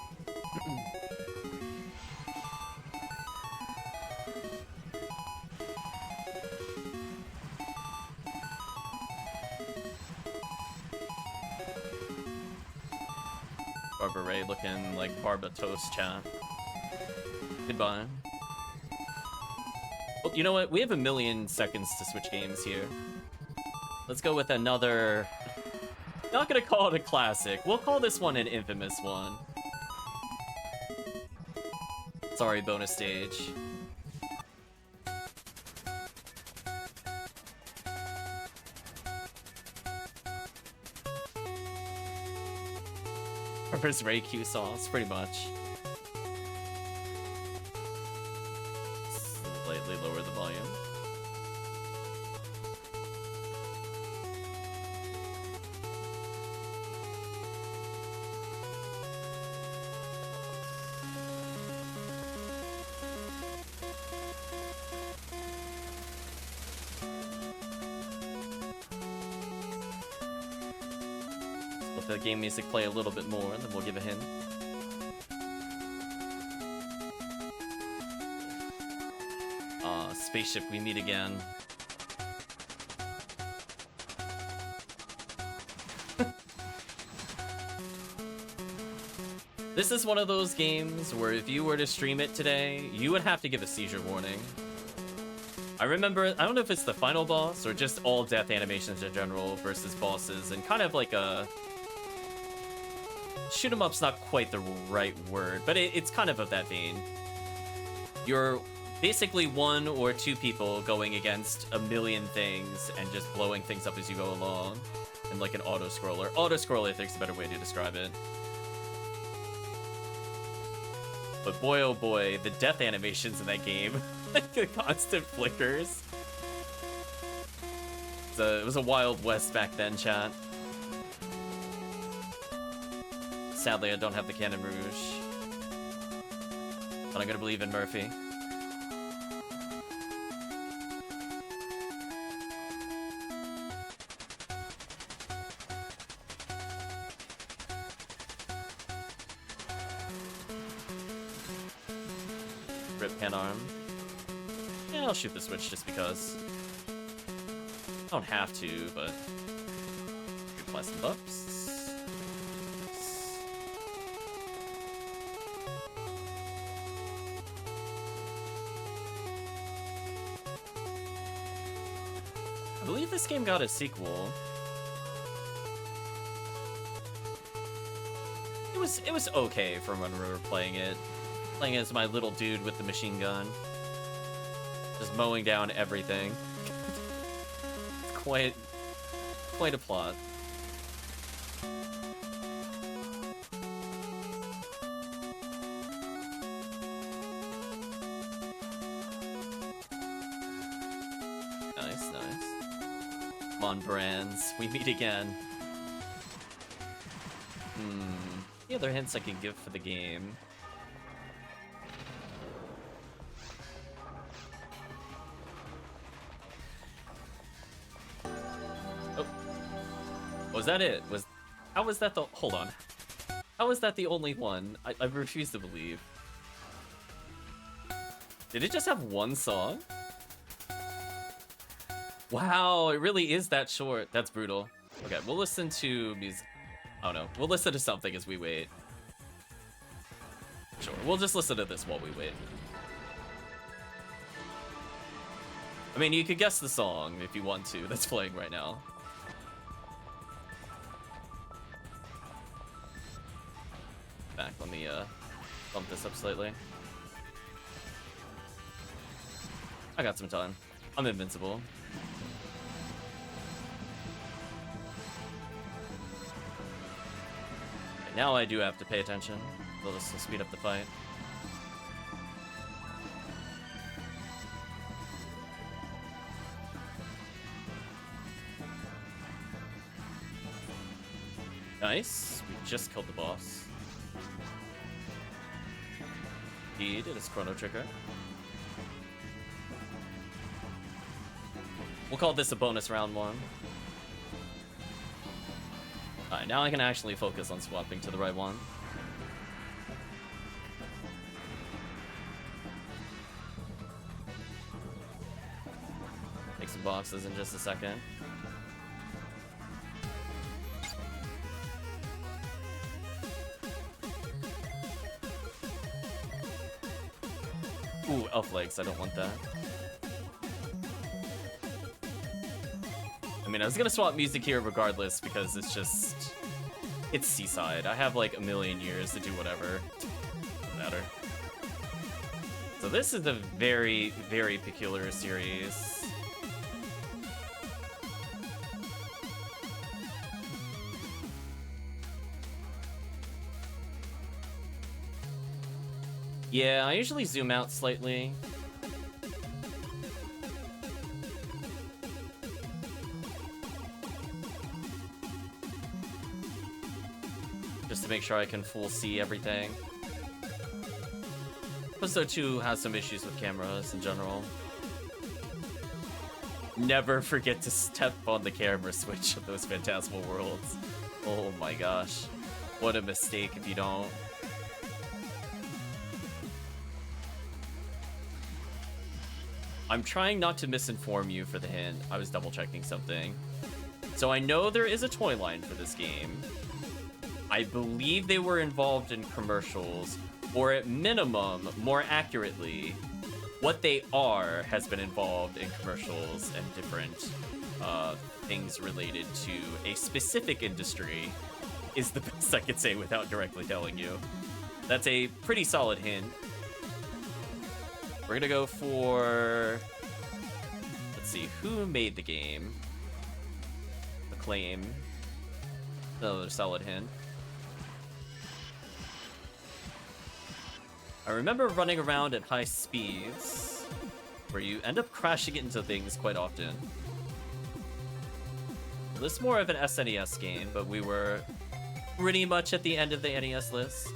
Ray looking like Barba Toast chat. Goodbye. Well, you know what? We have 1,000,000 seconds to switch games here. Let's go with another... Not gonna call it a classic. We'll call this one an infamous one. Sorry, bonus stage. Purpose Ray Q sauce, pretty much. Slightly lower the volume. Let the game music play a little bit more, and then we'll give a hint. Spaceship, we meet again. This is one of those games where if you were to stream it today, you would have to give a seizure warning. I remember, I don't know if it's the final boss or just all death animations in general versus bosses, and kind of like a... Shoot 'em up's not quite the right word, but it's kind of that vein. You're basically one or two people going against a million things and just blowing things up as you go along. And like an auto-scroller. Auto-scroller, I think, is a better way to describe it. But boy, oh boy, the death animations in that game. The constant flickers. It was a Wild West back then, chat. Sadly, I don't have the Cannon Rouge. But I'm gonna believe in Murphy. Rip pan arm. Yeah, I'll shoot the switch just because. I don't have to, but apply some buffs. I believe this game got a sequel. It was okay from when we were playing it. Playing as my little dude with the machine gun. Just mowing down everything. Quite a plot. Nice, nice. Come on, Brands. We meet again. Any other hints I can give for the game? Was that it? How was that the... Hold on. How was that the only one? I refuse to believe. Did it just have one song? Wow, it really is that short. That's brutal. Okay, we'll listen to music. Oh no, we'll listen to something as we wait. Sure, we'll just listen to this while we wait. I mean, you could guess the song if you want to. That's playing right now. Back, let me bump this up slightly. I got some time. I'm invincible. Okay, now I do have to pay attention. This will speed up the fight. Nice. We just killed the boss. He did his chrono trigger. We'll call this a bonus round one. Alright, now I can actually focus on swapping to the right one. Take some boxes in just a second. Ooh, elf legs, I don't want that. I mean, I was gonna swap music here regardless because it's just... It's Seaside. I have like a million years to do whatever. Doesn't matter. So this is a very, very peculiar series. Yeah, I usually zoom out slightly. Just to make sure I can full see everything. Episode 2 has some issues with cameras in general. Never forget to step on the camera switch of those Phantasmal worlds. Oh my gosh. What a mistake if you don't. I'm trying not to misinform you for the hint. I was double checking something. So I know there is a toy line for this game. I believe they were involved in commercials, or at minimum, more accurately, what they are has been involved in commercials and different things related to a specific industry is the best I could say without directly telling you. That's a pretty solid hint. We're gonna go for... Let's see, who made the game? Acclaim. Another solid hint. I remember running around at high speeds, where you end up crashing into things quite often. This is more of an SNES game, but we were pretty much at the end of the NES list.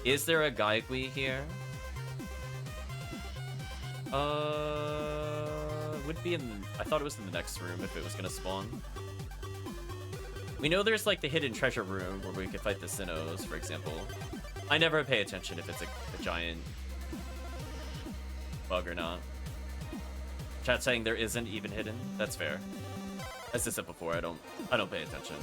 Is there a Gaigui here? Would be in... I thought it was in the next room if it was gonna spawn. We know there's like the hidden treasure room where we could fight the Sinnohs, for example. I never pay attention if it's a giant bug or not. Chat saying there isn't even hidden. That's fair. As I said before, I don't pay attention.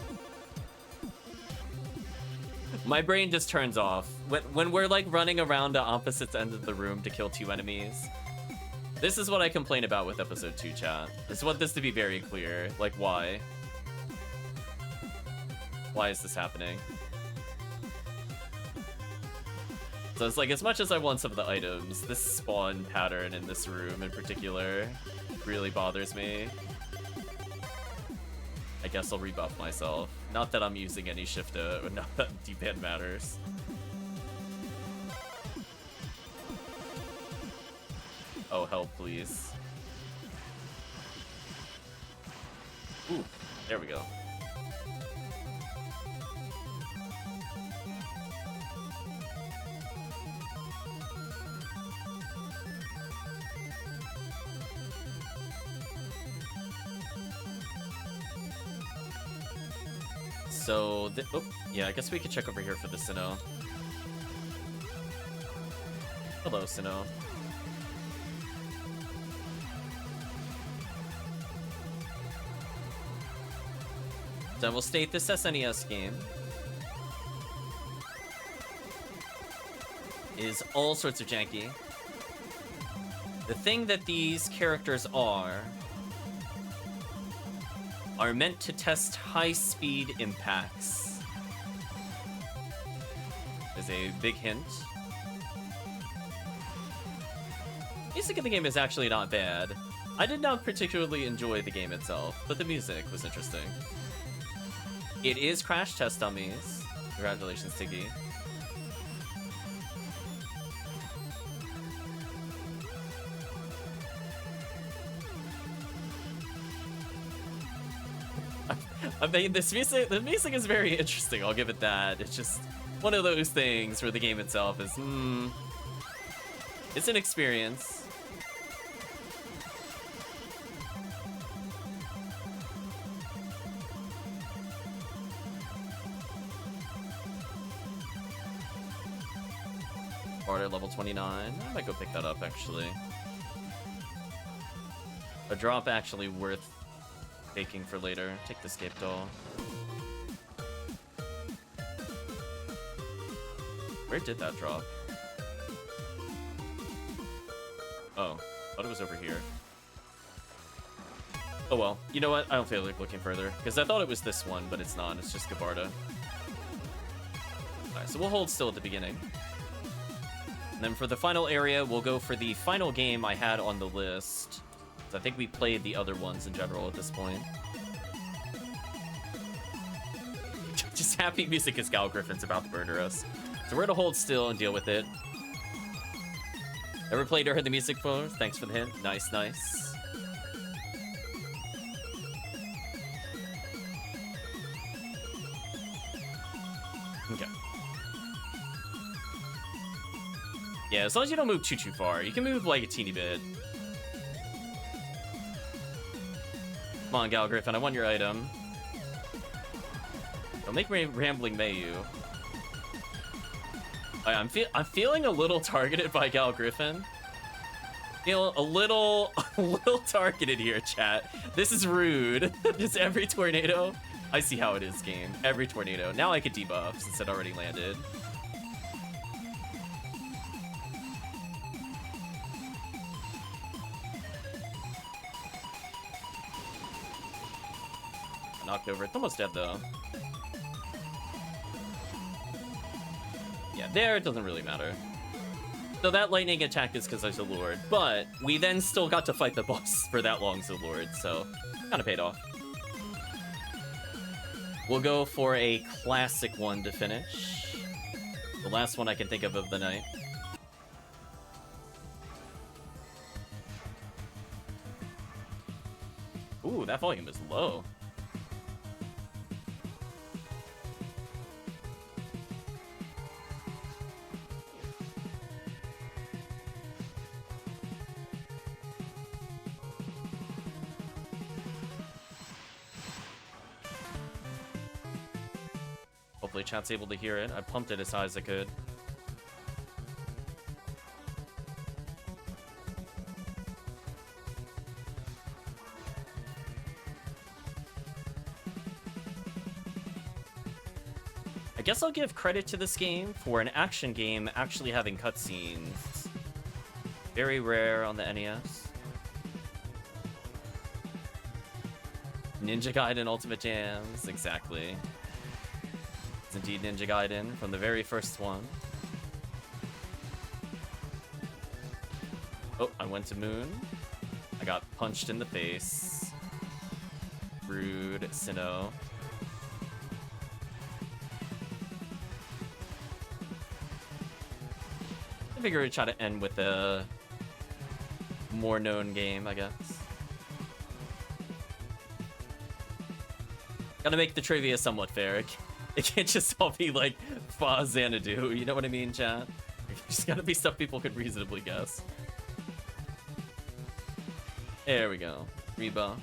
My brain just turns off when we're like running around to opposite ends of the room to kill 2 enemies. This is what I complain about with episode 2, chat. I just want this to be very clear. Like, why? Why is this happening? So it's like, as much as I want some of the items, this spawn pattern in this room in particular really bothers me. I guess I'll rebuff myself. Not that I'm using any shift-O, not that D-pad matters. Oh, help, please. Ooh, there we go. So, oh, yeah, I guess we could check over here for the Sinnoh. Hello, Sinnoh. So I will state this SNES game is all sorts of janky. The thing that these characters are meant to test high-speed impacts. Is a big hint. Music in the game is actually not bad. I did not particularly enjoy the game itself, but the music was interesting. It is crash test dummies. Congratulations, Tiggy. I mean, the music is very interesting, I'll give it that. It's just one of those things where the game itself is, it's an experience. Order level 29. I might go pick that up, actually. A drop actually worth taking for later. Take the Scape Doll. Where did that drop? Oh, thought it was over here. Oh well, you know what? I don't feel like looking further, because I thought it was this one, but it's not. It's just Gabarda. Alright, so we'll hold still at the beginning. And then for the final area, we'll go for the final game I had on the list. I think we played the other ones in general at this point. Just happy music as Gal Griffin's about to murder us. So we're gonna hold still and deal with it. Ever played or heard the music before? Thanks for the hint. Nice, nice. Okay. Yeah, as long as you don't move too far. You can move like a teeny bit. Come on, Gal Griffin, I want your item. Don't make me rambling Mayu. I'm feeling a little targeted by Gal Griffin. Feel a little targeted here, chat. This is rude. Just every tornado. I see how it is, game. Every tornado. Now I could debuff since it already landed. Knocked over. It's almost dead, though. Yeah, there, it doesn't really matter. So that lightning attack is because I was a Lord, but we then still got to fight the boss for that long as a Lord, so kind of paid off. We'll go for a classic one to finish. The last one I can think of the night. Ooh, that volume is low. Hopefully chat's able to hear it. I pumped it as high as I could. I guess I'll give credit to this game for an action game actually having cutscenes. Very rare on the NES. Ninja Gaiden Ultimate Jams, exactly. It's indeed Ninja Gaiden from the very first one. Oh, I went to Moon. I got punched in the face. Rude, Sinnoh. I figure we'd try to end with a more known game, I guess. Gotta make the trivia somewhat fair. It can't just all be like Fa Xanadu, you know what I mean, chat? There's gotta be stuff people could reasonably guess. There we go. Rebuff.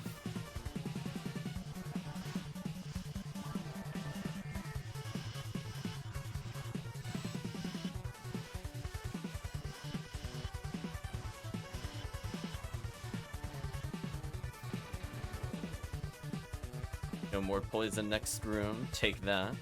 No more poison next room. Take that.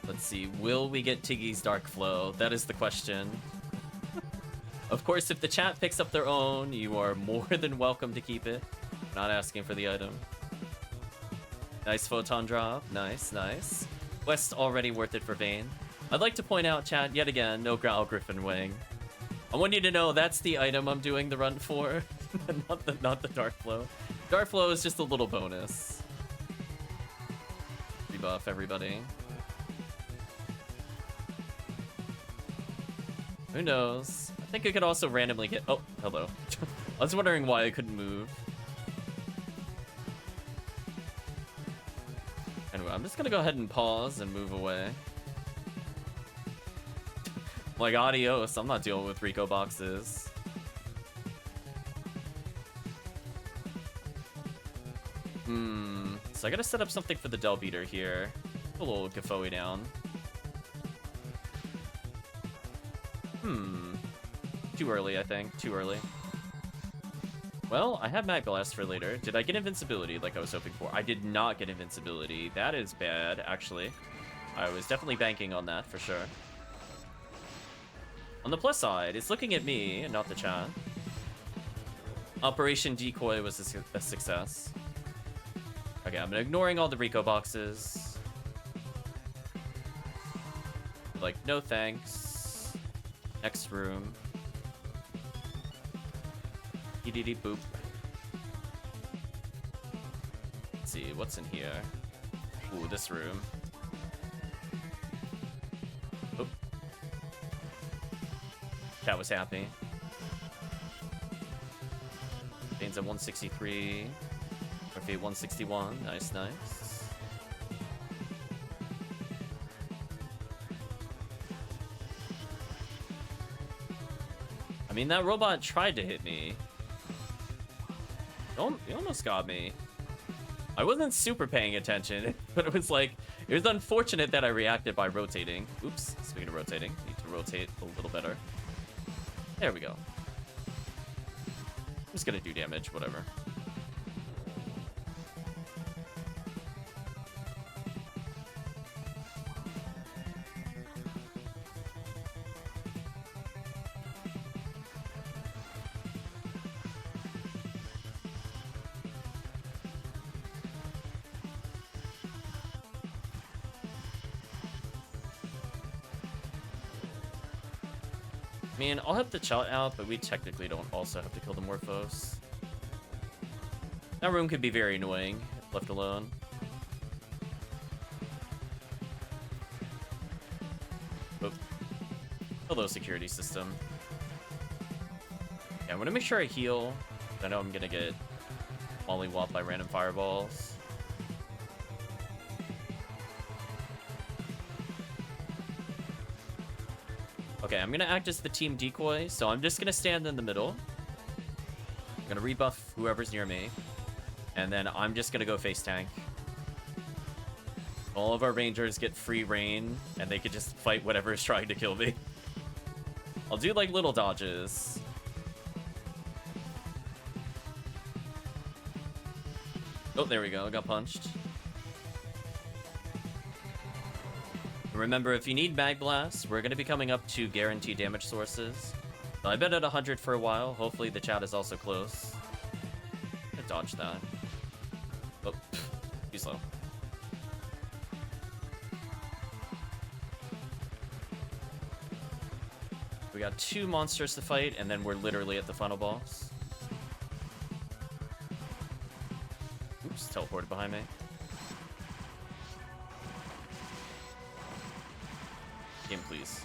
Let's see. Will we get Tiggy's Dark Flow? That is the question. Of course, if the chat picks up their own, you are more than welcome to keep it. Not asking for the item. Nice photon drop. Nice, nice. Quest already worth it for Vayne. I'd like to point out, chat, yet again, no Growl Griffin Wing. I want you to know that's the item I'm doing the run for, not the Dark Flow. Dark Flow is just a little bonus. Rebuff, everybody. Who knows? I think I could also randomly get... Oh, hello. I was wondering why I couldn't move. Anyway, I'm just gonna go ahead and pause and move away. Like, adios, I'm not dealing with Rico boxes. So I gotta set up something for the Del Beater here. A little Gafoe down. Too early, I think. Too early. Well, I have Mag Blast for later. Did I get invincibility like I was hoping for? I did not get invincibility. That is bad, actually. I was definitely banking on that, for sure. On the plus side, it's looking at me and not the chat. Operation Decoy was a success. Okay, I'm ignoring all the Rico boxes. Like, no thanks. Next room. Dee boop. Let's see, what's in here? Ooh, this room. Oop. Cat was happy. Bane's at 163. Murphy at 161. Nice, nice. I mean, that robot tried to hit me. You almost got me. I wasn't super paying attention, but it was like, it was unfortunate that I reacted by rotating. Oops, speaking of rotating, need to rotate a little better. There we go. I'm just gonna do damage, whatever. I mean, I'll have to chout out, but we technically don't also have to kill the Morphos. That room could be very annoying, if left alone. Oh. Hello, security system. Yeah, I want to make sure I heal. I know I'm going to get mollywopped by random fireballs. Okay, I'm gonna act as the team decoy, so I'm just gonna stand in the middle. I'm gonna rebuff whoever's near me. And then I'm just gonna go face tank. All of our rangers get free reign, and they could just fight whatever is trying to kill me. I'll do like little dodges. Oh, there we go, I got punched. Remember, if you need Mag Blast, we're going to be coming up to guaranteed damage sources. So I've been at 100 for a while. Hopefully the chat is also close. I'm gonna dodge that. Oh, too slow. We got 2 monsters to fight, and then we're literally at the final boss. Oops, teleported behind me. Game, please.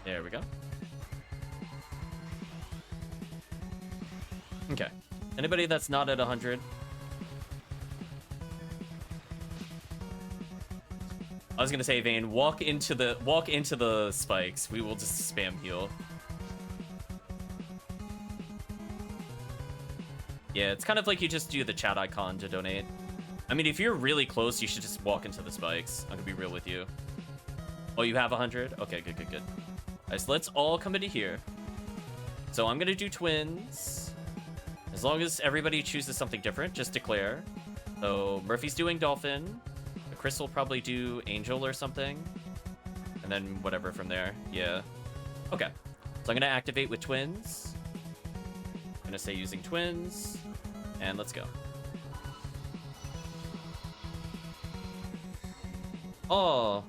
There we go. Okay. Anybody that's not at 100? I was gonna say, Vayne, walk into the spikes. We will just spam heal. Yeah, it's kind of like you just do the chat icon to donate. I mean, if you're really close, you should just walk into the spikes. I'm gonna be real with you. Oh, you have 100? Okay, good, good, good. Alright, so let's all come into here. So I'm gonna do twins. As long as everybody chooses something different, just declare. So Murphy's doing dolphin. Chris will probably do angel or something. And then whatever from there. Yeah. Okay. So I'm gonna activate with twins. I'm gonna say using twins. And let's go. Oh.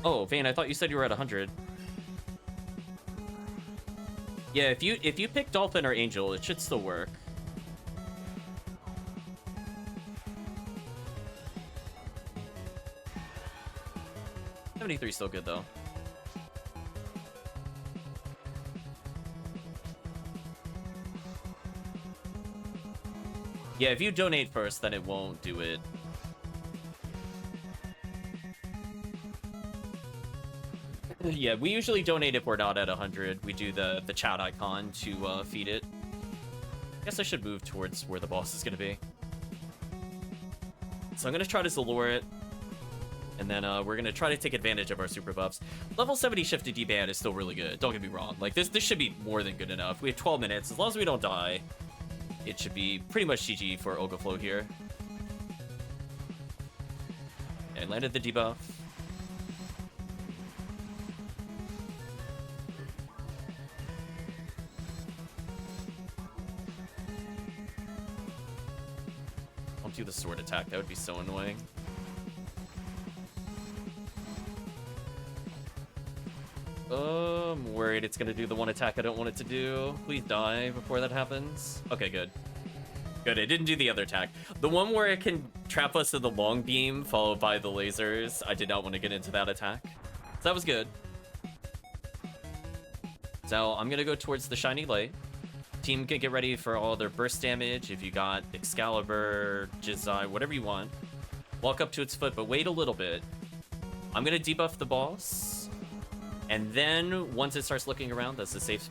Oh, Vayne, I thought you said you were at 100. Yeah, if you pick Dolphin or Angel, it should still work. $73 still good though. Yeah, if you donate first, then it won't do it. Yeah, we usually donate if we're not at 100. We do the chat icon to feed it. I guess I should move towards where the boss is going to be. So I'm going to try to Zalure it. And then we're going to try to take advantage of our super buffs. Level 70 shifted D-band is still really good. Don't get me wrong. Like, this should be more than good enough. We have 12 minutes. As long as we don't die, it should be pretty much GG for Ogaflow here. Yeah, I landed the debuff. Don't do the sword attack. That would be so annoying. I'm worried it's gonna do the one attack I don't want it to do. Please die before that happens. Okay, good. Good, it didn't do the other attack. The one where it can trap us in the long beam followed by the lasers, I did not want to get into that attack. So that was good. So I'm gonna go towards the shiny light. Team can get ready for all their burst damage. If you got Excalibur, Jizai, whatever you want. Walk up to its foot, but wait a little bit. I'm gonna debuff the boss. And then once it starts looking around, that's the safe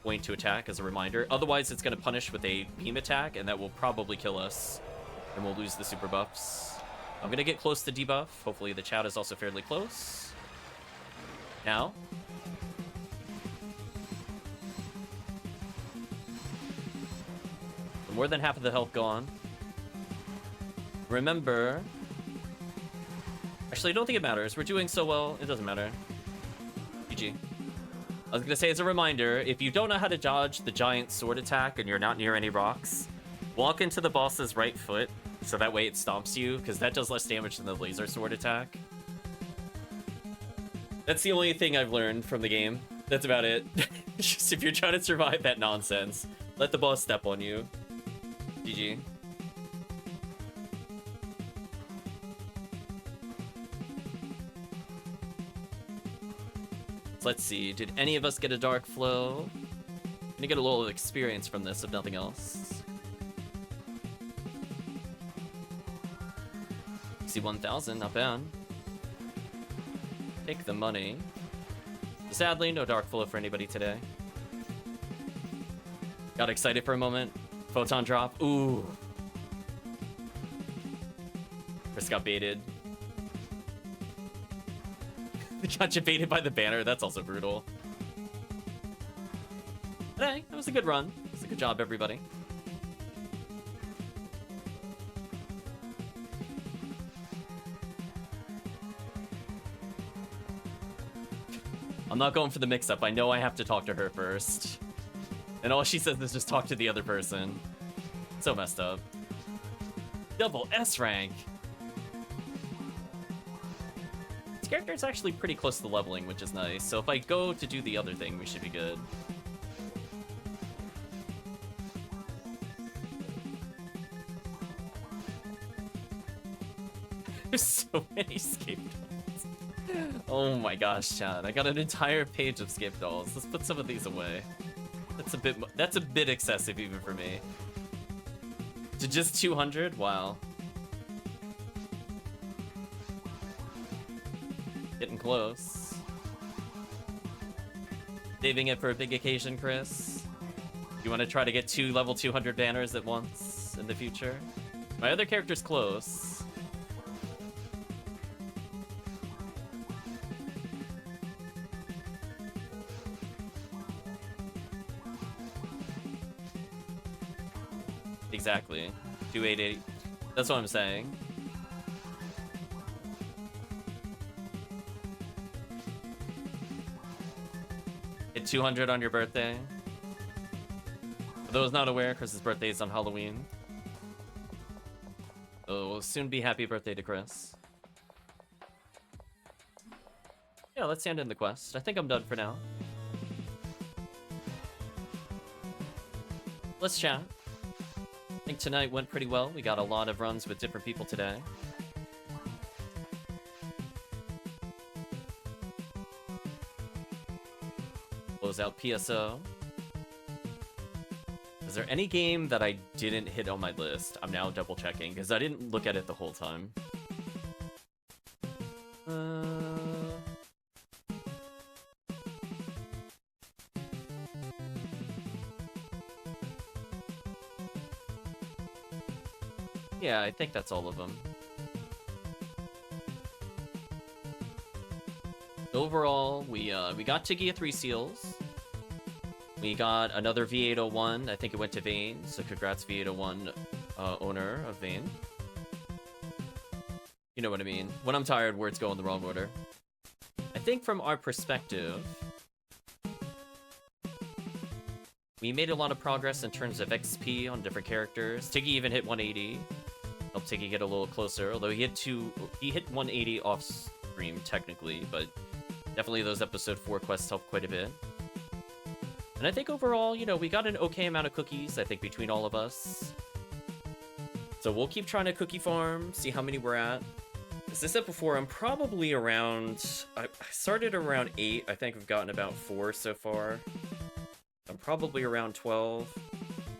going to attack as a reminder. Otherwise, it's going to punish with a beam attack, and that will probably kill us. And we'll lose the super buffs. I'm going to get close to debuff. Hopefully the chat is also fairly close. Now. More than half of the health gone. Remember... Actually, I don't think it matters. We're doing so well, it doesn't matter. GG. I was gonna say, as a reminder, if you don't know how to dodge the giant sword attack and you're not near any rocks, walk into the boss's right foot, so that way it stomps you, because that does less damage than the laser sword attack. That's the only thing I've learned from the game. That's about it. Just if you're trying to survive that nonsense, let the boss step on you. GG. Let's see, did any of us get a dark flow? Gonna get a little experience from this, if nothing else. See 1,000, not bad. Take the money. Sadly, no dark flow for anybody today. Got excited for a moment. Photon drop. Ooh. Chris got baited. Got you baited by the banner. That's also brutal. But hey, that was a good run. It's a good job, everybody. I'm not going for the mix-up. I know I have to talk to her first. And all she says is just talk to the other person. So messed up. Double S rank. This character is actually pretty close to leveling, which is nice. So if I go to do the other thing, we should be good. There's so many scape dolls. Oh my gosh, Chad. I got an entire page of scape dolls. Let's put some of these away. That's a bit excessive even for me. To just 200? Wow. Getting close. Saving it for a big occasion, Chris. You want to try to get 2 level 200 banners at once in the future? My other character's close. Exactly. 288. That's what I'm saying. Hit 200 on your birthday. For those not aware, Chris's birthday is on Halloween. So we'll soon be happy birthday to Chris. Yeah, let's hand in the quest. I think I'm done for now. Let's chat. I think tonight went pretty well. We got a lot of runs with different people today. Close out PSO. Is there any game that I didn't hit on my list? I'm now double checking because I didn't look at it the whole time. Yeah, I think that's all of them. Overall, we got Tiggy 3 seals. We got another V801. I think it went to Vane, so congrats V801 owner of Vane. You know what I mean. When I'm tired, words go in the wrong order. I think from our perspective, we made a lot of progress in terms of XP on different characters. Tiggy even hit 180. Helped Tiggy get a little closer, although he hit 180 off stream technically, but definitely those episode 4 quests helped quite a bit. And I think overall, you know, we got an okay amount of cookies, I think, between all of us. So we'll keep trying to cookie farm, see how many we're at. As I said before, I'm probably around... I started around 8. I think we've gotten about 4 so far. I'm probably around 12.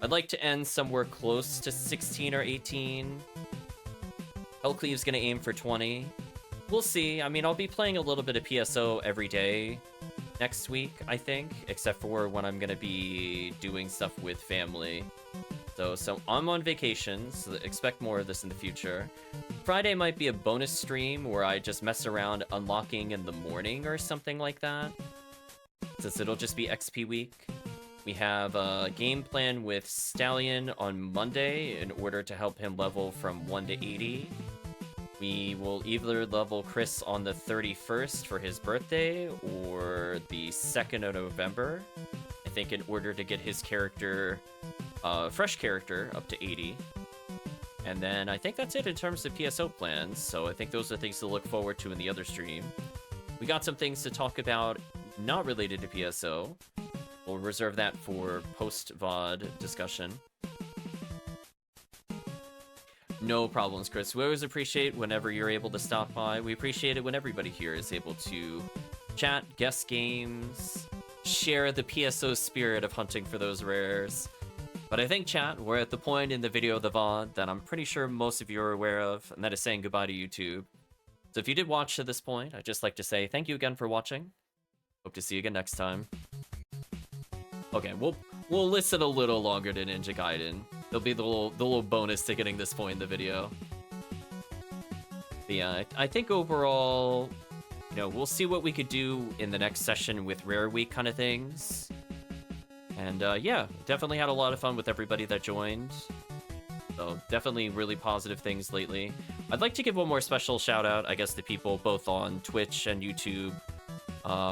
I'd like to end somewhere close to 16 or 18. Hellcleave's gonna aim for 20. We'll see. I mean, I'll be playing a little bit of PSO every day. next week, I think, except for when I'm gonna be doing stuff with family. So I'm on vacation, so expect more of this in the future. Friday might be a bonus stream where I just mess around unlocking in the morning or something like that, since it'll just be XP week. We have a game plan with Stallion on Monday in order to help him level from 1 to 80. We will either level Chris on the 31st for his birthday or the 2nd of November, I think, in order to get his character, fresh character, up to 80. And then I think that's it in terms of PSO plans, so I think those are things to look forward to in the other stream. We got some things to talk about not related to PSO. We'll reserve that for post-VOD discussion. No problems, Chris. We always appreciate whenever you're able to stop by. We appreciate it when everybody here is able to chat, guess games, share the PSO spirit of hunting for those rares. But I think, chat, we're at the point in the video of the VOD that I'm pretty sure most of you are aware of, and that is saying goodbye to YouTube. So if you did watch to this point, I'd just like to say thank you again for watching. Hope to see you again next time. Okay, we'll listen a little longer to Ninja Gaiden. There'll be the little bonus to getting this point in the video. But yeah, I think overall, you know, we'll see what we could do in the next session with Rare Week kind of things. And yeah, definitely had a lot of fun with everybody that joined. So definitely really positive things lately. I'd like to give one more special shout out, I guess, to people both on Twitch and YouTube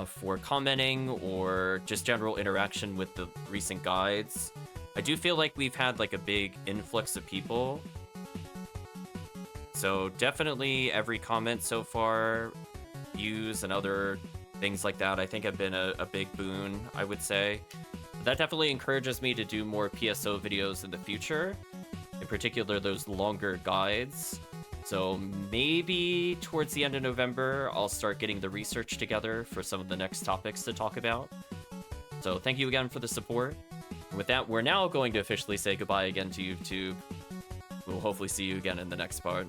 for commenting or just general interaction with the recent guides. I do feel like we've had like a big influx of people. So definitely every comment so far, views and other things like that, I think have been a big boon, I would say. That definitely encourages me to do more PSO videos in the future, in particular those longer guides. So maybe towards the end of November, I'll start getting the research together for some of the next topics to talk about. So thank you again for the support. And with that, we're now going to officially say goodbye again to YouTube. We'll hopefully see you again in the next part.